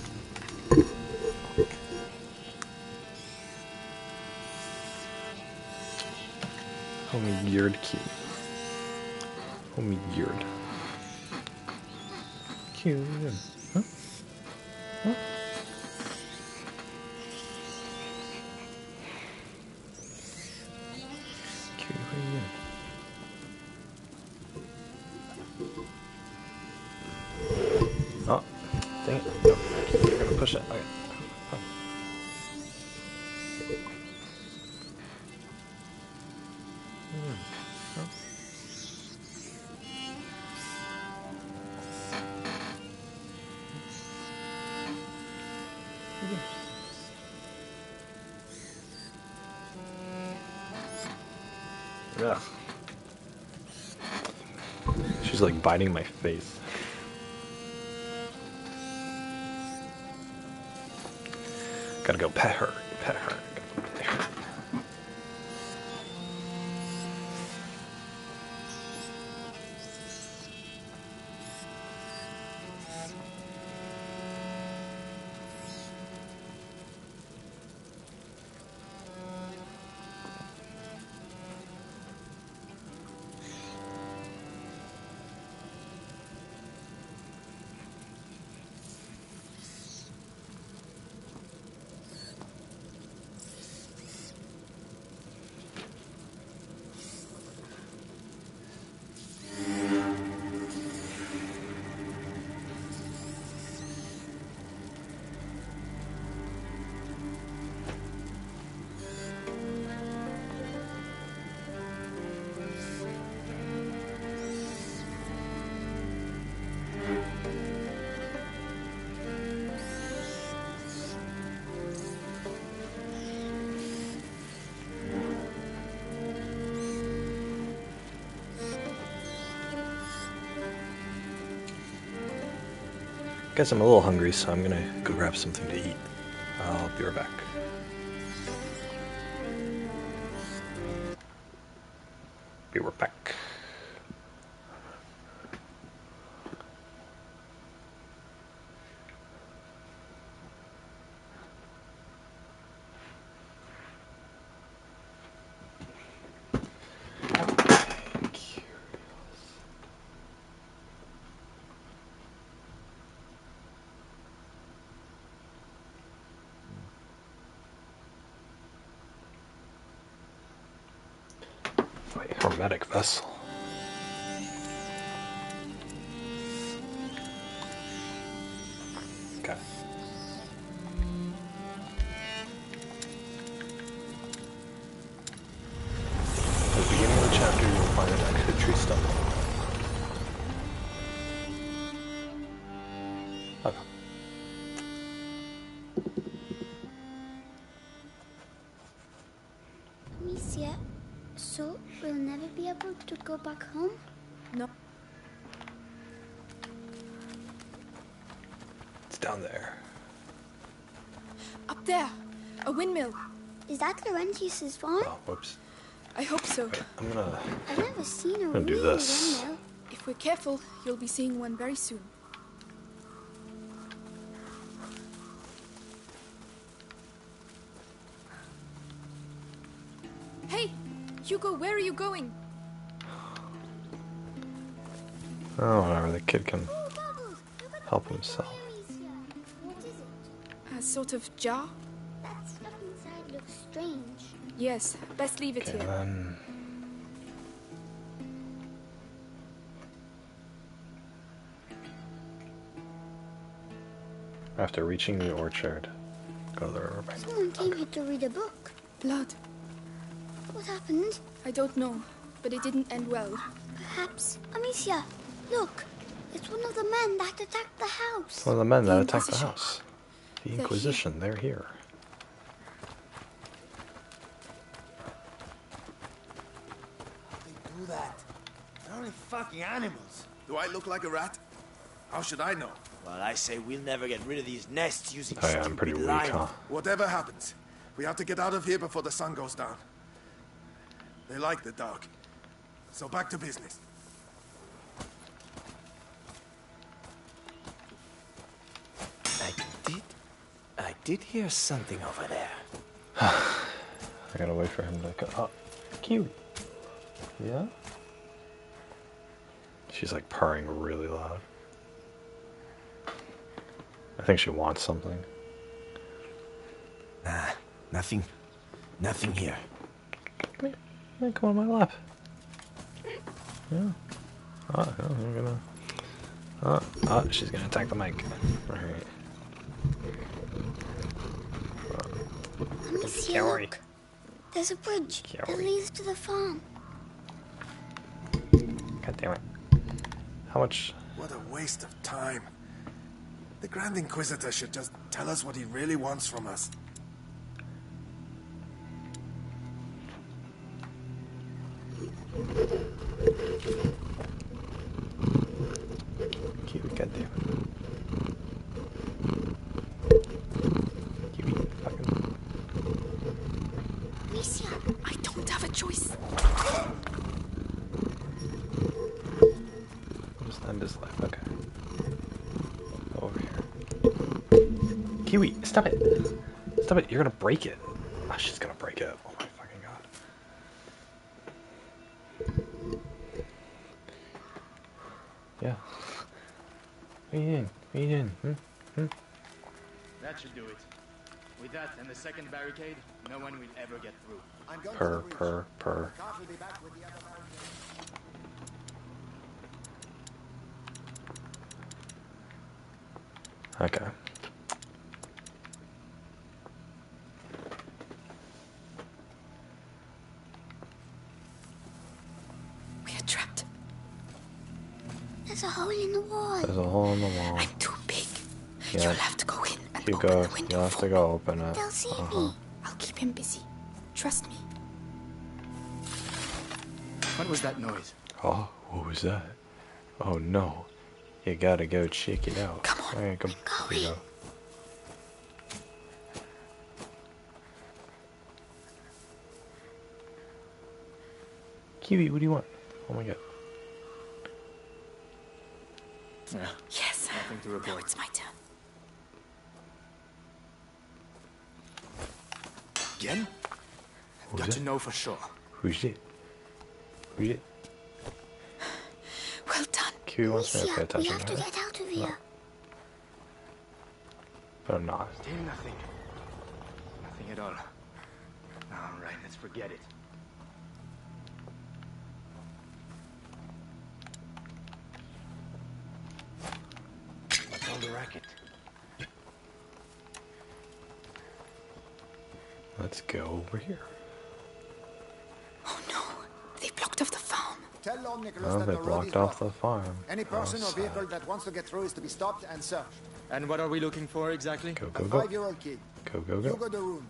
Homie geared cute. Homie geared. Cute. Huh? Huh? Cute, what are you doing? Oh, dang it. No, you're gonna push it. Okay. Oh. Ugh. She's like biting my face. Gotta go pet her. Pet her. Guess I'm a little hungry, so I'm gonna go grab something to eat. I'll be right back. Be right back. Hermetic vessel. Okay. At the beginning of the chapter, you will find an exit tree stump. Okay. Amicia, so we'll never be able to go back home? No. It's down there. Up there! A windmill. Is that Laurentius's farm? Oh, whoops. I hope so. Wait, I'm gonna... I've never seen a I'm gonna do real this. windmill. If we're careful, you'll be seeing one very soon. Hey! Hugo, where are you going? Oh, whatever. The kid can help himself. What is it? A sort of jar? That stuff inside looks strange. Yes, best leave it Okay, here. then... After reaching the orchard, go to the riverbank. Someone came here to read a book. Blood. What happened? I don't know, but it didn't end well. Perhaps. Amicia, look. It's one of the men that attacked the house. It's one of the men that The attacked the Inquisition. house. The They're Inquisition, they're here. Do that. They're only fucking animals. Do I look like a rat? How should I know? Well, I say we'll never get rid of these nests using Oh yeah, I'm pretty weak, huh? Whatever happens, we have to get out of here before the sun goes down. They like the dark. So back to business. I did hear something over there. I gotta wait for him to go. Oh, Kiwi. Yeah? She's like purring really loud. I think she wants something. Nothing. Nothing here. Come here. Yeah, come on my lap. Yeah. Oh, no, I'm gonna... she's gonna attack the mic. Alright. Amicia, look. There's a bridge that leads to the farm. God damn it. How much... What a waste of time. The Grand Inquisitor should just tell us what he really wants from us. Kiwi, goddamn. Kiwi, fucking. Amicia, I don't have a choice. Just end his life, okay. Over here. Kiwi, stop it! Stop it, you're gonna break it. Oh, she's gonna break it. Oh my fucking god. Yeah. What are you doing? What are you doing? That should do it. With that and the second barricade, no one will ever get through. Purr. Okay. We are trapped. There's a hole in the wall. There's a hole in the wall. I'm too big. Yeah. You'll have to go in and Hugo, open the window you'll have for to go open it. They'll see me. I'll keep him busy. Trust me. What was that noise? Oh, what was that? Oh no. You gotta go check it out. Come on, Alright, come going. Hugo. Kiwi, what do you want? Oh my god. Yes. Nothing to report. Now it's my turn. Again? I've got to know for sure. Who's it? Who's it? Well done. Kiwi wants me to pay Amicia, we attention have to to her. get out of here. But I'm not. Still nothing. Nothing at all. All right, let's forget it. What's all the racket? Let's go over here. Oh no. They blocked off the farm. Tell Lord Nicholas Oh, that they the road blocked is off blocked. the farm. Any person Oh, or vehicle sad. that wants to get through is to be stopped and searched. And what are we looking for exactly? Go, A go, go. 5-year-old kid. Go, go, go. Hugo de Rune.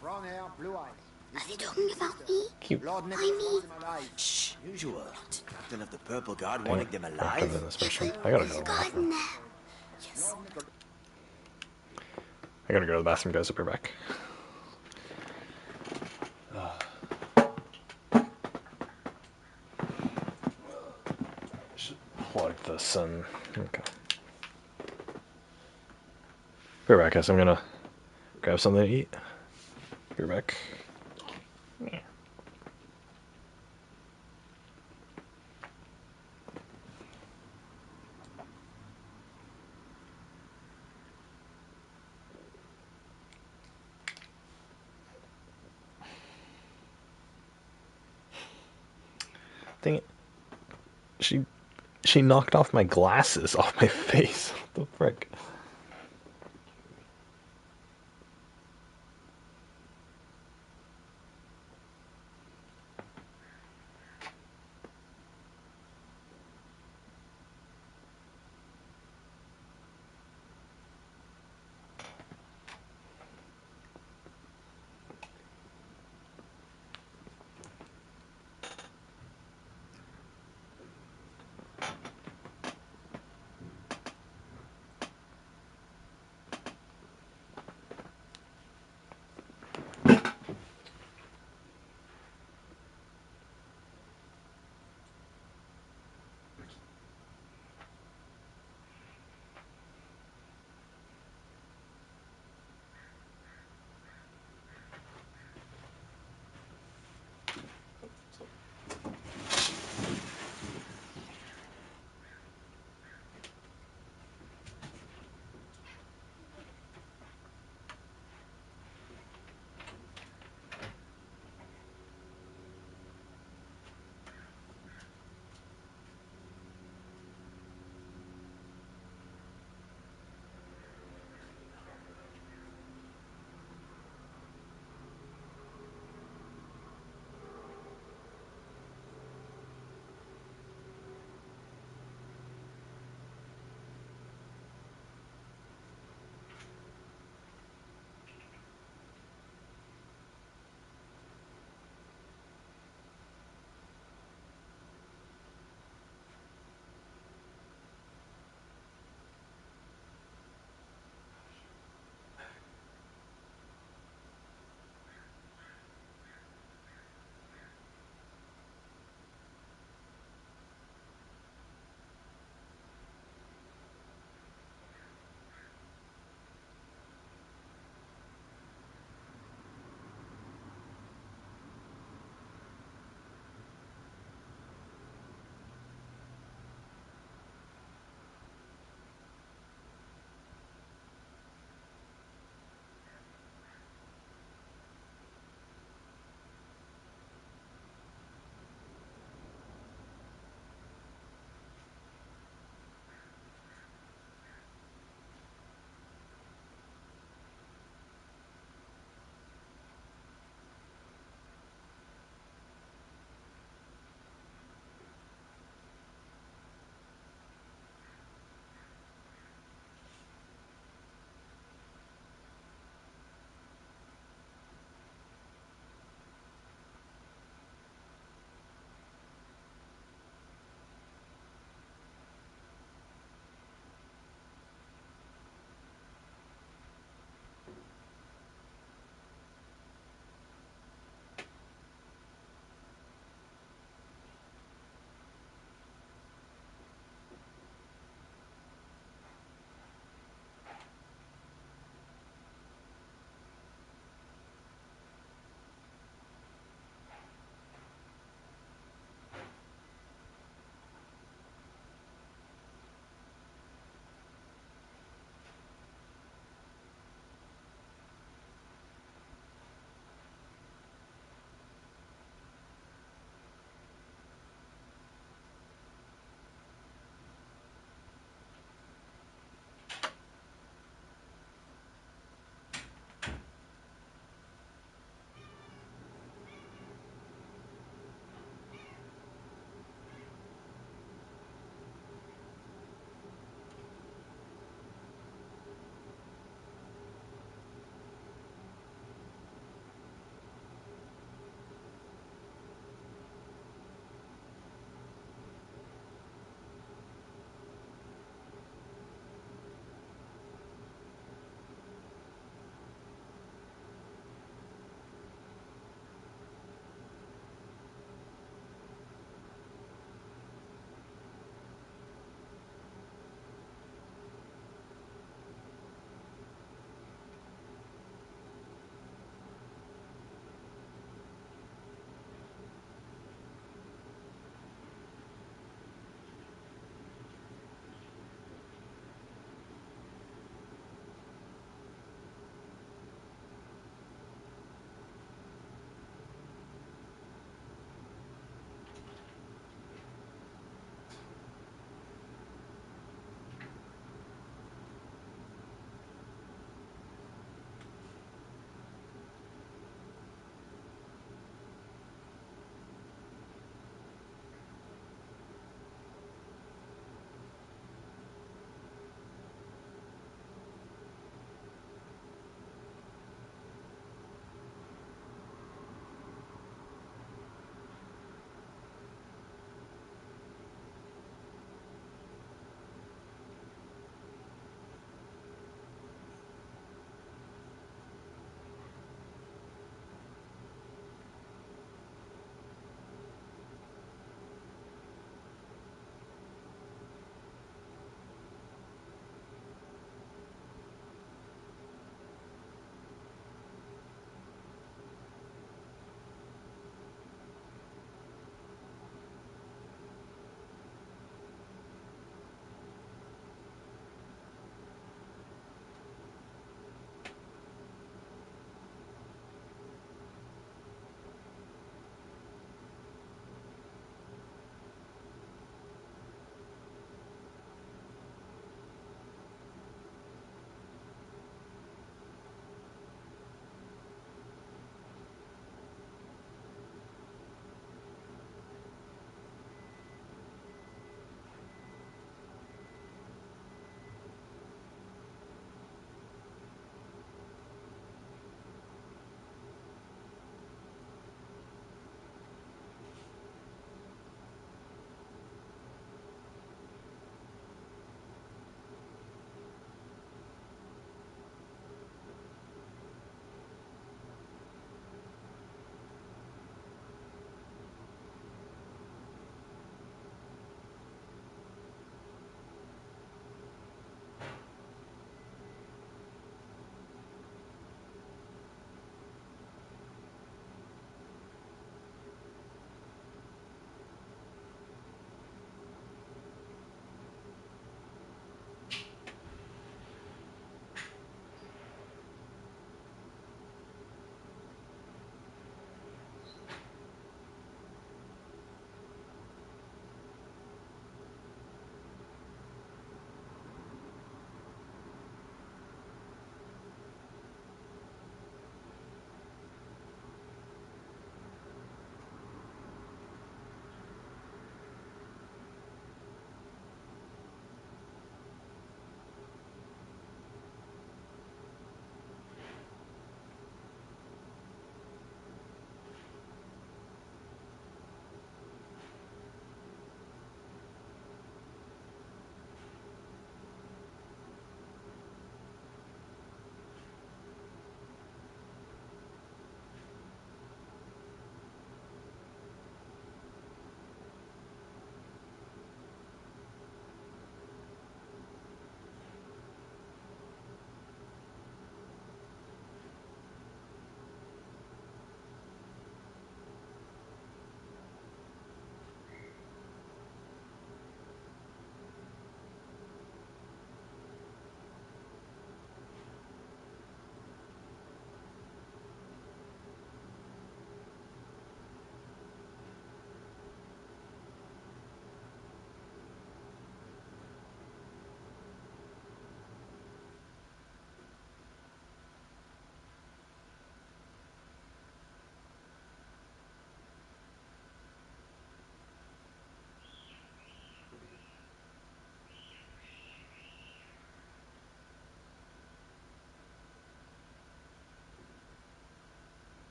Brown hair, blue eyes. Are they talking about me? Cute. Lord Why Nicholas me? wants him alive. Shh. Usual. Captain of the Purple Guard Dang wanting it. them Better alive. than this mission. I gotta There's go. a garden there. Yes. I gotta go to the bathroom, guys. I'll be back. like this and okay. Be right back, guys. I'm gonna grab something to eat. Be right back. Yeah. Dang it. She knocked off my glasses off my face. What the frick?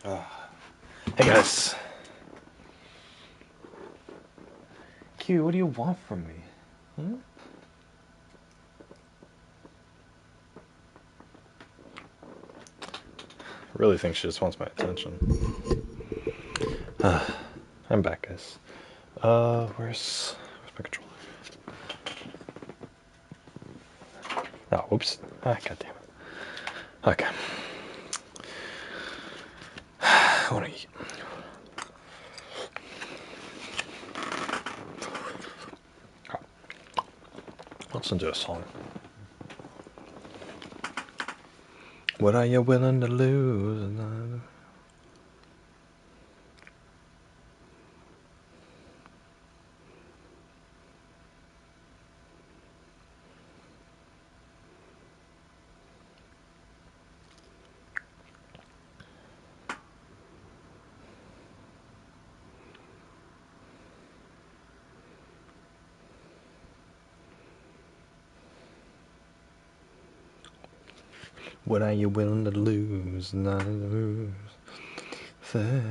Hey guys. Q, what do you want from me? Hmm? I really think she just wants my attention. I'm back, guys. Where's my controller? Oh, oops. Ah, goddamn it. Okay. I want to eat. Let's listen to a song. What are you willing to lose? What are you willing to lose? Not lose. Say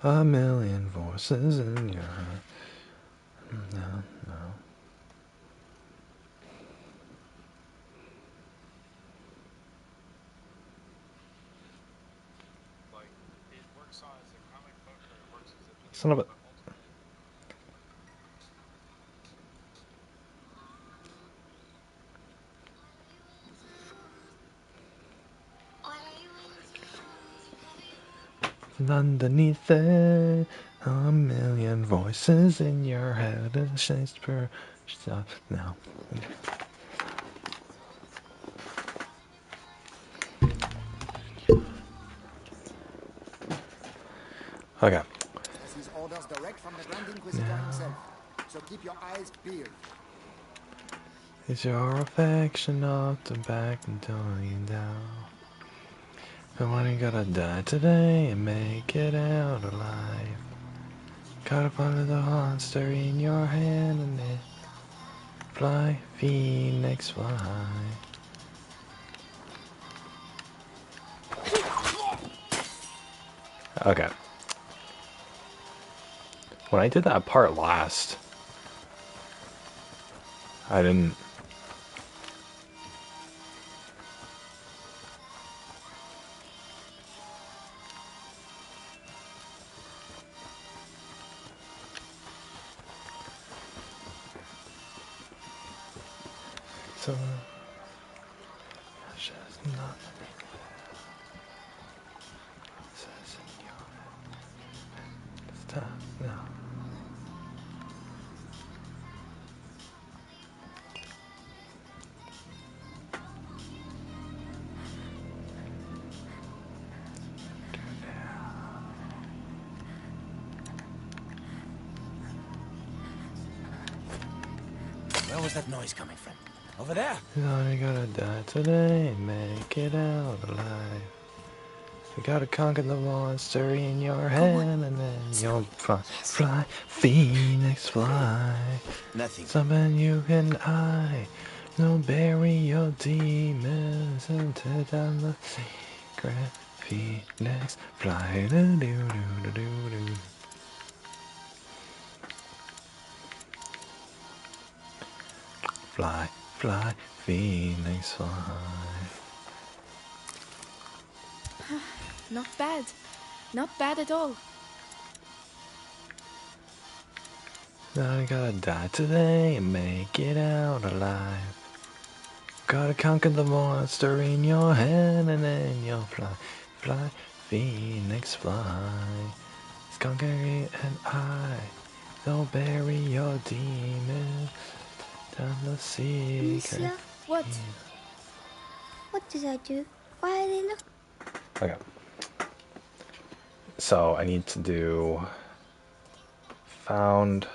a million voices in your heart. No, no. Son of a. Underneath it, a million voices in your head, and shapes per stuff now. Okay. As his orders direct from the Grand Inquisitor himself. So keep your eyes peeled. Is your affection off the back and going down? And when you gotta die today and make it out alive, gotta find the monster in your hand and then fly, phoenix, fly. Okay. When I did that part last, I didn't. So, just not. Stop now. Where was that noise coming from? Over there? You only gotta die today and make it out alive. You gotta conquer the monster in your hand and then you'll fly, fly, phoenix fly. Nothing. Something you and I will bury your demons and tear down the secret phoenix fly. Do do do do do do. Fly, fly, phoenix fly. Not bad. Not bad at all. Now you gotta die today and make it out alive. Gotta conquer the monster in your hand and then you'll fly, fly, phoenix fly. It's conquer it and I, they'll bury your demons down the secret. Amicia? What? What did I do? Why are they looking? Okay. So I need to do found.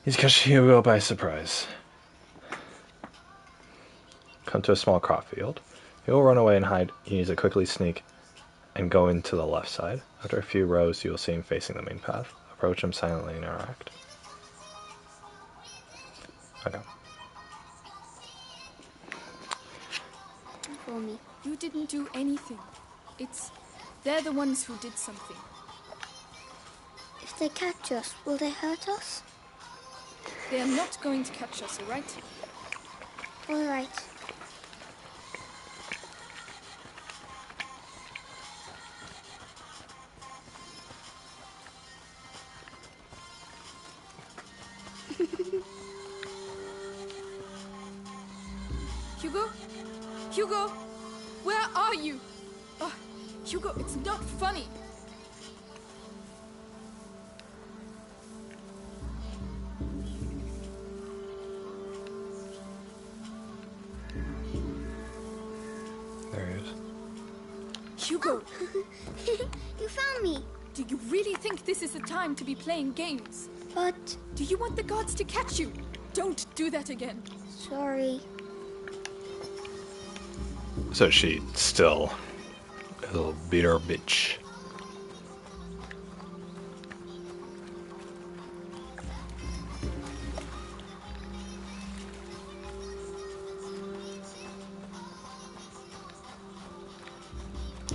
He's catching Hugo by surprise. Come to a small crop field. He will run away and hide. You need to quickly sneak and go into the left side. After a few rows, you will see him facing the main path. Approach him silently and interact. Okay. for me. You didn't do anything. They're the ones who did something. If they catch us, will they hurt us? They are not going to catch us, alright? Alright. Hugo? Hugo? Where are you? Oh, Hugo, it's not funny. There he is. Hugo! You found me! Do you really think this is the time to be playing games? But... Do you want the gods to catch you? Don't do that again. Sorry. So she still a little bitter bitch.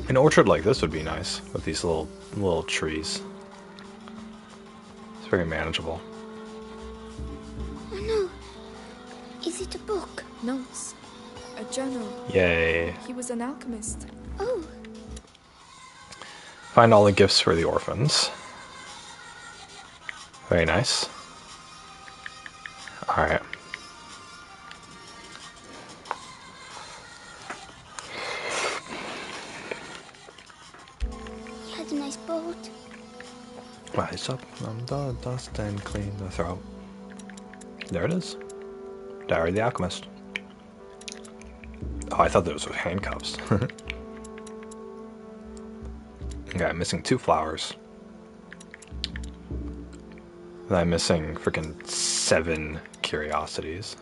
An orchard like this would be nice with these little trees. It's very manageable. Oh no. Is it a book? No, it's a journal. Yay. He was an alchemist. Oh. Find all the gifts for the orphans. Very nice. Alright. He had a nice boat. Rise up from the dust and clean the throat. There it is. Diary of the Alchemist. Oh, I thought those were handcuffs. Okay, I'm missing 2 flowers. And I'm missing freaking 7 curiosities.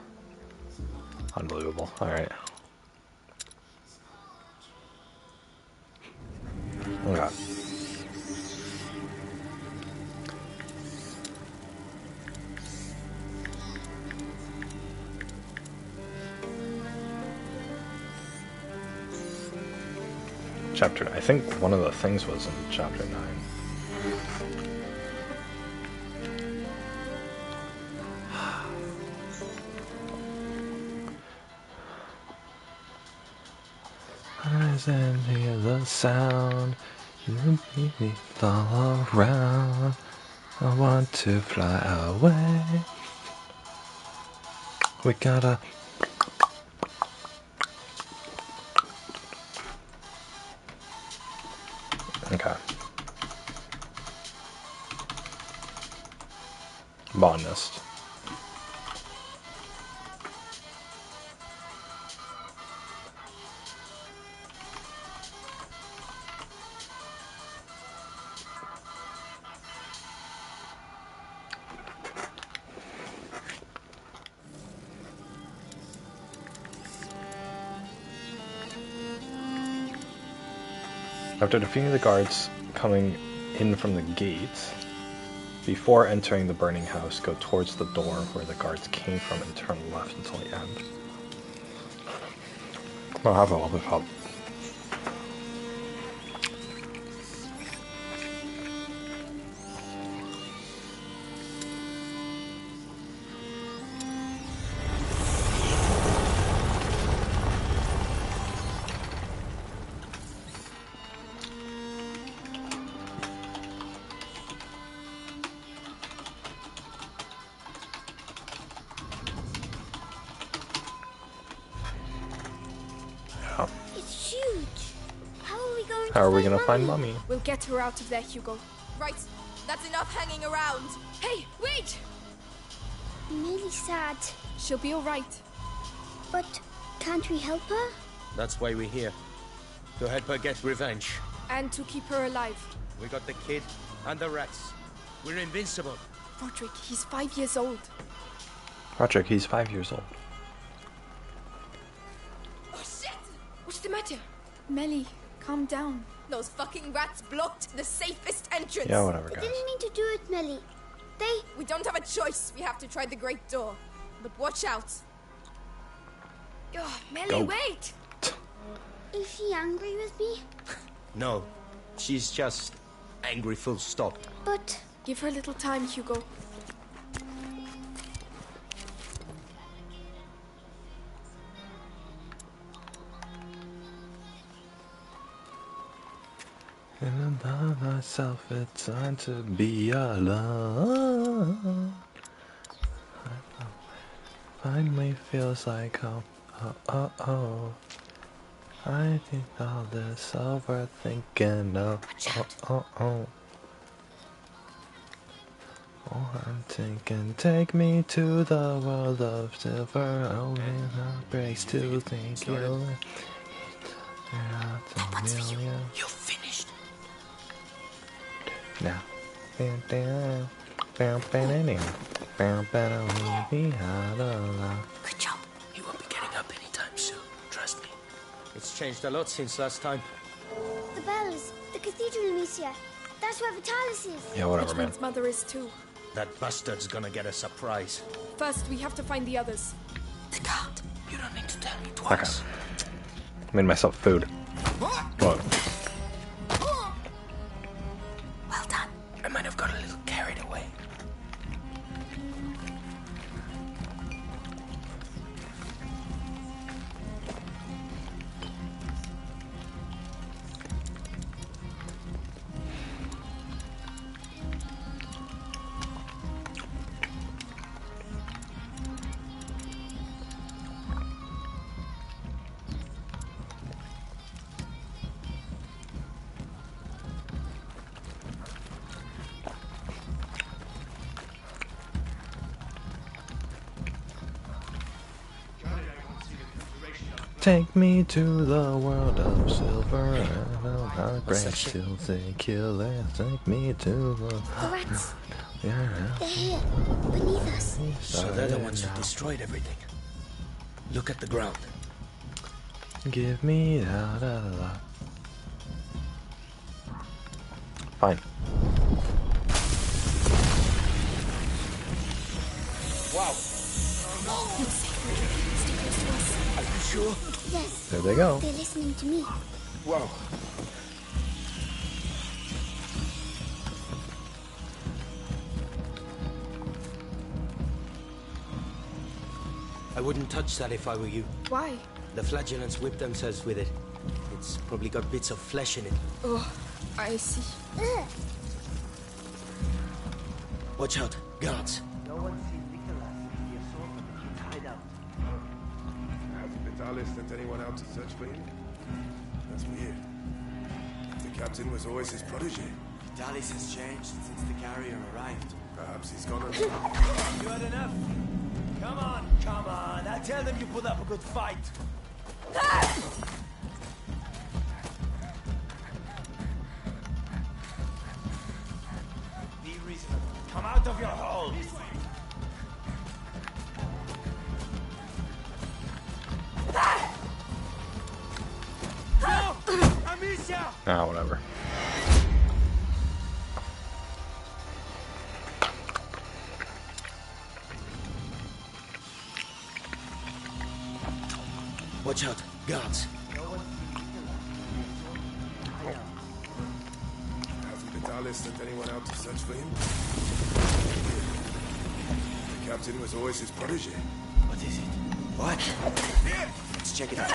Unbelievable. Alright. Okay. Chapter, I think one of the things was in chapter 9. Eyes and hear the sound, you beat all around. I want to fly away. We gotta. Okay. Botanist. After defeating the guards coming in from the gate, before entering the burning house, go towards the door where the guards came from and turn left until the end. I'll have a little bit of help. It's huge. How are we going How are we gonna find Mummy? We'll get her out of there, Hugo. Right, that's enough hanging around. Hey, wait! I'm really sad. She'll be alright. But can't we help her? That's why we're here. To help her get revenge. And to keep her alive. We got the kid and the rats. We're invincible. Roderick, he's 5 years old. Roderick, he's 5 years old. Oh shit! What's the matter? Melly, calm down. Those fucking rats blocked the safest entrance. Yeah, whatever, They guys. didn't mean to do it, Melly. We don't have a choice. We have to try the great door. But watch out. Oh, Melly, Go. wait! she angry with me? No, she's just angry full stop. But... Give her a little time, Hugo. And about myself, it's time to be alone. Finally feels like home. Oh. I think all this overthinking. Oh. Oh, I'm thinking, take me to the world of silver. Only not breaks to think you'll. You're finished. Now. Good job. He won't be getting up anytime soon. Trust me. It's changed a lot since last time. The bells, the cathedral, Amicia. That's where Vitalis is. Yeah, whatever, Which man. means Mother is too. That bastard's gonna get a surprise. First, we have to find the others. The guard. You don't need to tell me twice. Okay. Made myself food. What? Well done. I might have got a little carried away. Take me to the world of silver and I'll not break till they kill it. Take me to the... The rats. Yeah. They're here, beneath us. So they're the ones who destroyed everything. Look at the ground. Give me da. Fine. Wow. Are you sure? Yes. There they go. They're listening to me. Wow. I wouldn't touch that if I were you. Why? The flagellants whip themselves with it. It's probably got bits of flesh in it. Oh, I see. Watch out, guards. No one seen Nicholas since the assault on the king's hideout. Hasn't Vitalis sent anyone out to search for him? That's weird. The captain was always his protege. Vitalis has changed since the carrier arrived. Perhaps he's gone on. You had enough? Come on. I tell them you put up a good fight. Be reasonable. Come out of your hole. No! Amicia! Ah, whatever. Watch out, guards. Hasn't Vitalis sent anyone out to search for him? The captain was always his protege. What is it? What? Let's check it out.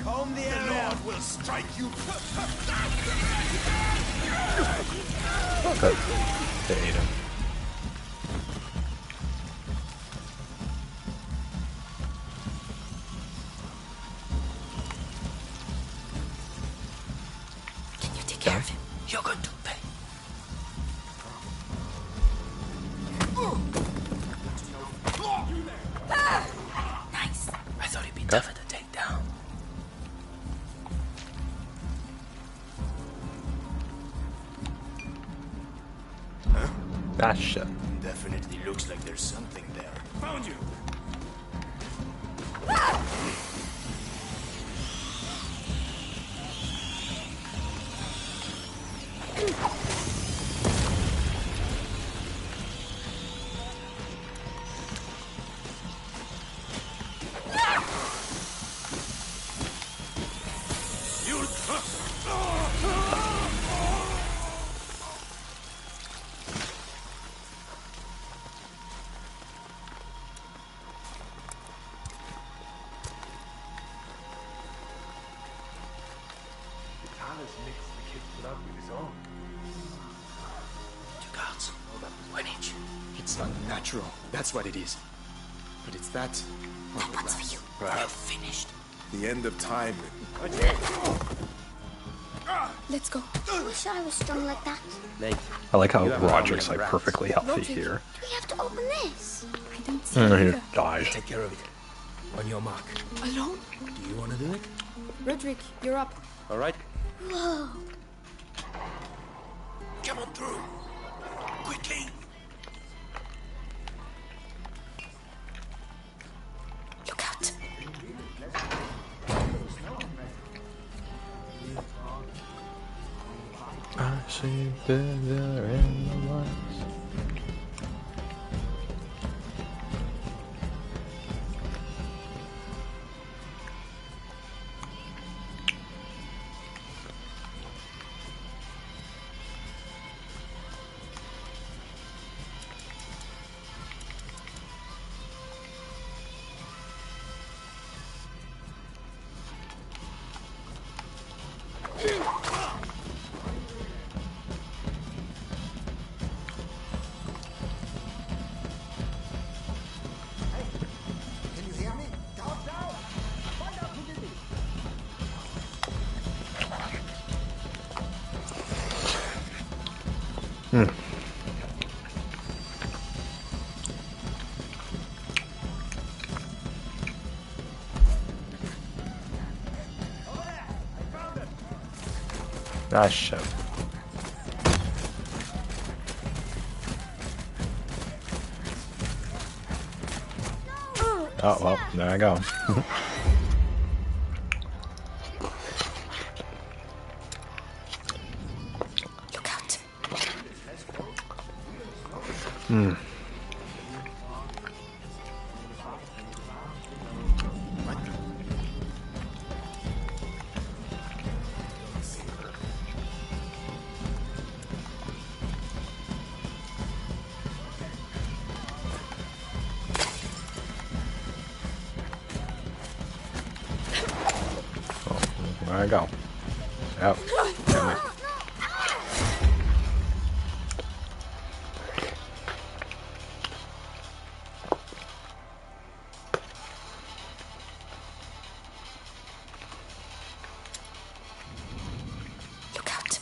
Comb the area. The Lord will strike you. They ate him. Can you take care of him? You're going to pay. Nice. I thought he'd be tougher to take down. Ah, shit. Definitely looks like there's something there. Found you! Wallace mixed the kid's blood with his own. 2 guards. 1 each. It's not natural. That's what it is. But it's that. That one's for you. Perhaps Finished. the end of time. Let's go. I wish I was strong like that. I like how You have Roderick's harmony like rats. perfectly healthy Roderick. here. Do we have to open this? I don't see And he either. dies. Take care of it. On your mark. Alone? Do you want to do it? Roderick, you're up. All right. Whoa. Come on through. Quickly. Look out. I see the in the lights. Can you hear me? Down, down! Find out who did it! Ah, shit. Oh, well, there I go. Look out. There I go. Yep. Damn it. Look out.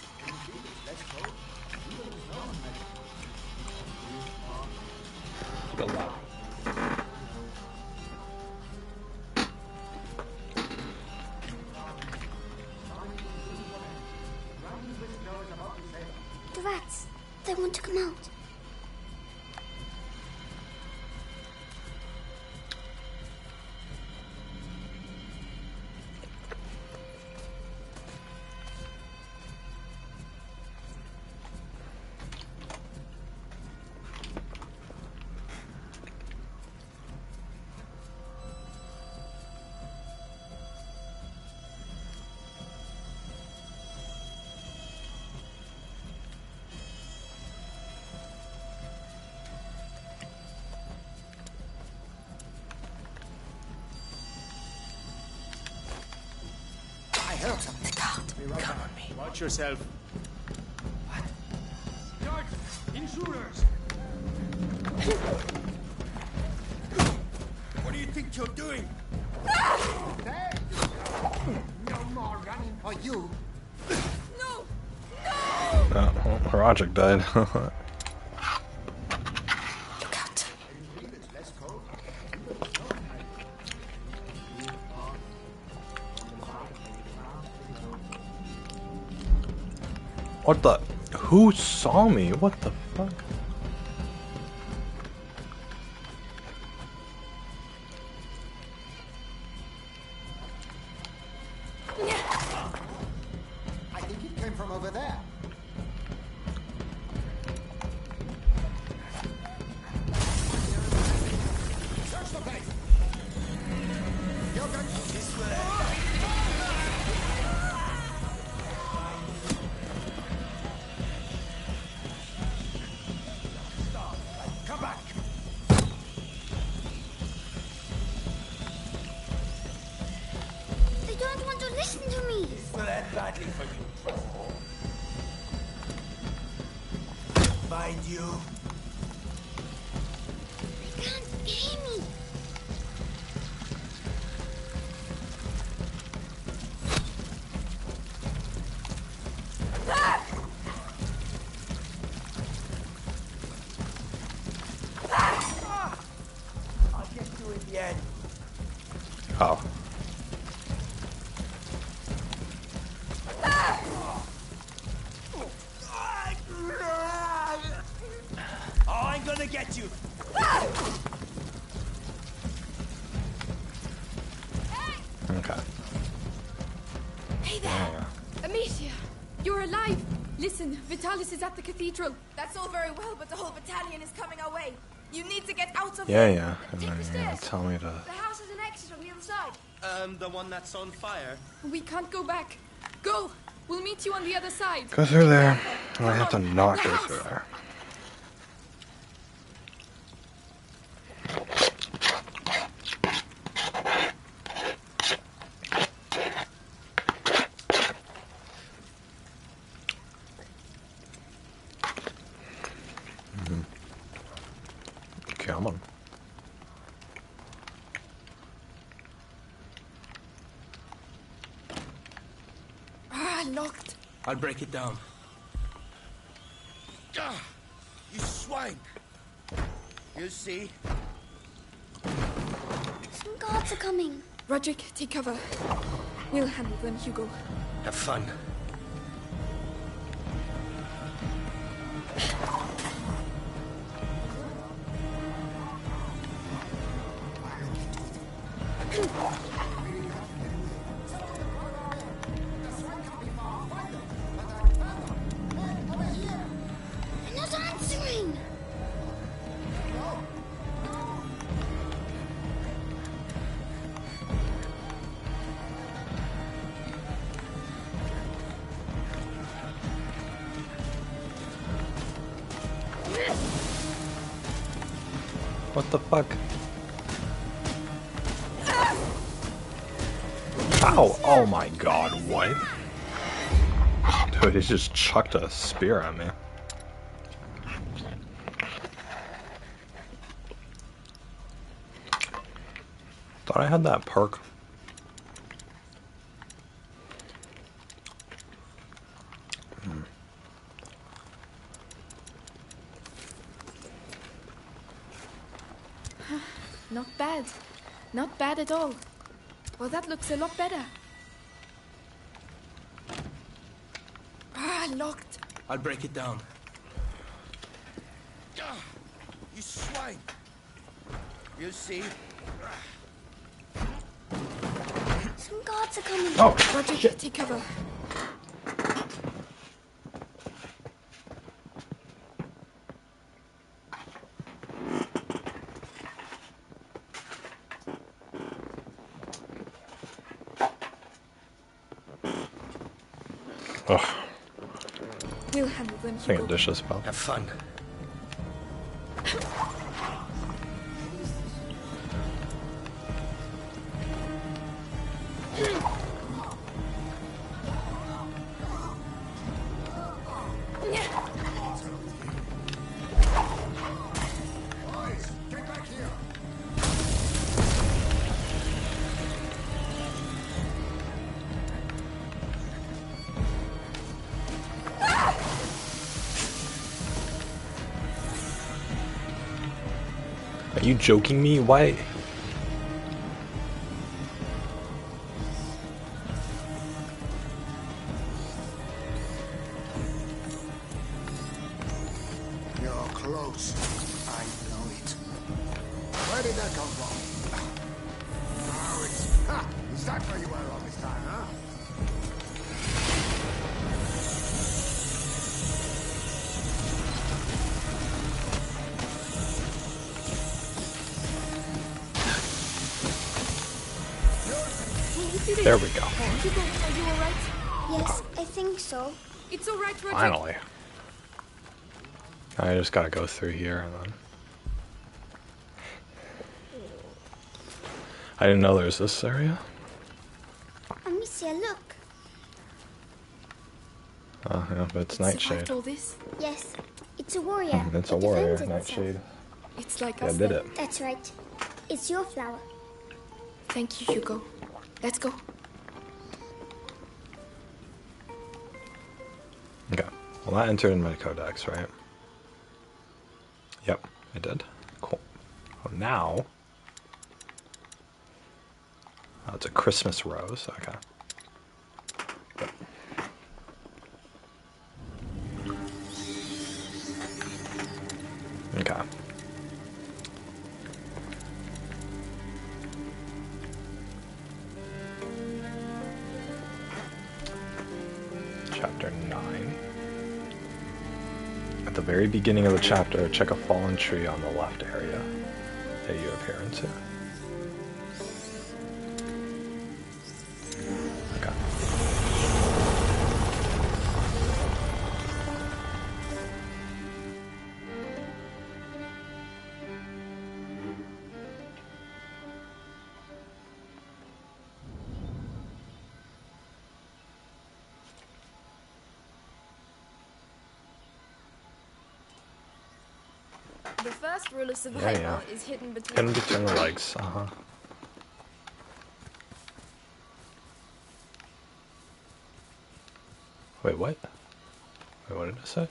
The rats. They want to come out. I heard something. The guard. Come on me. Watch yourself. Guards! Intruders! What do you think you're doing? Hey! No more running for you. No! Oh, Roderick died. Look out. What the? Who saw me? What the fuck? I think it came from over there. Search the place. You're good. This way. Come back. They don't want to listen to me. Will end badly for you. find you. They can't hear me. I'll get you in the end. Oh. Oh, I'm gonna get you. Okay. Hey there! Amicia! You're alive! Listen, Vitalis is at the cathedral. That's all very well, but the whole battalion is coming our way. You need to get out of Yeah, here. yeah. And then you're gonna tell me to. The house has an exit on the other side. The one that's on fire. We can't go back. Go! We'll meet you on the other side. Go through there. And I have to not go through there. Come on. Ah, locked. I'll break it down. Ah, you swine! You see? Some guards are coming. Roderick, take cover. We'll handle them, Hugo. Have fun. They're not answering. What the fuck? Ow! Oh my god, what? Dude, he just chucked a spear at me. Thought I had that perk. Not bad. Not bad at all. Well, that looks a lot better. Ah, locked. I'll break it down. Ah, you swine! You see? Some guards are coming. Oh, Roderick, take cover. Ugh. We'll handle them, This ain't Hugo. a dish spell. Have fun. Are you joking me? Why? You're close. I know it. Where did that come from? Oh, it's... Ha! Is that where you were all this time, huh? There we go. Hugo, are you alright? Yes, I think so. It's alright, Roderick. Finally. I just gotta go through here and then. I didn't know there was this area. Amicia, look. Oh, yeah, but it's Survived Nightshade. all this? Yes, It's a warrior. It's a It warrior, defends Nightshade. It's like Yeah, us did then. it. That's right. It's your flower. Thank you, Hugo. Let's go. Okay. Well, that entered in my codex, right? Yep, I did. Cool. Well, now... Oh, it's a Christmas rose. Okay. Yep. Okay. Chapter 9. At the very beginning of the chapter, check a fallen tree on the left area that you appear into. Okay. The first rule of survival is hidden Hidden between the legs. Uh-huh. Wait, what? Wait, what did I say?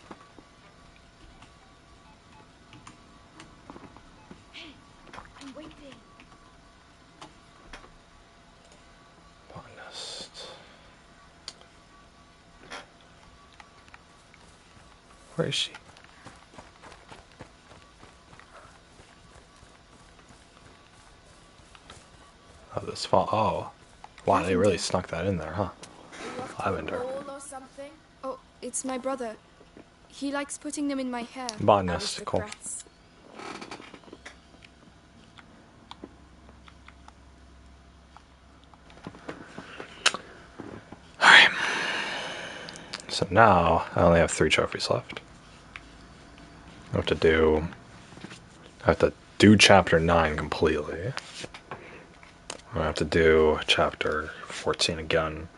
I'm waiting. Botanist. Where is she? Oh, this fall. Oh. Wow, they really snuck that in there, huh? Lavender. Or something? Oh, it's my brother. He likes putting them in my hair. Botanist, cool. Aristocrats. Alright. So now, I only have 3 trophies left. I have to do chapter 9 completely. I have to do chapter 14 again.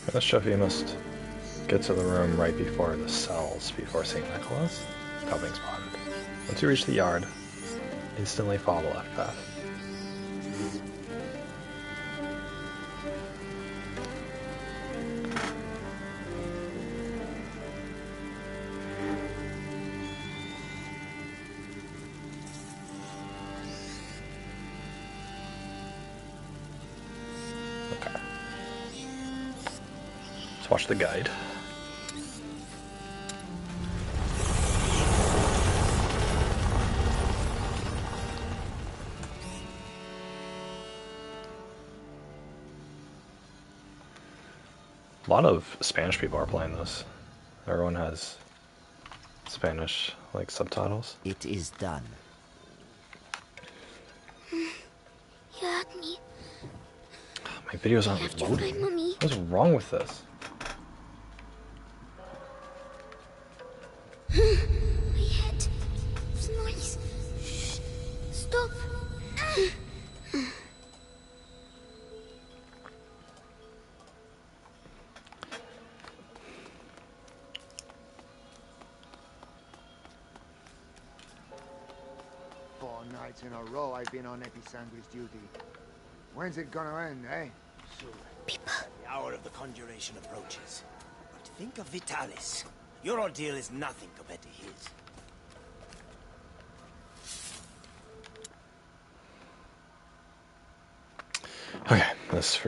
For this trophy, you must get to the room right before the cells, before St. Nicholas. Without being spotted. Once you reach the yard, instantly follow the left path. Okay. Let's watch the guide. A lot of Spanish people are playing this. Everyone has Spanish, like, subtitles. It is done. You hurt me. My videos aren't have to find loading. Mommy. What's wrong with this? My head. It's noise. Shh. Stop. Four nights in a row I've been on Episanguis duty. When's it gonna end, eh? Soon. The hour of the conjuration approaches. But think of Vitalis. Your ordeal is nothing compared to his. Okay, this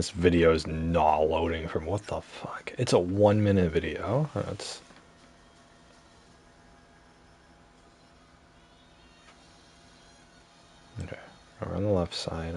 video is not loading from what the fuck? It's a 1-minute video. That's okay. Over on the left side,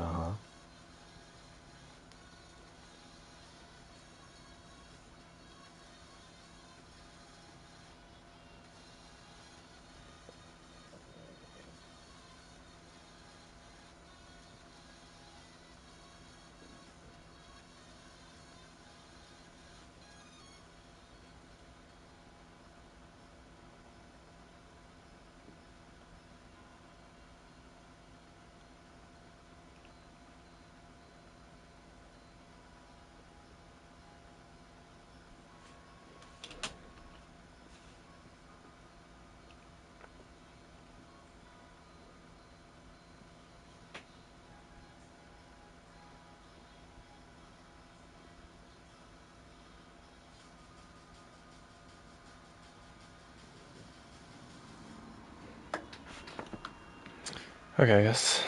Okay, I guess.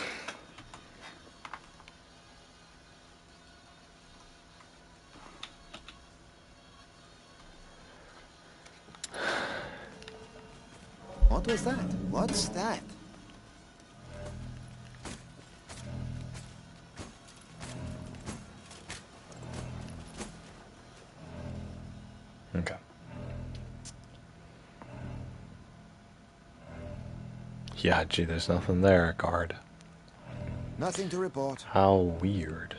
What was that? What's that? Okay. Yeah, gee, there's nothing there, guard. Nothing to report. How weird.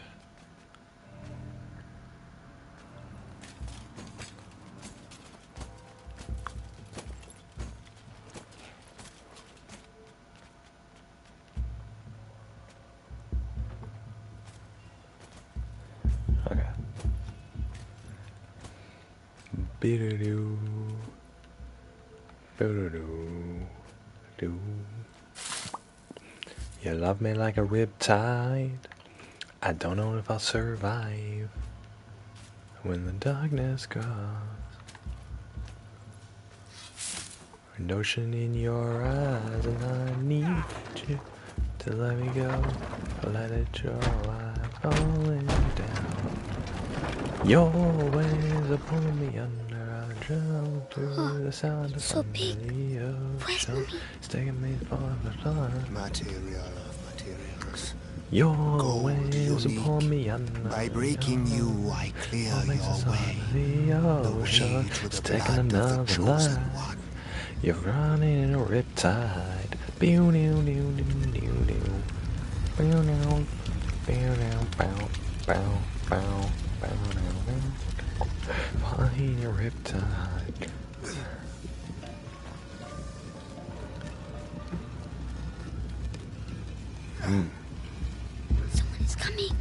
Okay. Be-do-do. Be-do-do. Do. You love me like a riptide. I don't know if I'll survive when the darkness comes. An ocean in your eyes, and I need you to let me go. Let it show I'm falling down. Your waves are pulling me under. I drown through the sound of so the ocean. It's taking me far from Material of materials. your Gold waves unique. upon me under. By breaking you, I clear What makes us your on way. the ocean? way to It's the taking blood of the another chosen life. one. You're running in a riptide. Pew new new new new new. Pew new. Pew new. Bow bow bow bow now. Flying a riptide. Someone's coming.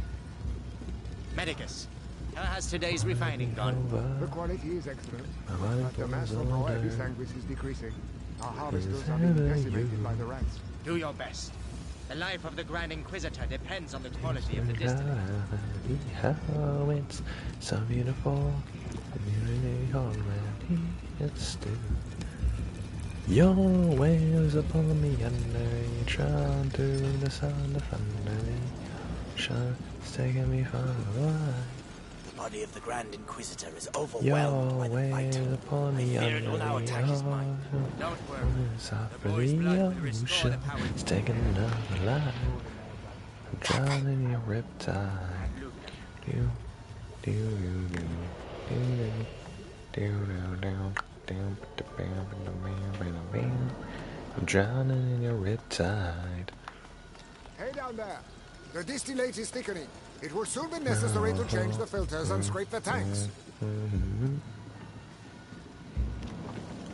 Medicus, how has today's refining gone? The quality is excellent, body but the mass falls of raw under. Episanguis is decreasing. Our harvesters Is are being that decimated you? by the rats. Do your best. The life of the Grand Inquisitor depends on the quality of the distillate. How it's so beautiful. Community already it's still. Your waves upon me under. You drown through the sound of thunder. Ocean is taking me far away. The body of the Grand Inquisitor is Your overwhelmed by the waves fight. upon I me fear under. it will now attack his mind. Don't worry. It's off The for boy's the blood will restore the ocean. power. It's taking another life. I'm drowning in your riptide. Do do do do do do do do. I'm drowning in your riptide. Hey down there! The distillate is thickening. It will soon be necessary to change the filters and scrape the tanks.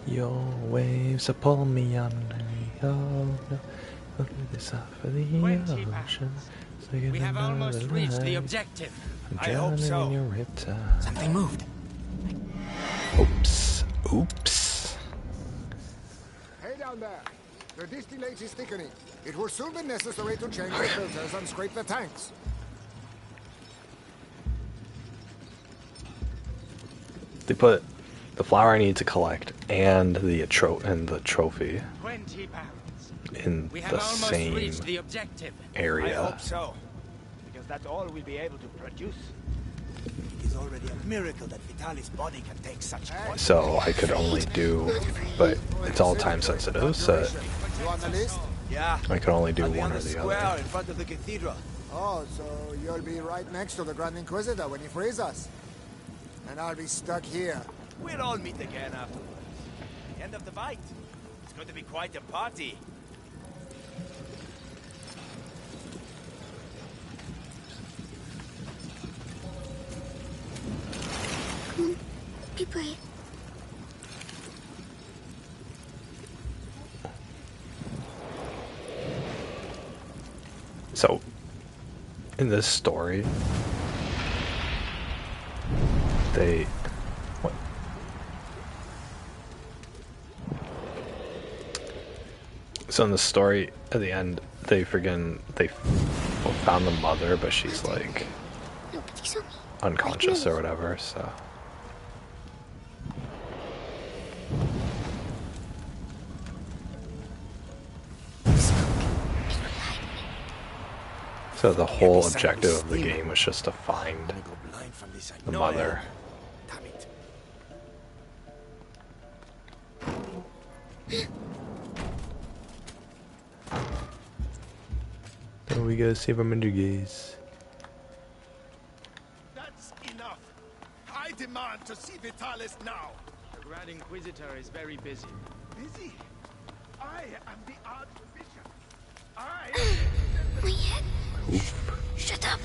Your waves are pulling me under. Oh no, look at this off of the ocean. We have almost reached the objective. I'm I hope drowning so. in your riptide. Something moved. Oops. Oops. Hey down there! The distillate is thickening. It will soon be necessary to change the filters and scrape the tanks. They put the flower I need to collect and the trophy 20 pounds. in We have the almost same reached the objective. area. I hope so. Because that's all we'll be able to produce. It is already a miracle that Vitalis' body can take such quantity. So I could only do, but it's all time sensitive, so You on the list? Yeah. I could only do I'll be one on or the the square other. in front of the cathedral. Oh, so you'll be right next to the Grand Inquisitor when he frees us. And I'll be stuck here. We'll all meet again afterwards. The end of the fight. It's going to be quite a party. Come on, be brave. So, in this story, what? So in the story, at the end, they found the mother, but she's like Nobody saw me. unconscious or whatever, so. So the whole objective of the game was just to find the mother. So we gotta save him under gaze. That's enough. I demand to see Vitalis now. The Grand Inquisitor is very busy. Busy? I am the Archbishop. My head. Shut up.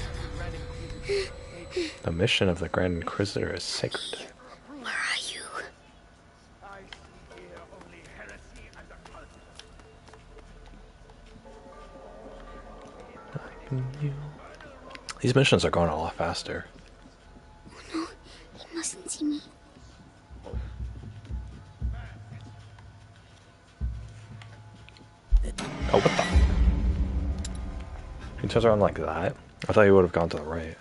The mission of the Grand Inquisitor is sacred. Where are you? I see here only heresy and occultism. These missions are going a lot faster. Oh no, he mustn't see me. Oh, what the? He turns around like that? I thought he would have gone to the right.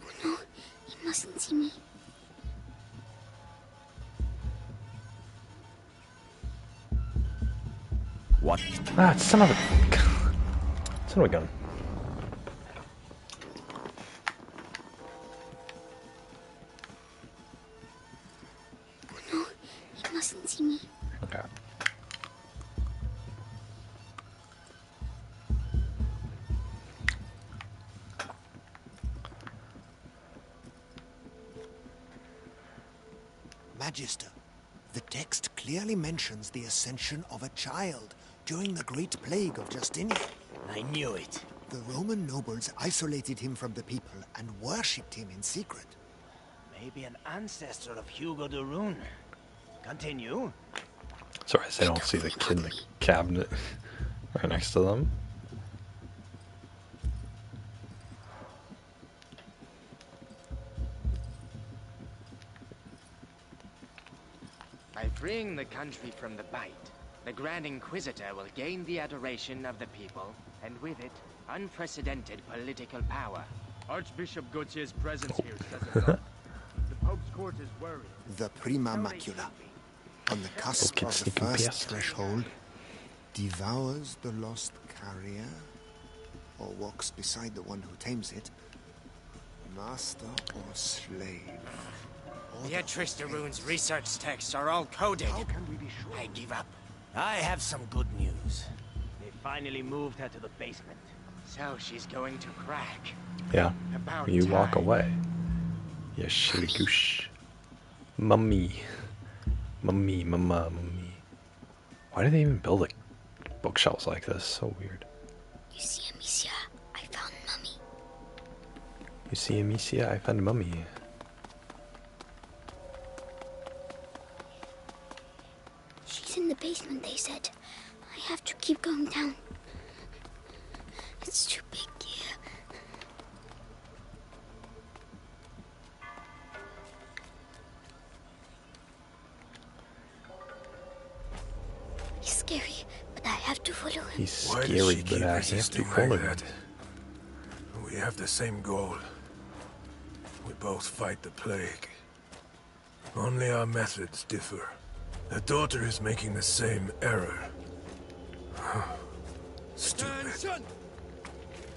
Oh no, he mustn't see me. What? Ah, son of a... Son of a gun. Oh no, he mustn't see me. Okay. Magister, the text clearly mentions the ascension of a child during the Great Plague of Justinian. I knew it. The Roman nobles isolated him from the people and worshipped him in secret. Maybe an ancestor of Hugo de Rune. Continue. Sorry, they don't see the kid in the cabinet right next to them. By freeing the country from the Bite, the Grand Inquisitor will gain the adoration of the people, and with it, unprecedented political power. Archbishop Gautier's presence here says it all. The Pope's court is worried. The Prima Macula, on the cusp of the first threshold, devours the lost carrier, or walks beside the one who tames it, master or slave. Beatrice de Rune's research texts are all coded. How can we be sure? I give up. I have some good news. They finally moved her to the basement. So she's going to crack. Yeah. About You walk time. away. Yeah, shitty goosh. Mummy. Mummy, mama, mummy. Why do they even build like bookshelves like this? So weird. You see, Amicia, I found Mummy. You see, Amicia, I found mummy. She's in the basement, they said. I have to keep going down. It's too big here. He's scary, but I have to follow him. He's Why does scary, she but keep I have to resisting follow like him. that? We have the same goal. We both fight the plague. Only our methods differ. The daughter is making the same error. Stupid.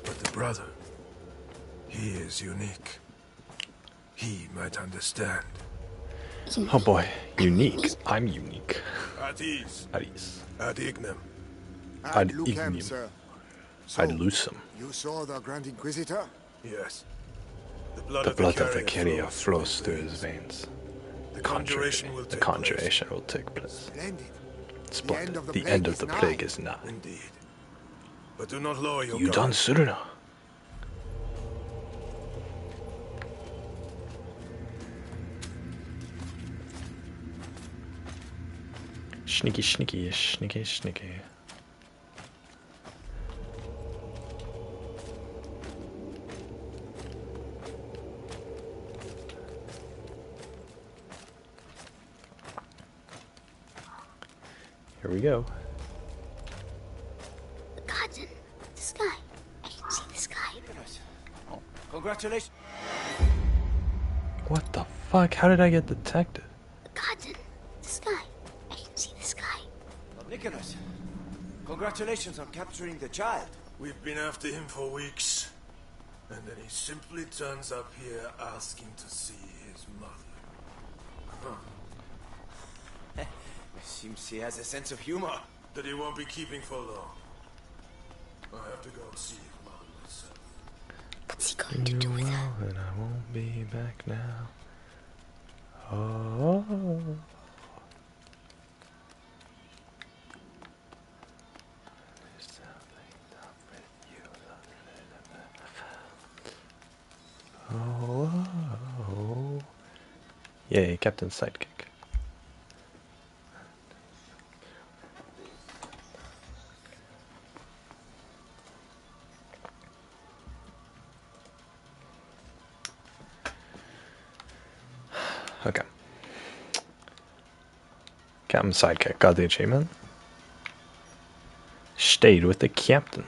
But the brother, he is unique. He might understand. Oh boy, unique. I'm unique. At ease. At ease. Ad ignem. Ad Lucem, ignem. sir. I'd lose him. You saw the Grand Inquisitor? Yes. The blood, The of, blood the of the carrier carrier flows through his veins. The conjuration will The take conjuration will take place. Splendid. Splendid. The end of the plague is nigh. Indeed. But do not lower your You guard. done sooner. Sneaky, sneaky, sneaky, sneaky. Here we go. The garden. The sky. I can see the sky. Congratulations. What the fuck? How did I get detected? The garden. The sky. I can see the sky. Nicholas, Congratulations on capturing the child. We've been after him for weeks. And then he simply turns up here asking to see his mother. Huh. Seems he has a sense of humor. That he won't be keeping for long. I have to go and see his mother myself. What's he going to do with her? And I won't be back now. Oh. Oh. Yay, Captain Sidekick. Okay. Captain Sidekick got the achievement. Stayed with the captain.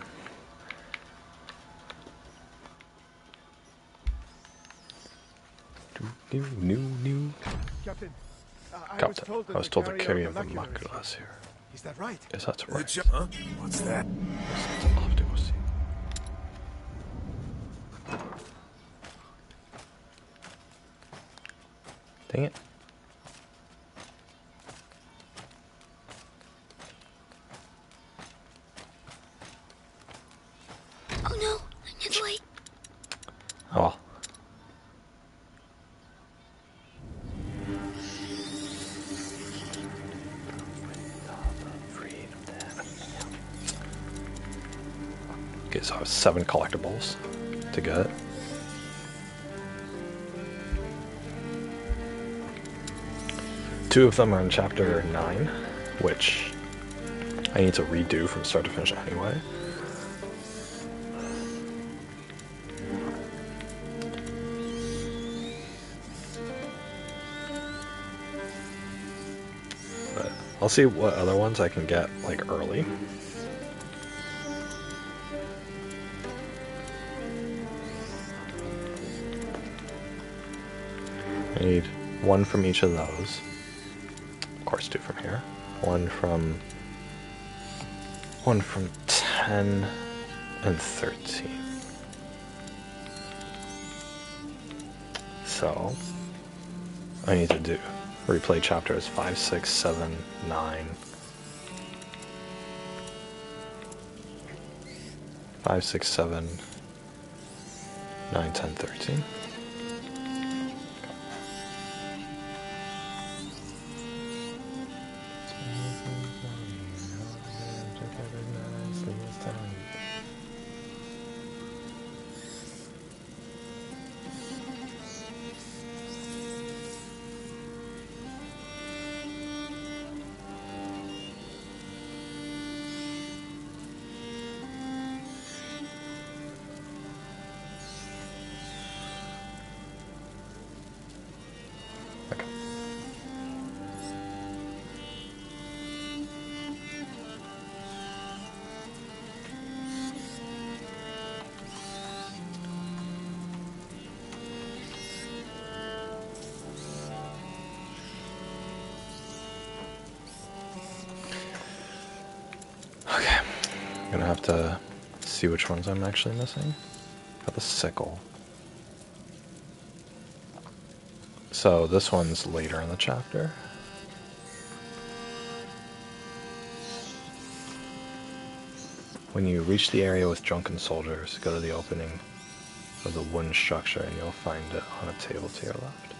New. Captain, Captain, I was told the carrier of the macula is here. Is that right? Yes, that's right. Huh? What's that? I'll have to go see. Dang it. Oh no, another way. Oh well. Okay, so I have 7 collectibles to get. Two of them are in chapter 9, which I need to redo from start to finish anyway. But I'll see what other ones I can get like early. I need 1 from each of those. Of course, 2 from here. 1 from 10 and 13. So I need to replay chapters 5, 6, 7, 9. 5, 6, 7, 9, 10, 13. I'm gonna have to see which ones I'm actually missing. Got the sickle. So this one's later in the chapter. When you reach the area with drunken soldiers, go to the opening of the wooden structure and you'll find it on a table to your left.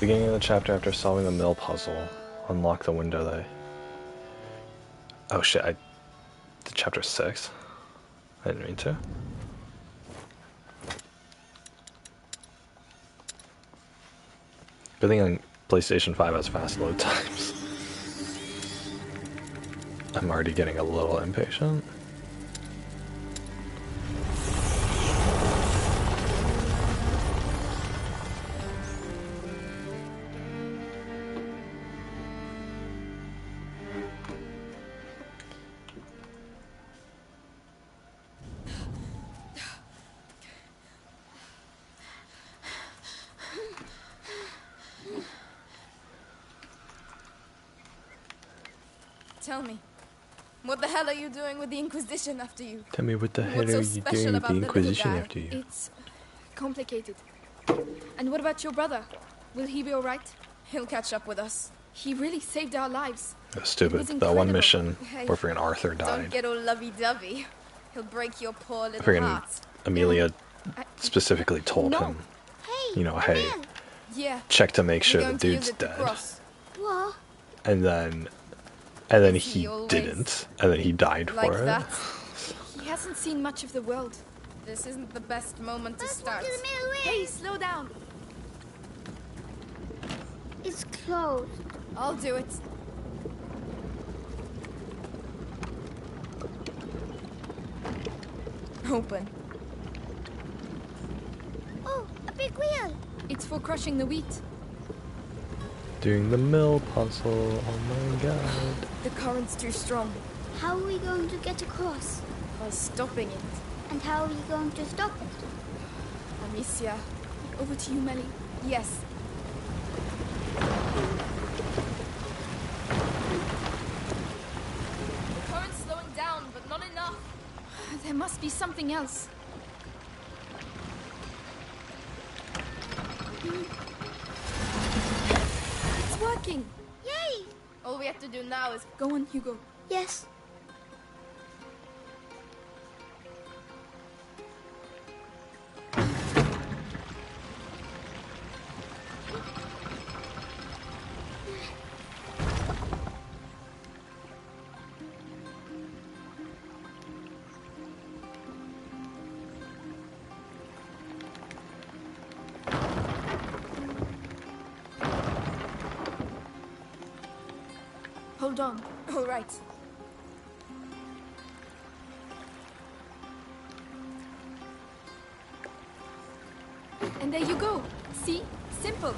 Beginning of the chapter, after solving the mill puzzle, unlock the window that... Oh shit, I did chapter 6. I didn't mean to. Good thing on PlayStation 5 has fast load times. I'm already getting a little impatient. Tell me, what the hell are you doing with the Inquisition after you? Tell me what the hell What's are so you special doing with about the the little Inquisition guy? after you? It's complicated. And what about your brother? Will he be alright? He'll catch up with us. He really saved our lives. That's stupid. was That one incredible. mission Hey, where freaking Arthur Don't died. get all lovey-dovey. He'll break your poor little Freaking heart. Amelia specifically told No. him, you know, hey, Yeah. check to make We're sure the going to use dude's it to dead. cross. What? And then Is he he always didn't, and then he died like for that? He hasn't seen much of the world. This isn't the best moment to Let's start. walk to the middle way. Hey, slow down. It's closed. I'll do it. Open. Oh, a big wheel. It's for crushing the wheat. Doing the mill puzzle, oh my god. The current's too strong. How are we going to get across? By stopping it. And how are we going to stop it? Amicia. Over to you, Melly. Yes. The current's slowing down, but not enough. There must be something else. It's working. Yay! All we have to do now is Go on, Hugo. Yes. Hold on. all right. And there you go. See? Simple.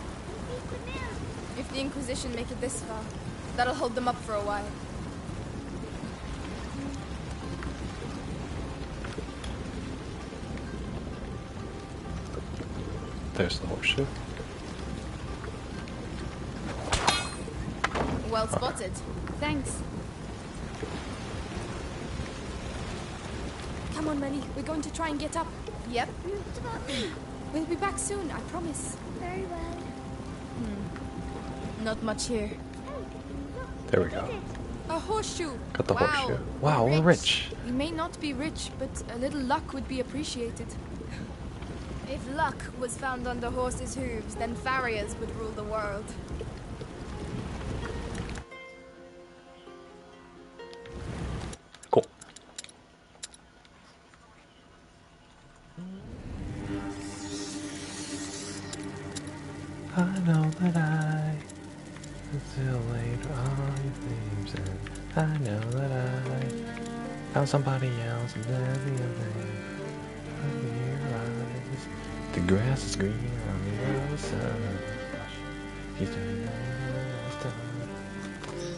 If the Inquisition make it this far, that'll hold them up for a while. There's the horseshoe. Well spotted. Thanks. Come on, Melly. We're going to try and get up. Yep. What about me? We'll be back soon, I promise. Very well. Not much here. There we go. A horseshoe. Got the Wow. horseshoe. Wow, we're rich. We may not be rich, but a little luck would be appreciated. If luck was found under horses' hooves, then farriers would rule the world. Cool. I know that I still later all your dreams, and I know that I found somebody else and everything. Under your eyes, the grass is green on the other side. He's doing all the stuff,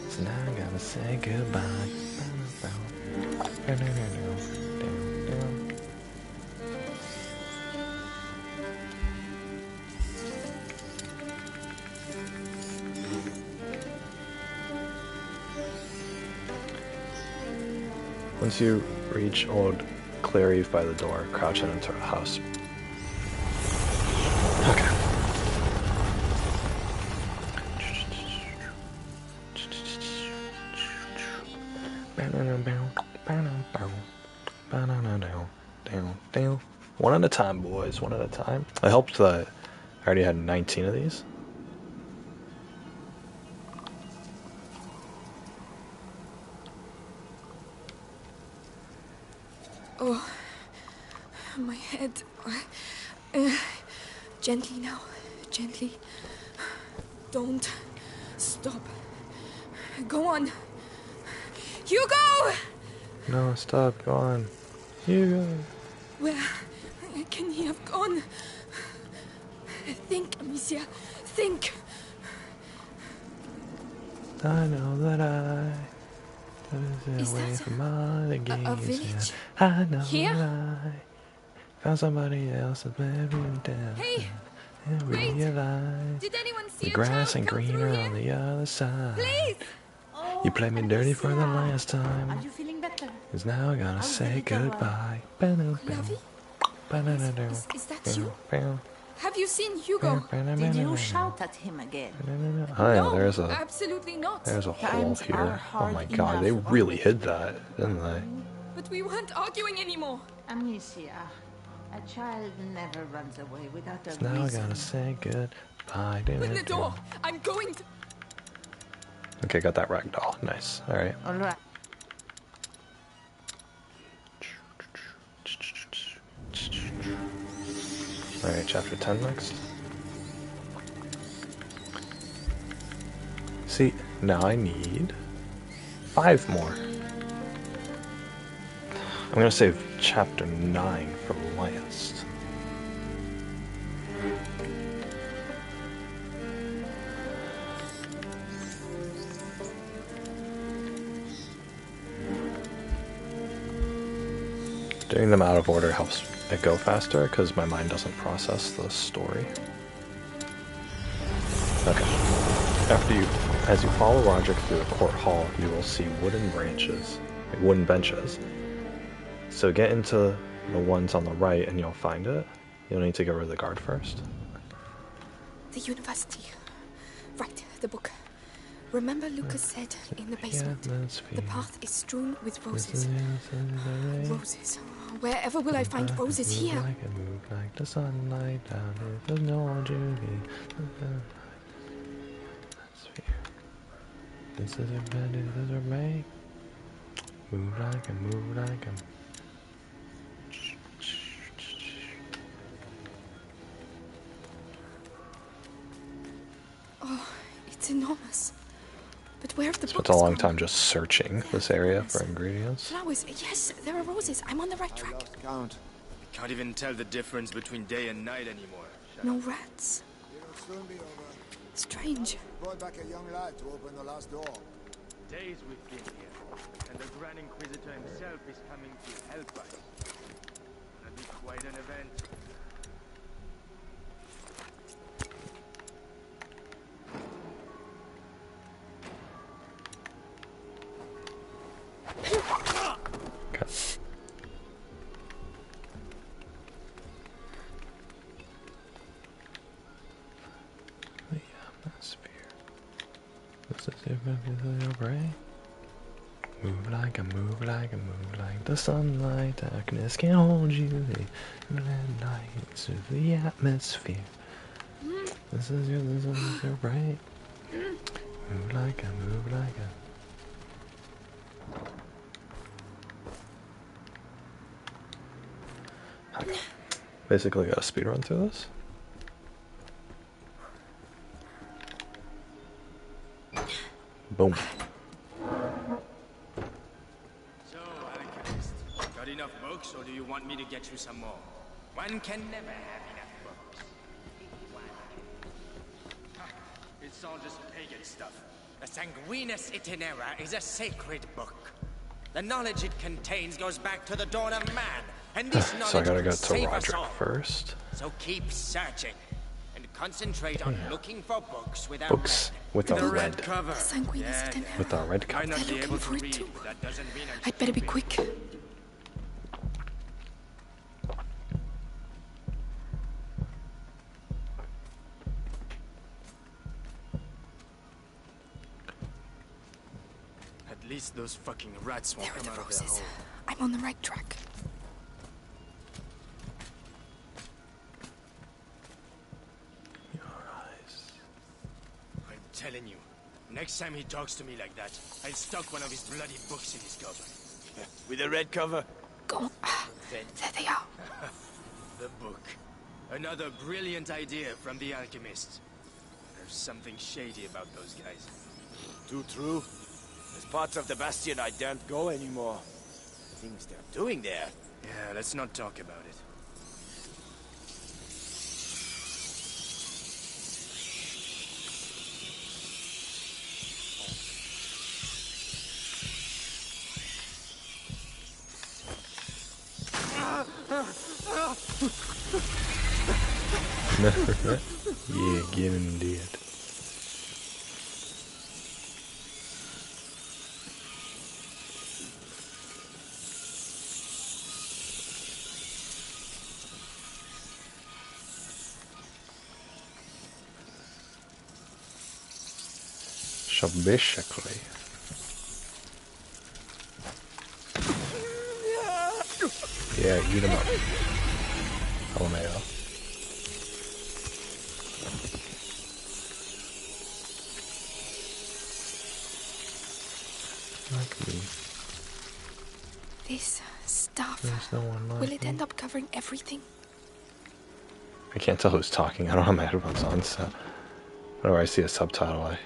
so now I gotta say goodbye. Once you reach Old Claireve by the door, crouch in into a house. Okay. One at a time, boys. One at a time. I helped that I already had 19 of these. Oh, my head. Gently now. Gently. Don't stop. Go on. Hugo! No, stop. Go on. Hugo. Where can he have gone? Think, Amicia. Think. I know that I Is away that from all the games. a village? I know Here? that I found somebody else that's living down. Hey! And Wait! realize Did anyone see the a grass child ain't come greener through on here? the other side. Please! Oh, Oh, You played me dirty for the last Are time. you feeling better? Cause now I gotta say goodbye. Clovey? Is that you? Have you seen Hugo? Did you shout at him again? Oh yeah, No, there's absolutely not. a hole Times are here. Oh hard my god, they enough really already. hid that, didn't they? But we weren't arguing anymore. Amicia, a child never runs away without a Now I reason. gotta say goodbye. Open the door. I'm going to. Okay, got that ragdoll. Nice. Alright. All right. Alright, chapter 10 next. See, now I need 5 more. I'm gonna save chapter 9 for last. Doing them out of order helps it go faster because my mind doesn't process the story. Okay. As you follow Roderick through the court hall, you will see wooden benches. So get into the ones on the right and you'll find it. You'll need to get rid of the guard first. The university. Right, the book. Remember Lucas said in the basement, the path is strewn with roses. Roses. Wherever will I find roses here? Move like the sunlight down if there's no duty. This is your bed, this is your make. Move like a move like a. Oh, it's enormous. But where have the Spent books a long gone? time just searching this area for ingredients. Flowers. Yes, there are roses. I'm on the right track. Count. Can't even tell the difference between day and night anymore. No rats. It'll soon be over. Strange. Brought back a young lad to open the last door. Days we've been here, and the Grand Inquisitor himself is coming to help us. It'll be quite an event. Move like a move like a move like the sunlight. Darkness can't hold you. They light to the atmosphere. This is your right. Move like a move like a. Okay. Basically, got a speed run through this. Boom. So, alchemist, got enough books, or do you want me to get you some more? One can never have enough books. It's all just pagan stuff. The Sanguinus Itinera is a sacred book. The knowledge it contains goes back to the dawn of man, and this knowledge So I gotta will go to save us Roderick all. first. So keep searching, and concentrate on looking for books with a Books with a the red. cover. Sanguinus Itinera. With a red cover. Might not be They're able looking to for it read, too. but that doesn't mean I'm I'd better be quick. At least those fucking rats won't There are come the out of their roses. hole. I'm on the right track. I'm telling you, next time he talks to me like that, I'll stuck one of his bloody books in his cover. With a red cover? Go. Then There they are. the book. Another brilliant idea from the alchemist. There's something shady about those guys. Too true. There's parts of the Bastion I daren't go anymore. Things they're doing there. Yeah, let's not talk about it. Yeah, get him dead. So basically, yeah, eat him up. LMAO. This stuff. There's no one like Will it me. end up covering everything? I can't tell who's talking. I don't have my headphones on, so whenever I see a subtitle, I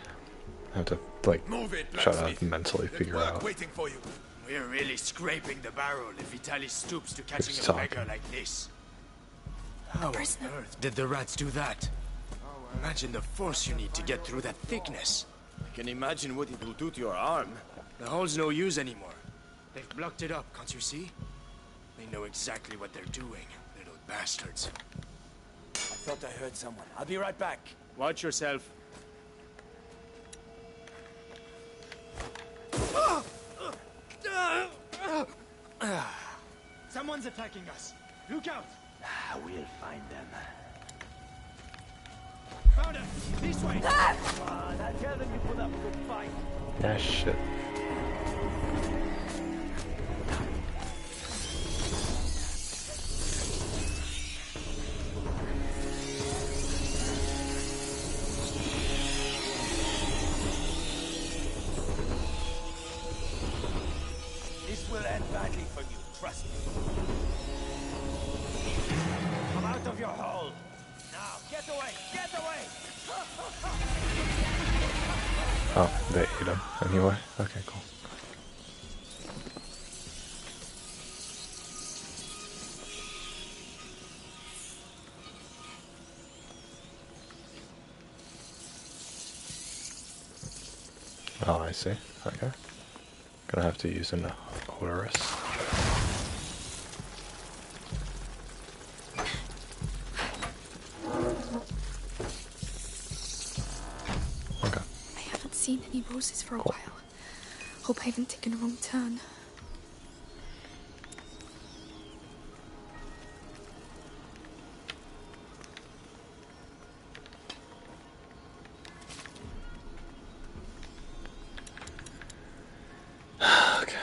have to like try to mentally figure out. Waiting for you. We're really scraping the barrel if Vitaly stoops to catching Who's a beggar talking? like this. How on earth did the rats do that? Imagine the force you need to get through that thickness. I can imagine what it will do to your arm. The hole's no use anymore. They've blocked it up, can't you see? They know exactly what they're doing, little bastards. I thought I heard someone. I'll be right back. Watch yourself. Someone's attacking us. Look out! We'll find them. Found it! This way! Come on, I tell them you put up a good fight. Yeah, shit. This will end badly for you, trust me. Come out of your hole. Now, get away! Get away! Oh, they ate him anyway. Okay, cool. Oh, I see. Okay. Gonna have to use an odorous. Okay. I haven't seen any roses for a while. Hope I haven't taken a wrong turn. Okay.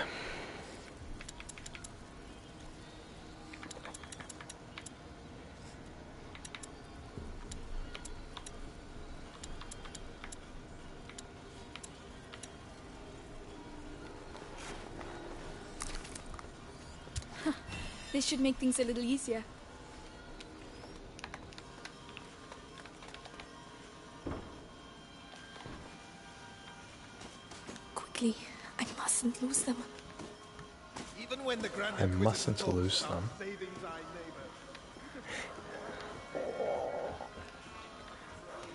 This should make things a little easier. Quickly, I mustn't lose them. Even when the Grand I mustn't lose them.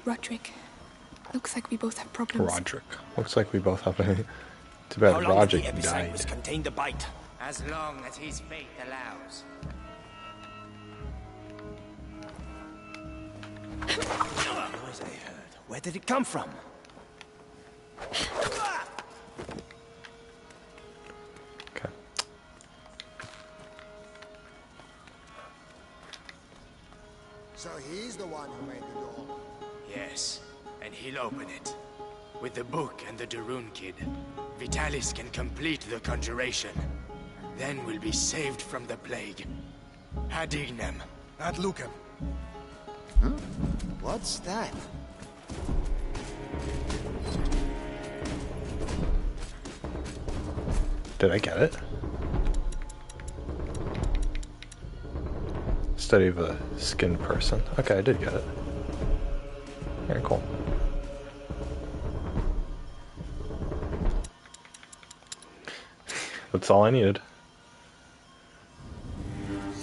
Roderick, looks like we both have problems. Roderick. Looks like we both have a... Too bad How long is Roderick the died. Epicyclus contain the bite? As long as his fate allows. Noise I heard. Where did it come from? Okay. So he's the one who made the door. Yes, and he'll open it. With the book and the Darun kid, Vitalis can complete the conjuration. Then we'll be saved from the plague. Ad ignem. Ad lucem. What's that? Did I get it? Study of a skinned person. Okay, I did get it. Very cool. That's all I needed.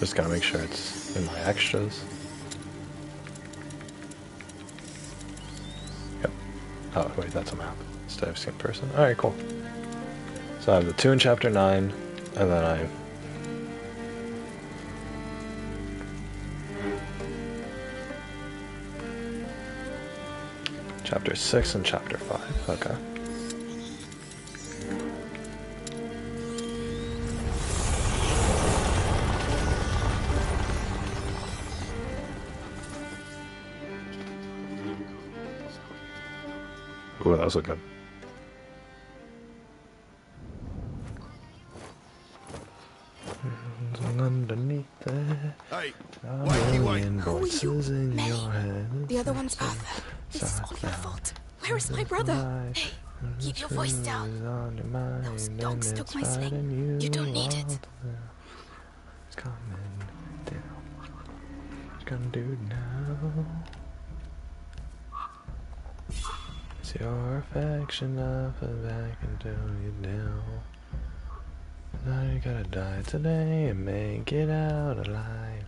Just gotta make sure it's in my extras. Yep. Oh, wait, that's a map. Study of a skinned person. Alright, cool. So I have the 2 in chapter 9, and then I... Chapter 6 and chapter 5, okay. Ooh, that was good. voices in your head. The other one's Arthur. This is all your fault. Where is my brother? Hey, keep your voice down. Those dogs took my sling. You don't need it. It's coming down. It's gonna do now. It's your affection off and back until you down. Now you gotta die today and make it out alive.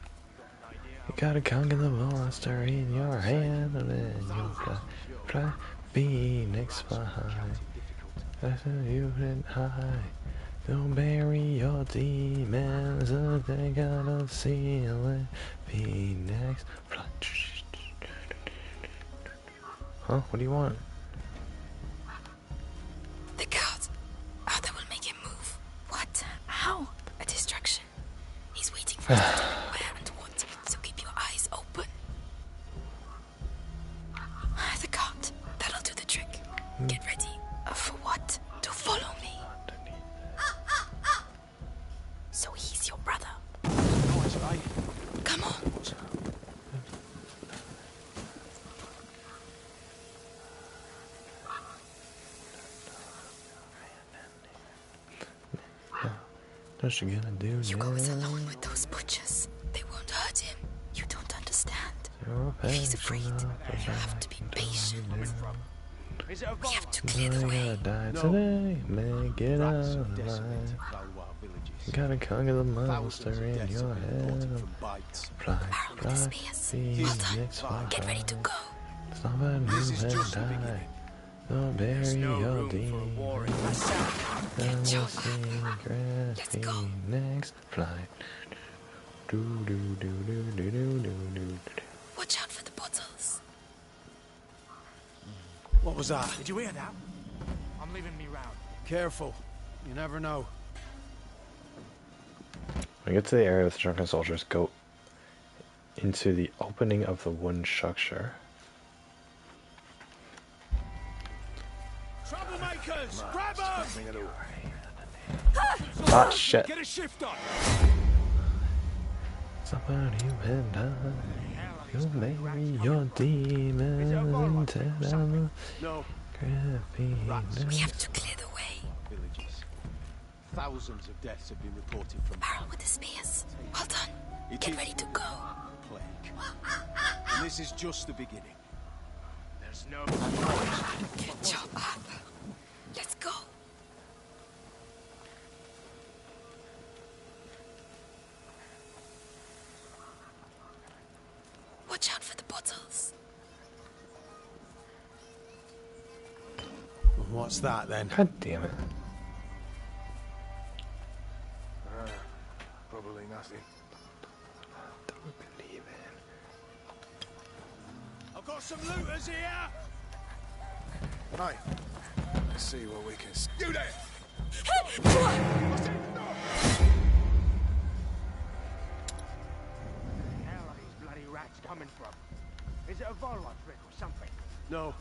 You gotta conquer the monster in your hand, and then you gotta fly, Phoenix fly. That's how you can hide. Don't bury your demons, and they gotta seal it. Phoenix fly. Huh? What do you want? The guard. Arthur will make him move. What? How? A distraction. He's waiting for us to tell him where and what, so keep your eyes open. The guard. That'll do the trick. Get ready. For what? To follow me. So he's your brother. Come on. What's you gonna do? You go alone with those butchers. They won't hurt him. You don't understand. If he's afraid, you have to be patient. We have to clear the way. Die today, make it out alive. You gotta conquer the monster in your head. Fly, fly, Phoenix fly. Get ready to go. Somebody who has died. Don't bury your demons. And the secret Phoenix fly. Do do do do do do do do. Watch out for the bottles. What was that? Did you hear that? I'm leaving me round. Careful. You never know. When we get to the area with the drunken soldiers, go into the opening of the wooden structure. Troublemakers! Grab them! Ah, shit. Get a shift on! Somebody who had you'll bury your demons and tell them no. We have to clear the way. Villages. Thousands of deaths have been reported from Barrel with the spears. Well done. Get ready to go. plague. And this is just the beginning. There's no... Good job, Arthur. Let's go. Watch out for the bottles. What's that then? God damn it. Probably nothing. Don't believe it. I've got some looters here! Right. Let's see what we can... You there! Where are these bloody rats coming from? Is it a Volwa trick or something? No.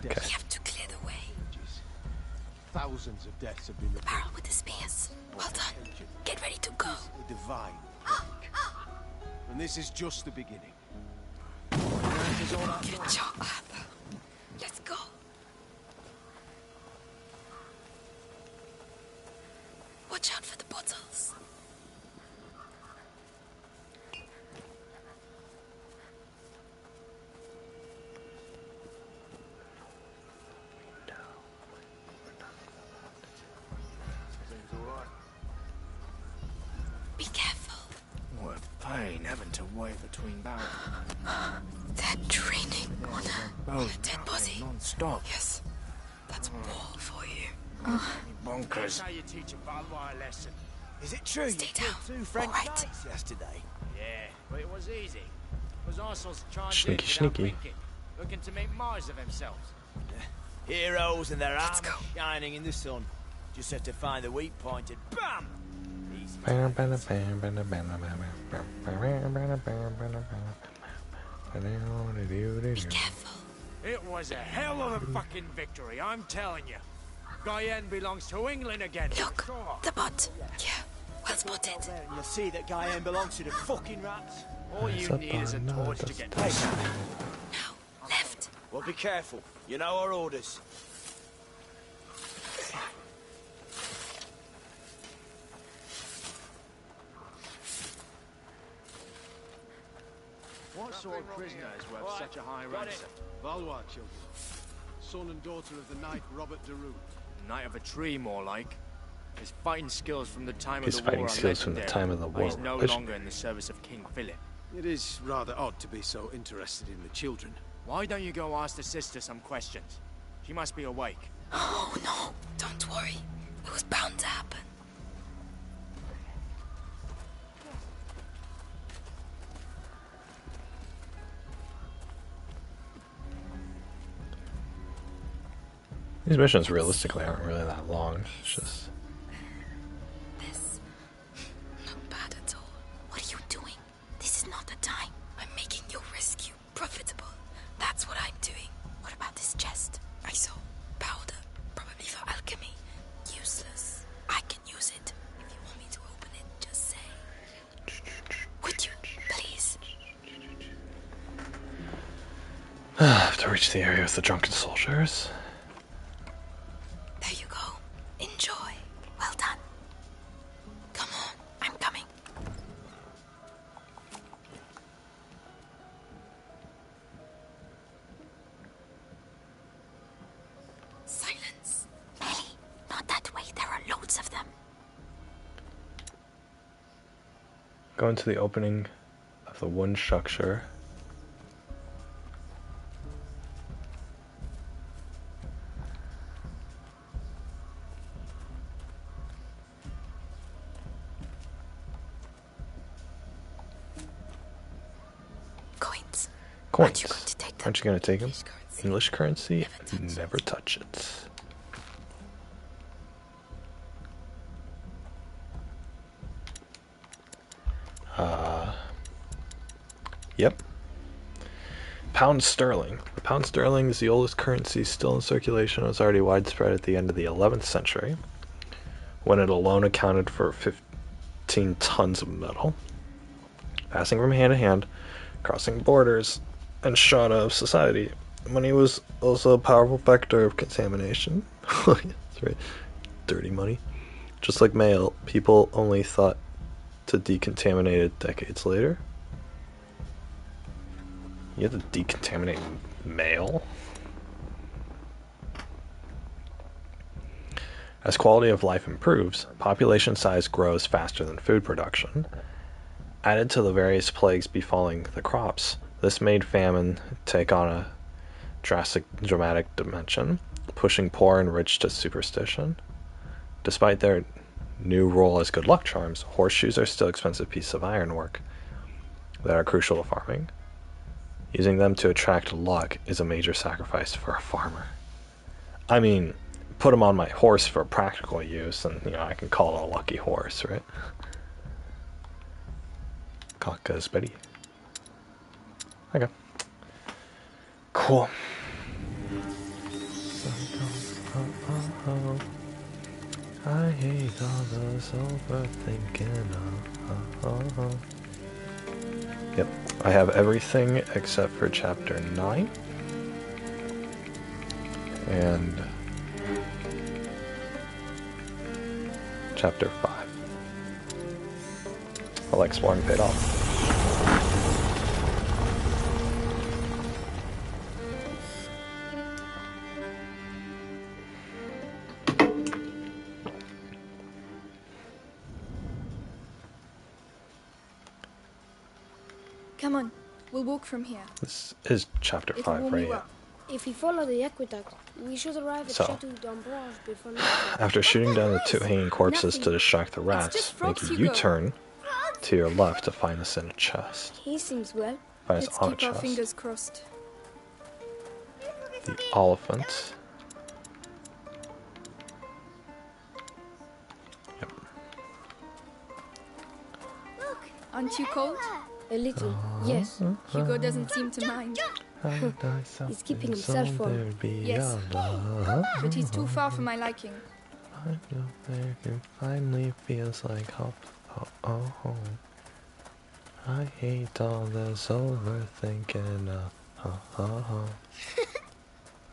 We have to clear the way. Thousands of deaths have been reported. Barrel with the spears. Well done. Get ready to go. A divine plague. And this is just the beginning. Good job, Arthur. Let's go. Watch out for the bottles. Be careful. What pain having to wait between barrels. They're training on a dead body. Non-stop. Yes, that's war for you. Bonkers. That's how you teach a Valwire lesson. Is it true Stay you killed down. 2 French All right. knights yesterday? Yeah, but it was easy. Because Arsenal's charged Sneaky, in without sneaky. thinking, looking to make Mars of themselves. Heroes and their Let's armor go. shining in the sun. Just have to find the weak point and BAM! Easy. Be careful. It was a hell of a fucking victory, I'm telling you. Guyenne belongs to England again. Look, Sure. the bot. Yeah, well spotted. And you'll see that Guyenne belongs to the fucking rats. All you need is a torch to get Hey, left. Well, be careful. You know our orders. What sort of prisoner is worth such a high ransom? Valois children. Son and daughter of the knight Robert de Rue. Knight of a tree, more like. His fighting skills from the time His of the war fighting are skills from the legendary, time of the but war. he's no longer in the service of King Philip. It is rather odd to be so interested in the children. Why don't you go ask the sister some questions? She must be awake. Oh no, don't worry. It was bound to happen. These missions realistically aren't really that long. It's just This. Not bad at all. What are you doing? This is not the time. I'm making your rescue profitable. That's what I'm doing. What about this chest? I saw powder. Probably for alchemy. Useless. I can use it. If you want me to open it, just say. Would you, please? I have to reach the area with the drunken soldiers. There you go. Enjoy. Well done. Come on, I'm coming. Silence. Ellie, not that way. There are loads of them. Go into the opening of the one structure. Coins. Coins. Aren't you going to take them? English currency? Never touch it. Yep. Pound sterling. The pound sterling is the oldest currency still in circulation. It was already widespread at the end of the 11th century, when it alone accounted for 15 tons of metal. Passing from hand to hand, crossing borders, and strata of society, money was also a powerful vector of contamination. That's right. Dirty money. Just like mail, people only thought to decontaminate it decades later. You have to decontaminate mail? As quality of life improves, population size grows faster than food production. Added to the various plagues befalling the crops, this made famine take on a dramatic dimension, pushing poor and rich to superstition. Despite their new role as good luck charms, horseshoes are still expensive pieces of ironwork that are crucial to farming. Using them to attract luck is a major sacrifice for a farmer. I mean, put them on my horse for practical use, and I can call it a lucky horse, right? Kaka's Betty. Okay. Cool. I hate all this overthinking. Yep, I have everything except for chapter 9. And chapter 5. Well, exploring paid off. Come on, we'll walk from here. This is chapter 5, right? Yeah. If we follow the aqueduct, we should arrive at So, Chateau d'Ambrage before night. After shooting down the 2 hanging corpses to distract the rats, make a U-turn to your left to find this in a chest. He seems well. Find this Let's on a keep our chest. fingers crossed. The elephant. Aren't you cold? A little, yes. Hugo doesn't seem to mind. He's keeping himself warm. Yes, but he's too far for my liking. Finally feels like home. I hate all this overthinking.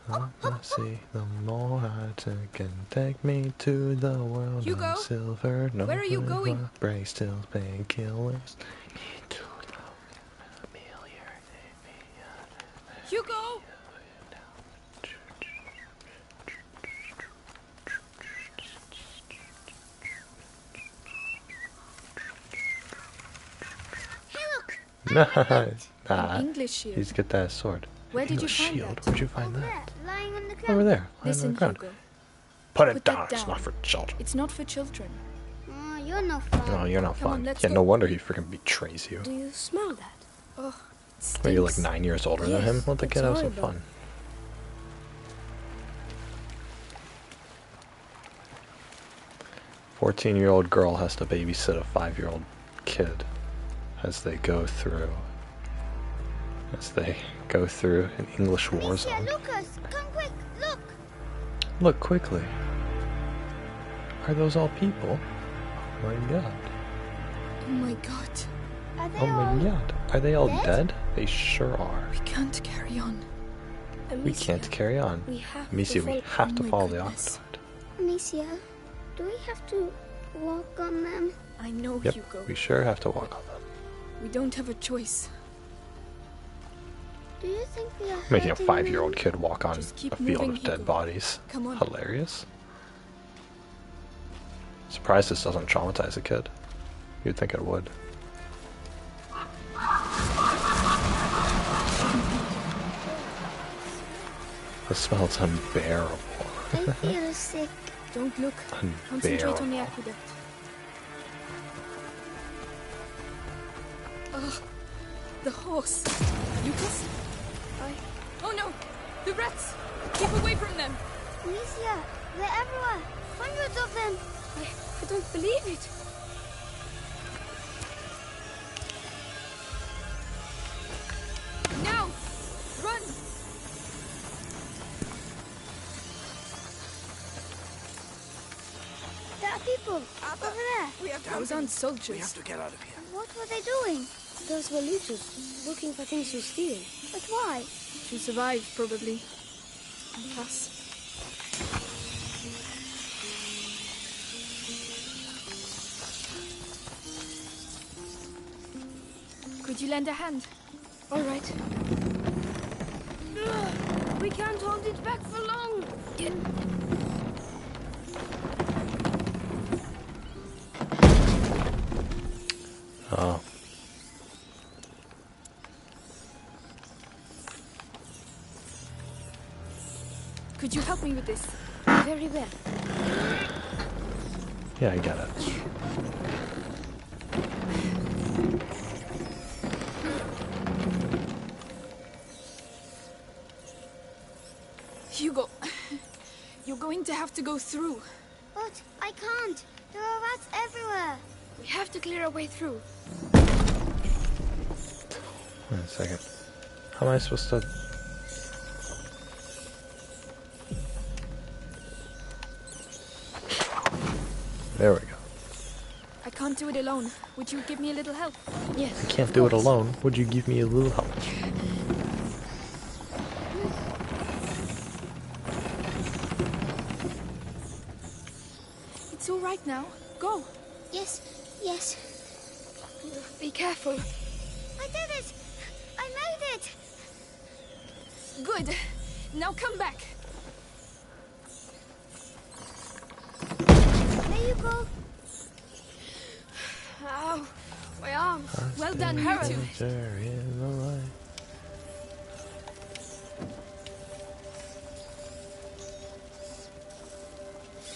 I see the more I can take me to the world Hugo? of silver. No, Where are you going? Break still painkillers. Hugo! Nice. Nah, English shield. he's got that sword. Where did you English find shield? that? Where'd you find that? Lying on the ground. Over there, lying on Listen, the ground. Hugo. Put it Put down. that It's down. not for children. It's not for children. Oh, you're no fun. Oh, you're not Come on, fun. let's Yeah, go. no wonder he freaking betrays you. Do you smell that? Oh, it Are you like stinks. 9 years older than him? Let the it's kid have some horrible. fun. A 14-year-old girl has to babysit a 5-year-old kid as they go through an English war Yeah, zone. Lucas, come quick, look. Look quickly. Are those all people? Oh my god. Oh my god. Are they Oh all... my god. Are they all dead? dead? They sure are. We can't carry on. We can't carry on. We have Amicia, to we follow- have to Oh my follow the goodness. Octoid. Amicia, do we have to walk on them? I know, Yep, Hugo. we sure have to walk on them. We don't have a choice. Do you think we are Making a hurting 5-year-old them? kid walk on Just keep a field moving, of dead Hugo. bodies. Come on. Hilarious. Surprised this doesn't traumatize a kid. You'd think it would. The smell's unbearable. I feel sick. Don't look. Concentrate on the aqueduct. Ugh. The horse. Lucas? Oh no! The rats! Keep away from them! Amicia, they're everywhere. Hundreds of them. I don't believe it. Now! Run! There are people over there. Those aren't soldiers. to get out of here. What were they doing? Those were looters, looking for things to steal. But why? To survive, probably. And us. Could you lend a hand? All right. We can't hold it back for long. Oh. Could you help me with this? Very well. Yeah, I get it. Hugo, you're going to have to go through. But I can't. There are rats everywhere. We have to clear our way through. Wait a second. How am I supposed to... There we go. I can't do it alone. Would you give me a little help? Yes. I can't do it alone. Would you give me a little help? It's all right now. Go. Yes, yes. Be careful. I did it. I made it. Good. Now come back. There you go. Ow, my arm. Well done, you two. There in the light.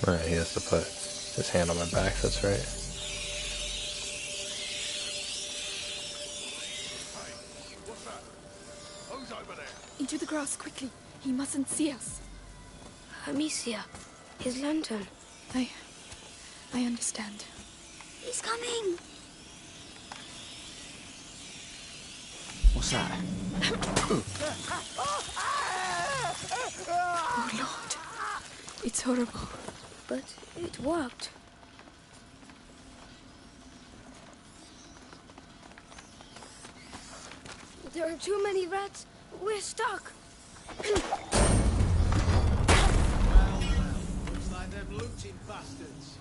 Right, he has to put his hand on my back, that's right. What's that? Who's over there? Into the grass, quickly. He mustn't see us. Amicia, his lantern. I understand. He's coming. What's that? Oh, Lord. It's horrible. But it worked. There are too many rats. We're stuck. Looks like them looting bastards.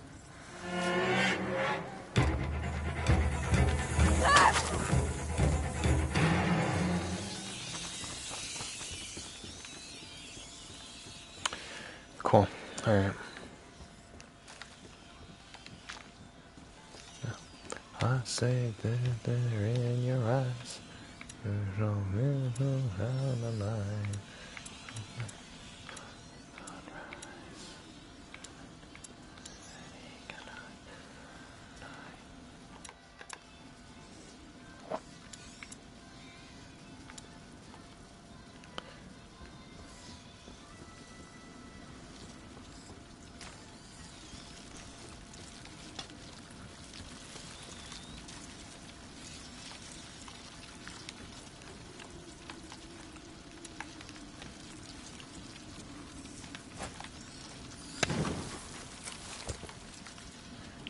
Cool. All right. I say that they're in your eyes. There's no miracle out of life.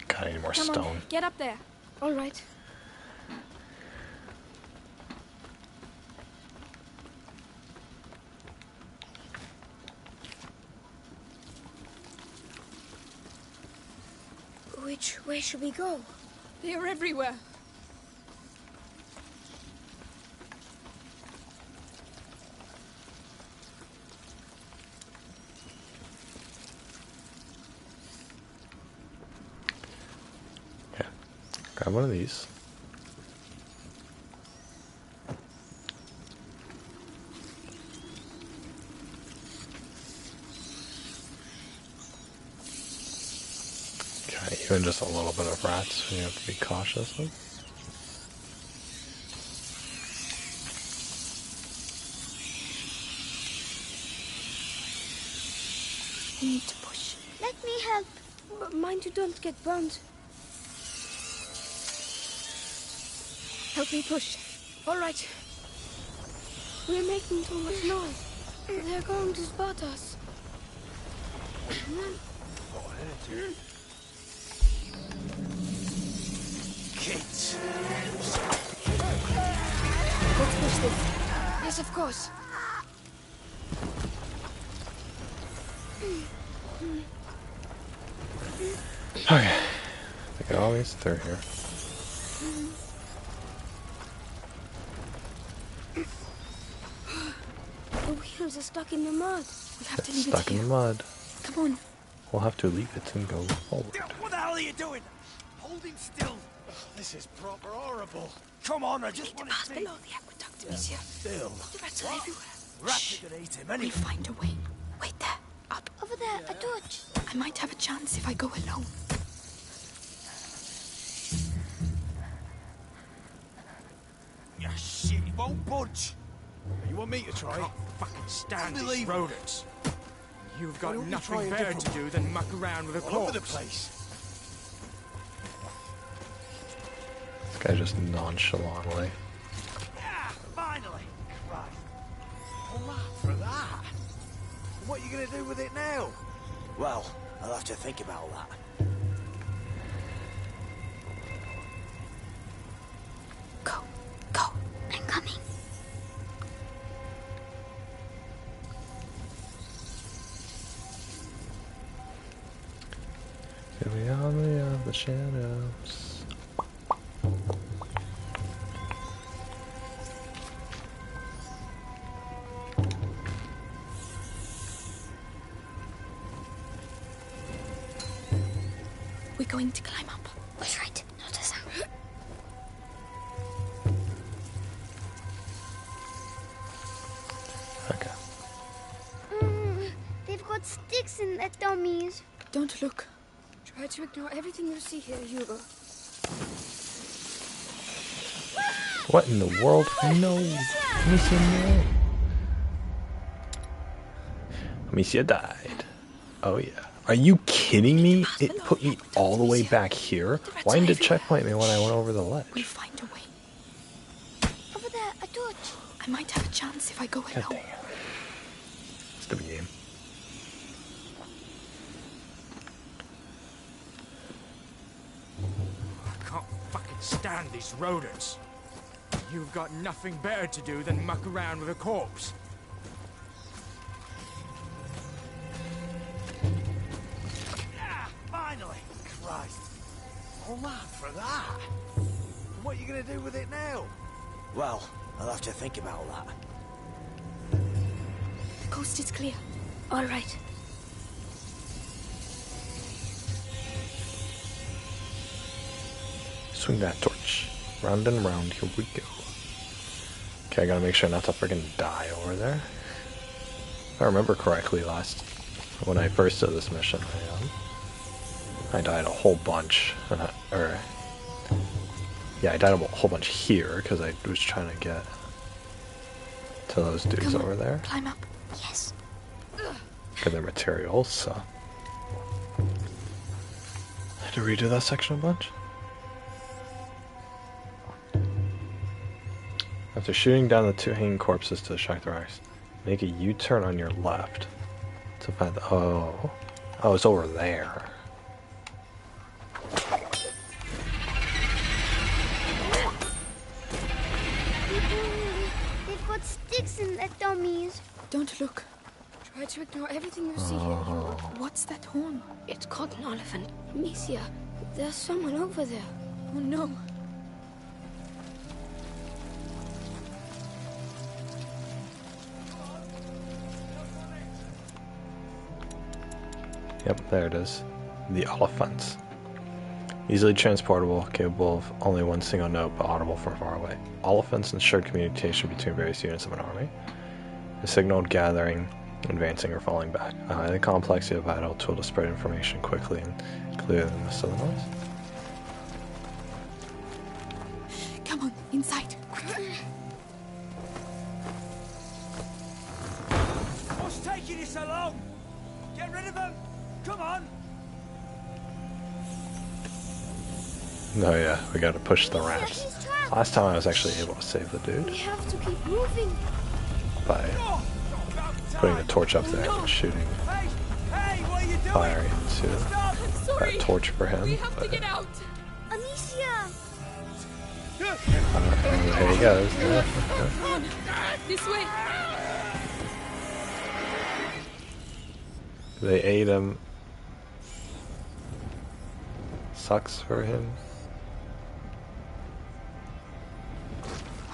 Got any more Come stone? on, get up there. All right. Which way should we go? They are everywhere. Grab one of these. Okay, even just a little bit of rats we have to be cautious of. You need to push. Let me help. Mind you don't get burned. Help me push. All right. We're making too much noise. They're going to spot us. Kids. Let's push this. Yes, of course. Okay. I think all these through here. The wheels are stuck in the mud. We have to leave Stuck it in here. the mud. Come on. We'll have to leave it and go forward. What the hell are you doing? Hold him still. This is proper horrible. Come on, I just want to see. Below the aqueduct, Monsieur. Still. The rats are everywhere. Rats are gonna eat him anyway. We'll find a way. Wait there. Up. Over there, a torch. I might have a chance if I go alone. Yeah, shit, he won't budge. You want me to try? I can't fucking stand these Unbelievable. rodents. You've Why got don't we try nothing a better to different do than muck around with a All over the corpse. place. This guy just nonchalantly. Yeah, finally. Right. Well, not for that. What are you gonna do with it now? Well, I'll have to think about that. Go. Go. I'm coming. Here we are, we are the shadows. We're going to climb up. That's right. Not a sound. Okay. They've got sticks in their dummies. Don't look. Try to ignore everything you see here, Hugo. What in the world? No. Amicia, no. Amicia died. Oh yeah. Are you kidding me? It put me all the way back here? Why didn't it checkpoint me when I went over the ledge? We'll find a way. Over there, a torch. I might have a chance if I go God alone. dang it. Stupid game. I can't fucking stand these rodents. You've got nothing better to do than muck around with a corpse. Ah, finally! Christ. All that for that? What are you gonna do with it now? Well, I'll have to think about that. The coast is clear. All right. Swing that torch. Round and round, here we go. Okay, I gotta make sure not to freaking die over there. If I remember correctly, when I first did this mission, I died a whole bunch. I died a whole bunch here because I was trying to get to those dudes over there. Climb up. Yes. Get their materials, so. I had to redo that section a bunch. After shooting down the two hanging corpses to distract the rocks, make a U-turn on your left to find the... Oh, it's over there. They've got sticks in their dummies. Don't look. Try to ignore everything you see here. What's that horn? It's called an elephant. Amicia, there's someone over there. Oh no. Yep, there it is. The elephants. Easily transportable, capable of only one single note, but audible from far away. Elephants ensure communication between various units of an army. A signaled gathering, advancing, or falling back. A highly complex yet vital tool to spread information quickly and clearly in the midst of the noise. Come on, inside. What's taking you so long? Get rid of them! Come on! Oh yeah, we gotta push the rats. Last time I was actually able to save the dude We have to keep moving. by putting the torch up there and shooting fire into that torch for him. We have to But, get out. Amicia! and there he goes. Come on, this way. They ate him. Sucks for him.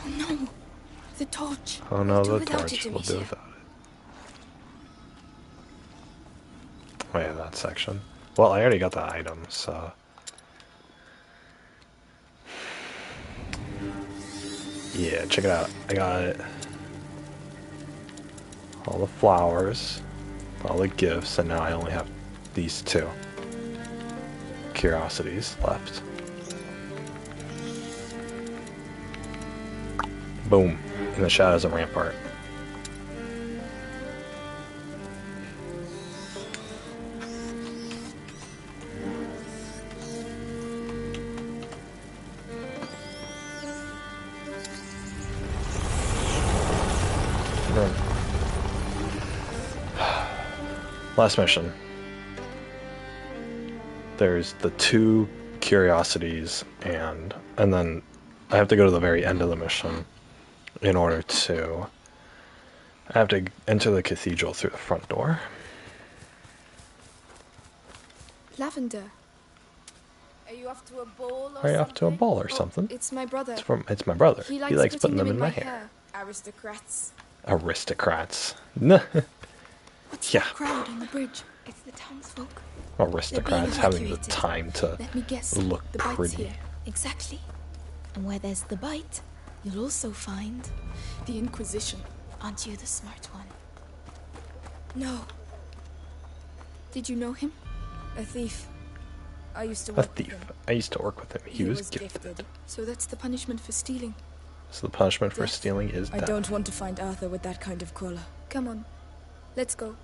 Oh no. The torch. Oh no, Do the without torch. it, We'll do Amicia. without it. Oh yeah, that section. Well, I already got the item, so. Yeah, check it out. I got it. All the flowers, all the gifts, and now I only have these two curiosities left. Boom. In the shadows of Rampart. Last mission. There's the two curiosities and then I have to go to the very end of the mission in order to... I have to enter the cathedral through the front door. Lavender. Are you off to a ball or Are you off to a ball or something? It's my brother. It's my brother. He He likes putting them in my hair. hair. Aristocrats. Aristocrats. No. What's Yeah. that crowd on the bridge? It's the townsfolk. Aristocrats having the evacuated. time to Let me guess. look The bite's pretty. here. Exactly. And where there's the bite, you'll also find the Inquisition. Aren't you the smart one? No. Did you know him? A thief. I used to A work with thief. him. I used to work with him. He was gifted. gifted. So that's the punishment for stealing. So the punishment for Death. stealing is I death. don't want to find Arthur with that kind of collar. Come on. Let's go.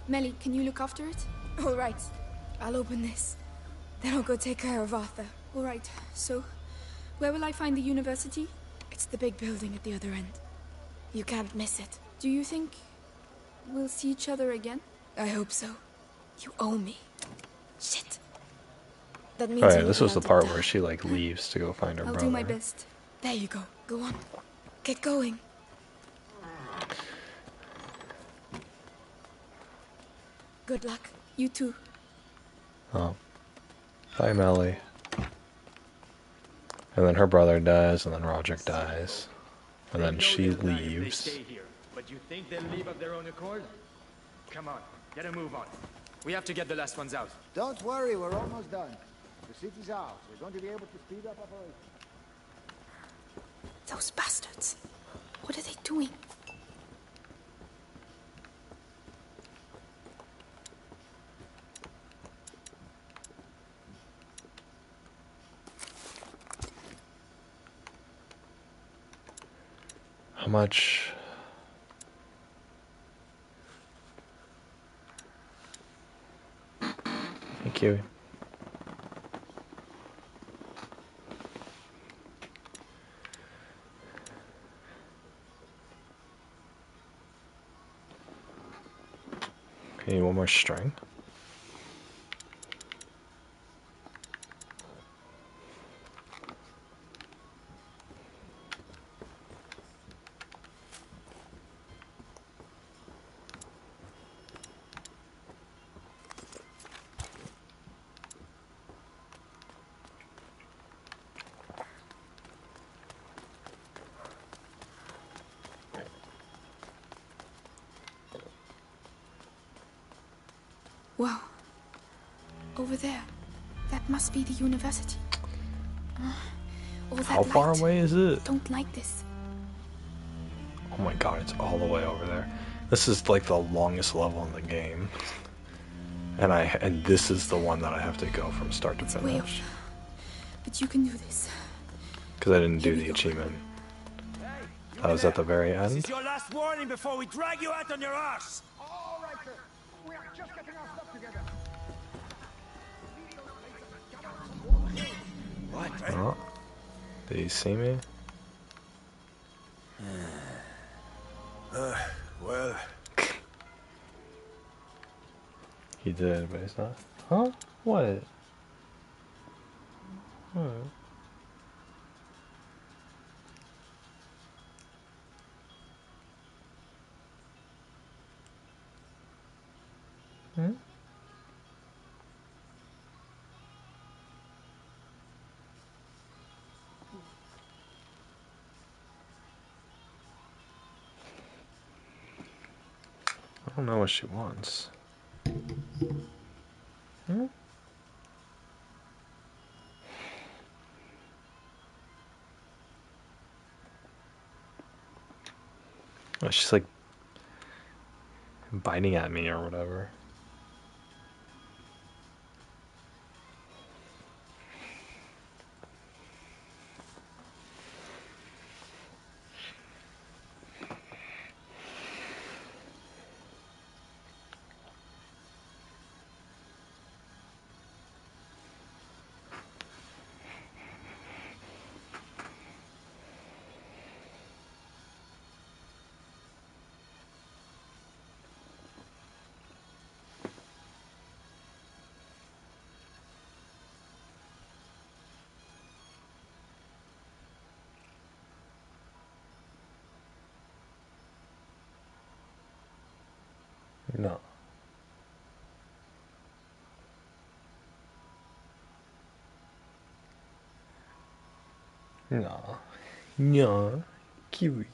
Melly, can you look after it? All right. I'll open this. Then I'll go take care of Arthur. All right, so where will I find the university? It's the big building at the other end. You can't miss it. Do you think we'll see each other again? I hope so. You owe me. Shit. That means Oh you yeah, will this be was the out in part time. where she like leaves to go find her I'll brother. do my best. There you go. Go on. Get going. Good luck. You too. Oh. Bye, Melly. And then her brother dies, and then Roderick dies. And then she leaves. Stay here, but you think they'll leave of their own accord? Come on, get a move on. We have to get the last ones out. Don't worry, we're almost done. The city's ours. We're going to be able to speed up operations. Those bastards. What are they doing? How much? Thank you. Need one more string. Wow. Over there. That must be the university. All that How far light. away is it? Don't like this. Oh my god, it's all the way over there. This is like the longest level in the game. And this is the one that I have to go from start to Way finish. off. But you can do this. Because I didn't do the achievement. That was at the very This end. is your last warning before we drag you out on your arse. All right, sir. We are just getting our stuff together. What? Oh. Did he see me? Well. He did, but he's not. Huh? What? Hmm. Hmm? I don't know what she wants. Hmm? Oh, she's like biting at me or whatever. No. No. No. Kiwi.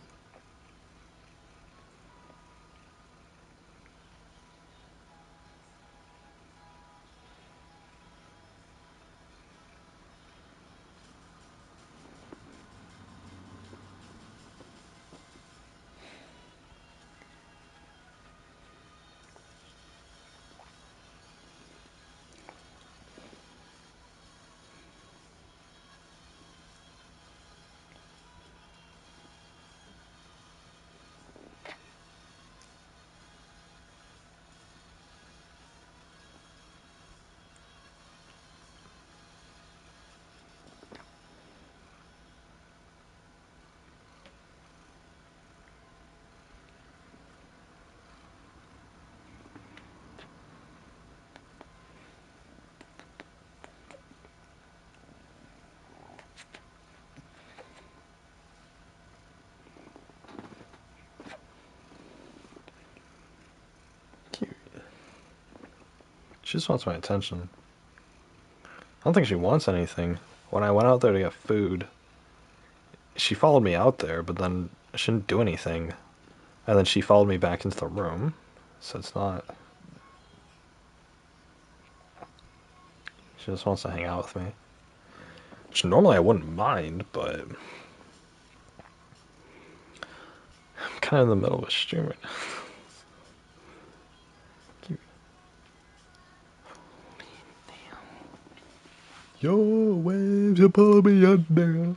She just wants my attention. I don't think she wants anything. When I went out there to get food, she followed me out there, but then she didn't do anything. And then she followed me back into the room. So it's not... She just wants to hang out with me. Which normally I wouldn't mind, but... I'm kind of in the middle of a stream right now. Your waves are pulling me under.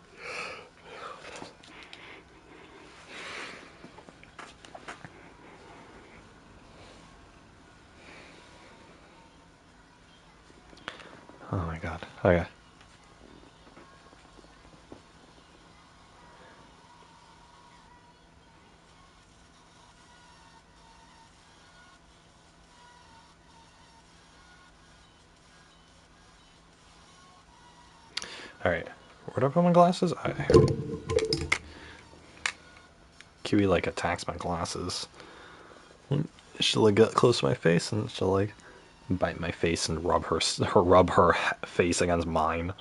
Oh my god. Okay. Alright. Where do I put my glasses? Kiwi like attacks my glasses. She'll like get close to my face and she'll like bite my face and rub her face against mine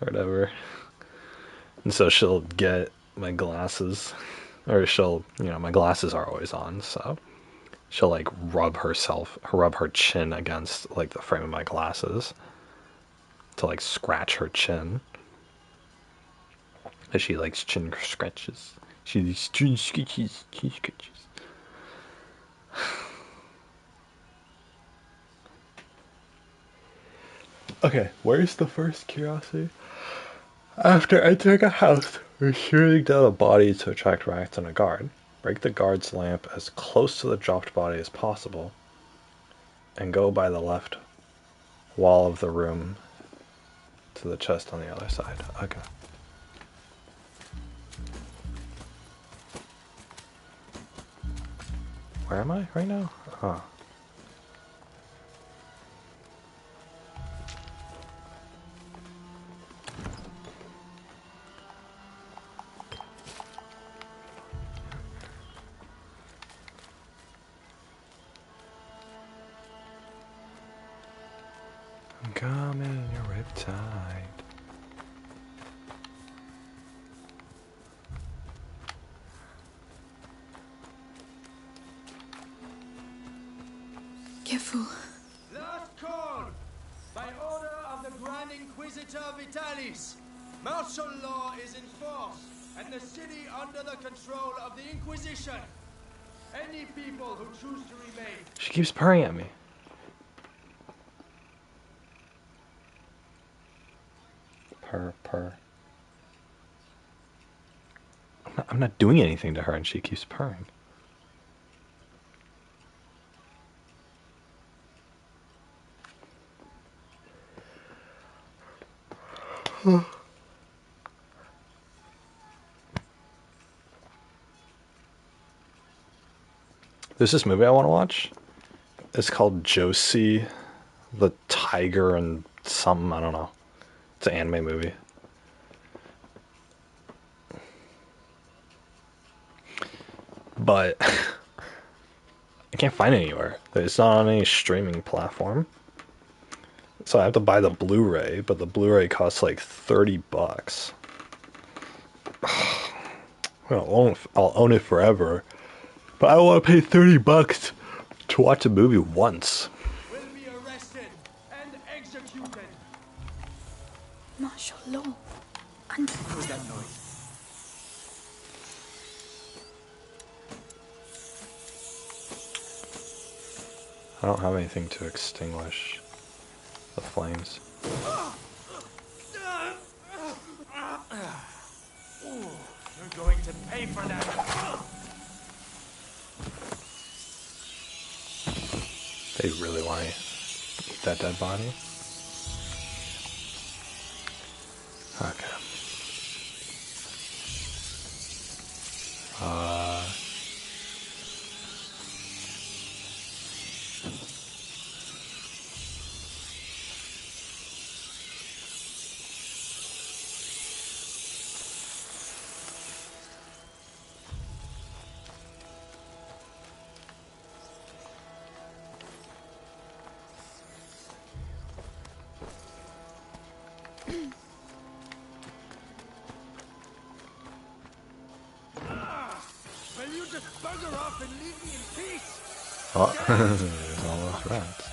or whatever. And so she'll get my glasses, or she'll, you know, my glasses are always on, so she'll like rub her chin against like the frame of my glasses to like scratch her chin. And she likes chin scratches. She likes chin scratches. Okay, where's the first curiosity? After entering a house, we're shooting down a body to attract rats and a guard. Break the guard's lamp as close to the dropped body as possible, and go by the left wall of the room to the chest on the other side. Okay. Where am I right now? Huh. I'm coming, your riptide. Careful. Last call! By order of the Grand Inquisitor Vitalis, martial law is enforced, and the city under the control of the Inquisition. Any people who choose to remain... She keeps purring at me. Purr. I'm not doing anything to her and she keeps purring. There's this movie I want to watch. It's called Josie the Tiger and something, I don't know. It's an anime movie. But I can't find it anywhere. It's not on any streaming platform. So I have to buy the Blu-ray, but the Blu-ray costs like $30. Well, I'll own it forever. But I want to pay $30 to watch a movie once. will be arrested and executed. Martial law. And What was that noise? I don't have anything to extinguish the flames. You're going to pay for that. They really want to eat that dead body? Okay. just bugger off and leave me in peace? Oh, there's all those rats.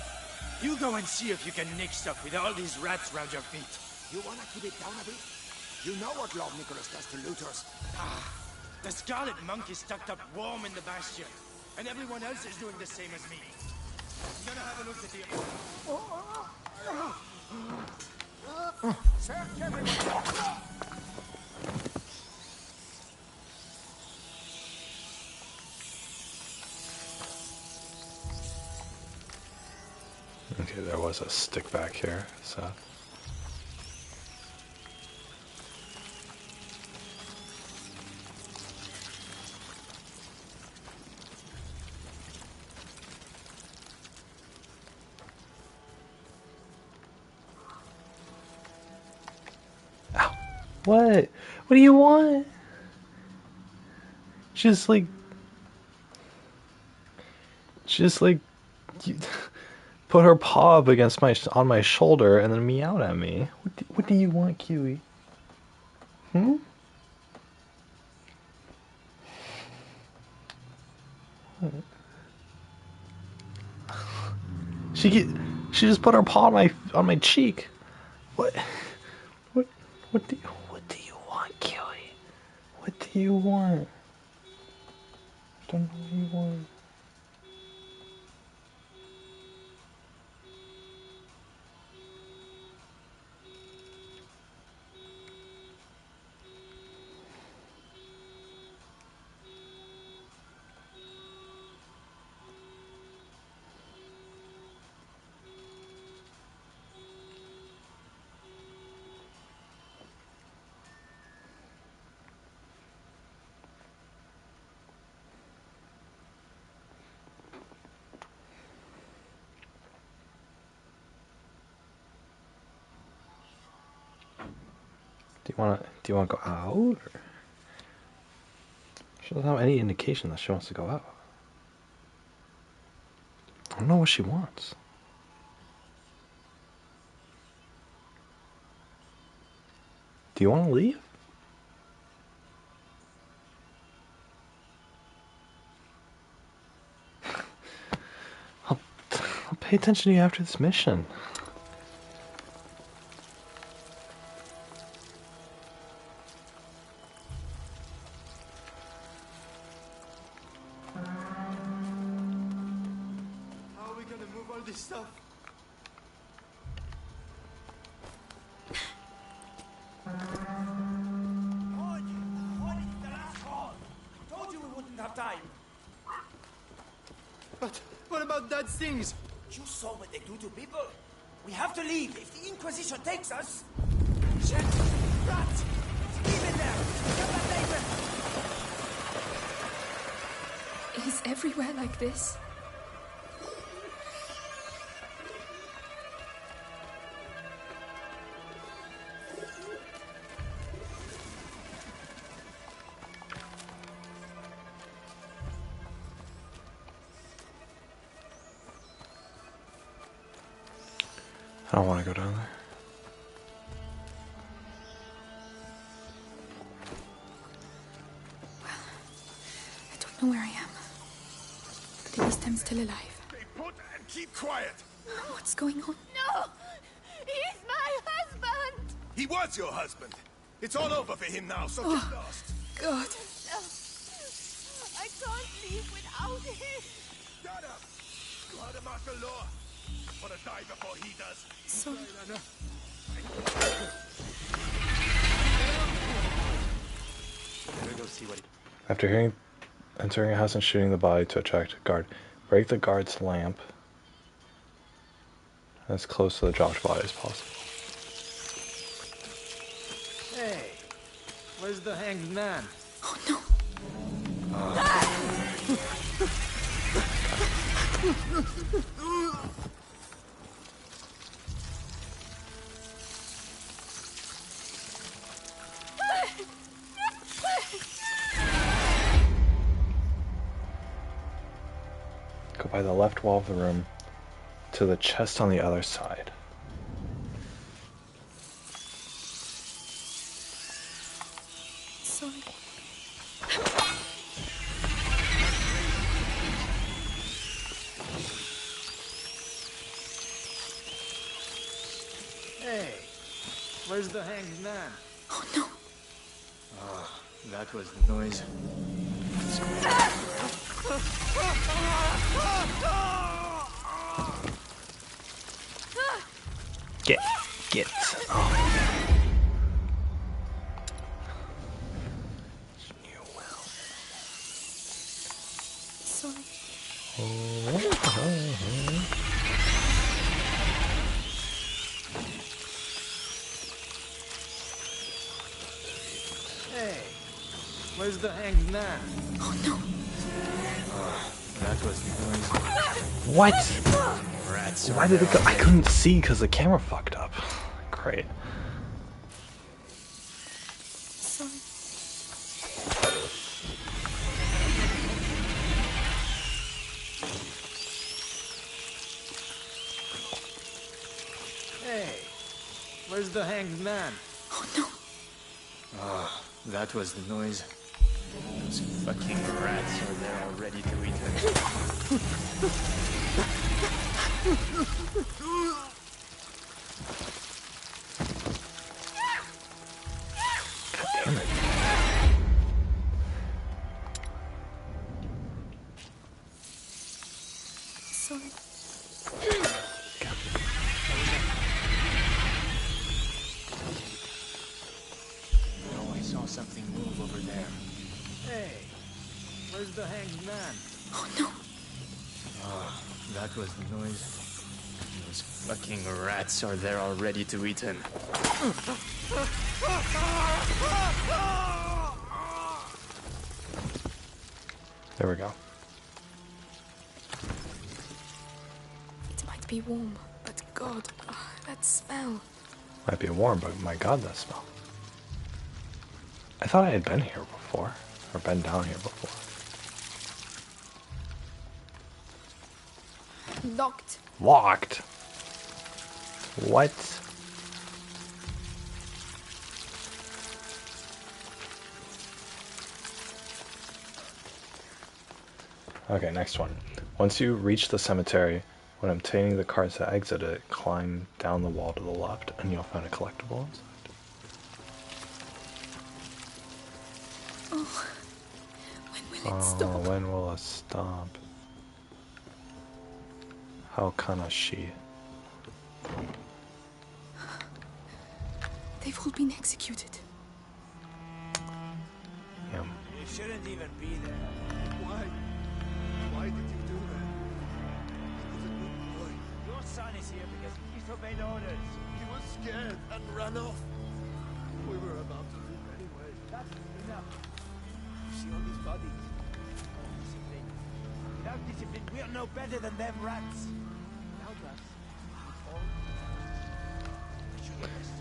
You go and see if you can nick stuff with all these rats round your feet. You wanna keep it down a bit? You know what Lord Nicholas does to looters. The Scarlet Monk is tucked up warm in the bastion, and everyone else is doing the same as me. I'm gonna have a look at the... Search everywhere! Okay, there was a stick back here, so. Ow. What? What do you want? Just like you, put her paw up against on my shoulder and then meowed at me. What do you want, Kiwi? Hmm? She just put her paw on my cheek. What do you want, Kiwi? What do you want? I don't know what you want. Do you want to go out? Or? She doesn't have any indication that she wants to go out. I don't know what she wants. Do you want to leave? I'll pay attention to you after this mission. Stuff. Told you we wouldn't have time. But what about Dad's things? You saw what they do to people. We have to leave. If the Inquisition takes us... Shit! Rats! Leave it there! Come back later! Is everywhere like this? I don't want to go down there. I don't know where I am. But at least I'm still alive. Stay put and keep quiet. What's going on? No! He's my husband! He was your husband. It's all over for him now, so get lost. God. I can't leave without him. Shut up! You heard of martial law. Want to die before he does? Sorry. Go see what After entering a house and shooting the body to attract a guard, break the guard's lamp as close to the dropped body as possible. Hey, where's the hanged man? Oh no. Go by the left wall of the room to the chest on the other side. Sorry. Where's the hanged man? Oh no. Oh, that was the noise. Get. Oh. Sorry. Hey, where's the hanged man? Oh no. Oh, that was the noise. What? Rats. Why did it go? I couldn't see because the camera fucked up. Great. Sorry. Hey, where's the hanged man? Oh no. Oh, that was the noise. Those fucking rats are there already to eat him. Damn it. Sorry. No, I saw something move over there. Hey, where's the hanged man? Oh no. Oh, that was the noise. Those fucking rats are there already to eat him. There we go. It might be warm, but God, that smell. Might be warm, but my god, that smell. I thought I had been here before, or been down here before. Locked. Locked? What? Okay, next one. Once you reach the cemetery, when obtaining the cards to exit it, climb down the wall to the left, and you'll find a collectible inside. Oh, when will it stop? When will it stop? How can she? They've all been executed. Yeah. You shouldn't even be there. Why? Why did you do that? He was a good boy. Your son is here because he disobeyed orders. He was scared and ran off. We were about to leave anyway. That's enough. You see all these bodies? No discipline. Without discipline, we are no better than them rats. Without us, we all should rest.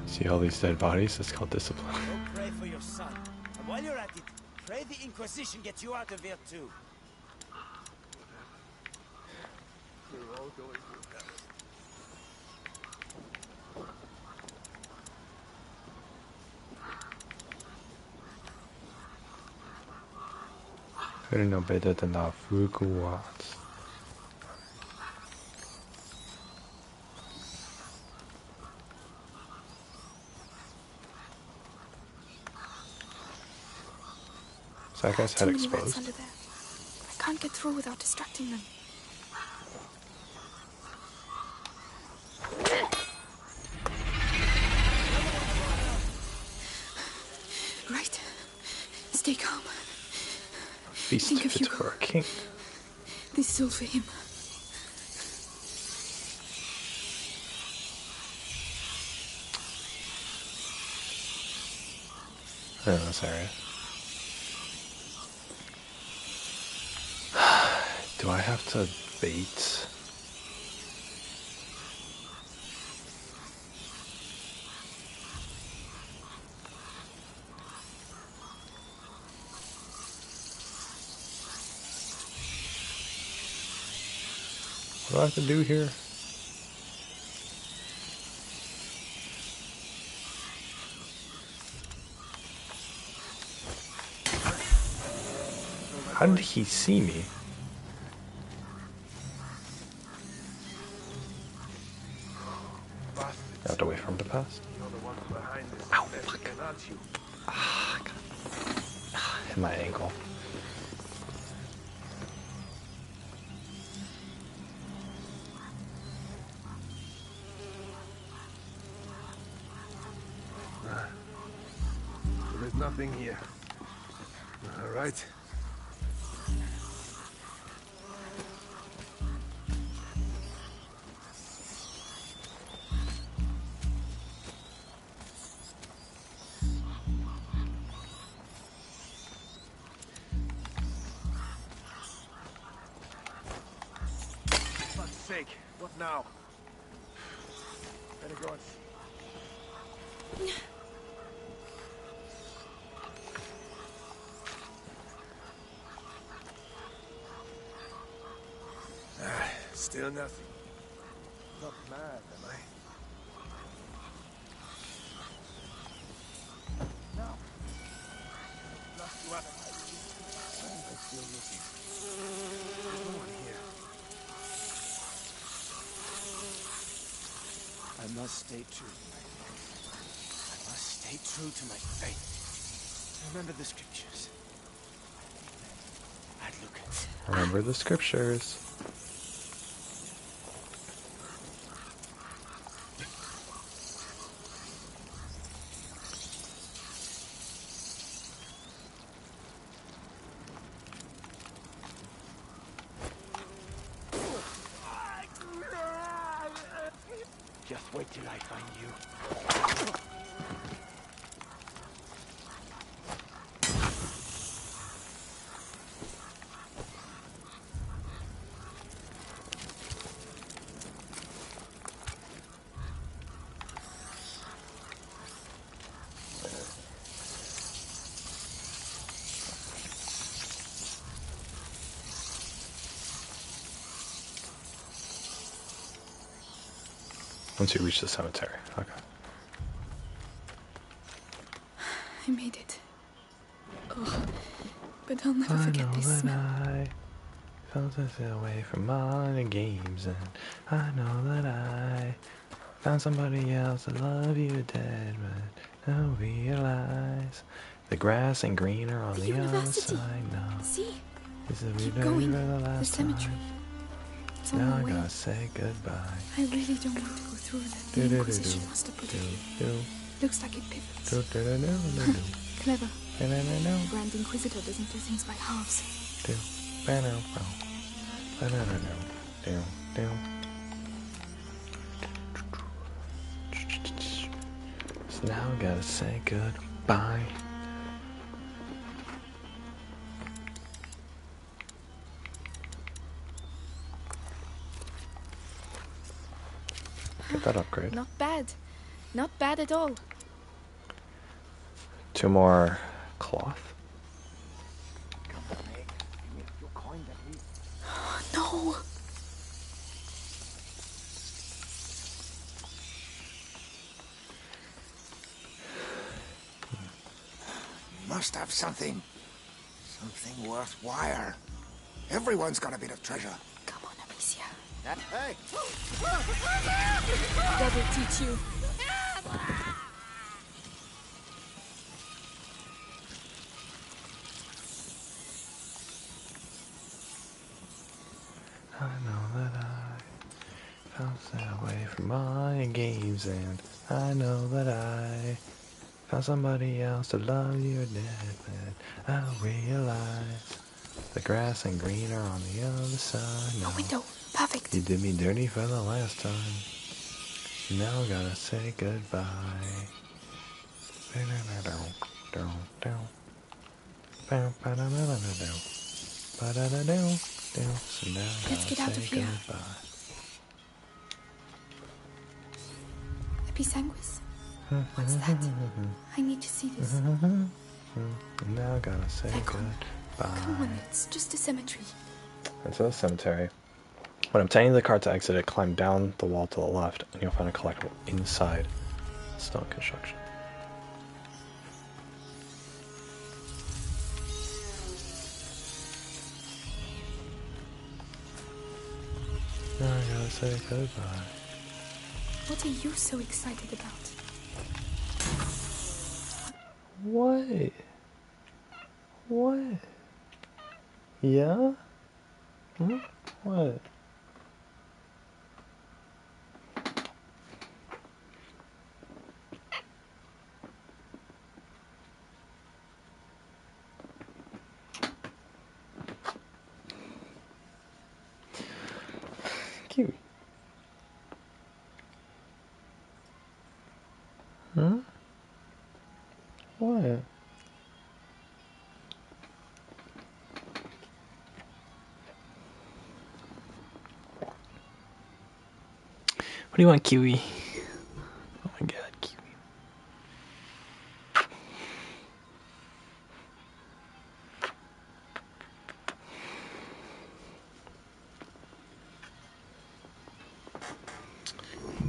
See all these dead bodies? It's called discipline. Go pray for your son. And while you're at it, pray the Inquisition gets you out of here too. We're all going to hell. Couldn't know better than that Fukuwatz. Is that guy's head Too many rats exposed? under there. I can't get through without distracting them. Right. Stay calm. Feast Think of fit Hugo. for a king. This is all for him. I don't know this area. Do I have to bait? What do I have to do here? How did he see me? that away from the past. Ow, fuck. Ah, God. Hit my ankle. There's nothing here. All right. For fuck's sake, what now? Better go and see. Still nothing. Not mad, am I? No. Lost you up. I'm still looking. No one here. I must stay true to my faith. I must stay true to my faith. Remember the scriptures. I'd look. Remember the scriptures. Just wait till I find you. Once you reach the cemetery. Okay. I made it. Oh, but I'll never forget this smell. I felt this away from all the games, and I know that I found somebody else to love you dead, but I realize the grass ain't greener on the other side now. See? This is Keep we going. for the last The cemetery. time. It's on Now the I way. gotta say goodbye. I really don't want to go through that. The Inquisition must have put it here. Looks like it pivots. Clever. The Grand Inquisitor doesn't do things by halves. So now I gotta say goodbye. Get that upgrade. Not bad. Not bad at all. 2 more cloth. No! Must have something. Something worthwhile. Everyone's got a bit of treasure. Come on, Amicia. Hey! That will teach you. I know that I found that away from my games, and I know that I found somebody else to love you dead, but I realize the grass ain't greener on the other side. No. A window. Perfect. You did me dirty for the last time. Now I gotta say goodbye. So now I Let's get out gotta of say here. goodbye. Episanguis? What's that? I need to see this. Now I gotta say Come goodbye. on, it's just a cemetery. Into the cemetery. When obtaining the card to exit it, climb down the wall to the left, and you'll find a collectible inside stone construction. Now I gotta say goodbye. What are you so excited about? What? What? Yeah? Hmm? What? Cute. Hmm? What? What do you want, Kiwi? Oh my god, Kiwi.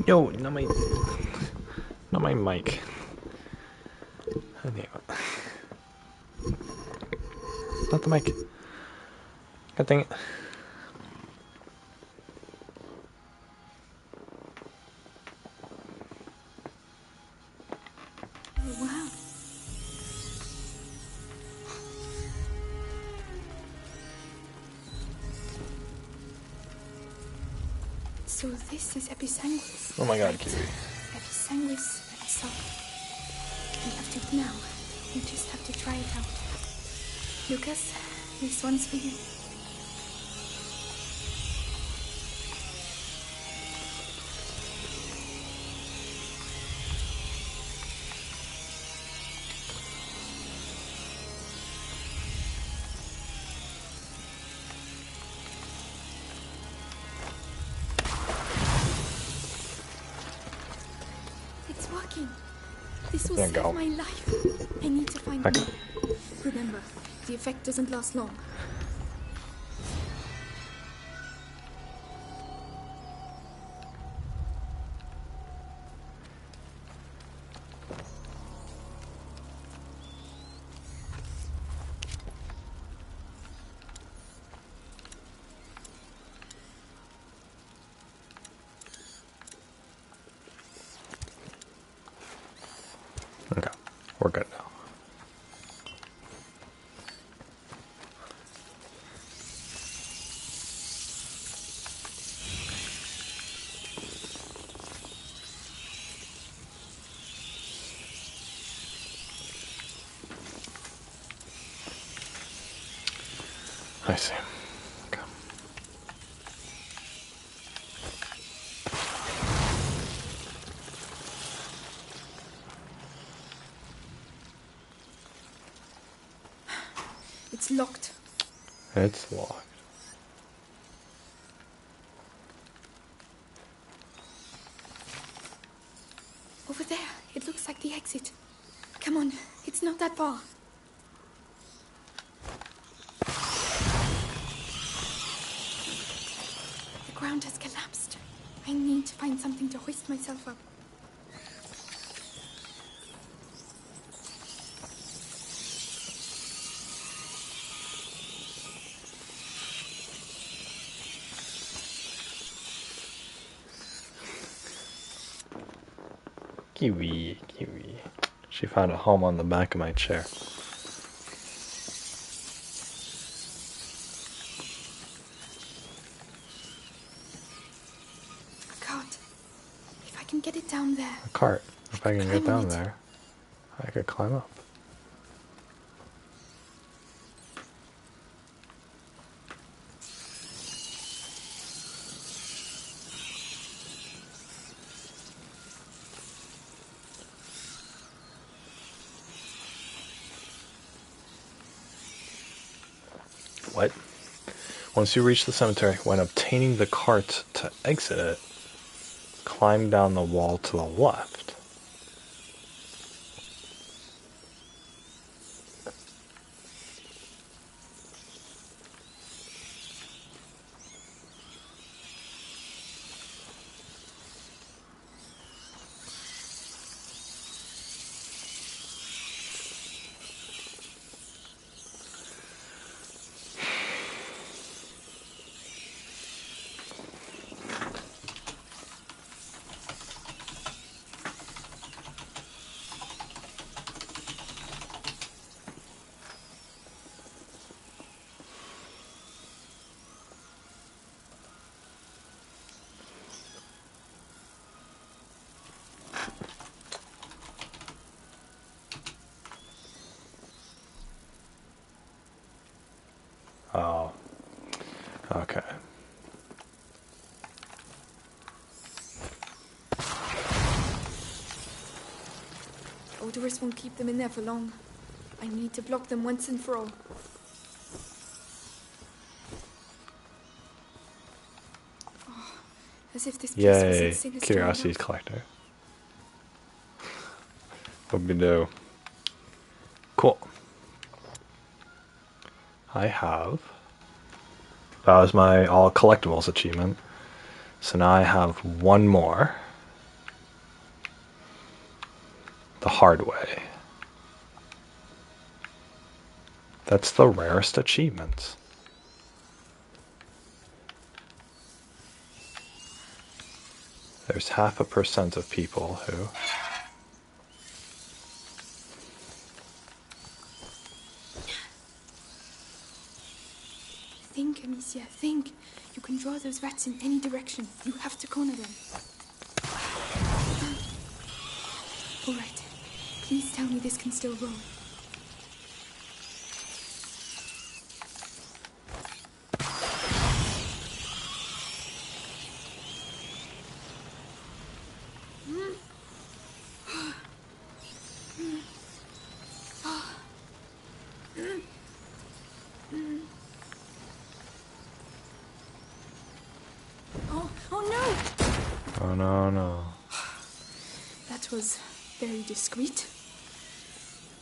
No, not my mic. Oh, damn it. Not the mic. God dang it. Oh, wow. So this is Episanguis. Oh my god, Kiwi. Episanguis Episoc. We have to now. You just have to try it out. Lucas, this one's for you. It's working. This will There you save go. my life. I need to find Okay. more. Remember, the effect doesn't last long. Okay, we're good now. I see. Okay. It's locked. It's locked. Over there. It looks like the exit. Come on. It's not that far. The ground has collapsed. I need to find something to hoist myself up. Kiwi, Kiwi. She found a home on the back of my chair. A cart. If I can get it down there. A cart. If I can get Climb on down it. there, I could climb up. What? Once you reach the cemetery, when obtaining the cart to exit it, climb down the wall to the left. Odorous won't keep them in there for long. I need to block them once and for all. Oh, as if this place wasn't Yay, sinister Curiosities enough. Collector. What we do? Cool. I have... That was my all collectibles achievement. So now I have one more. The hard way. That's the rarest achievement. There's 0.5% of people who... Think, Amicia, think. You can draw those rats in any direction. You have to corner them. All right. Please tell me this can still roll. Oh no, no. That was very discreet.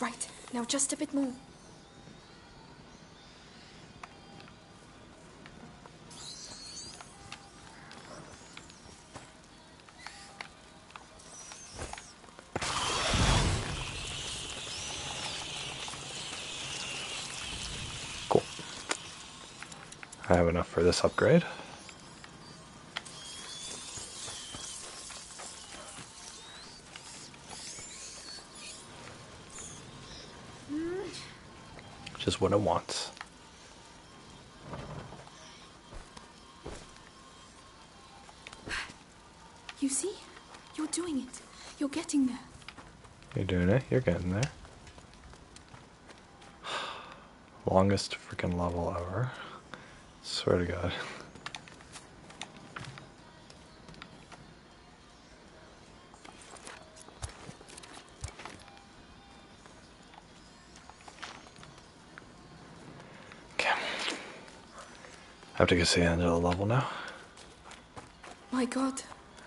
Right, now just a bit more. Cool. I have enough for this upgrade. Just what I want. You see? You're doing it. You're getting there. You're doing it. You're getting there. Longest freaking level ever. Swear to God. Okay. I have to get to the end of the level now. My God,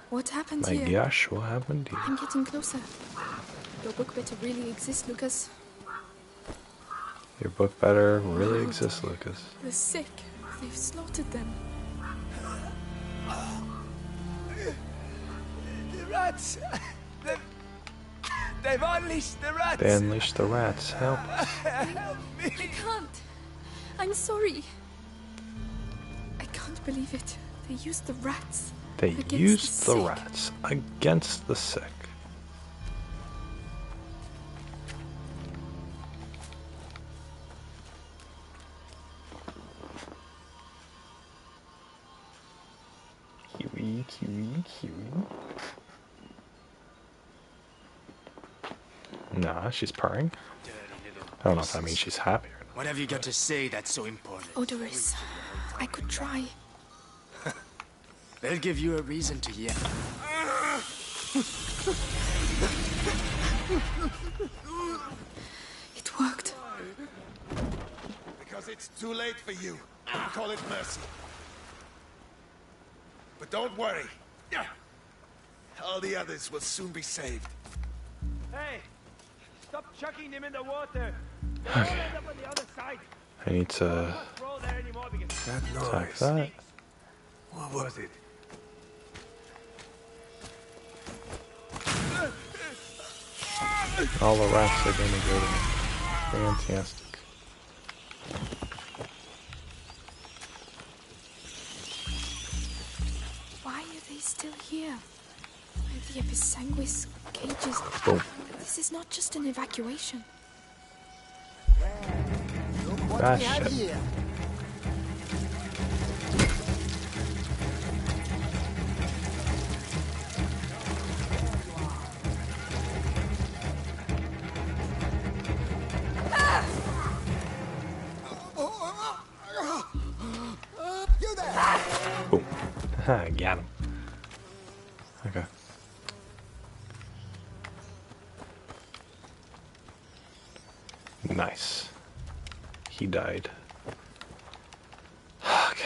what happened My here? gosh, what happened here? I'm getting closer. Your book better really exist, Lucas. Your book better really exists, Lucas. The sick. They've slaughtered them. The rats! They've unleashed the rats! They unleashed the rats. Help. Help me! I can't. I'm sorry. I can't believe it. They used the rats. They against used the sick. rats against the sick. Kiwi, kiwi, kiwi. Nah, she's purring. I don't know if that means she's happy or not. What have you got to say that's so important? Odorous. I could try. They'll give you a reason to yell. It worked. Because it's too late for you. Call it mercy. But don't worry. All the others will soon be saved. Hey! Stop chucking them in the water! They'll Okay. all end up on the other side! I need to Don't roll there anymore because That attack noise. that. What was it? All the rats are gonna go to me. Fantastic. Why are they still here? The Episanguis cages. Boom. This is not just an evacuation. Ah, shit. You there! Boom. I got him. Okay. Nice. He died. Okay.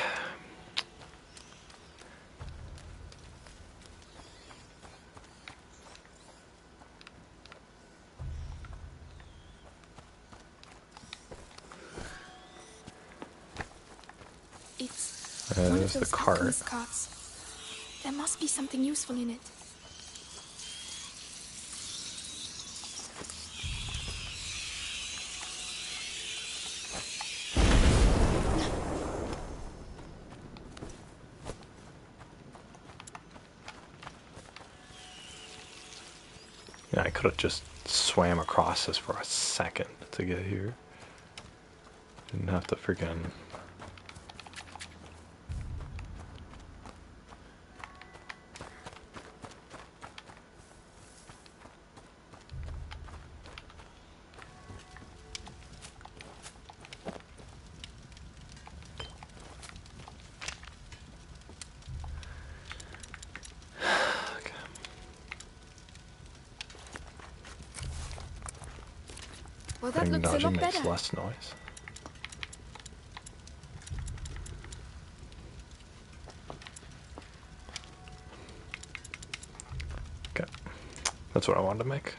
It's one of There's the those cart. alchemist carts. There must be something useful in it. Yeah, I could have just swam across this for a second to get here. Didn't have to freaking... Well, that looks a lot makes better. less noise. Okay, that's what I wanted to make.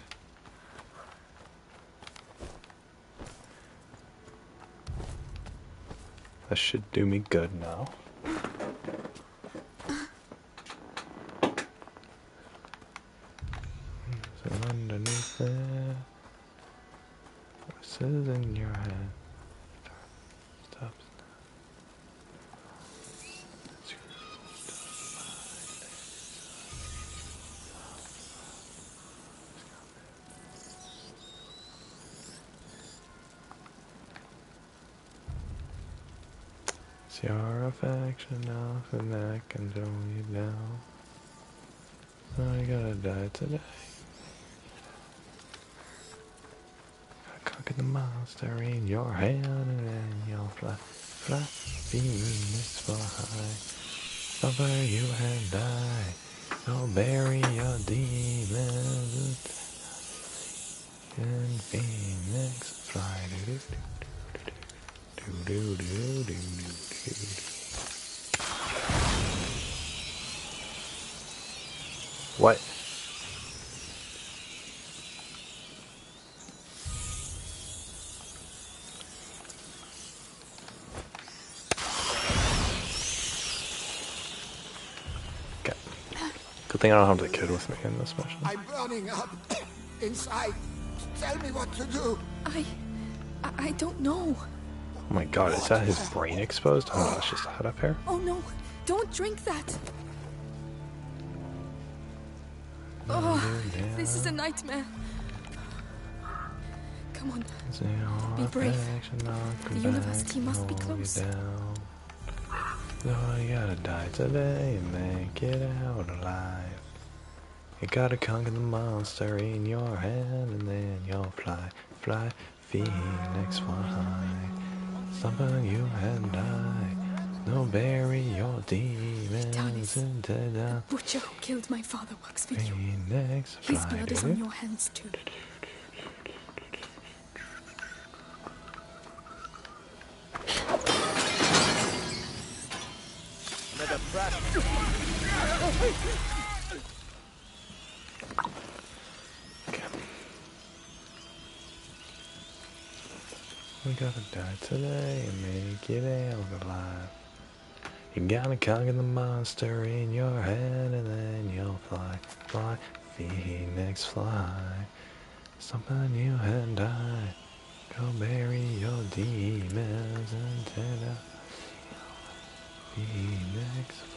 That should do me good now. So underneath there, voices in your head. Stops. It's your affection off the neck and throw you down. So you gotta die today. Conquer the monster in your hand and then you'll fly, fly, Phoenix fly. Over you and die, go bury your demons and Phoenix fly. Do do do do do do do. What? Good thing I don't have the kid with me in this mission. I'm burning up inside. Tell me what to do. I don't know. Oh my god, is that his brain exposed? Oh no, it's just a head up here. Oh no, don't drink that. Oh, this is a nightmare. Come on, be brave. The university must be close. So you gotta die today and make it out alive. You gotta conquer the monster in your hand and then you'll fly, fly, Phoenix fly high. Something you and I, no bury your demons into the butcher who killed my father works for you. Phoenix fly. His blood is on your hands too. Another practice. We gotta die today and make it out alive. You gotta conquer the monster in your head and then you'll fly, fly, Phoenix fly. Something you and I, go bury your demons into the Phoenix fly.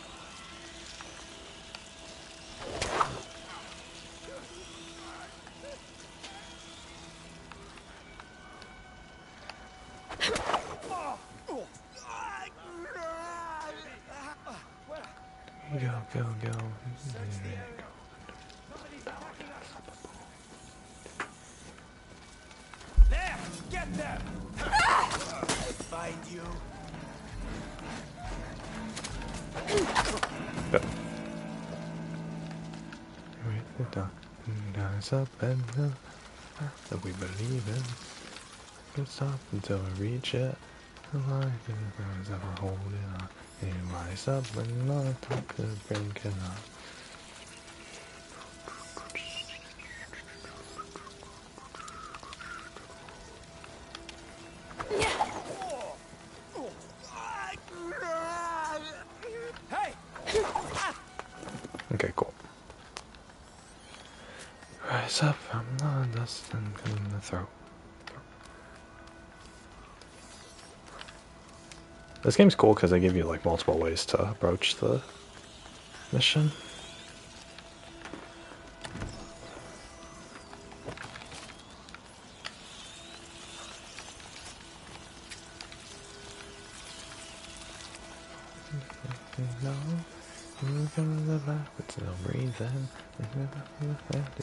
Go, go, go. There! Get them! Find you. With the darkness up and the that we believe in. stop until I reach it. I'm like if ever holding on. And rise up and not could break it up. Okay, cool. Rise up from the dust and clean the throat. This game's cool because they give you like multiple ways to approach the mission.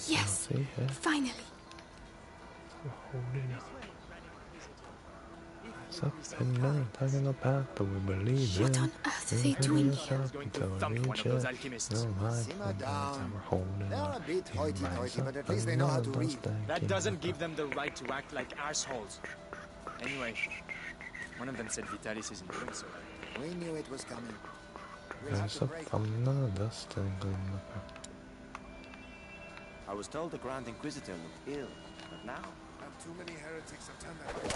Yes, finally. Up and down, taking the path that we believe in. What on earth are they doing here? Simmer down. They're a bit hoity-toity, but at least they know how to read. That doesn't give them the right to act like assholes. Anyway, one of them said Vitalis isn't doing so. We knew it was coming. Rise up from the dust and clean the path. I was told the Grand Inquisitor looked ill, but now... And too many heretics have turned that way.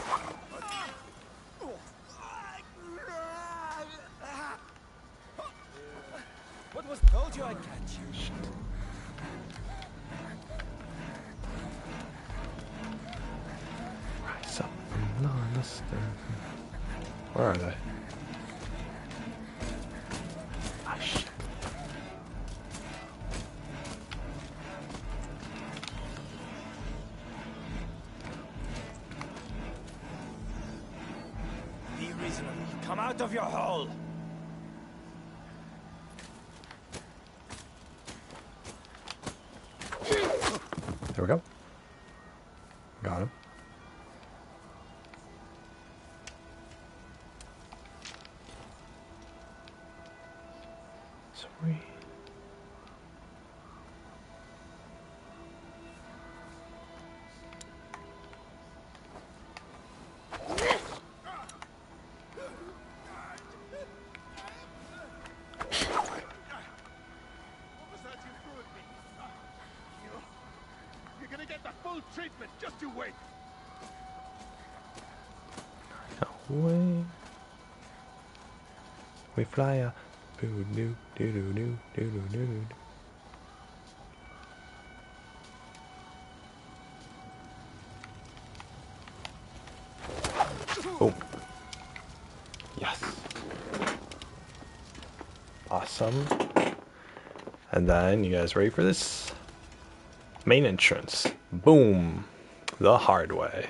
What was told you I'd catch you? Rise up from the dust and... Where are they? Ah, shit. Be reasonable. Come out of your hole! There we go. Got him. Sweet. You're gonna get the full treatment. Just you wait. Away. We fly up. Boo doo doo doo doo doo doo doo. Oh. Yes. Awesome. And then, you guys ready for this? Main entrance. Boom. The hard way.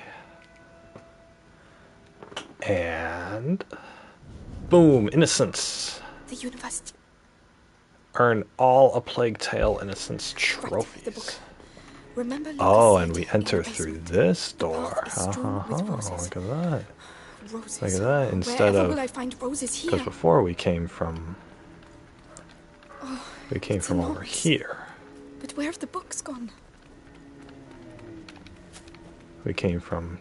And... boom. Innocence. The university. Earn all a Plague Tale Innocence trophies. The book. Remember Lucas Oh, said and we in enter the through basement, this the door. path is strewn with roses. Look at that. Roses. Look at that. Instead Wherever of... will I find roses here? because before we came from... Oh, we came from over enormous. here. But where have the books gone? We came from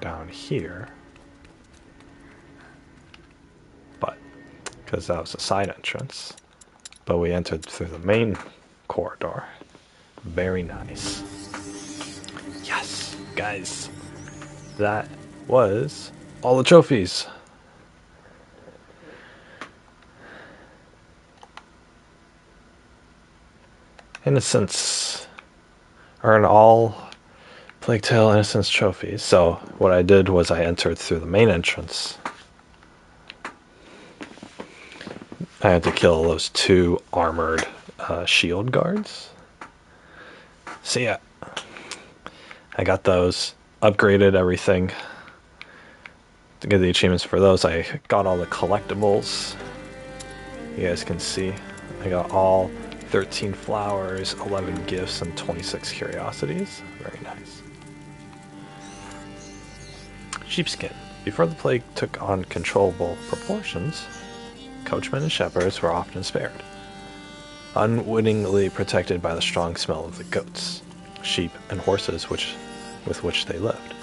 down here. But, because that was a side entrance. But we entered through the main corridor. Very nice. Yes, guys. That was all the trophies. Innocence. Earn all Plague Tale Innocence trophies. So what I did was I entered through the main entrance. I had to kill those 2 armored shield guards. So yeah, I got those, upgraded everything to get the achievements for those. I got all the collectibles. You guys can see I got all 13 flowers, 11 gifts, and 26 curiosities. Very nice. Sheepskin. Before the plague took on controllable proportions, coachmen and shepherds were often spared, unwittingly protected by the strong smell of the goats, sheep, and horses with which they lived.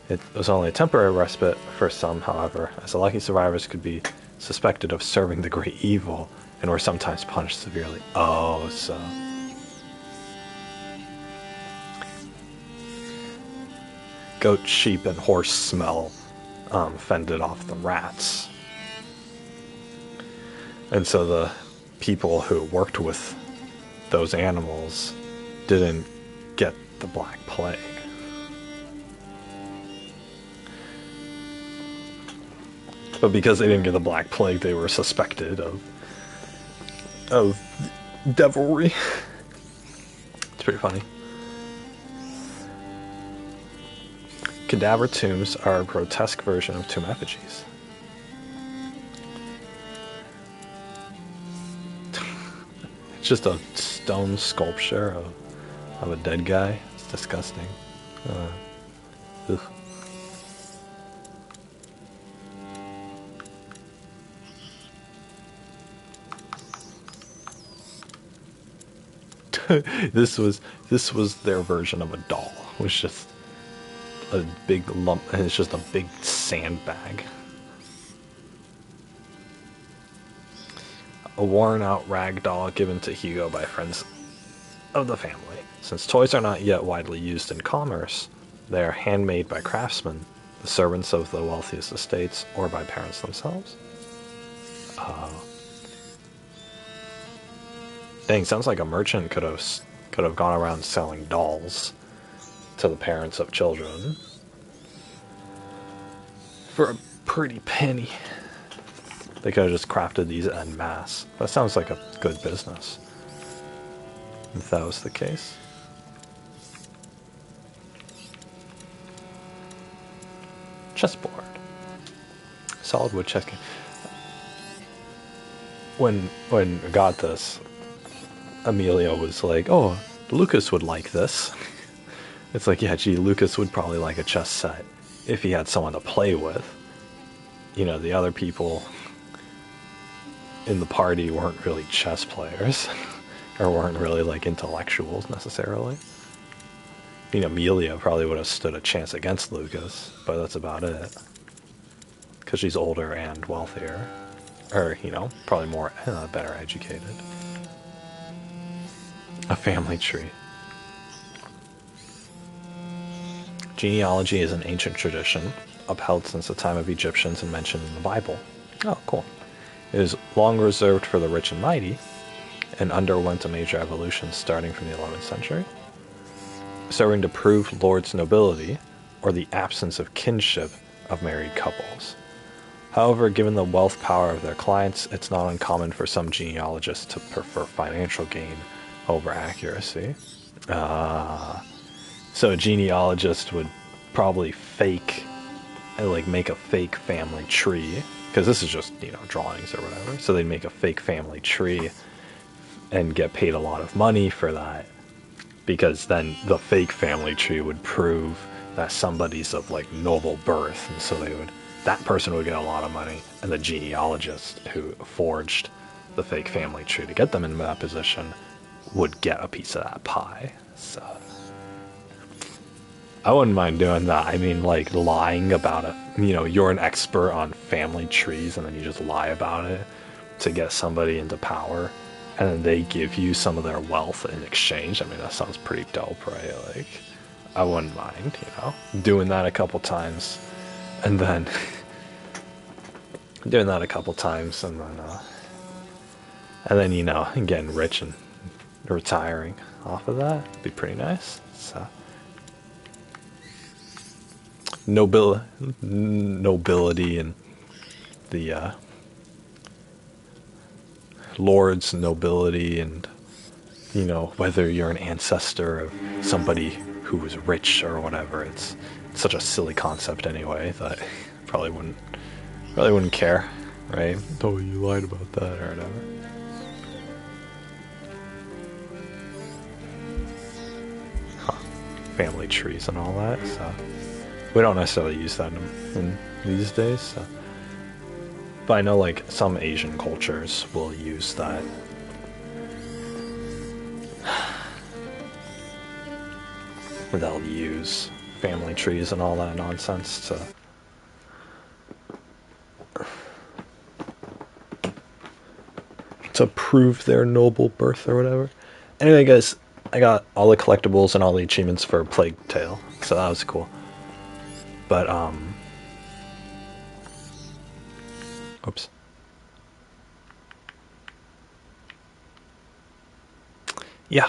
It was only a temporary respite for some, however, as the lucky survivors could be suspected of serving the great evil and were sometimes punished severely. Oh, so... goat, sheep, and horse smell fended off the rats. And so the people who worked with those animals didn't get the Black Plague. But because they didn't get the Black Plague, they were suspected of devilry. It's pretty funny. Cadaver tombs are a grotesque version of tomb effigies. It's just a stone sculpture of a dead guy. It's disgusting. Ugh. This was their version of a doll. It was just a big lump, and it's just a big sandbag. A worn-out rag doll given to Hugo by friends of the family. Since toys are not yet widely used in commerce, they are handmade by craftsmen, the servants of the wealthiest estates, or by parents themselves. Dang, sounds like a merchant could have gone around selling dolls to the parents of children for a pretty penny. They could have just crafted these en masse. That sounds like a good business, if that was the case. Chessboard. Solid wood chess. When I got this, Amelia was like, "Oh, Lucas would like this." It's like, yeah, gee, Lucas would probably like a chess set if he had someone to play with. You know, the other people in the party weren't really chess players, or weren't really like intellectuals necessarily. I mean, Amelia probably would have stood a chance against Lucas, but that's about it. Because she's older and wealthier, or, you know, probably more, better educated. A family tree. Genealogy is an ancient tradition, upheld since the time of Egyptians and mentioned in the Bible. Oh, cool. It is long reserved for the rich and mighty, and underwent a major evolution starting from the 11th century, serving to prove lord's nobility, or the absence of kinship of married couples. However, given the wealth power of their clients, it's not uncommon for some genealogists to prefer financial gain over accuracy. So a genealogist would probably make a fake family tree, because this is just, you know, drawings or whatever. So they'd make a fake family tree and get paid a lot of money for that, because then the fake family tree would prove that somebody's of like noble birth, and so that person would get a lot of money, and the genealogist who forged the fake family tree to get them in that position would get a piece of that pie. So I wouldn't mind doing that. I mean, like, lying about it. You know, you're an expert on family trees, and then you just lie about it to get somebody into power, and then they give you some of their wealth in exchange. I mean, that sounds pretty dope, right? Like, I wouldn't mind, you know, doing that a couple times, and then you know, getting rich and retiring off of that. It'd be pretty nice. So nobility and the lord's nobility, and, you know, whether you're an ancestor of somebody who was rich or whatever, it's such a silly concept anyway that probably wouldn't care, right? Oh, you lied about that or whatever. Family trees and all that, so we don't necessarily use that in these days, so. But I know, like, some Asian cultures will use that. They'll use family trees and all that nonsense to prove their noble birth or whatever. Anyway, guys, I got all the collectibles and all the achievements for Plague Tale, so that was cool. But oops. Yeah.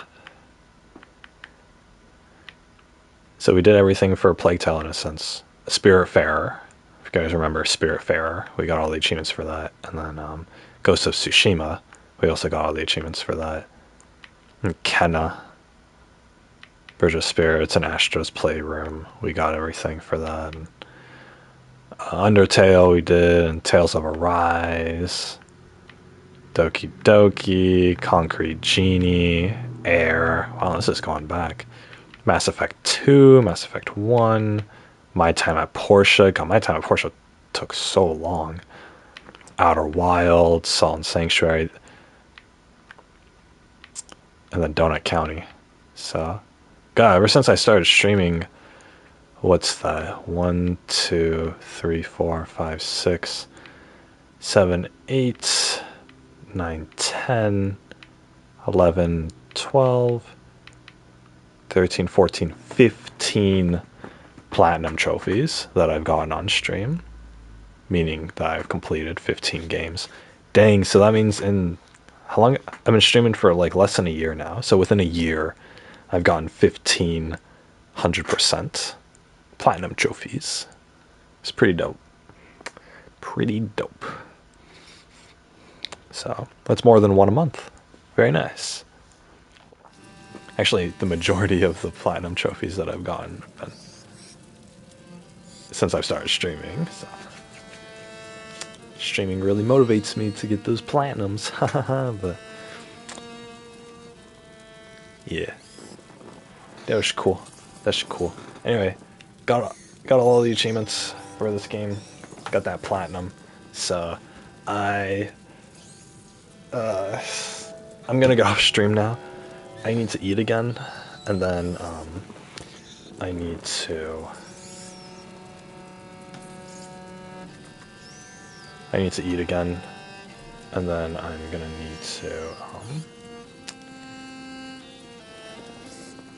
So we did everything for Plague Tale in a sense. Spiritfarer, if you guys remember Spiritfarer, we got all the achievements for that. And then Ghost of Tsushima, we also got all the achievements for that. And Kenna, Bridge of Spirits, and Astro's Playroom, we got everything for that. And, Undertale we did, and Tales of Arise, Doki Doki, Concrete Genie, Air. Wow, this is going back. Mass Effect 2, Mass Effect 1, My Time at Portia. God, My Time at Portia took so long. Outer Wilds, Salt and Sanctuary, and then Donut County. So, God, ever since I started streaming, what's that? 1, 2, 3, 4, 5, 6, 7, 8, 9, 10, 11, 12, 13, 14, 15 platinum trophies that I've gotten on stream, meaning that I've completed 15 games. Dang, so that means in how long? I've been streaming for like less than a year now. So within a year, I've gotten 1,500% platinum trophies. It's pretty dope. Pretty dope. So that's more than one a month. Very nice. Actually, the majority of the platinum trophies that I've gotten have been since I've started streaming. So streaming really motivates me to get those platinums. But yeah, that was cool. That's cool. Anyway, got all the achievements for this game. Got that platinum. So I'm gonna go off stream now. I need to eat again, and then I need to eat again, and then I'm gonna need to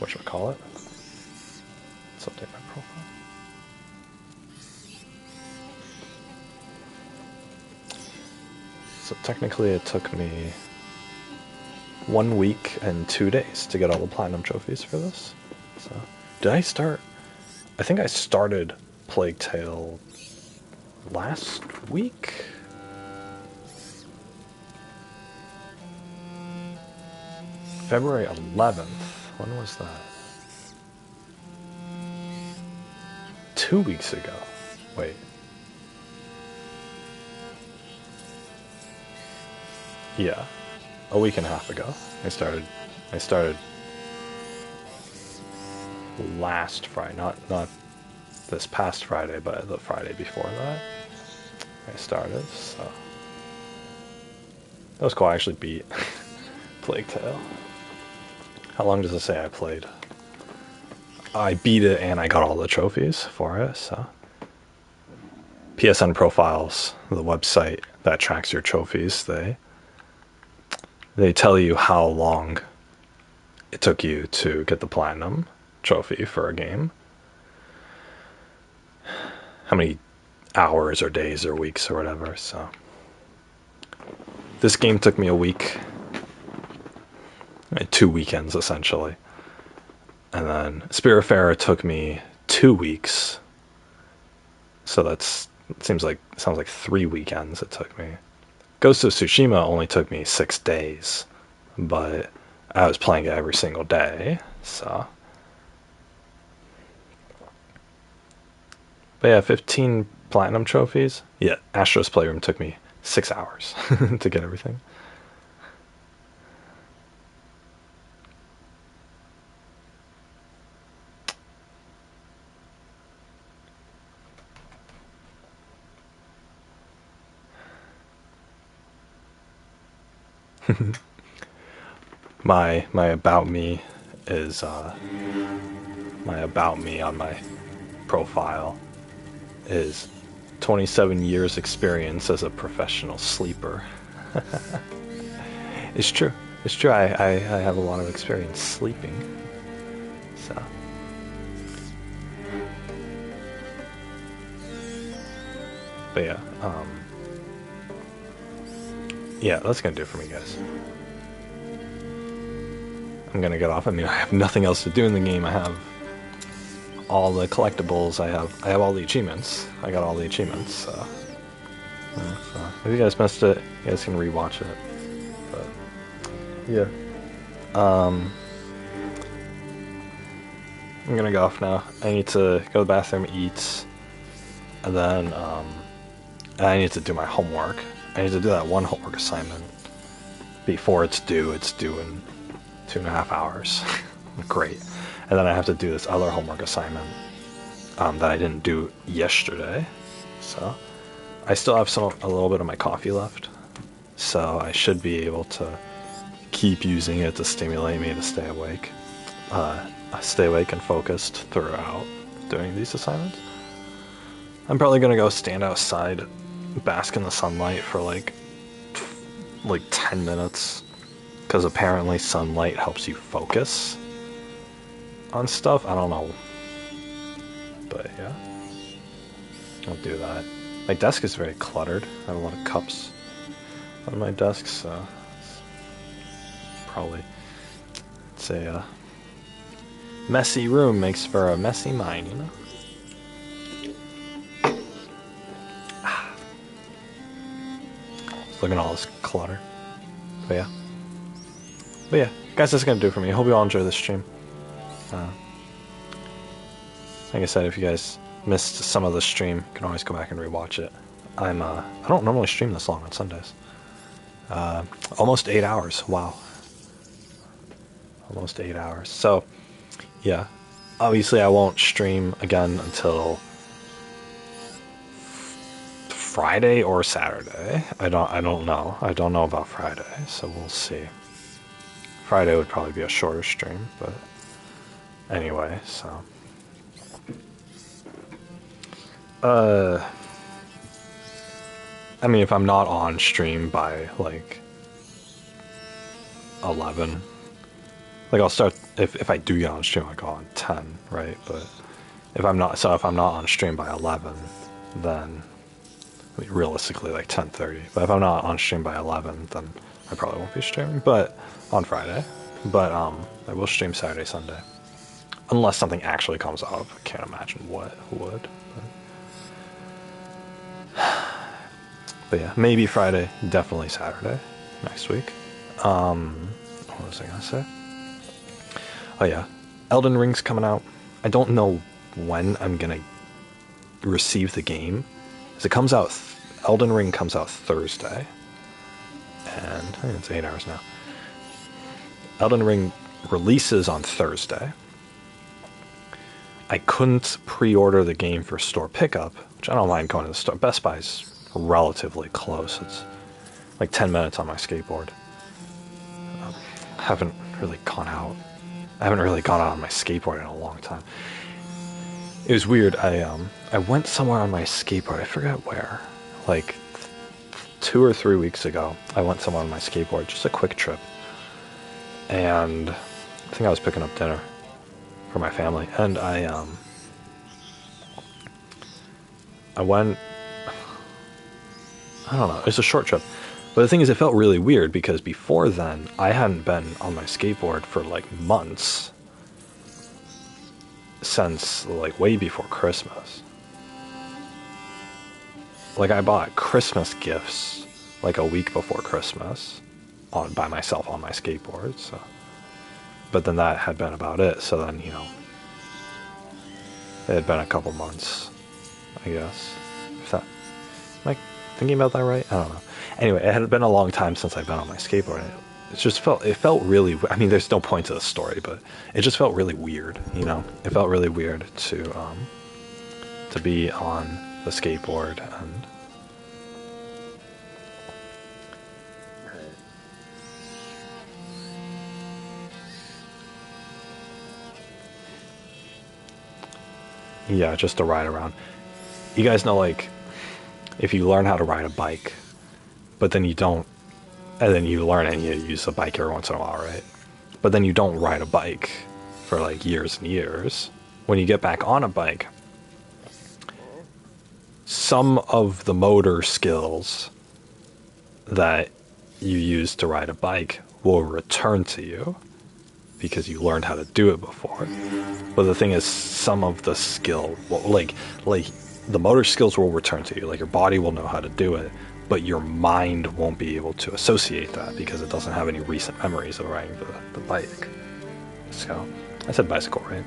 whatchamacallit? Let's update my profile. So technically it took me 1 week and 2 days to get all the platinum trophies for this. So did I start? I think I started Plague Tale last week. February 11th. When was that? 2 weeks ago. Wait. Yeah. A week and a half ago. I started last Friday, not this past Friday, but the Friday before that. I started, so that was cool. I actually beat Plague Tale. How long does it say I played? I beat it and I got all the trophies for it, so. PSN Profiles, the website that tracks your trophies, they tell you how long it took you to get the platinum trophy for a game. How many hours or days or weeks or whatever, so. This game took me a week. 2 weekends, essentially. And then Spiritfarer took me 2 weeks. So sounds like 3 weekends it took me. Ghost of Tsushima only took me 6 days, but I was playing it every single day, so. But yeah, 15 platinum trophies. Yeah, Astro's Playroom took me 6 hours to get everything. my about me is my about me on my profile is 27 years experience as a professional sleeper. It's true. It's true. I have a lot of experience sleeping. So. But yeah, yeah, that's gonna do it for me, guys. I'm gonna get off. I mean, I have nothing else to do in the game. I have all the collectibles. I have all the achievements. I got all the achievements. So if you guys missed it, you guys can rewatch it. But yeah, I'm gonna go off now. I need to go to the bathroom, eat, and then I need to do my homework. I need to do that one homework assignment before it's due. It's due in 2.5 hours. Great. And then I have to do this other homework assignment that I didn't do yesterday. So I still have a little bit of my coffee left. So I should be able to keep using it to stimulate me to stay awake. Stay awake and focused throughout doing these assignments. I'm probably gonna go stand outside, bask in the sunlight for like 10 minutes, because apparently sunlight helps you focus on stuff. I don't know, but yeah, I'll do that. My desk is very cluttered. I have a lot of cups on my desk, so it's a messy room makes for a messy mind, you know. Look at all this clutter. But yeah, guys, that's gonna do it for me. I hope you all enjoy this stream. Like I said, if you guys missed some of the stream, you can always go back and rewatch it. I don't normally stream this long on Sundays. Almost 8 hours. Wow. Almost 8 hours. So yeah, obviously I won't stream again until Friday or Saturday. I don't know. I don't know about Friday, so we'll see. Friday would probably be a shorter stream, but anyway, so I mean, if I'm not on stream by like 11, like I'll start if I do get on stream, I go on 10, right? But if I'm not on stream by 11, then I mean, realistically like 10:30. But if I'm not on stream by 11, then I probably won't be streaming. But on Friday, but I will stream Saturday, Sunday, unless something actually comes up. I can't imagine what would. But yeah, maybe Friday, definitely Saturday next week. What was I gonna say? Oh yeah, Elden Ring's coming out. I don't know when I'm gonna receive the game. As it comes out, Elden Ring comes out Thursday, and I think it's 8 hours now. Elden Ring releases on Thursday. I couldn't pre-order the game for store pickup, which I don't mind going to the store. Best Buy's relatively close. It's like 10 minutes on my skateboard. Haven't really gone out. I haven't really gone out on my skateboard in a long time. It was weird. I went somewhere on my skateboard. I forgot where. Like 2 or 3 weeks ago, I went somewhere on my skateboard. Just a quick trip. And I think I was picking up dinner for my family. And I went... I don't know. It was a short trip. But the thing is, it felt really weird because before then, I hadn't been on my skateboard for like months. Since like way before Christmas. Like I bought Christmas gifts like a week before Christmas by myself on my skateboard. So, but then that had been about it. So then, you know, it had been a couple months, I guess. Am I thinking about that right? I don't know. Anyway, it had been a long time since I've been on my skateboard. It felt really, I mean, there's no point to the story, but it just felt really weird, you know? It felt really weird to be on the skateboard and Yeah, just to ride around. You guys know, like, if you learn how to ride a bike, but then you don't, and then you learn and you use a bike every once in a while, right? But then you don't ride a bike for like years and years. When you get back on a bike, some of the motor skills that you use to ride a bike will return to you because you learned how to do it before. But the thing is, some of the skill, like the motor skills will return to you. Like your body will know how to do it, but your mind won't be able to associate that because it doesn't have any recent memories of riding the bike. So, I said bicycle, right?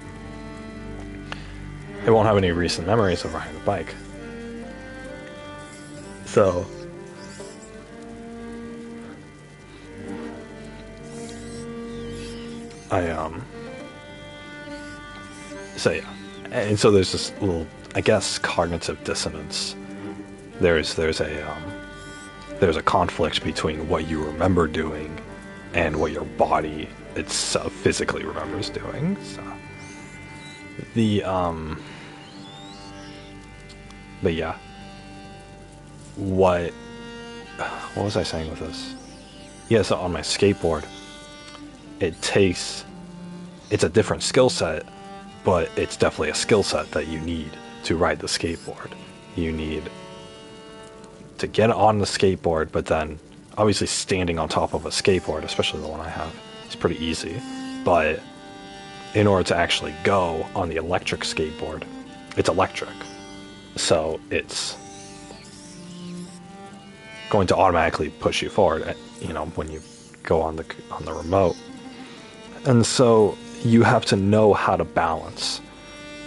It won't have any recent memories of riding the bike. So, so yeah. And so there's this little, I guess, cognitive dissonance. There's a conflict between what you remember doing and what your body itself physically remembers doing. So but yeah. What was I saying with this? Yeah, so on my skateboard, it's a different skill set, but it's definitely a skill set that you need to ride the skateboard. You need to get on the skateboard, but then obviously standing on top of a skateboard, especially the one I have, is pretty easy. But in order to actually go on the electric skateboard, it's electric. So it's going to automatically push you forward, when you go on the remote. And so you have to know how to balance.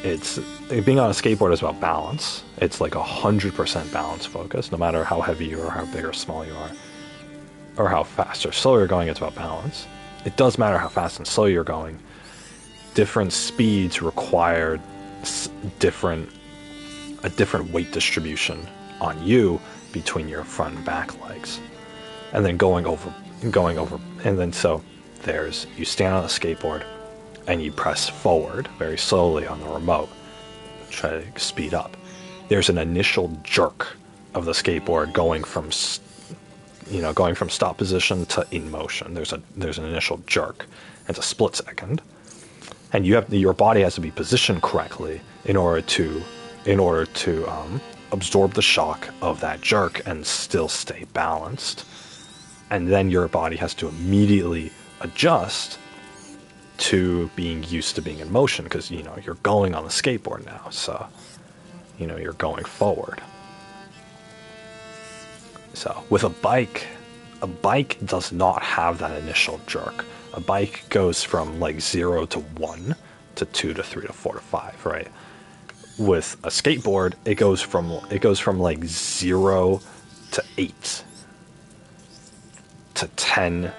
Being on a skateboard is about balance. It's like 100% balance focus, no matter how heavy or how big or small you are, or how fast or slow you're going. It's about balance. It does matter how fast and slow you're going. Different speeds require a different weight distribution on you between your front and back legs, and then going over, and then so you stand on a skateboard and you press forward very slowly on the remote, try to speed up. There's an initial jerk of the skateboard going from stop position to in motion. There's an initial jerk. It's a split second, and your body has to be positioned correctly in order to absorb the shock of that jerk and still stay balanced. And then your body has to immediately adjust to being used to being in motion, because you're going on the skateboard now, so you're going forward. So with a bike does not have that initial jerk. A bike goes from like 0 to 1 to 2 to 3 to 4 to 5, right? With a skateboard, it goes from like 0 to 8 to 10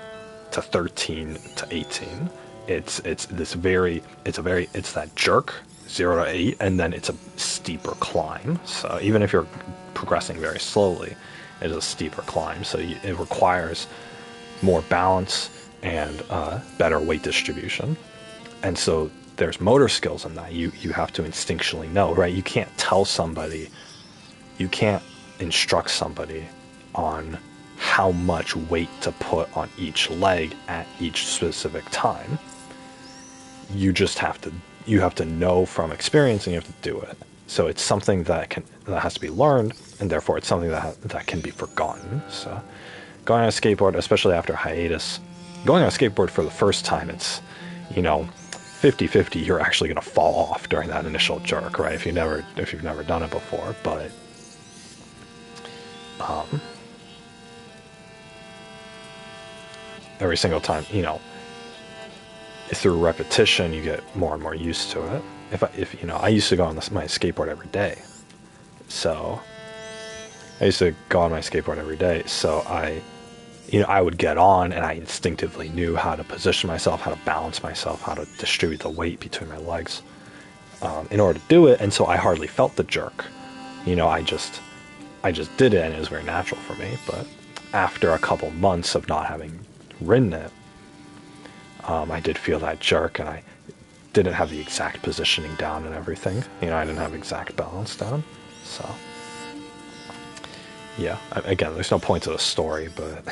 to 13 to 18. It's that jerk, 0 to 8, and then it's a steeper climb. So even if you're progressing very slowly, it is a steeper climb. So it requires more balance and better weight distribution. And so there's motor skills in that. You have to instinctually know, right? You can't instruct somebody on how much weight to put on each leg at each specific time. You have to know from experience, and you have to do it. So it's something that has to be learned, and therefore it's something that can be forgotten. So going on a skateboard, especially after hiatus, going on a skateboard for the first time, it's 50-50, you're actually going to fall off during that initial jerk, right? If you've never done it before. But every single time, through repetition, you get more and more used to it. I used to go on my skateboard every day. So I would get on, and I instinctively knew how to position myself, how to balance myself, how to distribute the weight between my legs in order to do it. And so I hardly felt the jerk. I just did it, and it was very natural for me. But after a couple months of not having ridden it, I did feel that jerk, and didn't have the exact positioning down and everything. You know, I didn't have exact balance down. So, yeah. Again, there's no point to the story, but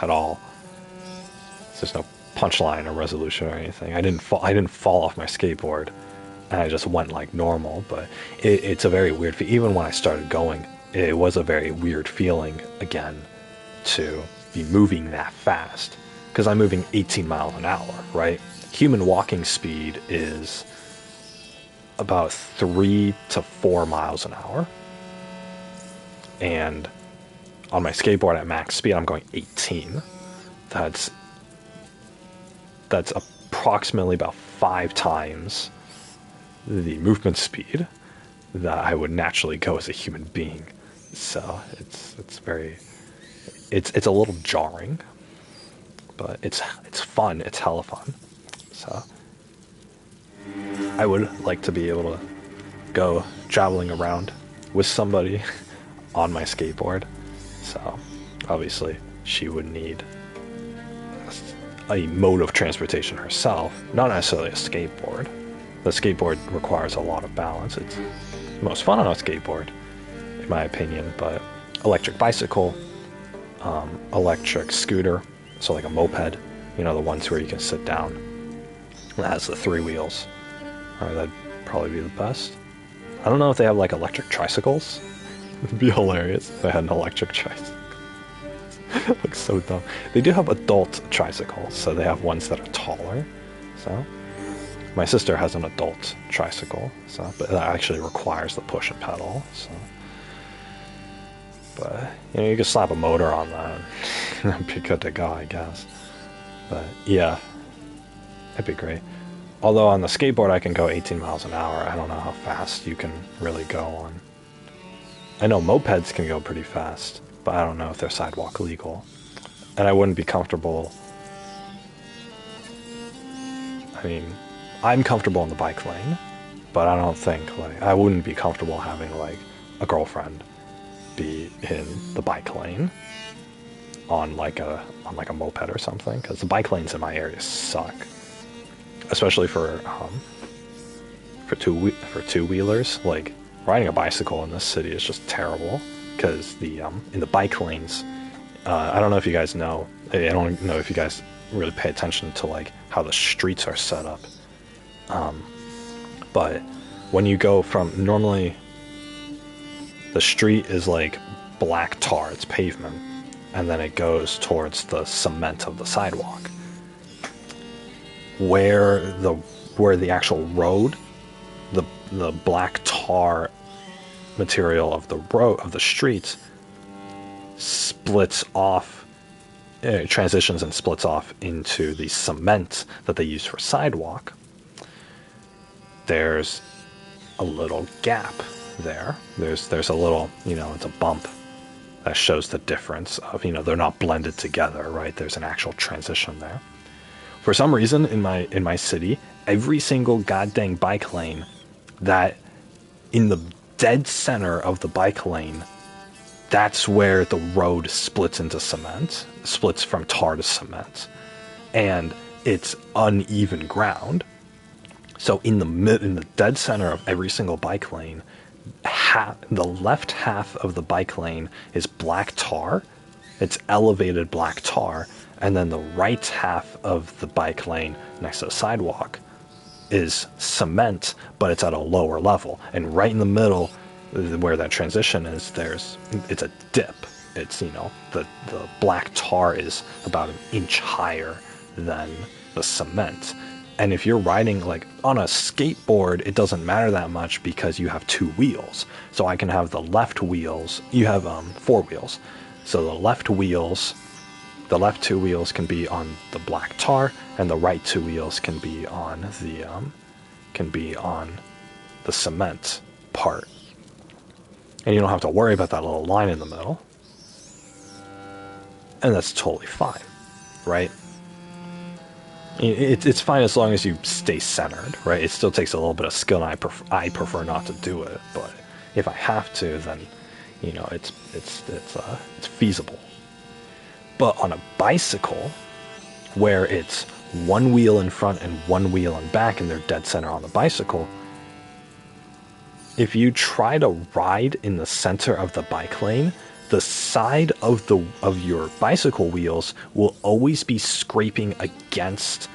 at all. There's no punchline or resolution or anything. I didn't fall off my skateboard, and I just went like normal. But it's a very weird. Even when I started going, it was a very weird feeling again to be moving that fast, because I'm moving 18 miles an hour, right? Human walking speed is about 3 to 4 miles an hour, and on my skateboard at max speed, I'm going 18. That's approximately about 5 times the movement speed that I would naturally go as a human being. So it's a little jarring, but it's fun. It's hella fun. So I would like to be able to go traveling around with somebody on my skateboard. So obviously she would need a mode of transportation herself, not necessarily a skateboard. The skateboard requires a lot of balance. It's most fun on a skateboard, in my opinion, but electric bicycle, electric scooter, so like a moped, you know, the ones where you can sit down, that has the 3 wheels. That'd probably be the best. I don't know if they have like electric tricycles. It'd be hilarious if they had an electric tricycle. Looks so dumb. They do have adult tricycles, so they have ones that are taller. So my sister has an adult tricycle, so but that actually requires the push and pedal. So, but you know, you could slap a motor on that, and that'd be good to go, I guess. But yeah, it'd be great. Although on the skateboard I can go 18 miles an hour. I don't know how fast you can really go on. I know mopeds can go pretty fast, but I don't know if they're sidewalk legal. And I wouldn't be comfortable. I mean, I'm comfortable in the bike lane, but I don't think, like, I wouldn't be comfortable having, like, a girlfriend be in the bike lane on like a moped or something, because the bike lanes in my area suck, especially for two-wheelers. Like, riding a bicycle in this city is just terrible, because the in the bike lanes, I don't know if you guys know, I don't know if you guys really pay attention to like how the streets are set up, but when you go from, normally the street is like black tar, it's pavement, and then it goes towards the cement of the sidewalk. Where the actual road, the black tar material of the road of the streets splits off, transitions and splits off into the cement that they use for sidewalk. There's a little gap there. There's a little, you know, it's a bump that shows the difference of, you know, they're not blended together, right? There's an actual transition there. For some reason in my city, every single goddamn bike lane, that in the dead center of the bike lane, that's where the road splits into cement, splits from tar to cement, and it's uneven ground. So in the dead center of every single bike lane, the left half of the bike lane is black tar. It's elevated black tar, and then the right half of the bike lane next to the sidewalk is cement, but it's at a lower level. And right in the middle, where that transition is, it's a dip. It's, you know, the black tar is about an inch higher than the cement. And if you're riding, like, on a skateboard, it doesn't matter that much because you have 2 wheels. So I can have the left wheels, you have 4 wheels. So the left 2 wheels can be on the black tar, and the right 2 wheels can be on the cement part. And you don't have to worry about that little line in the middle. And that's totally fine, right? It's fine as long as you stay centered, right? It still takes a little bit of skill, and I prefer not to do it, but if I have to, then, you know, it's feasible. But on a bicycle, where it's one wheel in front and one wheel in back, and they're dead center on the bicycle. If you try to ride in the center of the bike lane, the side of your bicycle wheels will always be scraping against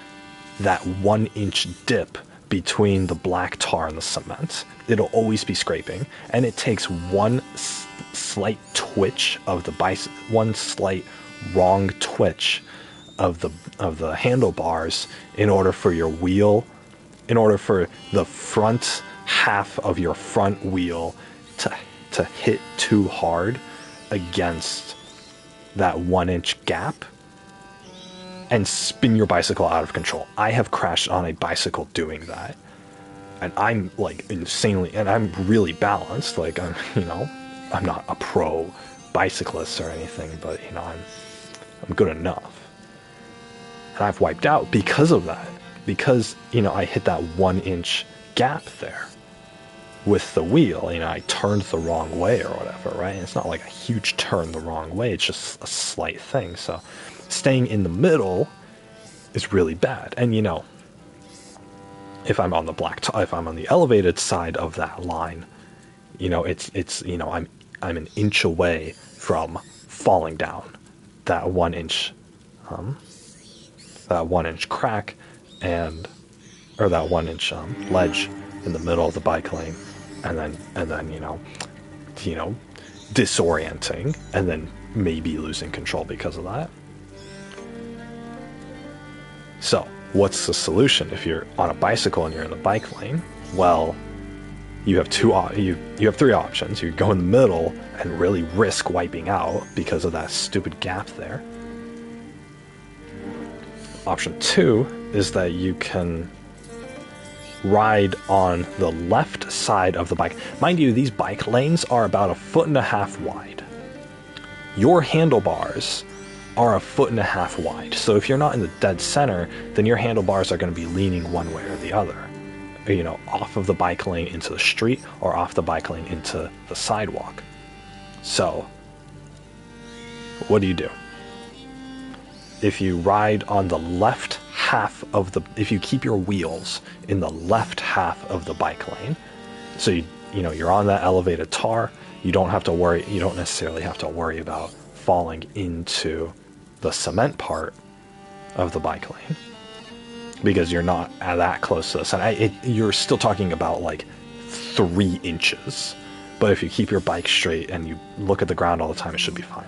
that 1-inch dip between the black tar and the cement. It'll always be scraping, and it takes one slight twitch of the bicycle, one slight wrong twitch of the handlebars in order for your wheel, in order for the front half of your front wheel to hit too hard against that 1-inch gap and spin your bicycle out of control. I have crashed on a bicycle doing that, and I'm like insanely, and I'm really balanced. Like I'm not a pro bicyclist or anything, but I'm good enough. And I've wiped out because of that, because I hit that 1-inch gap there with the wheel. I turned the wrong way or whatever, right? And it's not like a huge turn the wrong way, it's just a slight thing. So staying in the middle is really bad. And if I'm on if I'm on the elevated side of that line, I'm an inch away from falling down that 1-inch crack, or that 1-inch ledge in the middle of the bike lane, and then disorienting, and then maybe losing control because of that. So what's the solution if you're on a bicycle and you're in the bike lane? Well, you have you have three options. You go in the middle and really risk wiping out because of that stupid gap there. Option 2 is that you can ride on the left side of the bike. Mind you, these bike lanes are about 1.5 feet wide. Your handlebars are 1.5 feet wide. So if you're not in the dead center, then your handlebars are going to be leaning one way or the other. Off of the bike lane into the street, or off the bike lane into the sidewalk. So, what do? If you ride on the left half of if you keep your wheels in the left half of the bike lane, so you're on that elevated tar, you don't necessarily have to worry about falling into the cement part of the bike lane, because you're not that close to the center. You're still talking about like 3 inches, but if you keep your bike straight and you look at the ground all the time, it should be fine.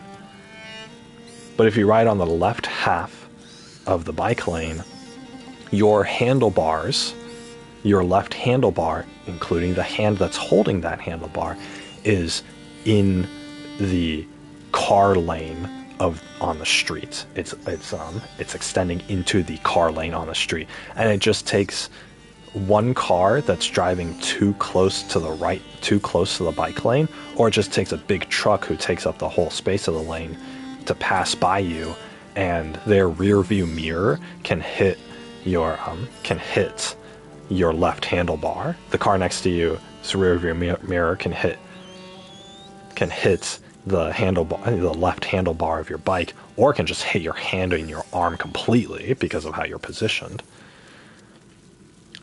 But if you ride on the left half of the bike lane, your handlebars, your left handlebar, including the hand that's holding that handlebar, is in the car lane on the street. It's extending into the car lane on the street, and it just takes one car that's driving too close to the right, too close to the bike lane, or it just takes a big truck who takes up the whole space of the lane to pass by you, and their rear view mirror can hit your left handlebar. The car next to you, its rear view mirror can hit the left handlebar of your bike, or it can just hit your hand and your arm completely because of how you're positioned.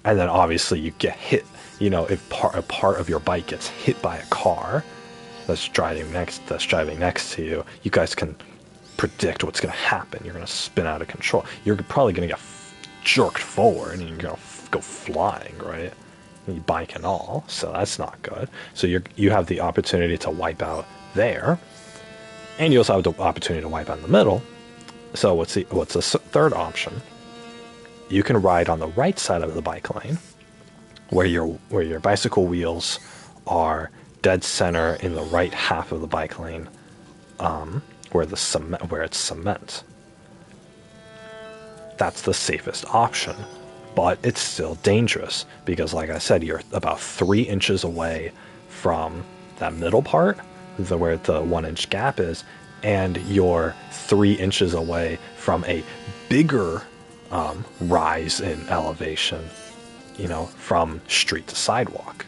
And then obviously you get hit, if a part of your bike gets hit by a car that's driving next to you, you guys can predict what's going to happen. You're going to spin out of control. You're probably going to get jerked forward, and you're going to go flying, right? Bike and all, so that's not good. So you have the opportunity to wipe out there, and you also have the opportunity to wipe out in the middle. So what's the third option? You can ride on the right side of the bike lane, where your bicycle wheels are dead center in the right half of the bike lane, where it's cement. That's the safest option, but it's still dangerous because, like I said, you're about 3 inches away from that middle part, where the 1-inch gap is, and you're 3 inches away from a bigger rise in elevation, from street to sidewalk.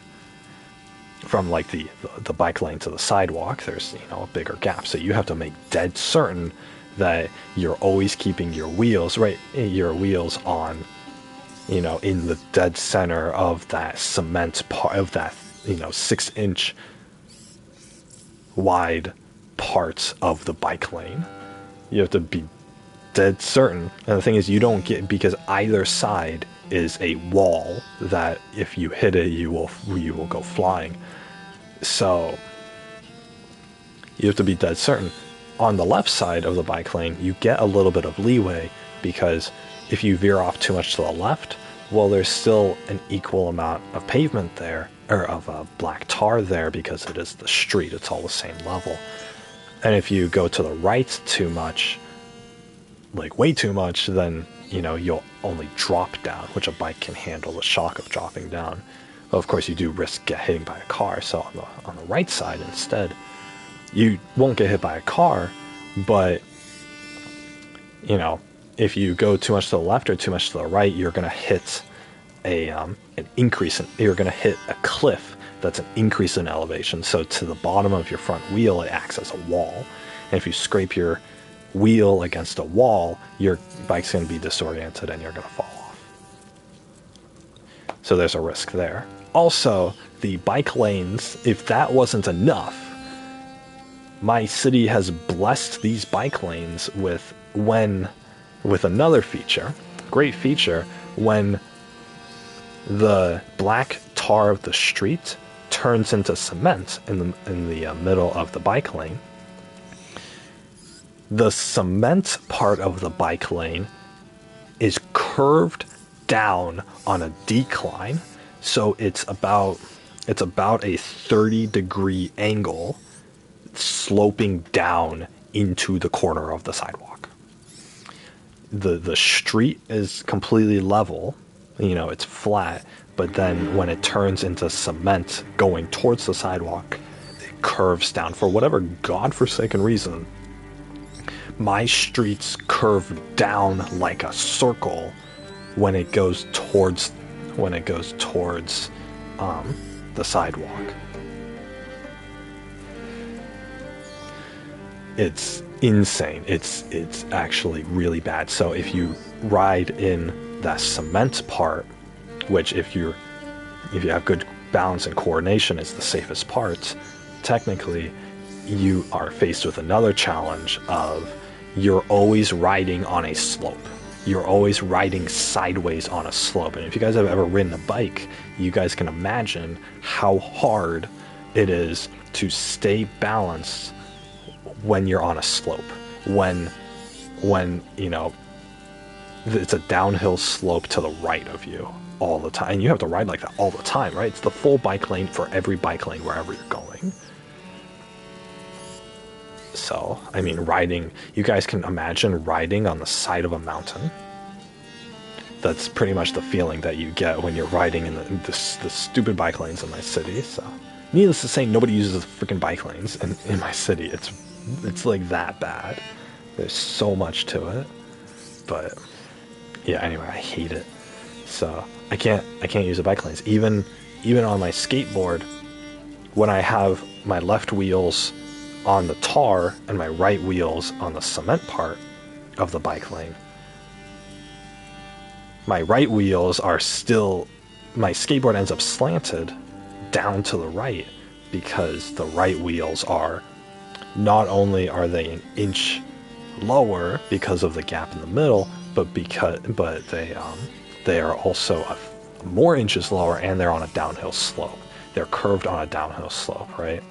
From like the bike lane to the sidewalk, there's a bigger gap. So you have to make dead certain that you're always keeping your wheels on, in the dead center of that cement part of that, 6-inch wide parts of the bike lane. You have to be dead certain. And the thing is, you don't get, because either side is a wall that if you hit it, you will go flying. So you have to be dead certain. On the left side of the bike lane, you get a little bit of leeway, because if you veer off too much to the left, well, there's still an equal amount of pavement there, or of black tar there, because it is the street. It's all the same level. And if you go to the right too much, like way too much, then, you'll only drop down, which a bike can handle the shock of dropping down. Well, of course, you do risk hitting by a car. So on the right side instead, you won't get hit by a car, but, if you go too much to the left or too much to the right, you're going to hit you're going to hit a cliff that's an increase in elevation. So to the bottom of your front wheel, it acts as a wall. And if you scrape your wheel against a wall, your bike's going to be disoriented and you're going to fall off. So there's a risk there. Also, the bike lanes, if that wasn't enough, my city has blessed these bike lanes with another feature, great feature, when the black tar of the street turns into cement in the middle of the bike lane. The cement part of the bike lane is curved down on a decline, so it's about a 30-degree angle sloping down into the corner of the sidewalk. The street is completely level, it's flat, but then when it turns into cement going towards the sidewalk, it curves down. For whatever godforsaken reason, my streets curve down like a circle when it goes towards the sidewalk. It's insane. It's actually really bad. So if you ride in that cement part, which if you have good balance and coordination is the safest part, technically you are faced with another challenge of you're always riding on a slope. You're always riding sideways on a slope. And if you guys have ever ridden a bike, you guys can imagine how hard it is to stay balanced when you're on a slope. When it's a downhill slope to the right of you all the time. And you have to ride like that all the time, right? It's the full bike lane for every bike lane wherever you're going. So, I mean, riding, you guys can imagine riding on the side of a mountain. That's pretty much the feeling that you get when you're riding in the stupid bike lanes in my city. So, needless to say, nobody uses freaking bike lanes in my city. It's like that bad. There's so much to it. But yeah, anyway, I hate it. So I can't use the bike lanes. Even on my skateboard, when I have my left wheels on the tar and my right wheels on the cement part of the bike lane, my right wheels are still, my skateboard ends up slanted down to the right, because the right wheels are, not only are they an inch lower because of the gap in the middle, but they are also more inches lower, and they're on a downhill slope. They're curved on a downhill slope, right?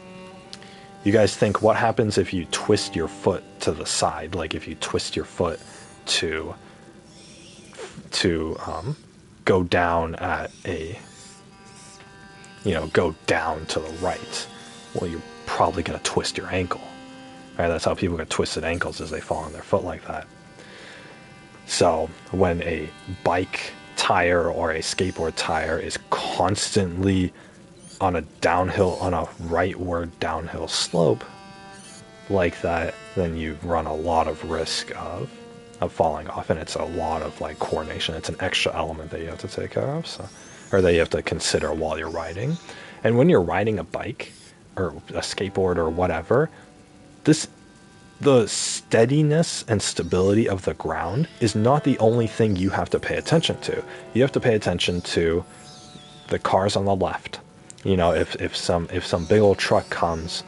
You guys think, what happens if you twist your foot to the side? Like if you twist your foot to go down at go down to the right. Well, you're probably going to twist your ankle. Right? That's how people get twisted ankles, is they fall on their foot like that. So when a bike tire or a skateboard tire is constantly on a rightward downhill slope like that, then you run a lot of risk of falling off, and it's a lot of like coordination. It's an extra element that you have to take care of, or that you have to consider while you're riding. And when you're riding a bike or a skateboard or whatever, the steadiness and stability of the ground is not the only thing you have to pay attention to. You have to pay attention to the cars on the left. You know, if some big old truck comes,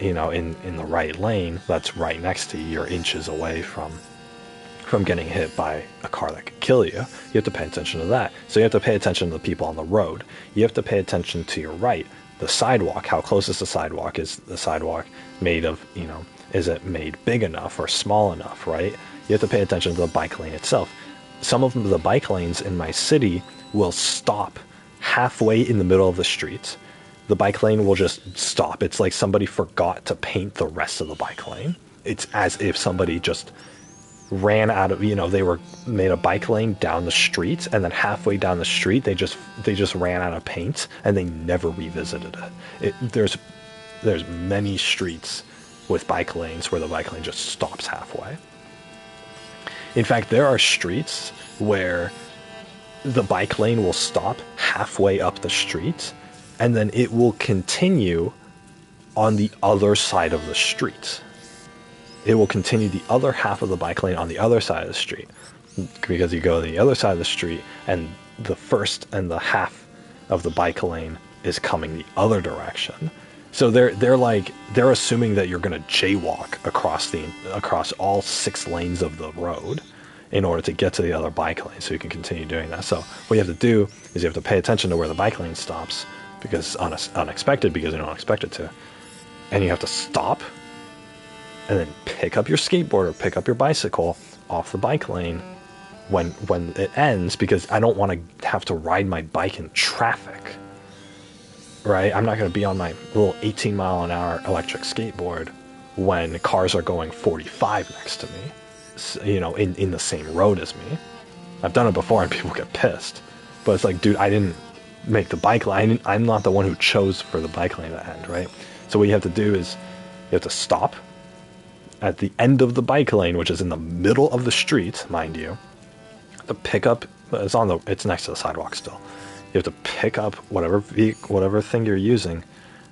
you know, in the right lane, that's right next to you, you're inches away from getting hit by a car that could kill you. You have to pay attention to that. So you have to pay attention to the people on the road. You have to pay attention to your right, the sidewalk. How close is the sidewalk? Is the sidewalk made of, you know, is it made big enough or small enough, right? You have to pay attention to the bike lane itself. Some of the bike lanes in my city will stop halfway in the middle of the street. The bike lane will just stop. It's like somebody forgot to paint the rest of the bike lane. It's as if somebody just ran out of, you know, they made a bike lane down the street, and then halfway down the street they just ran out of paint, and they never revisited it. There's many streets with bike lanes where the bike lane just stops halfway. In fact, there are streets where the bike lane will stop halfway up the street, and then it will continue on the other side of the street. It will continue the other half of the bike lane on the other side of the street, because you go to the other side of the street and the first and the half of the bike lane is coming the other direction. So they're assuming that you're going to jaywalk across all 6 lanes of the road in order to get to the other bike lane, so you can continue doing that. So what you have to do is you have to pay attention to where the bike lane stops, because it's unexpected, because you don't expect it to, and you have to stop and then pick up your skateboard or pick up your bicycle off the bike lane when it ends, because I don't want to have to ride my bike in traffic, right? I'm not going to be on my little 18-mile-an-hour electric skateboard when cars are going 45 next to me, you know, in the same road as me. I've done it before and people get pissed, but it's like, dude, I didn't make the bike lane. I'm not the one who chose for the bike lane to end, right? So what you have to do is you have to stop at the end of the bike lane, which is in the middle of the street, mind you. To pick up, it's next to the sidewalk still. You have to pick up whatever thing you're using,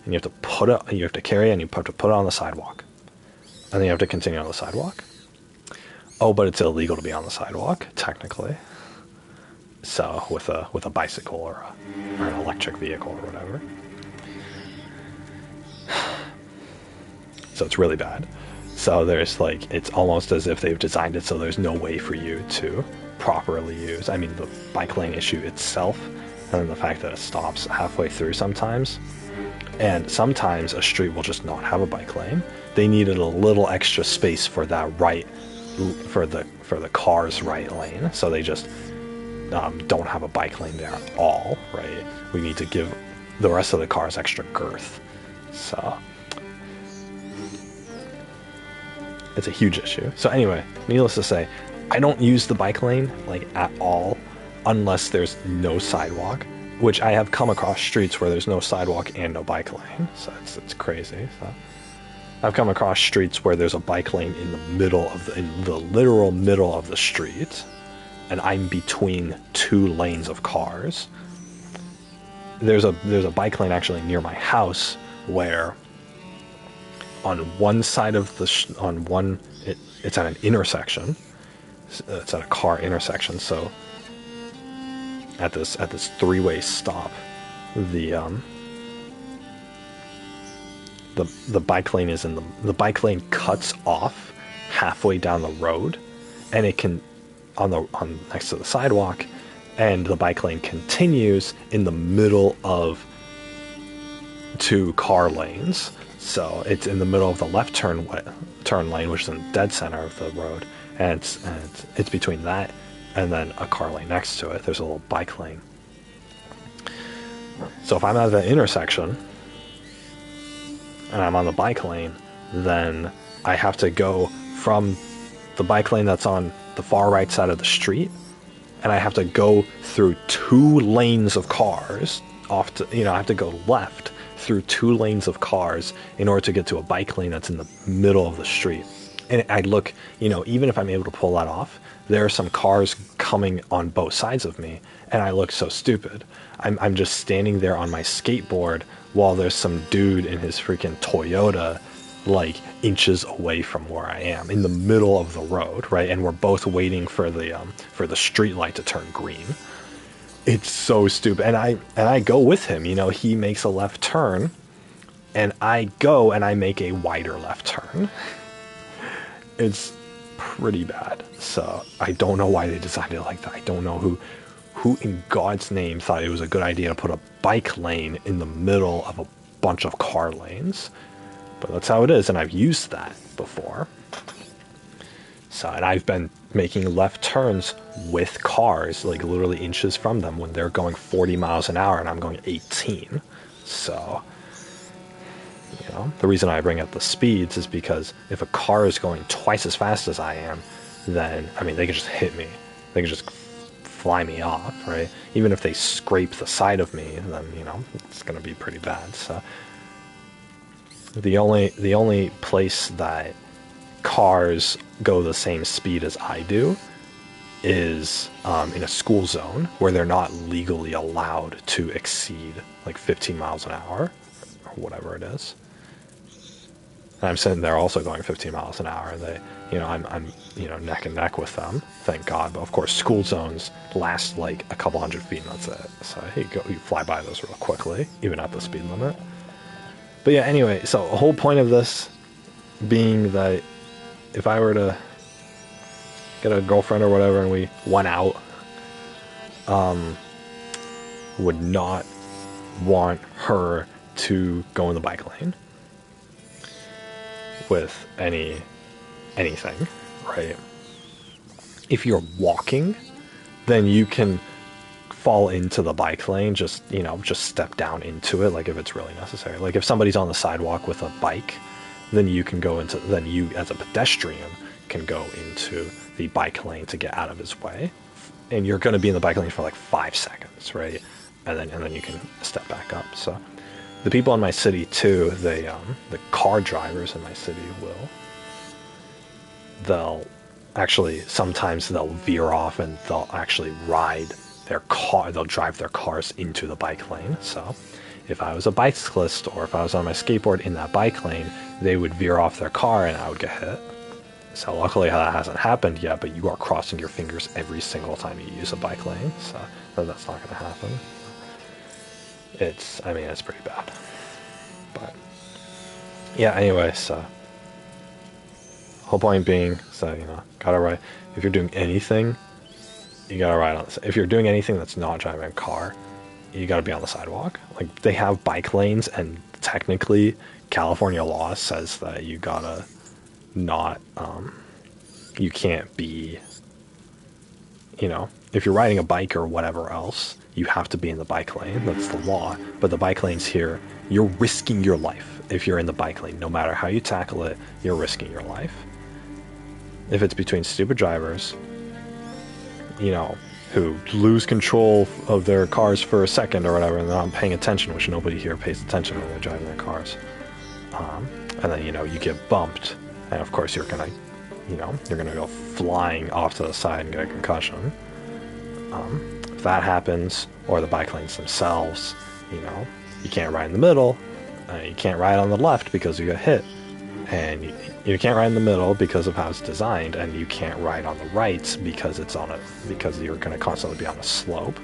and you have to carry it, and you have to put it on the sidewalk, and then you have to continue on the sidewalk. Oh, but it's illegal to be on the sidewalk, technically. So with a bicycle or an electric vehicle or whatever. So it's really bad. So there's it's almost as if they've designed it so there's no way for you to properly use. I mean, the bike lane issue itself, and then the fact that it stops halfway through sometimes. And sometimes a street will just not have a bike lane. They needed a little extra space for that for the car's right lane, so they just don't have a bike lane there at all, right? We need to give the rest of the cars extra girth. So it's a huge issue. So anyway, needless to say, I don't use the bike lane at all unless there's no sidewalk, which I have come across streets where there's no sidewalk and no bike lane. So it's crazy. So I've come across streets where there's a bike lane in the literal middle of the street, and I'm between 2 lanes of cars. There's a bike lane actually near my house where on one side of it's at an intersection. It's at a car intersection. So at this 3-way stop, the bike lane the bike lane cuts off halfway down the road, and it can on next to the sidewalk, and the bike lane continues in the middle of 2 car lanes. So it's in the middle of the left turn lane, which is in the dead center of the road, and it's between that and then a car lane next to it. There's a little bike lane. So if I'm at the intersection and I'm on the bike lane, then I have to go from the bike lane that's on the far right side of the street, and I have to go through 2 lanes of cars I have to go left through 2 lanes of cars in order to get to a bike lane that's in the middle of the street. And I look, even if I'm able to pull that off, there are some cars coming on both sides of me, and I look so stupid. I'm just standing there on my skateboard while there's some dude in his freaking Toyota like inches away from where I am, in the middle of the road, right? And we're both waiting for the street light to turn green. It's so stupid. And I go with him, you know, he makes a left turn, and I go and I make a wider left turn. It's pretty bad. So I don't know why they designed it like that. I don't know who in God's name thought it was a good idea to put a bike lane in the middle of a bunch of car lanes. But that's how it is, and I've used that before. So, and I've been making left turns with cars, like literally inches from them, when they're going 40 miles an hour and I'm going 18. So, you know, the reason I bring up the speeds is because if a car is going twice as fast as I am, then, I mean, they can just hit me. They can just fly me off, right? Even if they scrape the side of me, then, you know, it's going to be pretty bad. So the only place that cars go the same speed as I do is in a school zone where they're not legally allowed to exceed like 15 miles an hour or whatever it is. And I'm sitting there also going 15 miles an hour, and they, you know, I'm you know, neck and neck with them, thank God. But of course, school zones last like a couple hundred feet, and that's it. So you fly by those real quickly, even at the speed limit. But yeah, anyway, so the whole point of this being that if I were to get a girlfriend or whatever and we went out, would not want her to go in the bike lane with anything, right? If you're walking, then you can fall into the bike lane, just, you know, just step down into it, like if it's really necessary. Like if somebody's on the sidewalk with a bike, then you can go into, then you as a pedestrian can go into the bike lane to get out of his way, and you're going to be in the bike lane for like 5 seconds, right? And then you can step back up. So the people in my city too, the car drivers in my city they'll actually, sometimes they'll veer off and they'll actually ride their car, they'll drive their cars into the bike lane. So if I was a bicyclist or if I was on my skateboard in that bike lane, they would veer off their car and I would get hit. So luckily that hasn't happened yet, but you are crossing your fingers every single time you use a bike lane, so that's not going to happen. I mean, it's pretty bad. But yeah, anyway, so whole point being, so, you know, gotta ride. If you're doing anything, you gotta ride on this. If you're doing anything that's not driving a car, you gotta be on the sidewalk. Like, they have bike lanes, and technically California law says that you gotta not, you can't be, you know, if you're riding a bike or whatever else, you have to be in the bike lane. That's the law. But the bike lanes here, you're risking your life if you're in the bike lane. No matter how you tackle it, you're risking your life. If it's between stupid drivers, you know, who lose control of their cars for a second or whatever, and they're not paying attention, which nobody here pays attention when they're driving their cars. And then, you know, you get bumped, and of course you're gonna, you know, you're gonna go flying off to the side and get a concussion. If that happens, or the bike lanes themselves, you know, you can't ride in the middle, you can't ride on the left because you get hit, and you can't ride in the middle because of how it's designed, and you can't ride on the right because it's on because you're going to constantly be on a slope.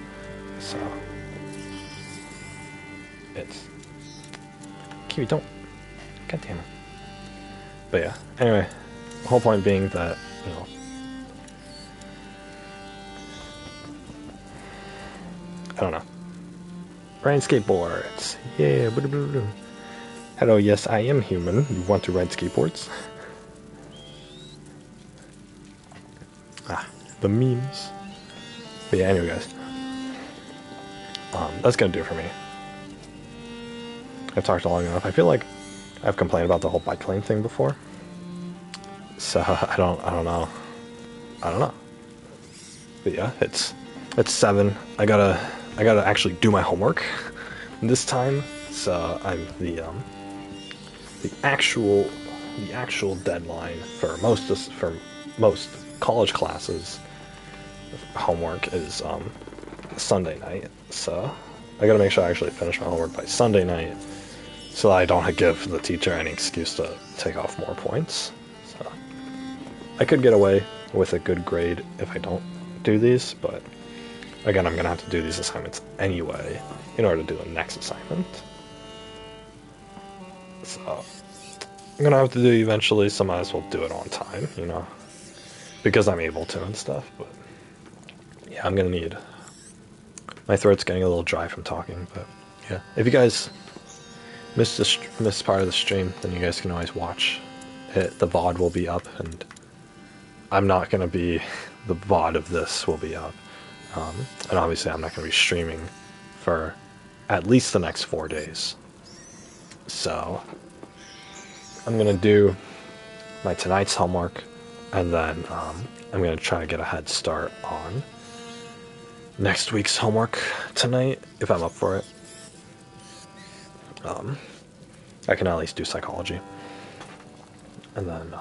So it's Kiwi, don't, god damn it. But yeah, anyway, the whole point being that, you know, I don't know. Riding skateboards. Yeah. Blah, blah, blah. Hello, yes, I am human. You want to ride skateboards? The memes. But yeah, anyway, guys. That's gonna do it for me. I've talked long enough. I feel like I've complained about the whole bike lane thing before. So I don't know. But yeah, it's 7. I gotta actually do my homework this time. So I'm the actual deadline for most college classes homework is Sunday night. So I gotta make sure I actually finish my homework by Sunday night, so I don't give the teacher any excuse to take off more points. So I could get away with a good grade if I don't do these, but again, I'm going to have to do these assignments anyway in order to do the next assignment. So I'm going to have to do it eventually, so I might as well do it on time, you know, because I'm able to and stuff. But yeah, I'm going to need... My throat's getting a little dry from talking, but yeah. If you guys missed part of the stream, then you guys can always watch it. The VOD will be up, and I'm not going to be... The VOD of this will be up. And obviously I'm not going to be streaming for at least the next 4 days. So I'm going to do my tonight's homework, and then I'm going to try to get a head start on next week's homework tonight, if I'm up for it. I can at least do psychology. And then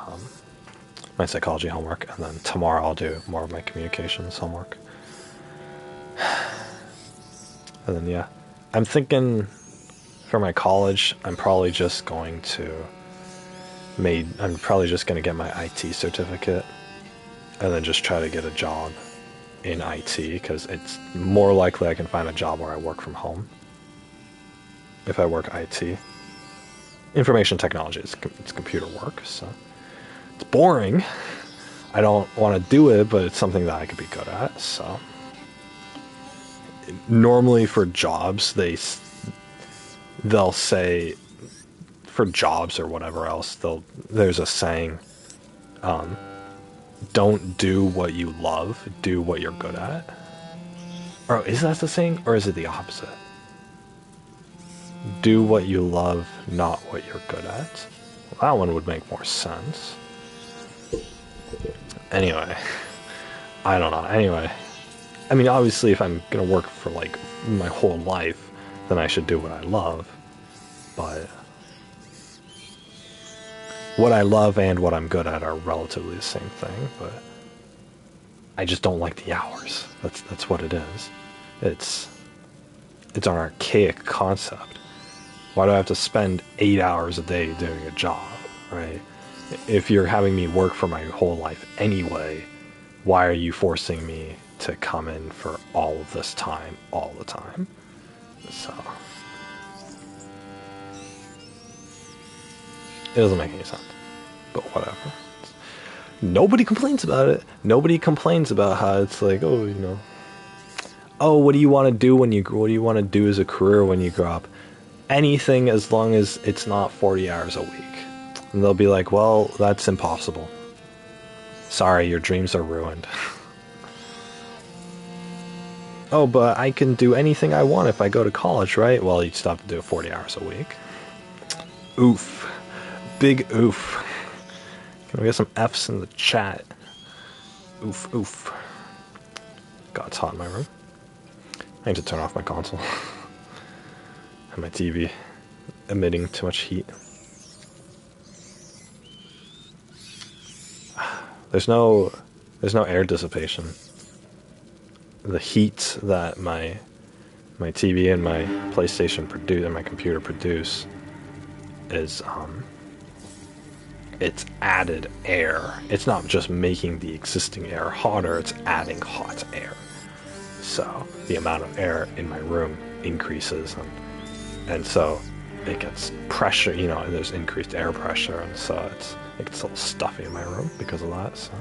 my psychology homework, and then tomorrow I'll do more of my communications homework. And then yeah, I'm thinking for my college, I'm probably just going to get my IT certificate, and then just try to get a job in IT, because it's more likely I can find a job where I work from home if I work IT. Information technology, it's computer work, so it's boring. I don't want to do it, but it's something that I could be good at. So normally for jobs, they'll say, for jobs or whatever else, there's a saying, don't do what you love, do what you're good at. Or is that the saying, or is it the opposite? Do what you love, not what you're good at. Well, that one would make more sense. Anyway, I don't know. Anyway, I mean, obviously, if I'm gonna work for like my whole life, then I should do what I love. But what I love and what I'm good at are relatively the same thing. But I just don't like the hours. That's what it is. It's an archaic concept. Why do I have to spend 8 hours a day doing a job, right? If you're having me work for my whole life anyway, why are you forcing me to come in for all of this time, all the time? So it doesn't make any sense, but whatever. Nobody complains about it. Nobody complains about how it's like, oh, you know, oh, what do you want to do what do you want to do as a career when you grow up? Anything, as long as it's not 40 hours a week. And they'll be like, well, that's impossible. Sorry, your dreams are ruined. Oh, but I can do anything I want if I go to college, right? Well, you'd still have to do 40 hours a week. Oof. Big oof. Can we get some F's in the chat? Oof, oof. God, it's hot in my room. I need to turn off my console. And my TV emitting too much heat. There's no air dissipation. The heat that my TV and my PlayStation produce and my computer produce is it's added air. It's not just making the existing air hotter, it's adding hot air. So the amount of air in my room increases, and so it gets pressure, you know, there's increased air pressure, and so it gets a little stuffy in my room because of that. So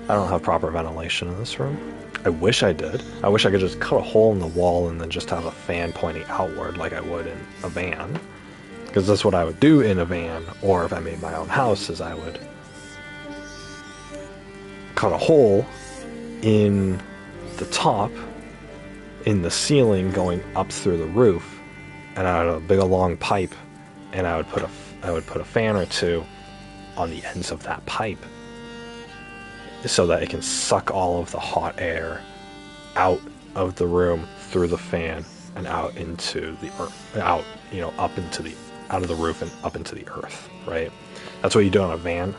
I don't have proper ventilation in this room. I wish I did. I wish I could just cut a hole in the wall and then just have a fan pointing outward like I would in a van. Because that's what I would do in a van, or if I made my own house, is I would cut a hole in the top, in the ceiling going up through the roof, and I had a big long pipe, and I would put a fan or two on the ends of that pipe, so that it can suck all of the hot air out of the room through the fan and out into the earth, out of the roof and up into the earth, right? That's what you do on a van,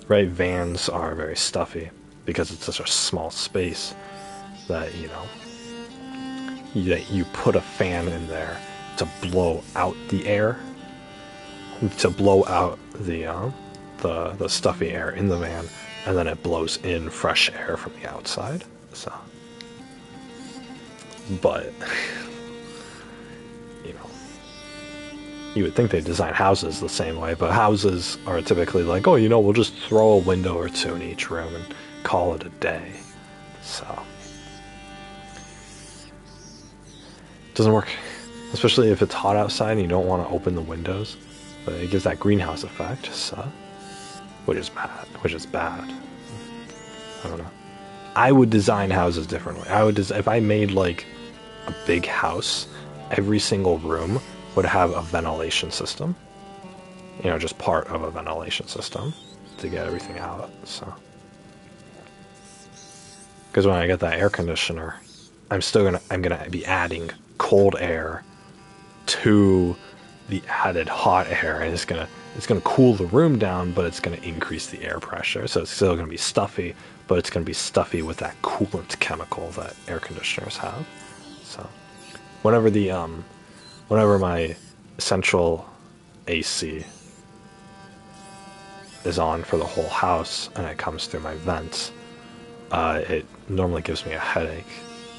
right? Vans are very stuffy because it's such a small space that, you know, you put a fan in there to blow out the air to blow out the stuffy air in the van, and then it blows in fresh air from the outside. So, but you know, you would think they design houses the same way, but houses are typically like, oh, you know, we'll just throw a window or two in each room and call it a day. So, it doesn't work, especially if it's hot outside and you don't want to open the windows. But it gives that greenhouse effect, so, which is bad. I don't know. I would design houses differently. If I made like a big house, every single room would have a ventilation system. You know, just part of a ventilation system to get everything out. So, because when I get that air conditioner, I'm gonna be adding cold air to the added hot air, and it's gonna cool the room down, but it's gonna increase the air pressure. So it's still gonna be stuffy, but it's gonna be stuffy with that coolant chemical that air conditioners have. So whenever my central AC is on for the whole house and it comes through my vents, it normally gives me a headache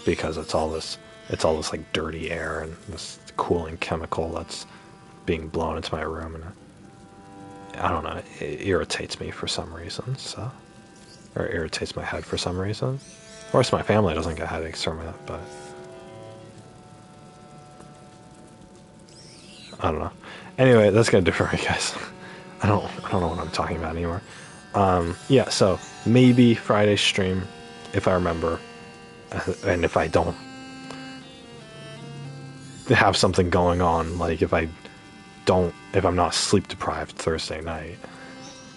because it's all this like dirty air and this cooling chemical that's being blown into my room, and I don't know, it irritates me for some reason, so, or irritates my head for some reason. Of course, my family doesn't get headaches from it, but I don't know. Anyway, that's gonna differ, guys. I don't know what I'm talking about anymore. Yeah, so maybe Friday stream if I remember, and if I don't have something going on, like if I'm not sleep deprived Thursday night,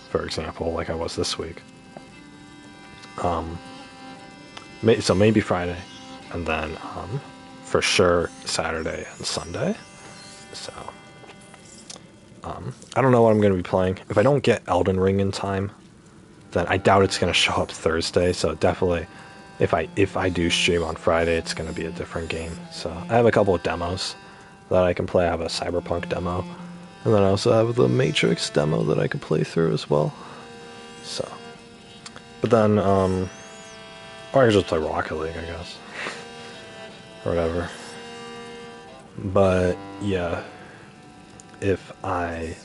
for example, like I was this week. So maybe Friday, and then for sure Saturday and Sunday. So I don't know what I'm going to be playing. If I don't get Elden Ring in time, then I doubt it's going to show up Thursday. So definitely, if I do stream on Friday, it's going to be a different game. So I have a couple of demos that I can play. I have a Cyberpunk demo, and then I also have the Matrix demo that I could play through as well. So, but then, or I could just play Rocket League, I guess, or whatever. But yeah, if I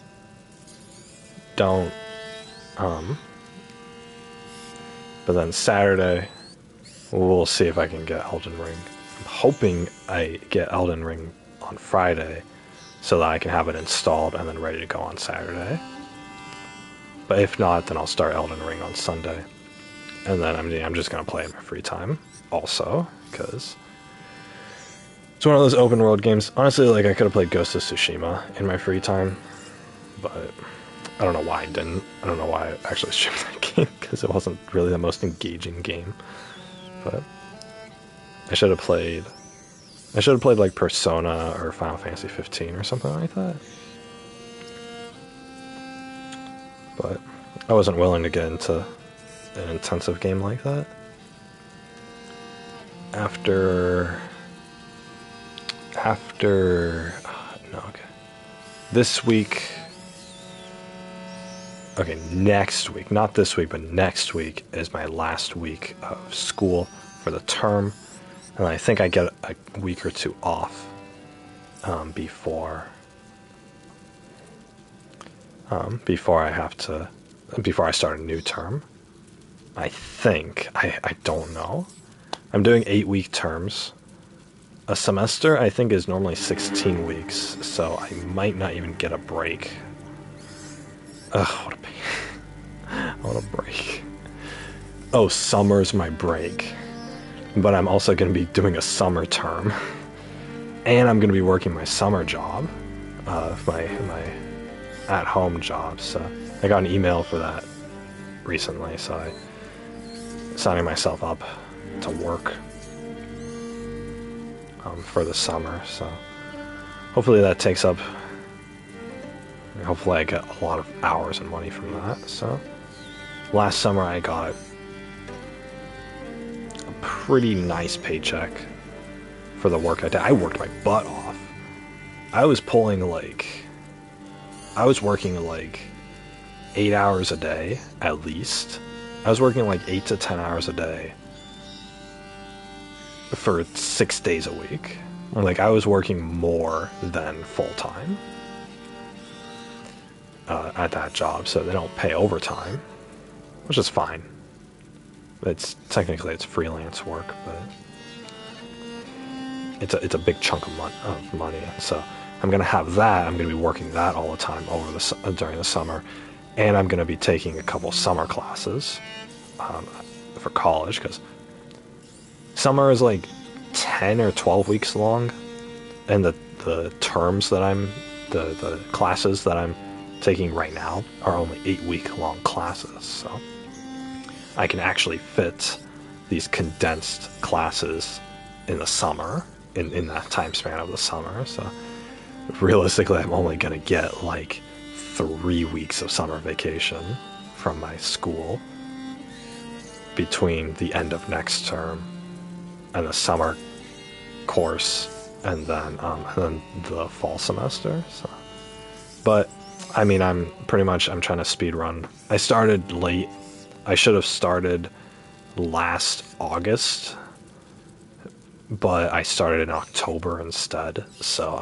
don't, but then Saturday, we'll see if I can get Elden Ring. I'm hoping I get Elden Ring on Friday so that I can have it installed and then ready to go on Saturday. But if not, then I'll start Elden Ring on Sunday. And then I'm just going to play in my free time also, because it's one of those open world games. Honestly, like I could have played Ghost of Tsushima in my free time, but I don't know why I didn't. I don't know why I actually streamed that game, because it wasn't really the most engaging game. But I should have played like Persona or Final Fantasy 15 or something like that. But I wasn't willing to get into an intensive game like that. After no, okay. This week, okay, next week, not this week, but next week is my last week of school for the term, and I think I get a week or two off before I start a new term. I think, I don't know. I'm doing 8-week terms. A semester, I think, is normally 16 weeks, so I might not even get a break. Ugh, what a pain. What a break. Oh, summer's my break. But I'm also going to be doing a summer term. And I'm going to be working my summer job. My at-home job, so I got an email for that recently, so I'm signing myself up to work for the summer, so hopefully that takes up, hopefully I get a lot of hours and money from that. So last summer I got a pretty nice paycheck for the work I did. I worked my butt off. I was pulling like I was working like 8 hours a day at least. I was working like 8 to 10 hours a day for 6 days a week. Like, I was working more than full-time at that job, so they don't pay overtime, which is fine. It's technically it's freelance work, but it's a big chunk of money. So I'm gonna have that. I'm gonna be working that all the time during the summer, and I'm gonna be taking a couple summer classes for college, because summer is like 10 or 12 weeks long, and the terms that the classes that I'm taking right now are only 8-week long classes, so I can actually fit these condensed classes in the summer, in that time span of the summer. So realistically, I'm only gonna get like 3 weeks of summer vacation from my school between the end of next term and the summer course, and then the fall semester. So, but I mean, I'm trying to speed run. I started late. I should have started last August, but I started in October instead. So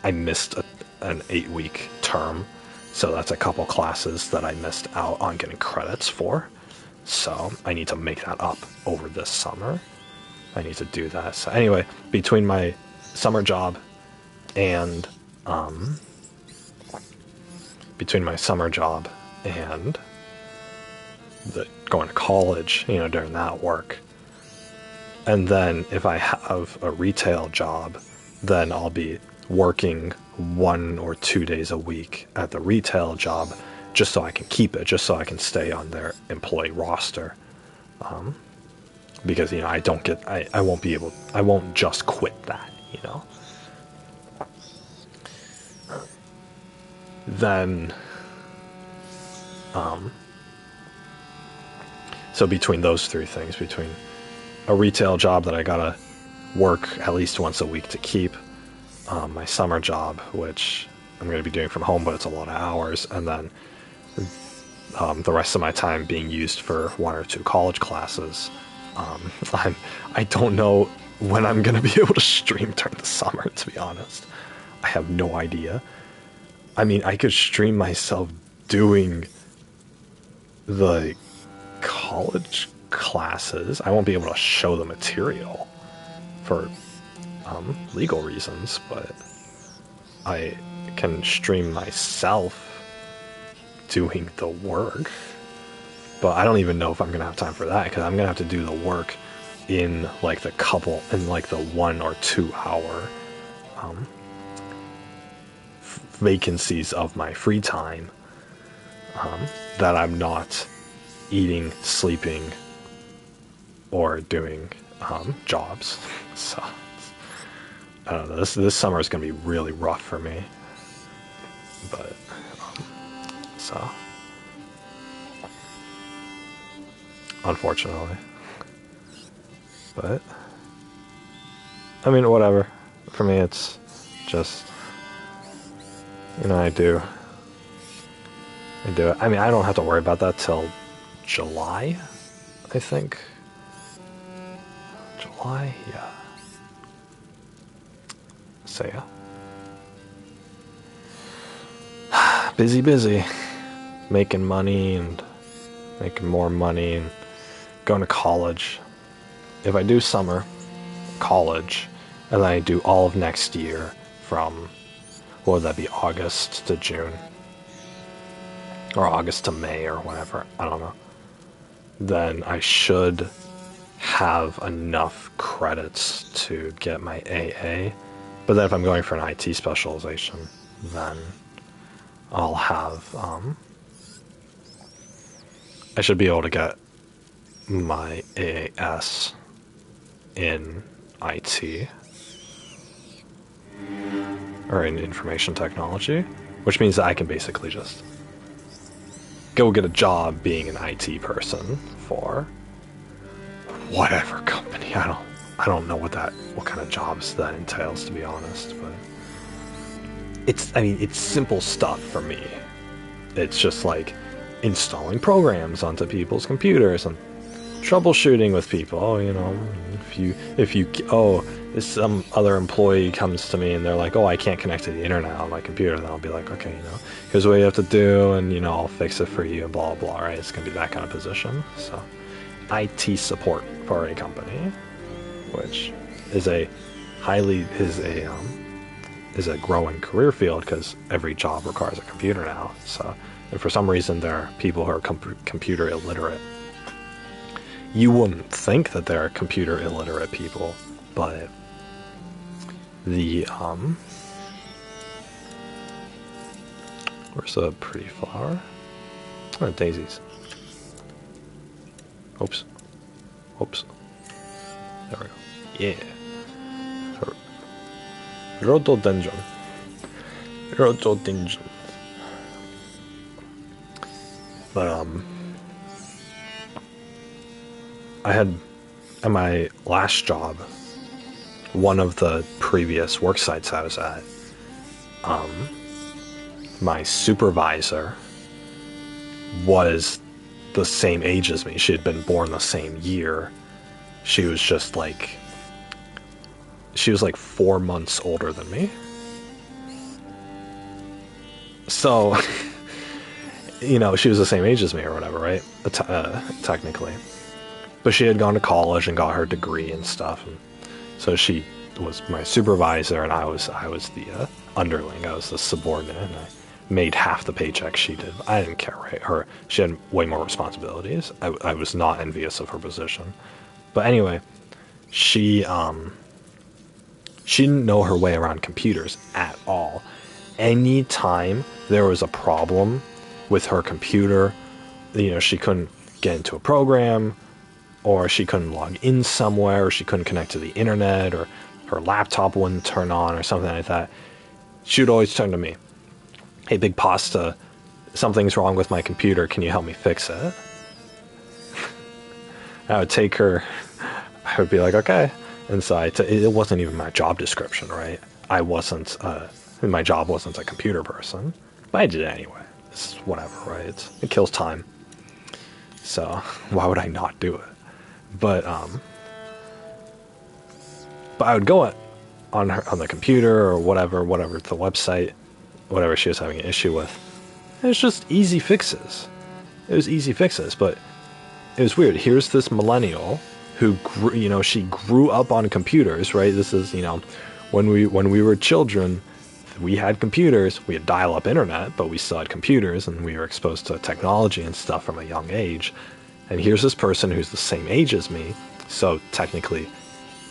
I missed an 8-week term. So that's a couple classes that I missed out on getting credits for. So I need to make that up over this summer. I need to do that. So anyway, between my summer job and going to college, during that work, and then if I have a retail job, then I'll be working 1 or 2 days a week at the retail job, just so I can keep it, just so I can stay on their employee roster. Because I won't just quit that. Then, so between those three things, between a retail job that I gotta work at least once a week to keep, my summer job, which I'm gonna be doing from home, but it's a lot of hours, and then the rest of my time being used for 1 or 2 college classes, I don't know when I'm gonna be able to stream during the summer, to be honest. I have no idea. I mean, I could stream myself doing the college classes. I won't be able to show the material for legal reasons, but I can stream myself doing the work. But I don't even know if I'm gonna have time for that, because I'm gonna have to do the work in like the 1 or 2 hour vacancies of my free time that I'm not eating, sleeping, or doing jobs. So I don't know. This summer is gonna be really rough for me. But so unfortunately. But I mean, whatever. For me, it's just, I do it. I mean, I don't have to worry about that till July, I think. July, yeah. So yeah. Busy. Making money and making more money and going to college. If I do summer, college, and then I do all of next year from, what would that be, August to June? Or August to May or whatever, I don't know. Then I should have enough credits to get my AA. But then if I'm going for an IT specialization, then I'll have, I should be able to get my AAS in IT, or in information technology, which means that I can basically just go get a job being an IT person for whatever company. I don't know what kind of jobs that entails, to be honest, but it's simple stuff for me. It's just like installing programs onto people's computers and troubleshooting with people. Oh, you know, if some other employee comes to me and they're like, oh, I can't connect to the internet on my computer, then I'll be like, okay, you know, here's what you have to do, and, you know, I'll fix it for you, and blah, blah, right? It's going to be that kind of position. So, IT support for a company, which is a growing career field, because every job requires a computer now. So, and for some reason, there are people who are computer illiterate. You wouldn't think that there are computer illiterate people, but where's a pretty flower? Oh, daisies. Oops. There we go. Yeah. Rhododendron. But I had, at my last job, one of the previous work sites I was at, my supervisor was the same age as me. She had been born the same year. She was like 4 months older than me. So, you know, she was the same age as me or whatever, right? Technically. But she had gone to college and got her degree and stuff. And so she was my supervisor, and I was the underling. I was the subordinate, and I made half the paycheck she did. I didn't care, right? She had way more responsibilities. I was not envious of her position. But anyway, she didn't know her way around computers at all. Anytime there was a problem with her computer, you know, she couldn't get into a program, or she couldn't log in somewhere, or she couldn't connect to the internet, or her laptop wouldn't turn on, or something like that, she would always turn to me. Hey, Big Pasta, something's wrong with my computer. Can you help me fix it? I would take her. I would be like, okay. And so it wasn't even my job description, right? My job wasn't a computer person, but I did it anyway. It's whatever, right? It kills time. So why would I not do it? But I would go on the computer or whatever the website, whatever she was having an issue with. It was just easy fixes. It was easy fixes, but it was weird. Here's this millennial who she grew up on computers, right? This is, you know, when we were children, we had computers. We had dial-up internet, but we still had computers, and we were exposed to technology and stuff from a young age. And here's this person who's the same age as me, so technically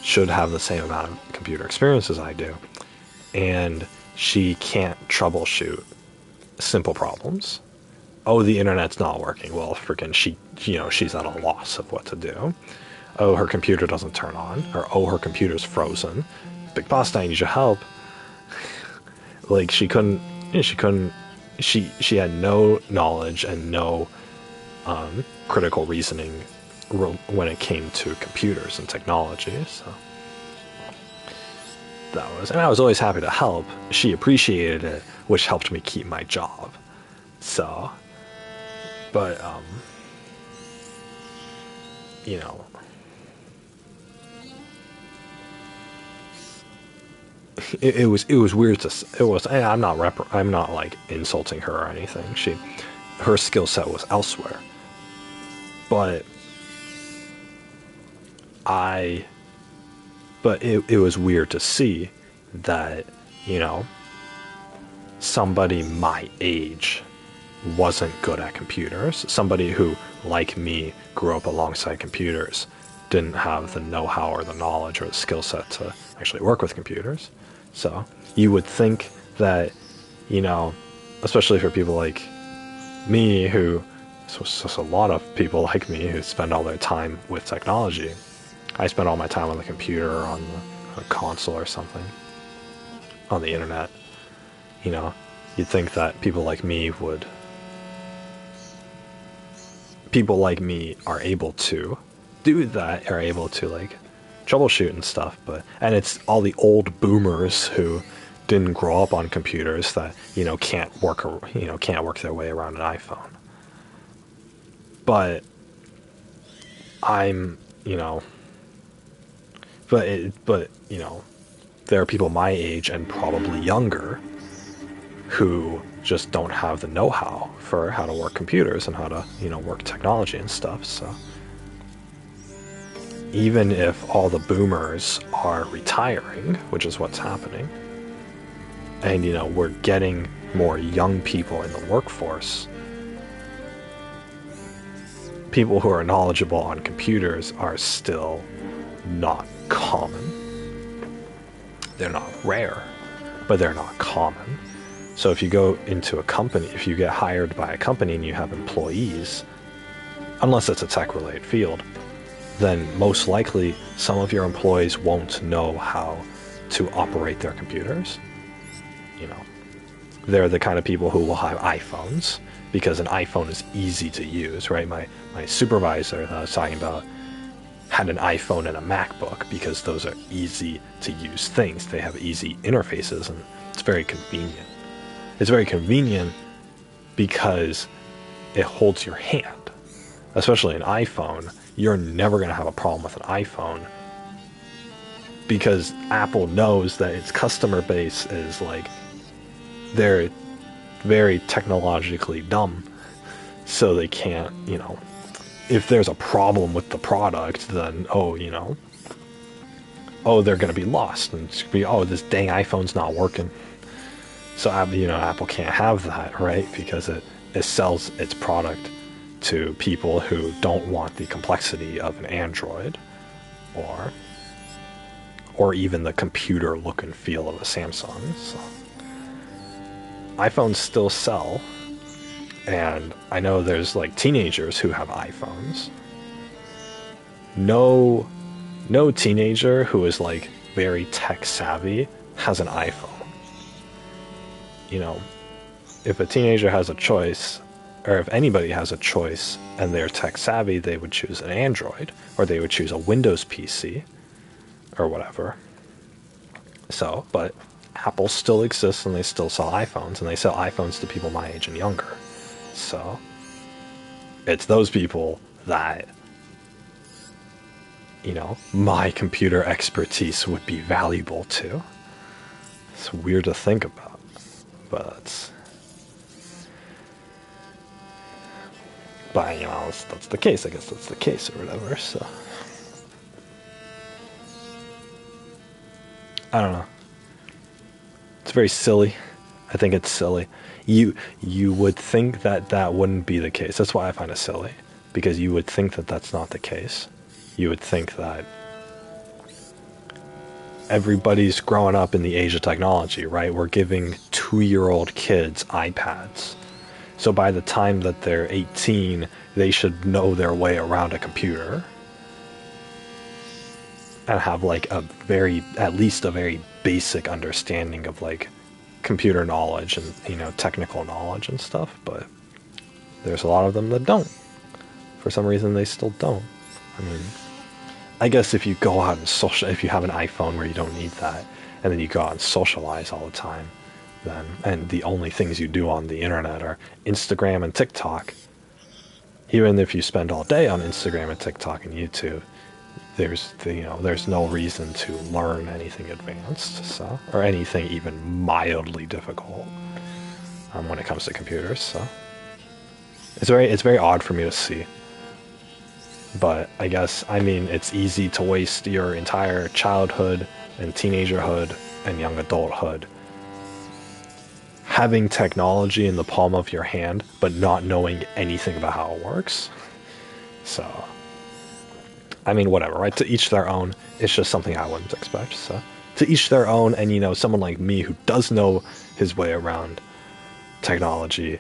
should have the same amount of computer experience as I do. And she can't troubleshoot simple problems. Oh, the internet's not working. Well, freaking she's at a loss of what to do. Oh, her computer doesn't turn on. Or, oh, her computer's frozen. Big Pasta, I need your help. Like, she had no knowledge and no critical reasoning when it came to computers and technology. So and I was always happy to help. She appreciated it, which helped me keep my job. So, but you know, it was weird I'm not like insulting her or anything. Her skill set was elsewhere, but it was weird to see that, you know, somebody my age wasn't good at computers. Somebody who, like me, grew up alongside computers, didn't have the know-how or the knowledge or the skill set to actually work with computers. So you would think that, you know, especially for people like me, just a lot of people like me who spend all their time with technology. I spend all my time on the computer or on a console or something, on the internet. You know, you'd think that people like me are able to do that, are able to like troubleshoot and stuff, and it's all the old boomers who didn't grow up on computers that, you know, can't work their way around an iPhone. But I'm, you know, but you know, there are people my age and probably younger who just don't have the know-how for how to work computers and how to, you know, work technology and stuff. So even if all the boomers are retiring, which is what's happening, and, you know, we're getting more young people in the workforce, people who are knowledgeable on computers are still not common. They're not rare, but they're not common. So if you go into a company, if you get hired by a company and you have employees, unless it's a tech-related field, then most likely some of your employees won't know how to operate their computers. You know, they're the kind of people who will have iPhones because an iPhone is easy to use, right? My supervisor that I was talking about had an iPhone and a MacBook because those are easy to use things. They have easy interfaces and it's very convenient. It's very convenient because it holds your hand. Especially an iPhone, you're never going to have a problem with an iPhone because Apple knows that its customer base is like, they're very technologically dumb, so they can't, you know, if there's a problem with the product, then, you know, they're going to be lost, and it's going to be, this dang iPhone's not working. So, you know, Apple can't have that, right? Because it sells its product to people who don't want the complexity of an Android or even the computer look and feel of a Samsung. So iPhones still sell, and I know there's like teenagers who have iPhones. No teenager who is like very tech savvy has an iPhone. You know, if a teenager has a choice, or if anybody has a choice and they're tech savvy, they would choose an Android, or they would choose a Windows PC, or whatever. So, but Apple still exists and they still sell iPhones, and they sell iPhones to people my age and younger. So, it's those people that, you know, my computer expertise would be valuable to. It's weird to think about, but you know, that's the case. I guess that's the case or whatever. So I don't know. It's very silly. I think it's silly. You would think that wouldn't be the case. That's why I find it silly, because you would think that that's not the case. You would think that everybody's growing up in the age of technology, right? We're giving 2-year-old kids iPads. So by the time that they're 18, they should know their way around a computer and have like at least a very basic understanding of like computer knowledge and, you know, technical knowledge and stuff. But there's a lot of them that don't. For some reason, they still don't. I mean, I guess if you go out and if you have an iPhone where you don't need that, and then you go out and socialize all the time, then, and the only things you do on the internet are Instagram and TikTok, even if you spend all day on Instagram and TikTok and YouTube, there's no reason to learn anything advanced, so, or anything even mildly difficult when it comes to computers. So it's very odd for me to see. But I guess, I mean, it's easy to waste your entire childhood and teenagerhood and young adulthood having technology in the palm of your hand, but not knowing anything about how it works. So, I mean, whatever, right? To each their own. It's just something I wouldn't expect. So, to each their own. And, you know, someone like me who does know his way around technology,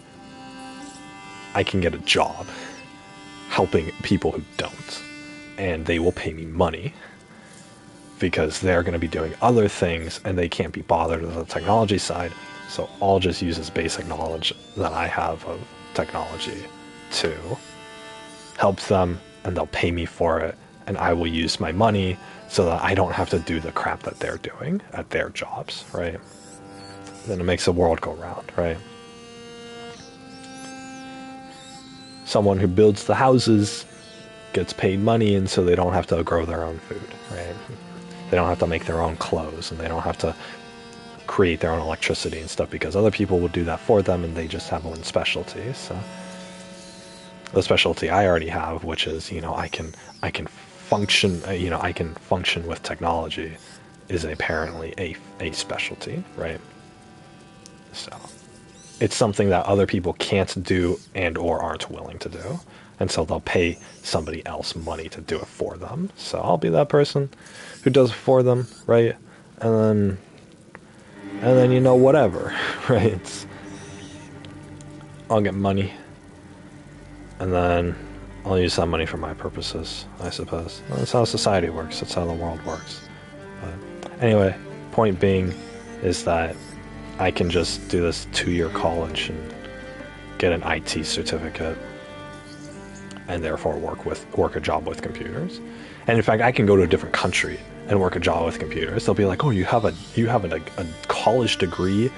I can get a job helping people who don't, and they will pay me money because they're going to be doing other things and they can't be bothered with the technology side. So I'll just use this basic knowledge that I have of technology to help them, and they'll pay me for it, and I will use my money so that I don't have to do the crap that they're doing at their jobs, right? then it makes the world go round, right? Someone who builds the houses gets paid money, and so they don't have to grow their own food, right? They don't have to make their own clothes, and they don't have to create their own electricity and stuff, because other people will do that for them, and they just have one specialty. So the specialty I already have, which is, I can function, I can function with technology, is apparently a specialty, right? So it's something that other people can't do and or aren't willing to do. And so they'll pay somebody else money to do it for them. So I'll be that person who does it for them, right? And then whatever, right? I'll get money. And then I'll use that money for my purposes, I suppose. That's how society works. That's how the world works. But anyway, point being is that I can just do this 2-year college and get an IT certificate, and therefore work a job with computers. And in fact, I can go to a different country and work a job with computers. They'll be like, "Oh, you have a college degree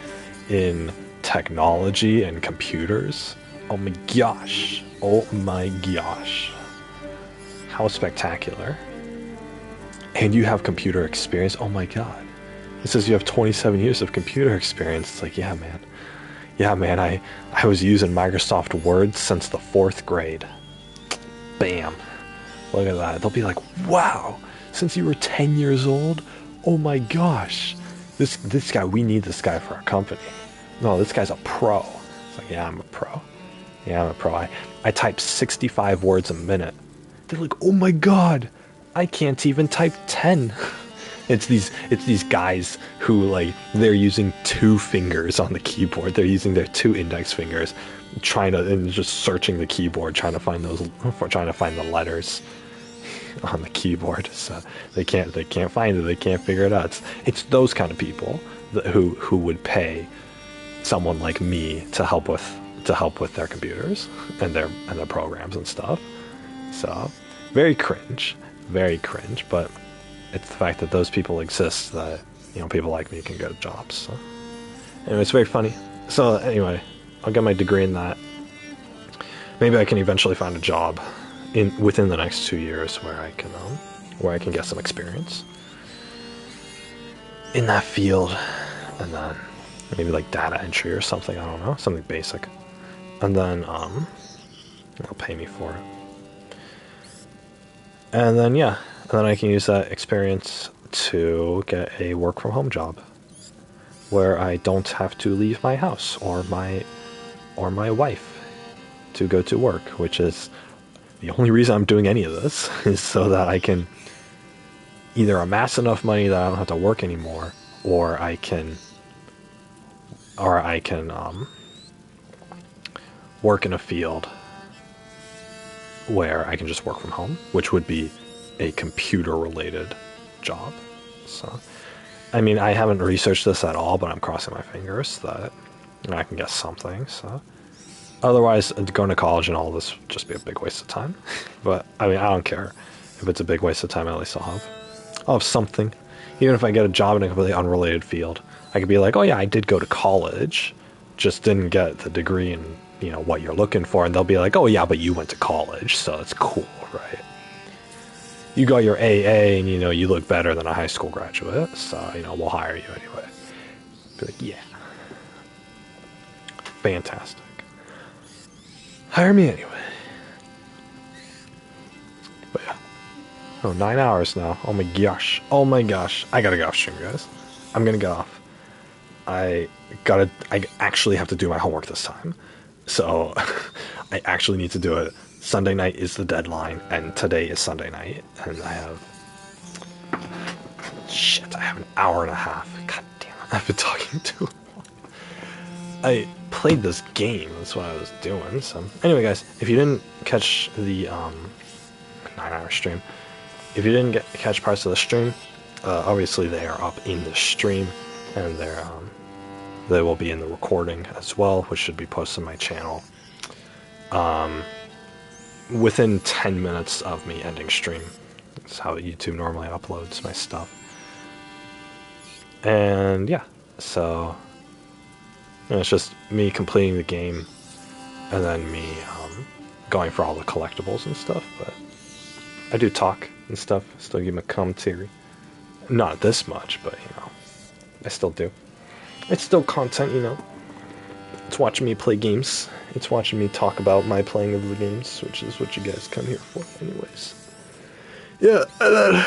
in technology and computers? Oh my gosh! Oh my gosh! How spectacular! And you have computer experience? Oh my god! It says you have 27 years of computer experience." It's like, yeah, man. I was using Microsoft Word since the 4th grade. Bam. Look at that. They'll be like, "Wow, since you were 10 years old? Oh my gosh. This guy, we need this guy for our company. No, this guy's a pro." It's like, yeah, I'm a pro. I type 65 words a minute. They're like, "Oh my god, I can't even type 10. It's these guys who, like, they're using 2 fingers on the keyboard. They're using their 2 index fingers, and just searching the keyboard, trying to find the letters on the keyboard. So they can't find it. They can't figure it out. It's those kind of people who would pay someone like me to help with their computers and their programs and stuff. So very cringe, but it's the fact that those people exist that, people like me can get jobs. So anyway, it's very funny. So anyway, I'll get my degree in that. Maybe I can eventually find a job within the next 2 years where I can get some experience in that field, and then maybe like data entry or something. I don't know, something basic, and then they'll pay me for it, and then I can use that experience to get a work from home job where I don't have to leave my house or my wife to go to work, which is the only reason I'm doing any of this, is so that I can either amass enough money that I don't have to work anymore, or I can work in a field where I can just work from home, which would be a computer-related job. So, I mean, I haven't researched this at all, but I'm crossing my fingers that I can get something. So, otherwise, going to college and all this would just be a big waste of time. But I mean, I don't care if it's a big waste of time. At least I'll have something. Even if I get a job in a completely unrelated field, I could be like, "Oh yeah, I did go to college, just didn't get the degree in what you're looking for," and they'll be like, "Oh yeah, but you went to college, so it's cool, right? You got your AA, and you look better than a high school graduate, so we'll hire you anyway." Be like, "Yeah, fantastic. Hire me anyway." But yeah. Oh, 9 hours now. Oh my gosh. I gotta get off stream, guys. I'm gonna get off. I actually have to do my homework this time. So I actually need to do it. Sunday night is the deadline, and today is Sunday night, and I have an hour and a half. God damn it, I've been talking too long. I played this game, that's what I was doing. So anyway, guys, if you didn't catch the 9-hour stream, if you didn't catch parts of the stream, obviously they are up in the stream, and they will be in the recording as well, which should be posted on my channel within 10 minutes of me ending stream. That's how YouTube normally uploads my stuff. And yeah, so And it's just me completing the game, and then me going for all the collectibles and stuff. But I do talk and stuff, still give my commentary. Not this much, but I still do. It's still content, It's watching me play games. It's watching me talk about my playing of the games, which is what you guys come here for anyways. Yeah, and then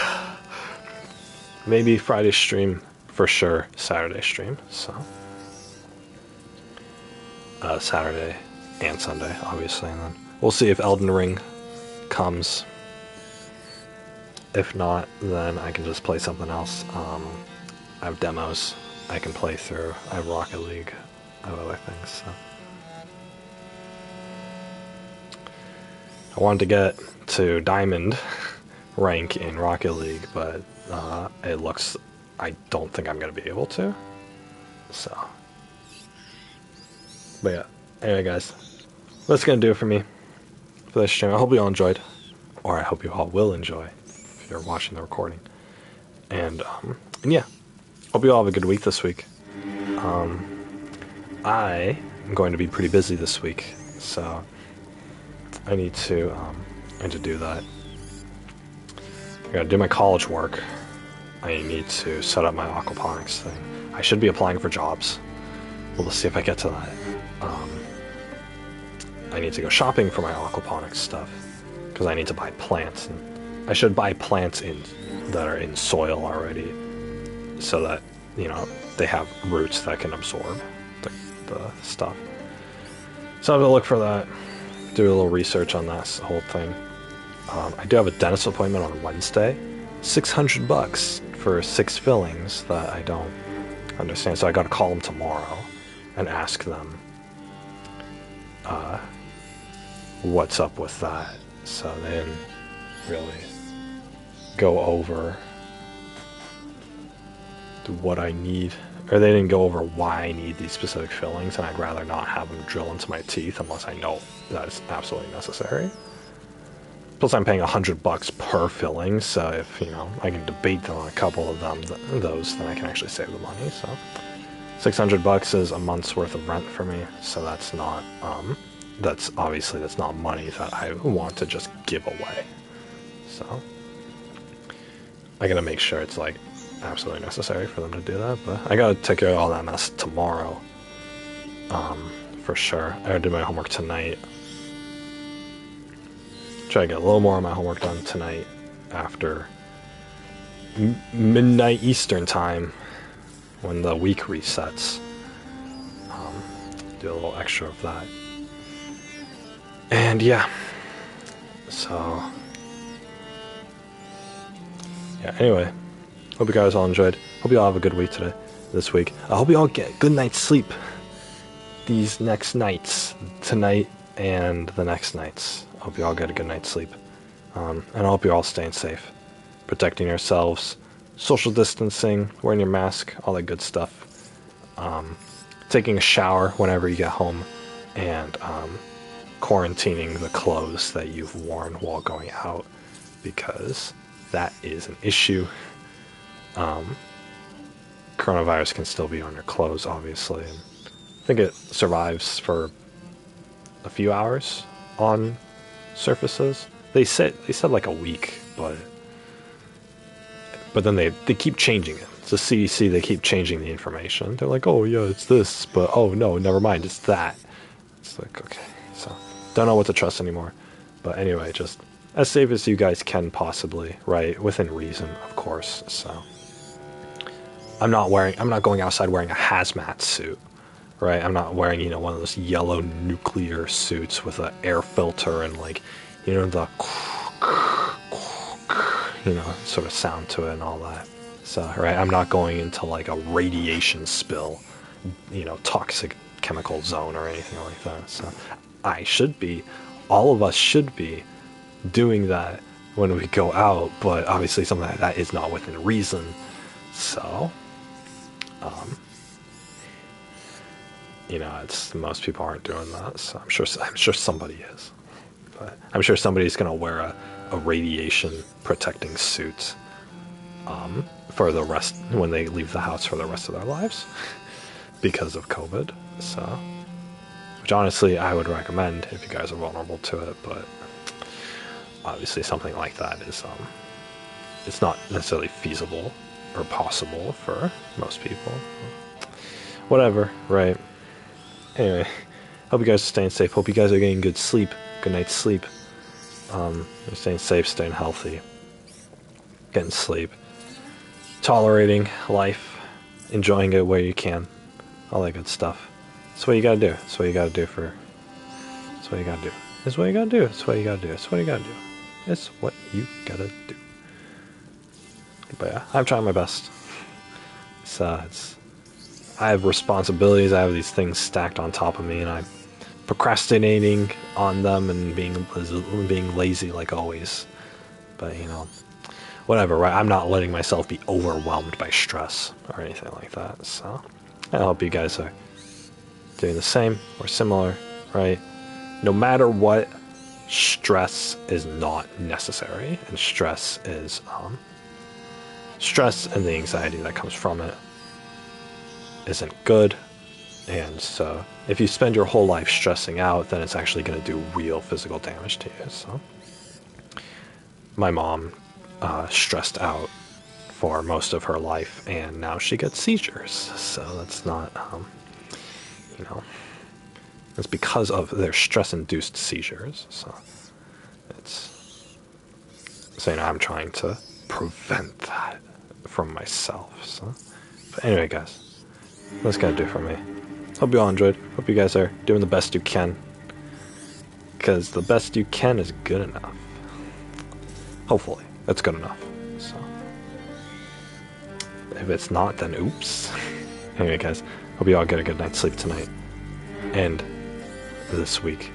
maybe Friday stream, for sure Saturday stream, so Saturday and Sunday, obviously, and then we'll see if Elden Ring comes. If not, then I can just play something else. I have demos I can play through. I have Rocket League. I have other things, so. I wanted to get to Diamond rank in Rocket League, but it looks... I don't think I'm going to be able to. So. But yeah. Anyway, guys. That's going to do it for me. For this stream. I hope you all enjoyed. Or I hope you all will enjoy. If you're watching the recording. And yeah. Hope you all have a good week this week. I am going to be pretty busy this week. So. I need to do that. I gotta do my college work. I need to set up my aquaponics thing. I should be applying for jobs. We'll see if I get to that. I need to go shopping for my aquaponics stuff because I need to buy plants. And I should buy plants that are in soil already, so that they have roots that can absorb the stuff. So I'm gonna look for that. Do a little research on that whole thing. I do have a dentist appointment on Wednesday. $600 for 6 fillings that I don't understand. So I got to call them tomorrow and ask them what's up with that. So they didn't really go over what I need. Or they didn't go over why I need these specific fillings, and I'd rather not have them drill into my teeth unless I know that is absolutely necessary. Plus, I'm paying $100 per filling, so if I can debate them on a couple of those, then I can actually save the money. So, $600 is a month's worth of rent for me. So that's not that's not money that I want to just give away. So, I gotta make sure it's absolutely necessary for them to do that, but I gotta take care of all that mess tomorrow. For sure. I gotta do my homework tonight. Try to get a little more of my homework done tonight after midnight Eastern time when the week resets. Do a little extra of that. And yeah. So yeah, anyway. Hope you guys all enjoyed. Hope you all have a good week this week. I hope you all get a good night's sleep these next nights, tonight and the next nights. I hope you all get a good night's sleep. And I hope you're all staying safe, protecting yourselves, social distancing, wearing your mask, all that good stuff. Taking a shower whenever you get home, and quarantining the clothes that you've worn while going out, because that is an issue. Coronavirus can still be on your clothes, obviously, and I think it survives for a few hours on surfaces. They said like a week, but then they keep changing it. It's the CDC, they keep changing the information. They're like, oh yeah, it's this, but oh no, never mind, it's that. It's like, okay, so don't know what to trust anymore. But anyway, just as safe as you guys can possibly, right? Within reason, of course. So I'm not going outside wearing a hazmat suit, right? I'm not wearing, one of those yellow nuclear suits with an air filter and the sort of sound to it and all that. So, right, I'm not going into a radiation spill, toxic chemical zone or anything like that. So all of us should be doing that when we go out, but obviously something like that is not within reason. So, it's most people aren't doing that. So I'm sure somebody is, but I'm sure somebody's gonna wear a radiation protecting suit, for the rest when they leave the house for the rest of their lives, because of COVID. So, which honestly I would recommend if you guys are vulnerable to it, but obviously something like that is it's not necessarily feasible or possible for most people. Whatever, right? Anyway, hope you guys are staying safe. Hope you guys are getting good sleep. Good night's sleep. You're staying safe, staying healthy, getting sleep, tolerating life, enjoying it where you can, all that good stuff. That's what you gotta do. That's what you gotta do for. That's what you gotta do. It's what you gotta do. It's what you gotta do. It's what you gotta do. It's what you gotta do. But yeah, I'm trying my best. I have responsibilities. I have these things stacked on top of me, and I'm procrastinating on them and being lazy like always. But you know, whatever, right? I'm not letting myself be overwhelmed by stress or anything like that. So I hope you guys are doing the same or similar, right? No matter what, stress is not necessary, and stress and the anxiety that comes from it isn't good. And so if you spend your whole life stressing out, then it's actually going to do real physical damage to you. So my mom stressed out for most of her life, and now she gets seizures. So that's not it's because of their stress-induced seizures. So I'm trying to prevent that from myself. So, but anyway, guys, that's gonna do it for me. Hope you all enjoyed. Hope you guys are doing the best you can, because the best you can is good enough. Hopefully, that's good enough. So, if it's not, then oops. Anyway, guys, hope you all get a good night's sleep tonight and this week.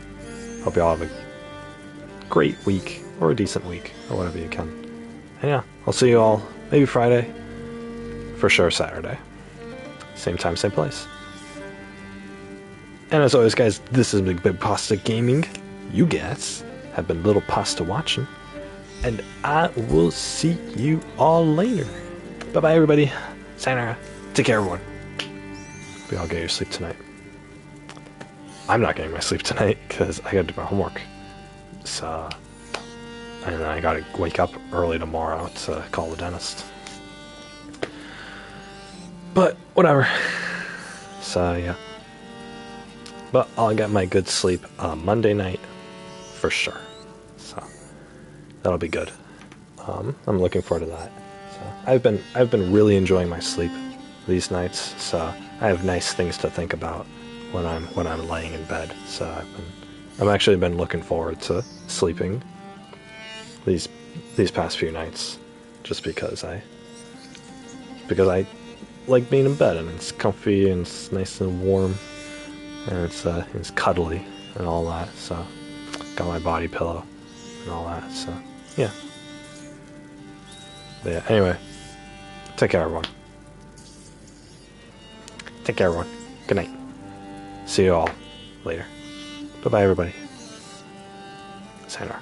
Hope you all have a great week, or a decent week, or whatever you can. And yeah, I'll see you all maybe Friday, for sure Saturday. Same time, same place. And as always, guys, this is Big Pasta Gaming. You guys have been Little Pasta watching, and I will see you all later. Bye-bye, everybody. Sayonara. Take care, everyone. Hope you all get your sleep tonight. I'm not getting my sleep tonight because I gotta do my homework. So, and then I gotta wake up early tomorrow to call the dentist. But whatever. So yeah. But I'll get my good sleep Monday night for sure. So that'll be good. I'm looking forward to that. So I've been really enjoying my sleep these nights. So I have nice things to think about when I'm laying in bed. So I've actually been looking forward to sleeping these past few nights, just because I like being in bed, and it's comfy and it's nice and warm, and it's cuddly and all that. So got my body pillow and all that. So yeah. But yeah. Anyway, take care, everyone. Take care, everyone. Good night. See you all later. Bye-bye, everybody. Sayonara.